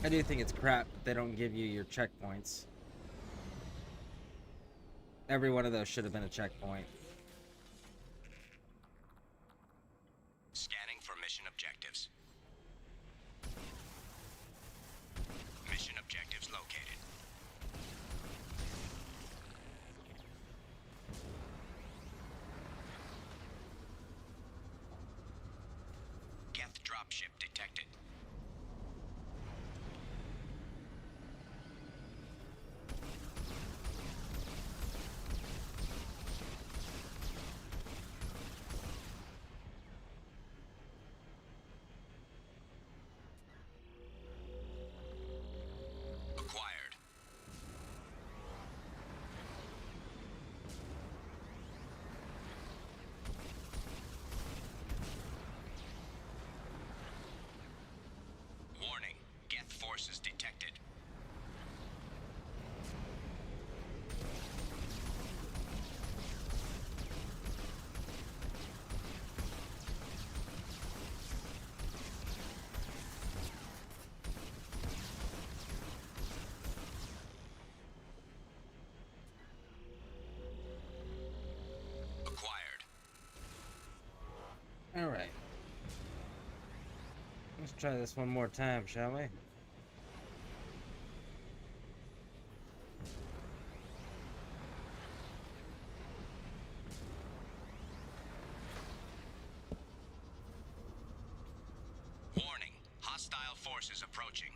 I do think it's crap that they don't give you your checkpoints. Every one of those should have been a checkpoint. Scanning for mission objectives. Mission objectives located. Geth dropship detected. Acquired. Warning. Geth forces detected. Acquired. Alright. Let's try this one more time, shall we? Warning. Hostile forces approaching.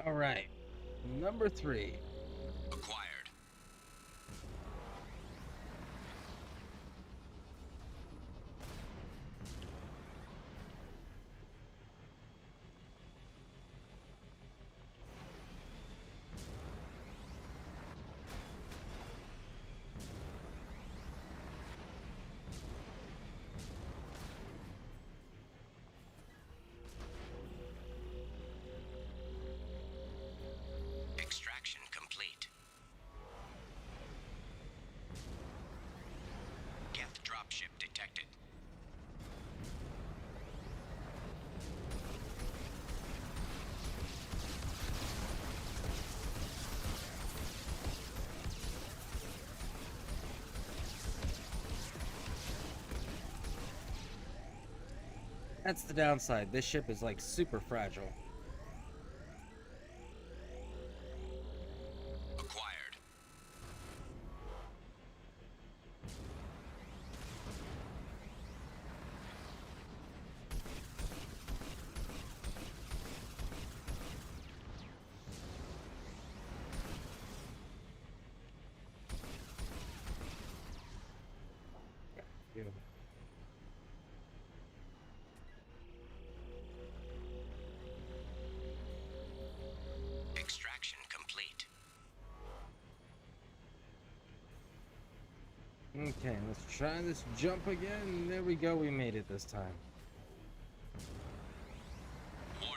Alright. Number 3. Acquired. Extraction complete. Geth dropship detected. That's the downside. This ship is like super fragile. Acquired. Extraction complete. Okay, let's try this jump again. There we go, we made it this time. Warning.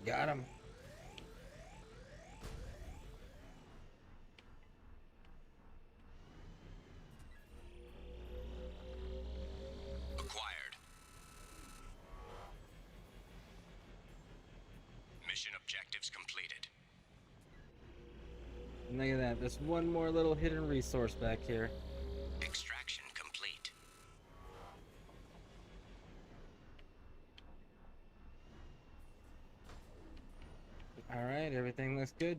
Got him. Acquired. Mission objectives completed. Look at that. There's one more little hidden resource back here. Extraction complete. Alright, everything looks good.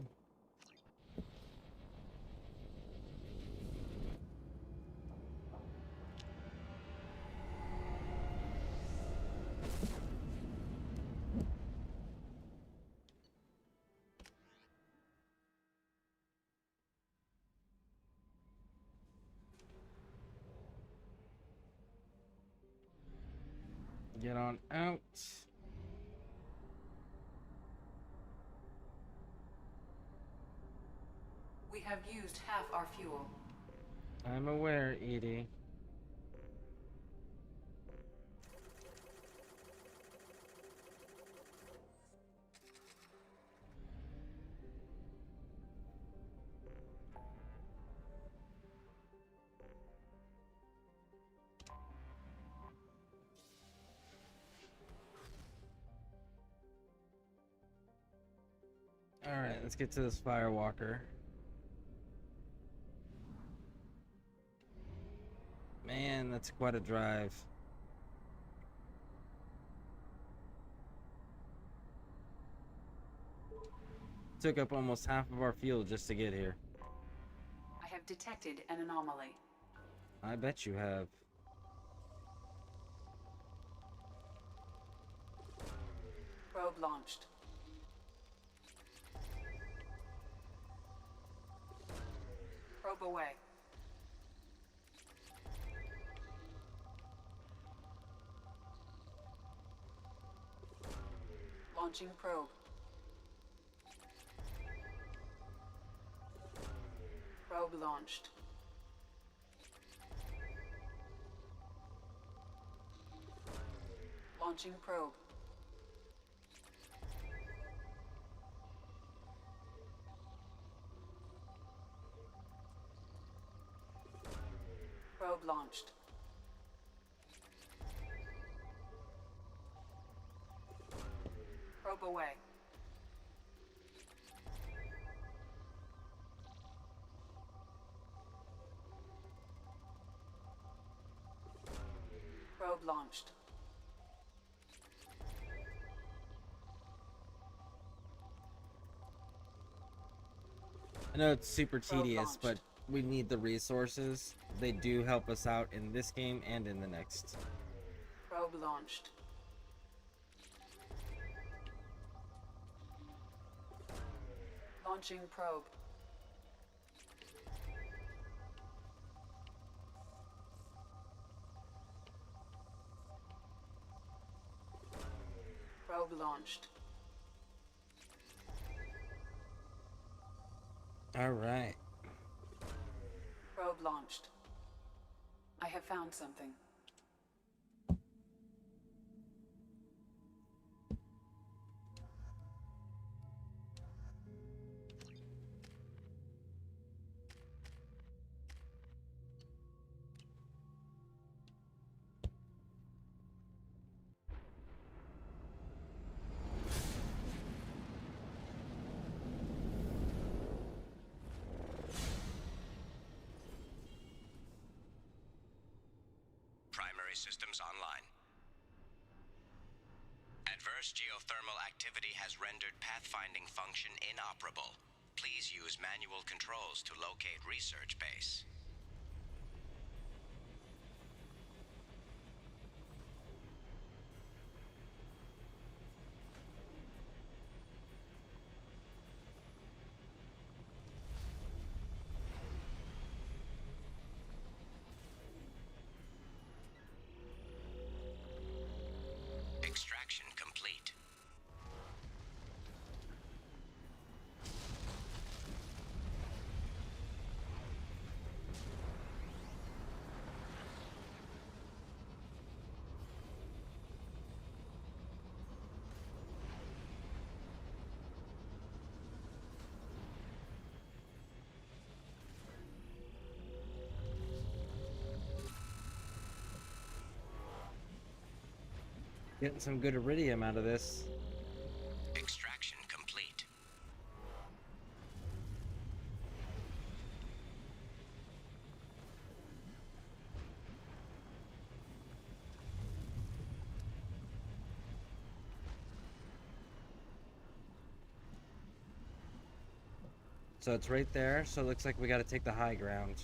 Get on out. We have used half our fuel. I'm aware, Edie. Alright, let's get to this firewalker. Man, that's quite a drive. Took up almost half of our fuel just to get here. I have detected an anomaly. I bet you have. Probe launched. Probe away. Launching probe. Probe launched. Launching probe. Probe launched. Probe away. Probe launched. I know it's super Probe tedious, launched. but we need the resources. They do help us out in this game and in the next. Probe launched. Launching probe. Probe launched. All right. Probe launched. I have found something. Primary systems online. Adverse geothermal activity has rendered pathfinding function inoperable. Please use manual controls to locate research base. Extraction complete. Getting some good iridium out of this. Extraction complete. So it's right there, so it looks like we got to take the high ground.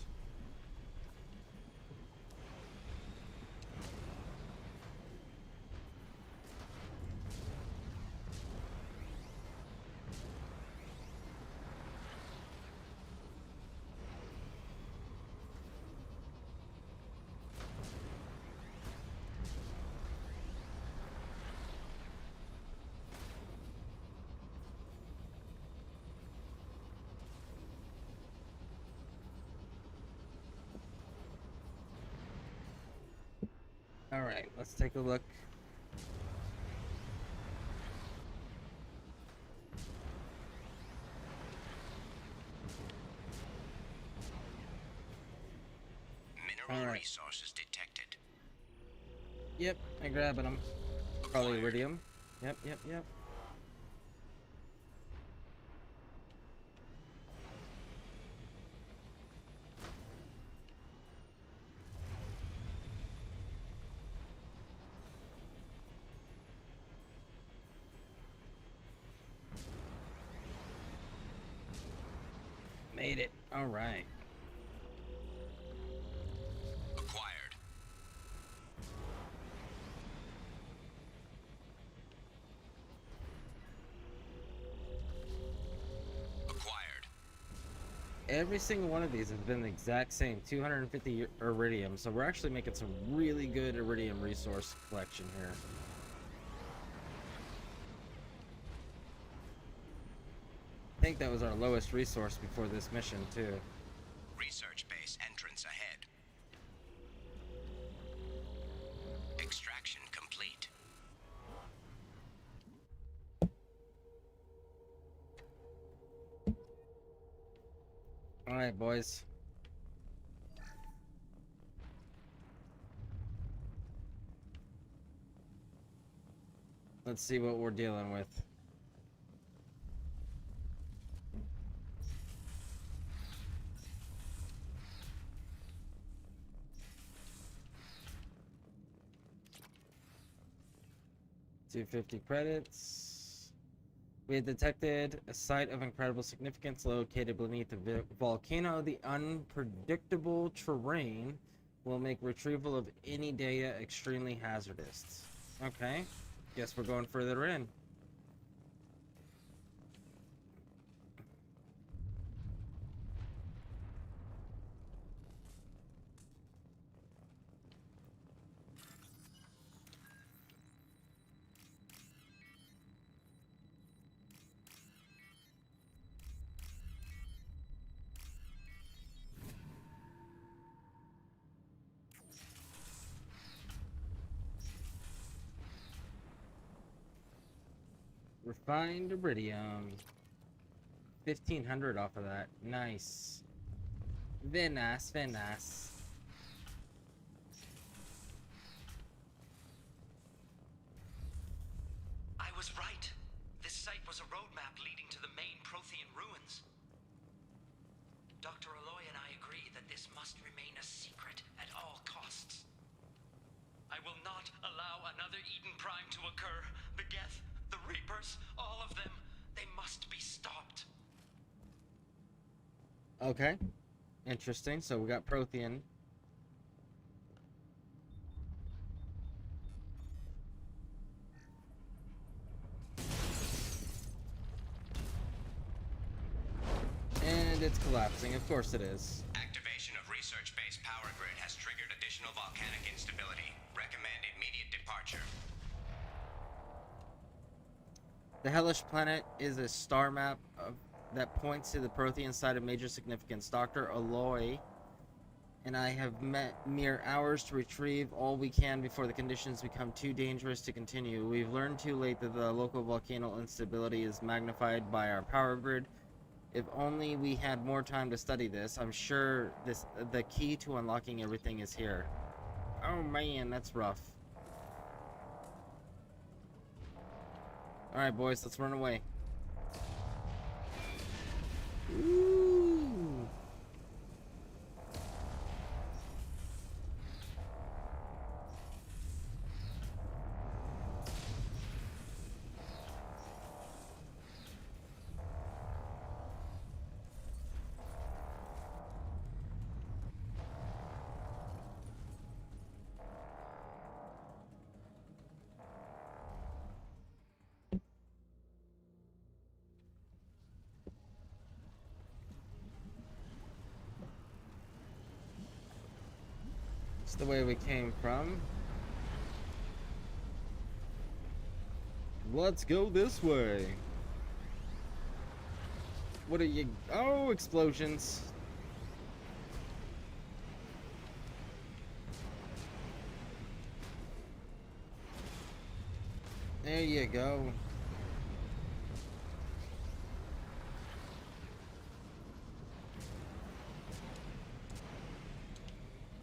Alright, let's take a look. Mineral resources detected. Yep, I'm grabbing them. Probably iridium. Yep. Made it. Alright. Acquired. Acquired. Every single one of these has been the exact same, 250 iridium, so we're actually making some really good iridium resource collection here. I think that was our lowest resource before this mission, too. Research base entrance ahead. Extraction complete. Alright, boys. Let's see what we're dealing with. $250 credits. We had detected a site of incredible significance located beneath the volcano. The unpredictable terrain will make retrieval of any data extremely hazardous. Okay, guess we're going further in. Refined iridium. 1,500 off of that. Nice. Very nice, very nice. I was right. This site was a roadmap leading to the main Prothean ruins. Dr. Aloy and I agree that this must remain a secret at all costs. I will not allow another Eden Prime to occur. The Geth, the Reapers, all of them, they must be stopped. Okay. Interesting. So we got Prothean. And it's collapsing. Of course it is. Activation of research base power grid has triggered additional volcanic instability. Recommend immediate departure. The Hellish planet is a star map that points to the Prothean site of major significance. Dr. Aloy and I have met mere hours to retrieve all we can before the conditions become too dangerous to continue. We've learned too late that the local volcano instability is magnified by our power grid. If only we had more time to study this. I'm sure the key to unlocking everything is here. Oh man, that's rough. Alright, boys, let's run away. Ooh. It's the way we came from. Let's go this way. What are you? Oh, explosions. There you go.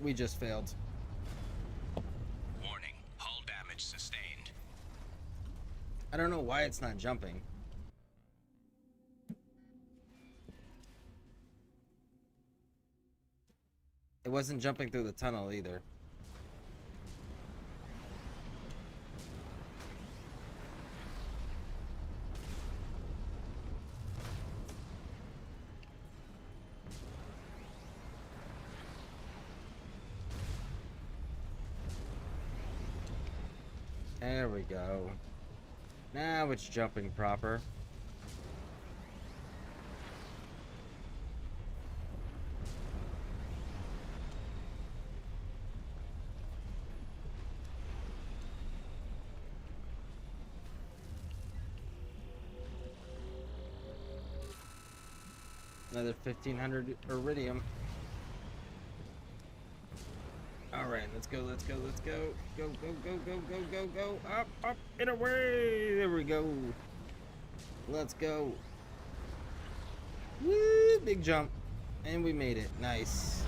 We just failed. Warning, hull damage sustained. I don't know why it's not jumping. It wasn't jumping through the tunnel either. There we go. Now it's jumping proper. Another 1500 iridium. Alright, let's go, let's go, let's go. Go, go, go, go, go, go, go. Up, up, and away. There we go. Let's go. Woo, big jump. And we made it. Nice.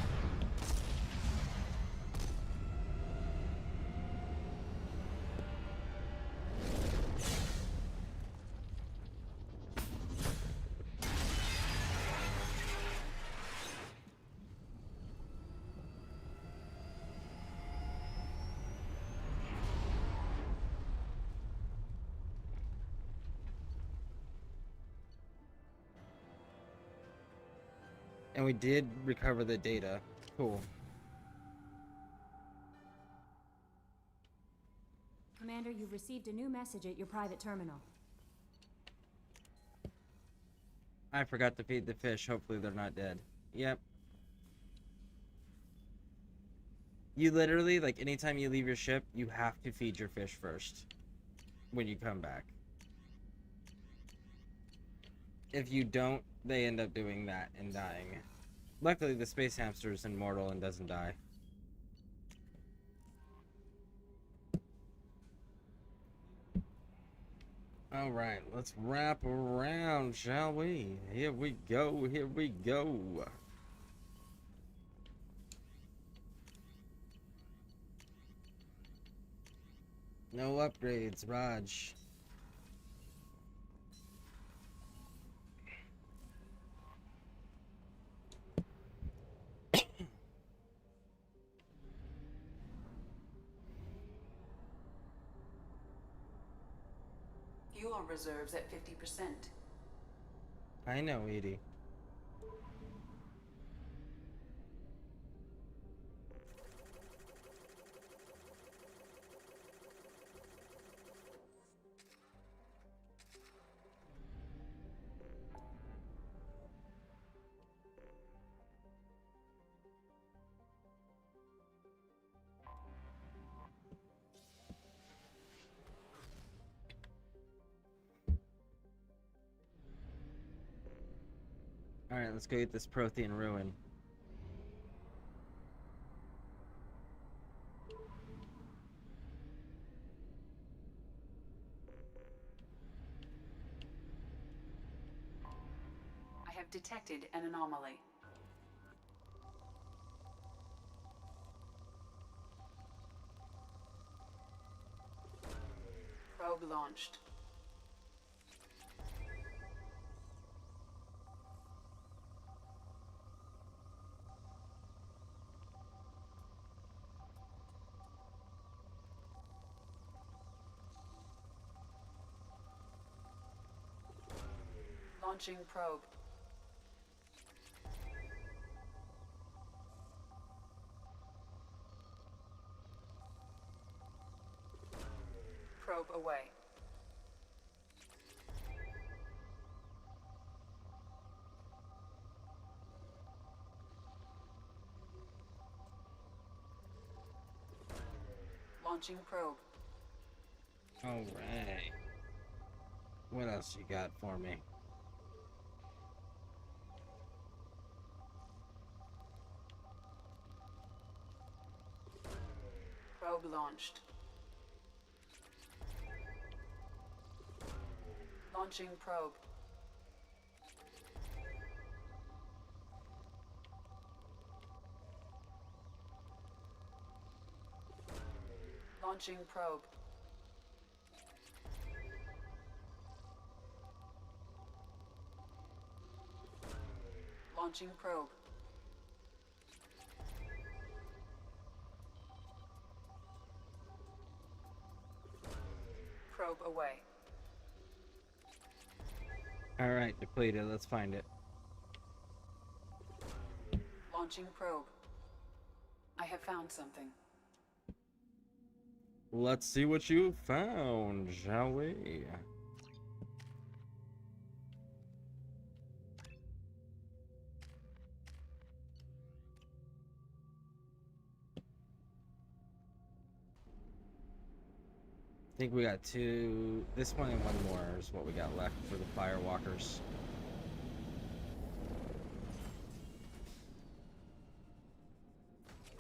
And we did recover the data. Cool. Commander, you've received a new message at your private terminal. I forgot to feed the fish. Hopefully they're not dead. Yep. You literally, like, anytime you leave your ship, you have to feed your fish first when you come back. If you don't, they end up doing that and dying. Luckily, the space hamster is immortal and doesn't die. Alright, let's wrap around, shall we? Here we go, here we go. No upgrades, Raj. Fuel reserves at 50%. I know, Edie. Alright, let's go get this Prothean ruin. I have detected an anomaly. Probe launched. Launching probe. Probe away. Launching probe. All right. What else you got for me? Probe launched. Launching probe. Launching probe. Launching probe. Probe away. All right, depleted. Let's find it. Launching probe. I have found something. Let's see what you found, shall we? I think we got two. This one and one more is what we got left for the firewalkers.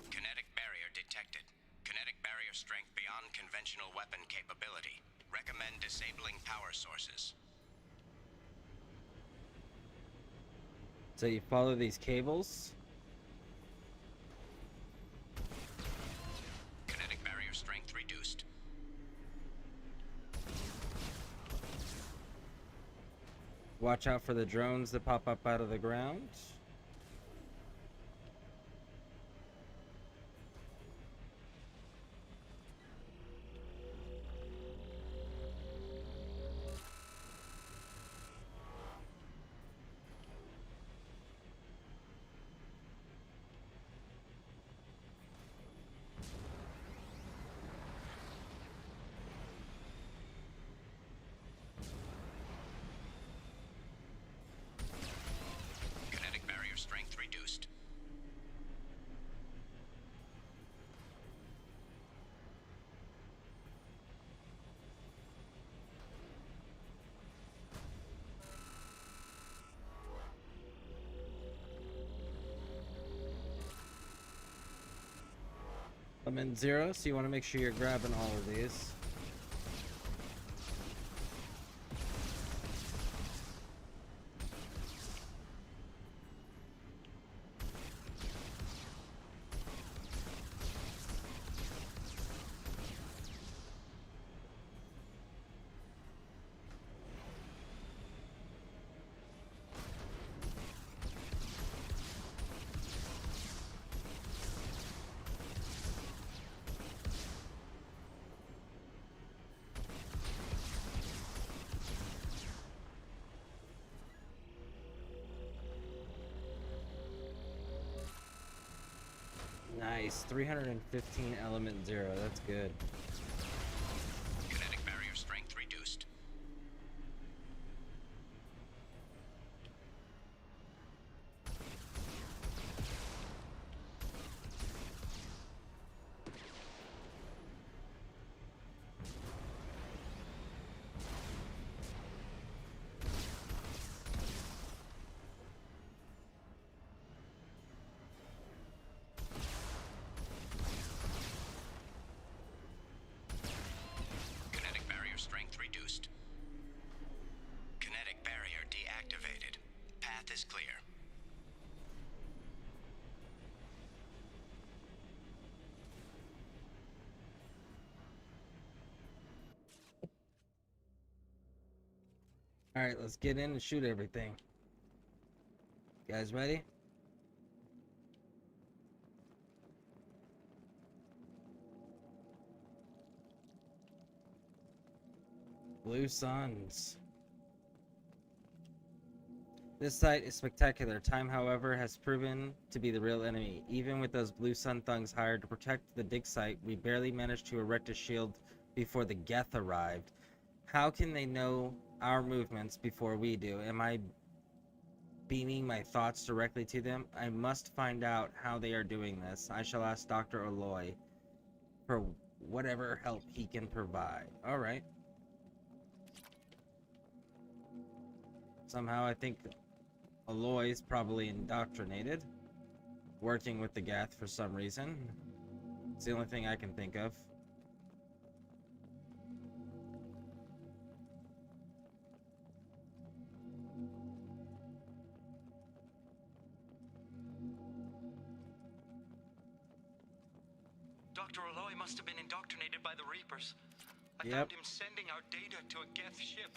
Kinetic barrier detected. Kinetic barrier strength beyond conventional weapon capability. Recommend disabling power sources. So you follow these cables. Kinetic barrier strength reduced. Watch out for the drones that pop up out of the ground. Kinetic barrier strength reduced. I'm in zero, so you want to make sure you're grabbing all of these. Nice, 315 element 0. That's good. Kinetic barrier strength reduced. Kinetic barrier strength reduced. Kinetic barrier deactivated. Path is clear. All right, let's get in and shoot everything. Guys ready? Blue suns. This site is spectacular. Time, however, has proven to be the real enemy. Even with those Blue Sun thugs hired to protect the dig site, we barely managed to erect a shield before the Geth arrived. How can they know our movements before we do? Am I beaming my thoughts directly to them? I must find out how they are doing this. I shall ask Dr. Aloy for whatever help he can provide. Alright. Somehow I think Aloy's probably indoctrinated, working with the Geth for some reason. It's the only thing I can think of. Dr. Aloy must have been indoctrinated by the Reapers. I Yep. found him sending our data to a Geth ship.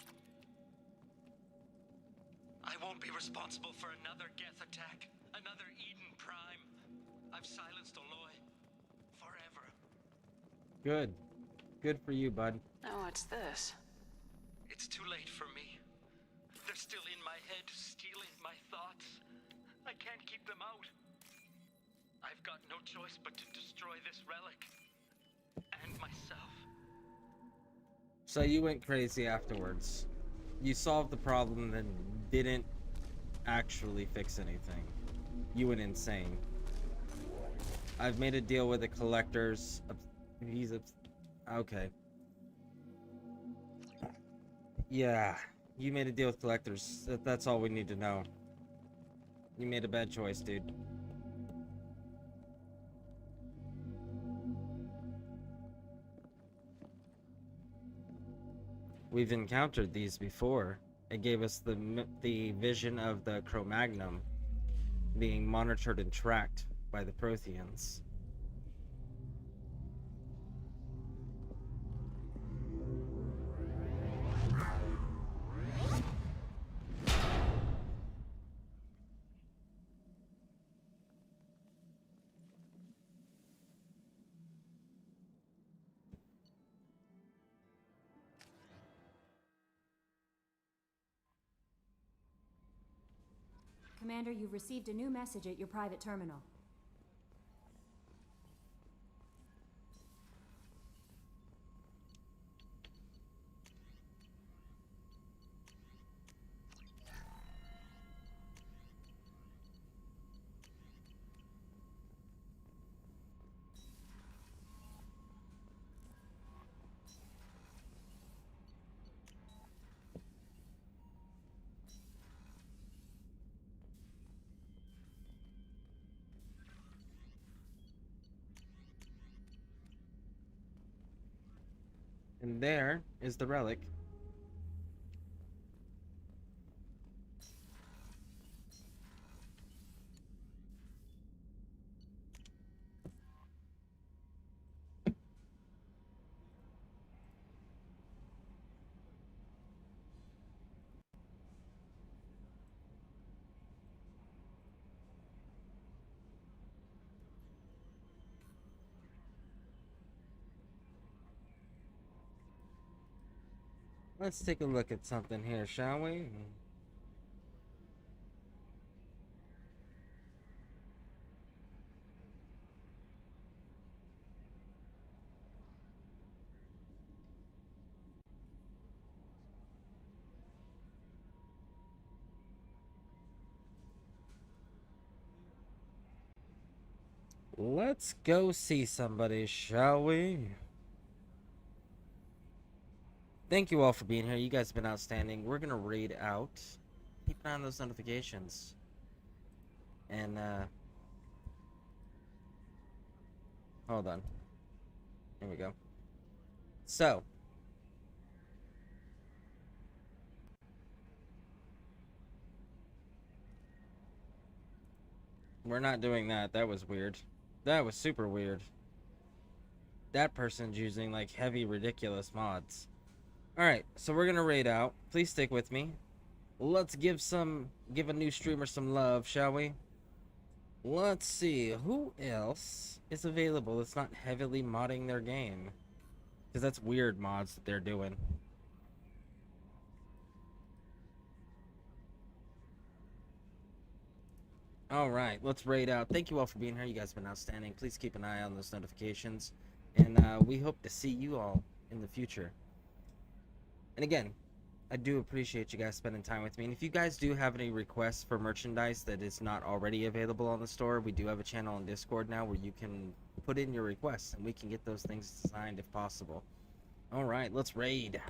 I won't be responsible for another Geth attack, another Eden Prime. I've silenced Aloy forever. Good. Good for you, bud. Oh, what's this? It's too late for me. They're still in my head, stealing my thoughts. I can't keep them out. I've got no choice but to destroy this relic. And myself. So you went crazy afterwards. You solved the problem, then didn't actually fix anything. You went insane. I've made a deal with the collectors. Okay. Yeah, you made a deal with collectors. That's all we need to know. You made a bad choice, dude. We've encountered these before. It gave us the vision of the Cro-Magnon being monitored and tracked by the Protheans. Commander, you've received a new message at your private terminal. And there is the relic. Let's take a look at something here, shall we? Let's go see somebody, shall we? Thank you all for being here. You guys have been outstanding. We're gonna raid out. Keep an eye on those notifications. And, hold on. Here we go. So. We're not doing that. That was weird. That was super weird. That person's using, like, heavy, ridiculous mods. Alright, so we're gonna raid out. Please stick with me. Let's give a new streamer some love, shall we? Let's see, who else is available that's not heavily modding their game? Because that's weird mods that they're doing. All right, let's raid out. Thank you all for being here. You guys have been outstanding. Please keep an eye on those notifications, and we hope to see you all in the future. And again, I do appreciate you guys spending time with me. And if you guys do have any requests for merchandise that is not already available on the store, we do have a channel on Discord now where you can put in your requests, and we can get those things designed if possible. All right, let's raid.